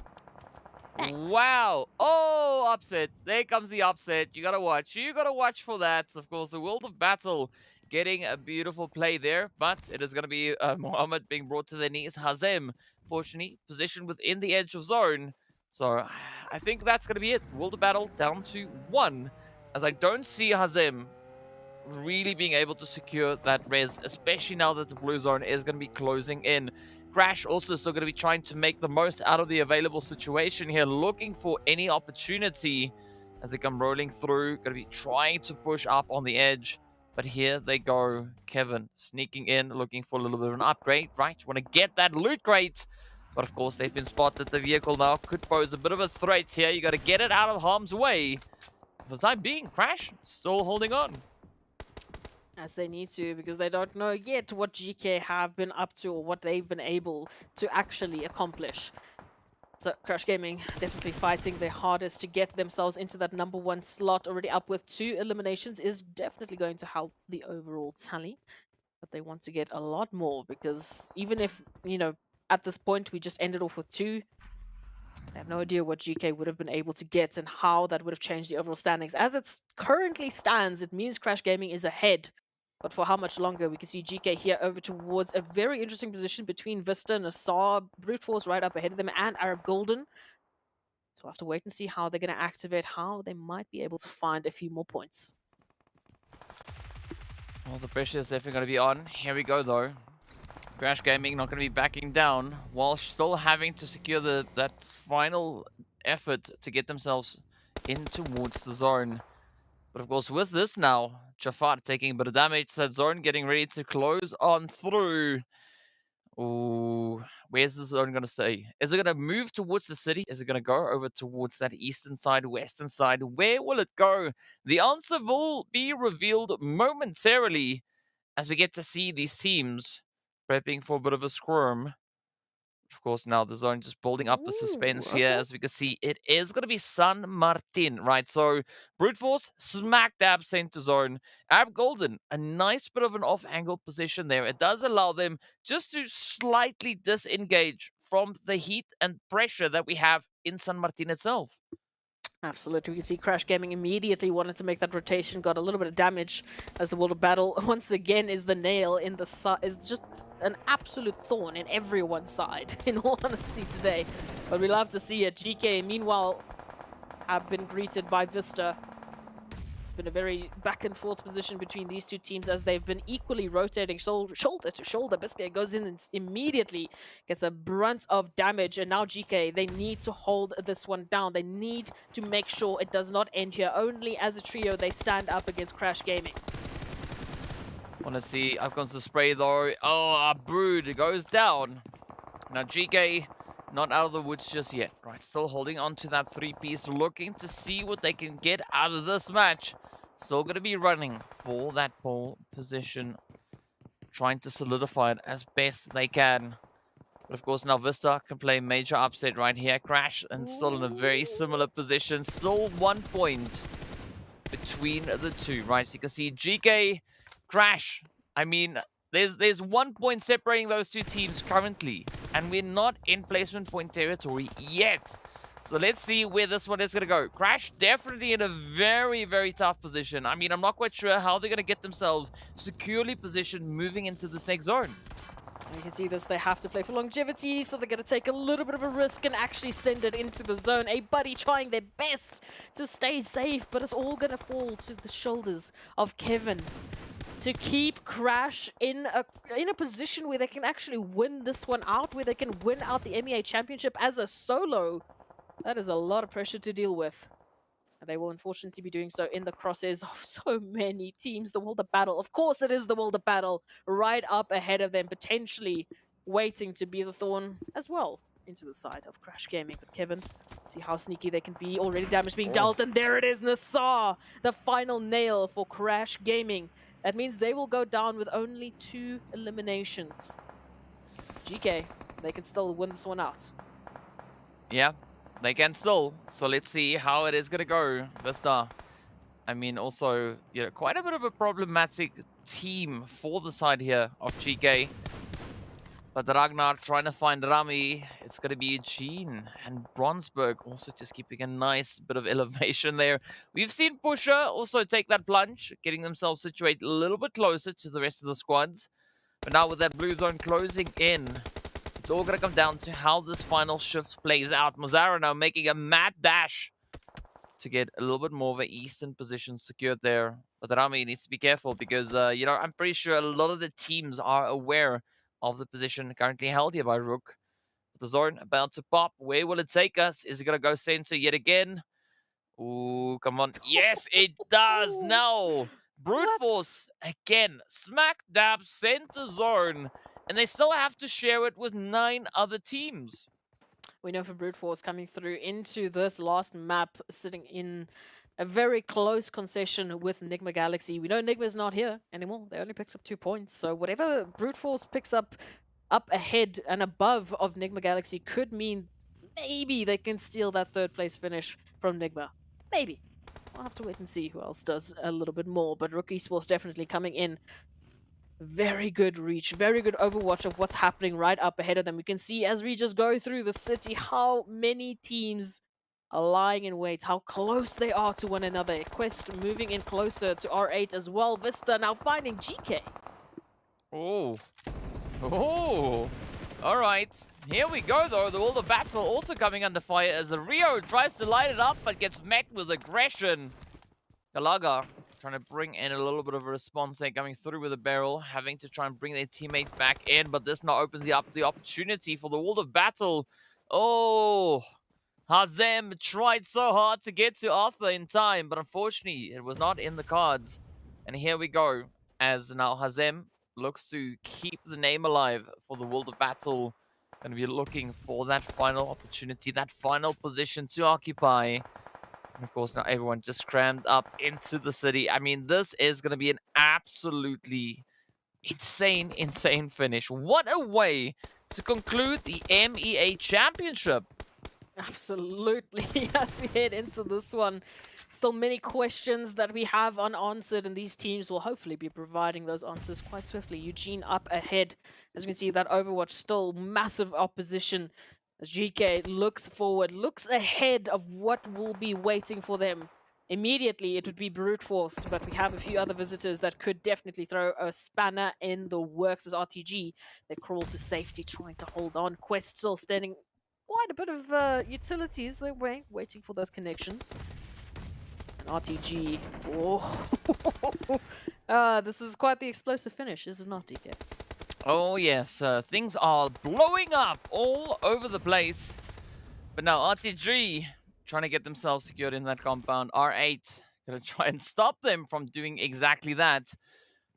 Thanks. Wow. Oh, upset. There comes the upset. You gotta watch. You gotta watch for that. Of course, the World of Battle getting a beautiful play there, but it is going to be Mohammed being brought to their knees. Hazem, fortunately, positioned within the edge of zone. So I think that's going to be it. World of Battle down to 1, as I don't see Hazem really being able to secure that res, especially now that the blue zone is going to be closing in. Crash also still going to be trying to make the most out of the available situation here, looking for any opportunity as they come rolling through. Going to be trying to push up on the edge. But here they go. Kevin sneaking in, looking for a little bit of an upgrade, right? Want to get that loot crate. But of course, they've been spotted. The vehicle now could pose a bit of a threat here. You got to get it out of harm's way. For the time being, Crash still holding on. As they need to, because they don't know yet what GK have been up to or what they've been able to actually accomplish. So Crash Gaming definitely fighting their hardest to get themselves into that #1 slot. Already up with 2 eliminations is definitely going to help the overall tally. But they want to get a lot more, because even if, you know, at this point we just ended off with 2, I have no idea what GK would have been able to get and how that would have changed the overall standings. As it currently stands, it means Crash Gaming is ahead. But for how much longer? We can see GK here over towards a very interesting position between Vista and NASR. Brute Force right up ahead of them, and Arab Golden. we'll have to wait and see how they're going to activate, how they might be able to find a few more points. Well, the pressure is definitely going to be on. Here we go, though. Crash Gaming not going to be backing down while still having to secure that final effort to get themselves in towards the zone. But of course, with this now, Jafar taking a bit of damage. That zone getting ready to close on through. Ooh, where's the zone going to stay? Is it going to move towards the city? Is it going to go over towards that eastern side, western side? Where will it go? The answer will be revealed momentarily as we get to see these teams prepping for a bit of a squirm. Of course, now the zone just building up the suspense here. As we can see, it is going to be San Martin, right? So, Brute Force, smack dab center zone. Ab Golden, a nice bit of an off-angle position there. It does allow them just to slightly disengage from the heat and pressure that we have in San Martin itself. Absolutely. We can see Crash Gaming immediately wanted to make that rotation, got a little bit of damage as the World of Battle once again is the nail in the is just an absolute thorn in everyone's side, in all honesty, today. But we love to see it. GEEKAY, meanwhile, have been greeted by VISTA. It's been a very back and forth position between these two teams as they've been equally rotating shoulder to shoulder. Biscay goes in and immediately gets a brunt of damage, and now GEEKAY, they need to hold this one down. They need to make sure it does not end here. Only as a trio they stand up against Crash Gaming. Want to see, up comes the spray though. Oh, Brood goes down. Now GEEKAY not out of the woods just yet, right? Still holding on to that 3-piece, looking to see what they can get out of this match. Still going to be running for that pole position, trying to solidify it as best they can. But of course, now VISTA can play major upset right here. Crash, and still in a very similar position. Still 1 point between the two, right? So you can see GEEKAY, Crash. I mean, there's 1 point separating those two teams currently, and we're not in placement point territory yet. So let's see where this one is going to go. Crash definitely in a very, very tough position. I mean, I'm not quite sure how they're going to get themselves securely positioned moving into this next zone. And you can see this, they have to play for longevity, so they're going to take a little bit of a risk and actually send it into the zone. A buddy trying their best to stay safe, but it's all going to fall to the shoulders of Kevin to keep Crash in a position where they can actually win this one out, where they can win out the MEA Championship as a solo. That is a lot of pressure to deal with. And they will unfortunately be doing so in the crosshairs of so many teams. The World of Battle, of course it is the World of Battle, right up ahead of them, potentially waiting to be the thorn as well into the side of Crash Gaming. But Kevin, see how sneaky they can be. Already damage being dealt, and there it is, NASR, the final nail for Crash Gaming. That means they will go down with only 2 eliminations. GEEKAY, they can still win this one out. Yeah, they can still. So let's see how it is going to go. VISTA, I mean, also, you know, quite a bit of a problematic team for the side here of GEEKAY. But Ragnar trying to find Rami. It's going to be Eugene and Bronsberg also just keeping a nice bit of elevation there. We've seen Pusher also take that plunge, getting themselves situated a little bit closer to the rest of the squads. But now with that blue zone closing in, it's all going to come down to how this final shift plays out. Mozara now making a mad dash to get a little bit more of an eastern position secured there. But Rami needs to be careful because, you know, I'm pretty sure a lot of the teams are aware of the position currently held here by RUKH. The zone about to pop. Where will it take us? Is it going to go center yet again? Ooh, come on. Yes, it does. No. Brute Force, again, smack dab center zone. And they still have to share it with 9 other teams. We know from Brute Force coming through into this last map, sitting in a very close concession with NIGMA Galaxy. We know NIGMA's not here anymore. They only picked up 2 points. So whatever Brute Force picks up ahead and above of NIGMA Galaxy could mean maybe they can steal that 3rd place finish from NIGMA. Maybe. We'll have to wait and see who else does a little bit more. But RUKH Esports definitely coming in. Very good reach, very good overwatch of what's happening right up ahead of them. We can see as we just go through the city how many teams are lying in wait, how close they are to one another. Quest moving in closer to R8 as well. VISTA now finding GEEKAY. Oh. Oh. All right, here we go though. The World of Battle also coming under fire as Rio tries to light it up but gets met with aggression. Galaga trying to bring in a little bit of a response there, coming through with a barrel, having to try and bring their teammate back in, but this now opens the opportunity for the World of Battle. Oh, Hazem tried so hard to get to Arthur in time, but unfortunately it was not in the cards. And here we go, as now Hazem looks to keep the name alive for the World of Battle. Going to be looking for that final opportunity, that final position to occupy. And of course, now everyone just crammed up into the city. I mean, this is going to be an absolutely insane finish. What a way to conclude the MEA Championship. Absolutely. As we head into this one, still many questions that we have unanswered, and these teams will hopefully be providing those answers quite swiftly. Eugene up ahead. As you can see, that Overwatch still massive opposition. As GEEKAY looks forward, looks ahead of what will be waiting for them. Immediately, it would be brute force, but we have a few other visitors that could definitely throw a spanner in the works as RTG. They crawl to safety, trying to hold on. Quest still standing quite a bit of utilities their way, waiting for those connections. And RTG, oh, this is quite the explosive finish, is it not, DK? Oh yes, things are blowing up all over the place. But now RTG trying to get themselves secured in that compound. R8 gonna try and stop them from doing exactly that.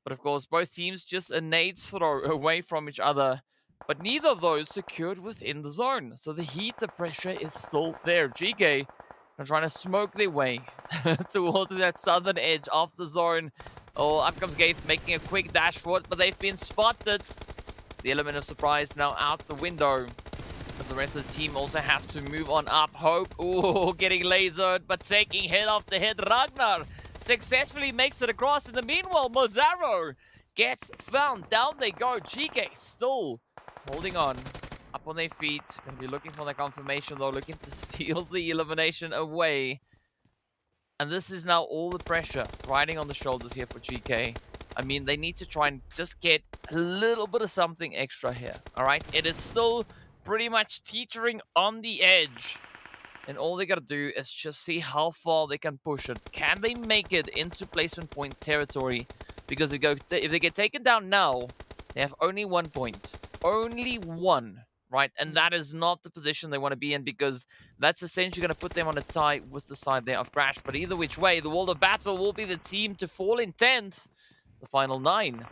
But of course, both teams just a nade throw away from each other. But neither of those secured within the zone. So the heat, the pressure is still there. GEEKAY are trying to smoke their way towards that southern edge of the zone. Oh, up comes Gaith making a quick dash for it, but they've been spotted. The element of surprise now out the window. As the rest of the team also have to move on up. Hope, ooh, getting lasered, but taking head after head. Ragnar successfully makes it across. In the meanwhile, Mozaro gets found. Down they go. GEEKAY still holding on. Up on their feet. Going to be looking for that confirmation though. Looking to steal the elimination away. And this is now all the pressure riding on the shoulders here for GEEKAY. I mean, they need to try and just get a little bit of something extra here. All right. It is still pretty much teetering on the edge. And all they got to do is just see how far they can push it. Can they make it into placement point territory? Because if they get taken down now, they have only 1 point. Only one, right? And that is not the position they want to be in, because that's essentially going to put them on a tie with the side there of Crash. But either which way, the World of Battle will be the team to fall in 10th. The final 9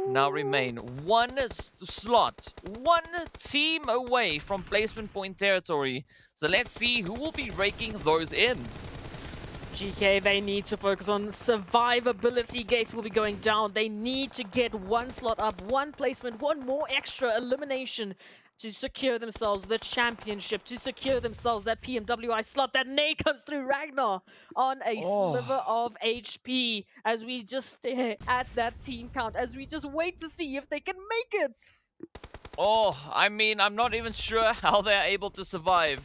now remain. One slot, one team away from placement point territory. So let's see who will be raking those in. GEEKAY, they need to focus on survivability. Gates will be going down. They need to get one slot up, one placement, one more extra elimination to secure themselves the championship, to secure themselves that PMWI slot. That nade comes through. Ragnar on a sliver of HP as we just stare at that team count, as we just wait to see if they can make it. Oh, I mean, I'm not even sure how they're able to survive.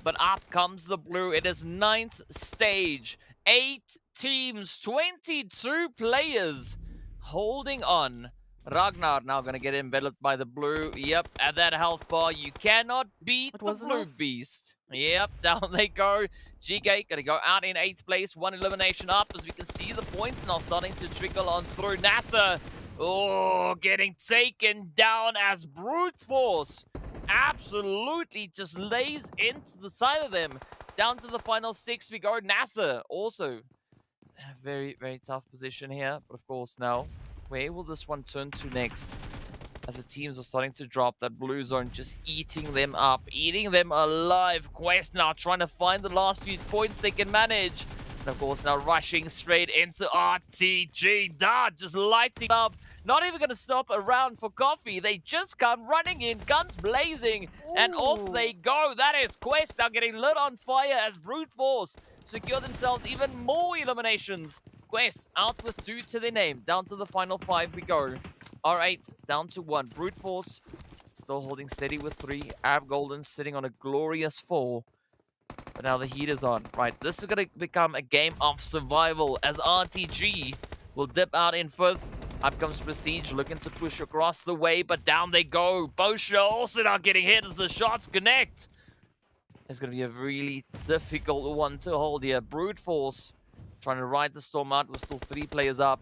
But up comes the blue. It is 9th stage. 8 teams, 22 players holding on. Ragnar now going to get enveloped by the blue. Yep, at that health bar, you cannot beat the blue beast. Yep, down they go. GEEKAY going to go out in 8th place. One elimination up, as we can see the points now starting to trickle on through. NASR, oh, getting taken down as brute force absolutely just lays into the side of them. Down to the final 6 we go. NASR also in a very tough position here. But of course now, where will this one turn to next? As the teams are starting to drop, that blue zone just eating them up, eating them alive. Quest now trying to find the last few points they can manage. And of course now rushing straight into RTG. Dart just lighting up. Not even going to stop around for coffee. They just come running in, guns blazing, and off they go. That is Quest now getting lit on fire as brute force secure themselves even more eliminations. Quest out with 2 to their name. Down to the final 5 we go. R8 down to 1. Brute force still holding steady with 3. Ab Golden sitting on a glorious 4. But now the heat is on. Right, this is going to become a game of survival as RTG will dip out in 5th. Up comes Prestige, looking to push across the way, but down they go. Bosha also not getting hit as the shots connect. It's going to be a really difficult one to hold here. Brute Force trying to ride the storm out with still 3 players up.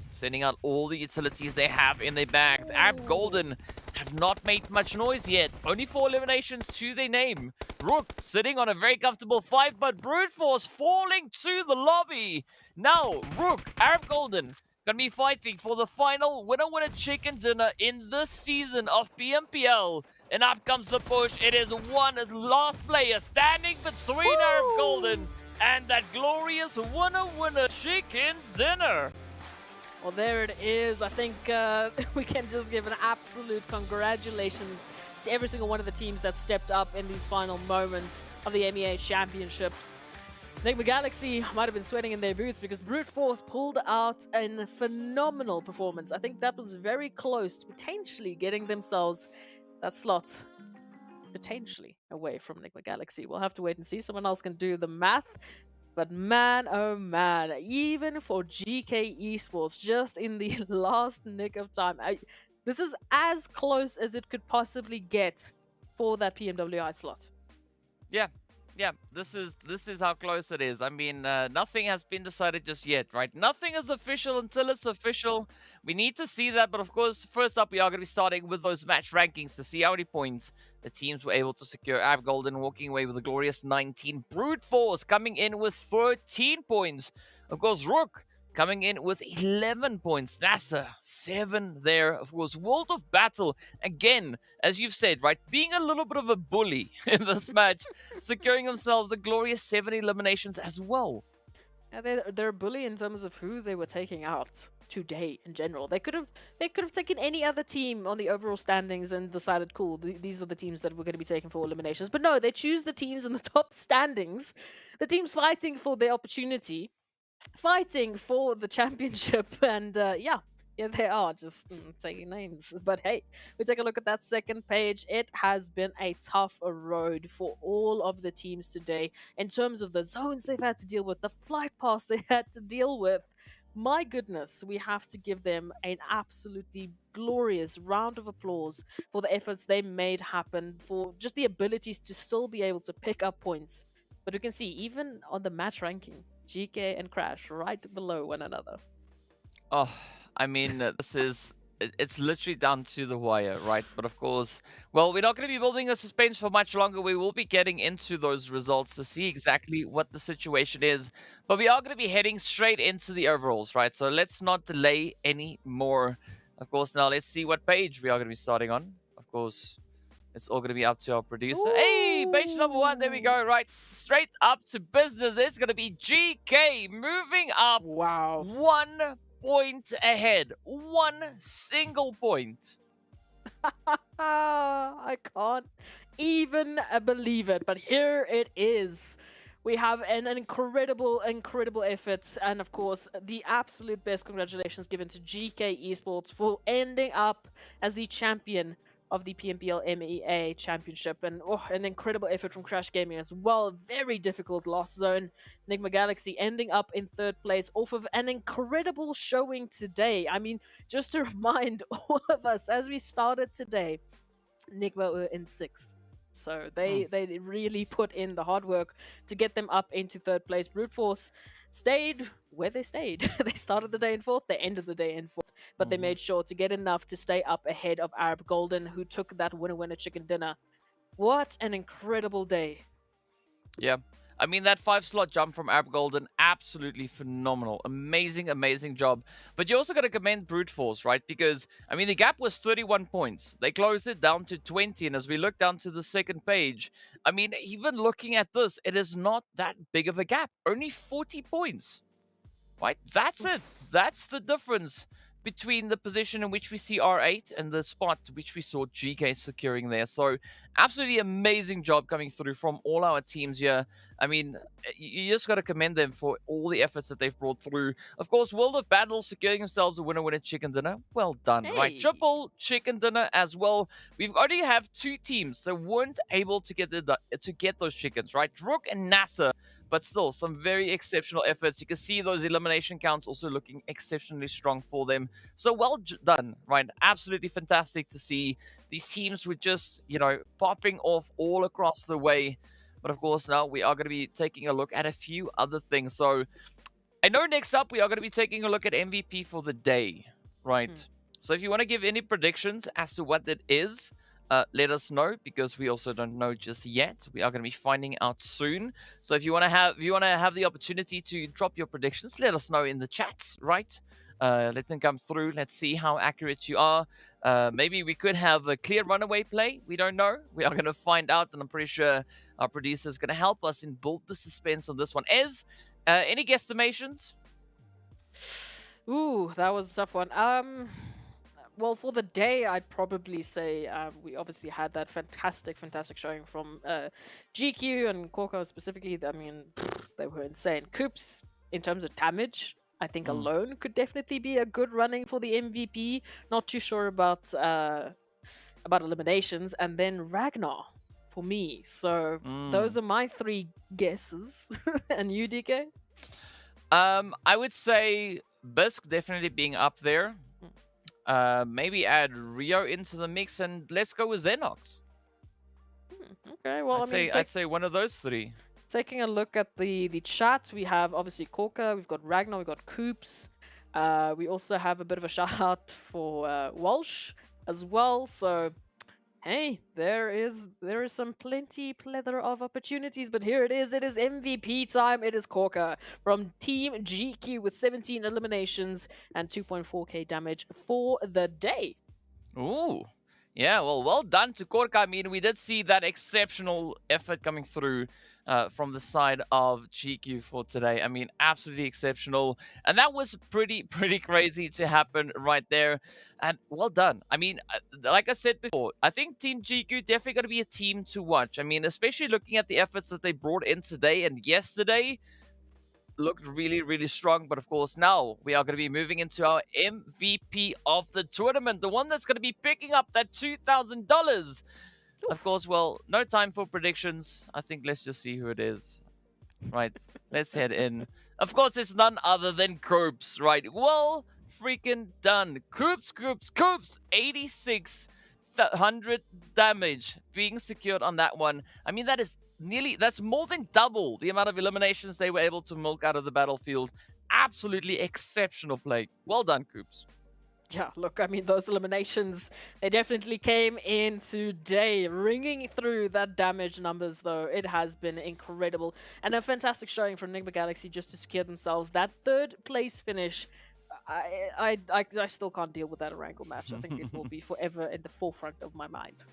Sending out all the utilities they have in their bags. Ab Golden have not made much noise yet. Only 4 eliminations to their name. RUKH sitting on a very comfortable 5, but Brute Force falling to the lobby. Now, RUKH, Arab Golden, gonna be fighting for the final winner chicken dinner in this season of PMPL. And up comes the push. It is one last player standing between Arab Golden and that glorious winner chicken dinner. Well, there it is. I think we can just give an absolute congratulations to every single one of the teams that stepped up in these final moments of the MEA Championship. NIGMA Galaxy might have been sweating in their boots because Brute Force pulled out a phenomenal performance. I think that was very close to potentially getting themselves that slot potentially away from NIGMA Galaxy. We'll have to wait and see. Someone else can do the math. But man, oh man, even for GEEKAY Esports, just in the last nick of time, this is as close as it could possibly get for that PMWI slot. Yeah, this is how close it is. I mean, nothing has been decided just yet, right? Nothing is official until it's official. We need to see that, but of course, first up, we are going to be starting with those match rankings to see how many points the teams were able to secure. Ab Golden walking away with a glorious 19. Brute Force coming in with 13 points. Of course, RUKH coming in with 11 points. NASR, 7 there. Of course, World of Battle, again, as you've said, right, being a little bit of a bully in this match, securing themselves the glorious 7 eliminations as well. Yeah, they're a bully in terms of who they were taking out today in general. They could have taken any other team on the overall standings and decided, cool, these are the teams that we're going to be taking for eliminations. But no, they choose the teams in the top standings, the teams fighting for their opportunity, fighting for the championship, and yeah, they are just taking names. But hey, we take a look at that second page. It has been a tough road for all of the teams today in terms of the zones they've had to deal with, the flight paths they had to deal with. My goodness, we have to give them an absolutely glorious round of applause for the efforts they made happen, for just the abilities to still be able to pick up points. But we can see, even on the match ranking, GEEKAY and Crash right below one another. Oh, I mean, it's literally down to the wire, right? But of course, well, we're not going to be building a suspense for much longer. We will be getting into those results to see exactly what the situation is. But we are going to be heading straight into the overalls, right? So let's not delay any more. Of course, now let's see what page we are going to be starting on. Of course, it's all going to be up to our producer. Ooh. Hey, page number 1. There we go. Right, straight up to business. It's going to be GEEKAY moving up. Wow. 1 point ahead. 1 single point. I can't even believe it. But here it is. We have an incredible effort. And of course, the absolute best congratulations given to GEEKAY Esports for ending up as the champion of the PMPL MEA Championship, and an incredible effort from Crash Gaming as well. Very difficult last zone. NIGMA Galaxy ending up in 3rd place off of an incredible showing today. I mean, just to remind all of us, as we started today, NIGMA were in 6th. So they really put in the hard work to get them up into 3rd place. Brute Force stayed where they stayed. They started the day in 4th, they ended the day in 4th, but they made sure to get enough to stay up ahead of Arab Golden, who took that winner chicken dinner. What an incredible day. Yeah. I mean, that 5-slot jump from Arab Golden, absolutely phenomenal. Amazing job. But you also got to commend Brute Force, right? Because, I mean, the gap was 31 points. They closed it down to 20. And as we look down to the second page, I mean, even looking at this, it is not that big of a gap. Only 40 points, right? That's it. That's the difference between the position in which we see R8 and the spot which we saw GEEKAY securing there. So absolutely amazing job coming through from all our teams here. I mean, you just got to commend them for all the efforts that they've brought through. Of course, World of Battle securing themselves a winner chicken dinner. Well done, right? Triple chicken dinner as well. We've already have 2 teams that weren't able to get those chickens, right? RUKH and NASR but still some very exceptional efforts. You can see those elimination counts also looking exceptionally strong for them. So well done, right? Absolutely fantastic to see these teams with just, popping off all across the way. But of course, now we are going to be taking a look at a few other things. So I know next up we are going to be taking a look at MVP for the day, right? So if you want to give any predictions as to what that is, let us know, because we also don't know just yet. We are going to be finding out soon. So if you want to have the opportunity to drop your predictions, let us know in the chat, right? Let them come through. Let's see how accurate you are. Maybe we could have a clear runaway play. We don't know. We are going to find out, and I'm pretty sure our producer is going to help us in build the suspense on this one. Any guesstimations? Ooh, that was a tough one. Well, for the day, I'd probably say we obviously had that fantastic showing from GQ and Korko specifically. I mean, they were insane. Coops, in terms of damage, I think alone could definitely be a good running for the MVP. Not too sure about eliminations. And then Ragnar for me. So those are my 3 guesses. And you, DK? I would say Bisk definitely being up there. Maybe add Rio into the mix, and let's go with Xenox. Okay, well, I'd say one of those 3. Taking a look at the chat, we have obviously Korka, we've got Ragnar, we've got Coops. We also have a bit of a shout out for Walsh as well. So hey, there is some plethora of opportunities, but here it is MVP time. It is Korka from Team GQ with 17 eliminations and 2.4k damage for the day. Ooh, yeah, well done to Korka. I mean, we did see that exceptional effort coming through from the side of GQ for today. I mean, absolutely exceptional. And that was pretty crazy to happen right there. And well done. I mean, like I said before, I think Team GQ definitely going to be a team to watch. I mean, especially looking at the efforts that they brought in today and yesterday, looked really strong. But of course, now we are going to be moving into our MVP of the tournament, the one that's going to be picking up that $2,000. Of course, well, no time for predictions. I think let's just see who it is. Right, let's head in. Of course, it's none other than Coops, right? Well freaking done. Coops, 8,600 damage being secured on that one. I mean, that's more than double the amount of eliminations they were able to milk out of the battlefield. Absolutely exceptional play. Well done, Coops. Yeah, look, I mean, those eliminations, they definitely came in today, ringing through that damage numbers, though. It has been incredible. And a fantastic showing from NIGMA Galaxy just to secure themselves that 3rd place finish. I still can't deal with that Erangel match. I think it will be forever in the forefront of my mind.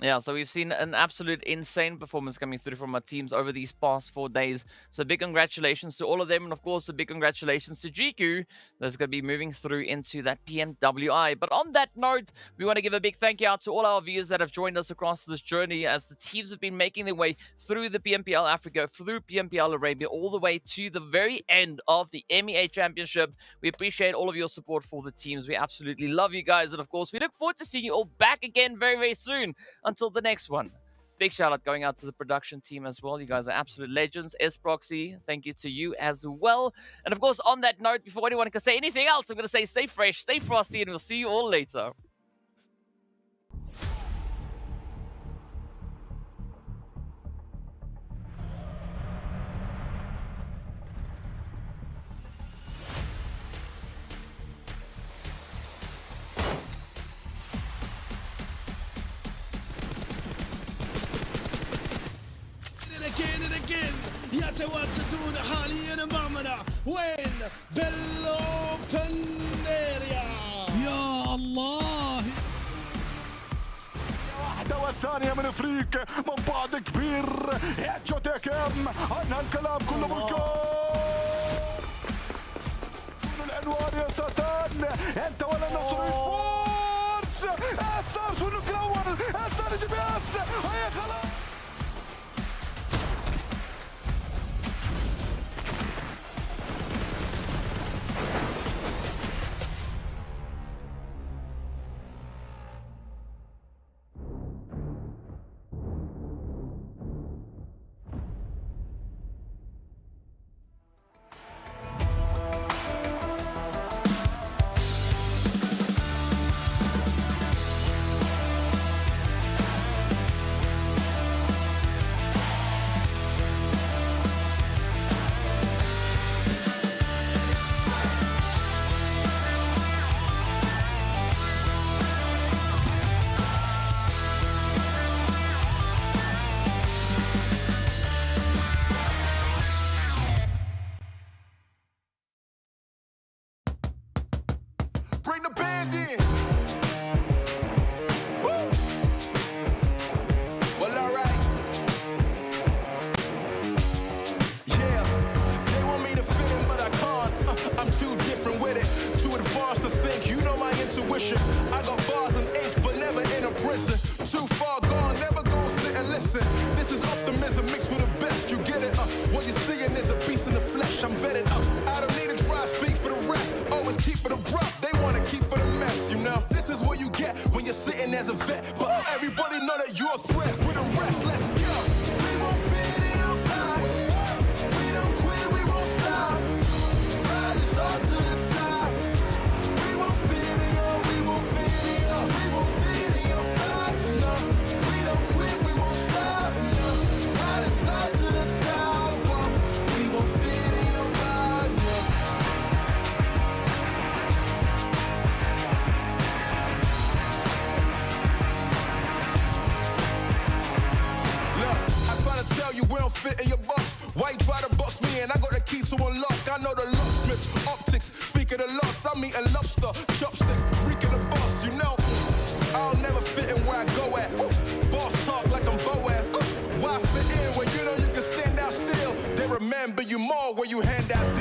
Yeah, so we've seen an absolute insane performance coming through from our teams over these past 4 days. So big congratulations to all of them. And of course, a big congratulations to GQ that's going to be moving through into that PMWI. But on that note, we want to give a big thank you out to all our viewers that have joined us across this journey as the teams have been making their way through the PMPL Africa, through PMPL Arabia, all the way to the very end of the MEA Championship. We appreciate all of your support for the teams. We absolutely love you guys. And of course, we look forward to seeing you all back again very soon. Until the next one. Big shout out going out to the production team as well. You guys are absolute legends. S-Proxy, thank you to you as well. And of course, on that note, before anyone can say anything else, I'm going to say stay fresh, stay frosty, and we'll see you all later. يتواجدون حاليا معنا وين بالاوبن اريا يا الله واحدة والثانية من فريق من بعد كبير يعجبكم عنها الكلام كله بالكون العنوان يا ساتان انت ولا نصر سبورتس الثالث والنك الاول الثاني جي بي اس هي خلاص as a vet, but everybody know that you're a threat. With the rest, let's go. We won't fit in your box. We don't quit, we won't stop. Ride us all to the top. We won't fit in your, we won't fit in your, we won't fit in your box. No, we don't quit, we won't stop. No, ride us all to the top. Whoa. We won't fit in your box. No. Look, I try to tell you we don't fit in your box. Why you try to box me and I got the key to unlock? I know the locksmith, optics, speak of the loss. I'm eating lobster, chopsticks, freaking the boss, you know. I'll never fit in where I go at. Boss talk like I'm Boaz. Why fit in when you know you can stand out still? They remember you more when you hand out deals.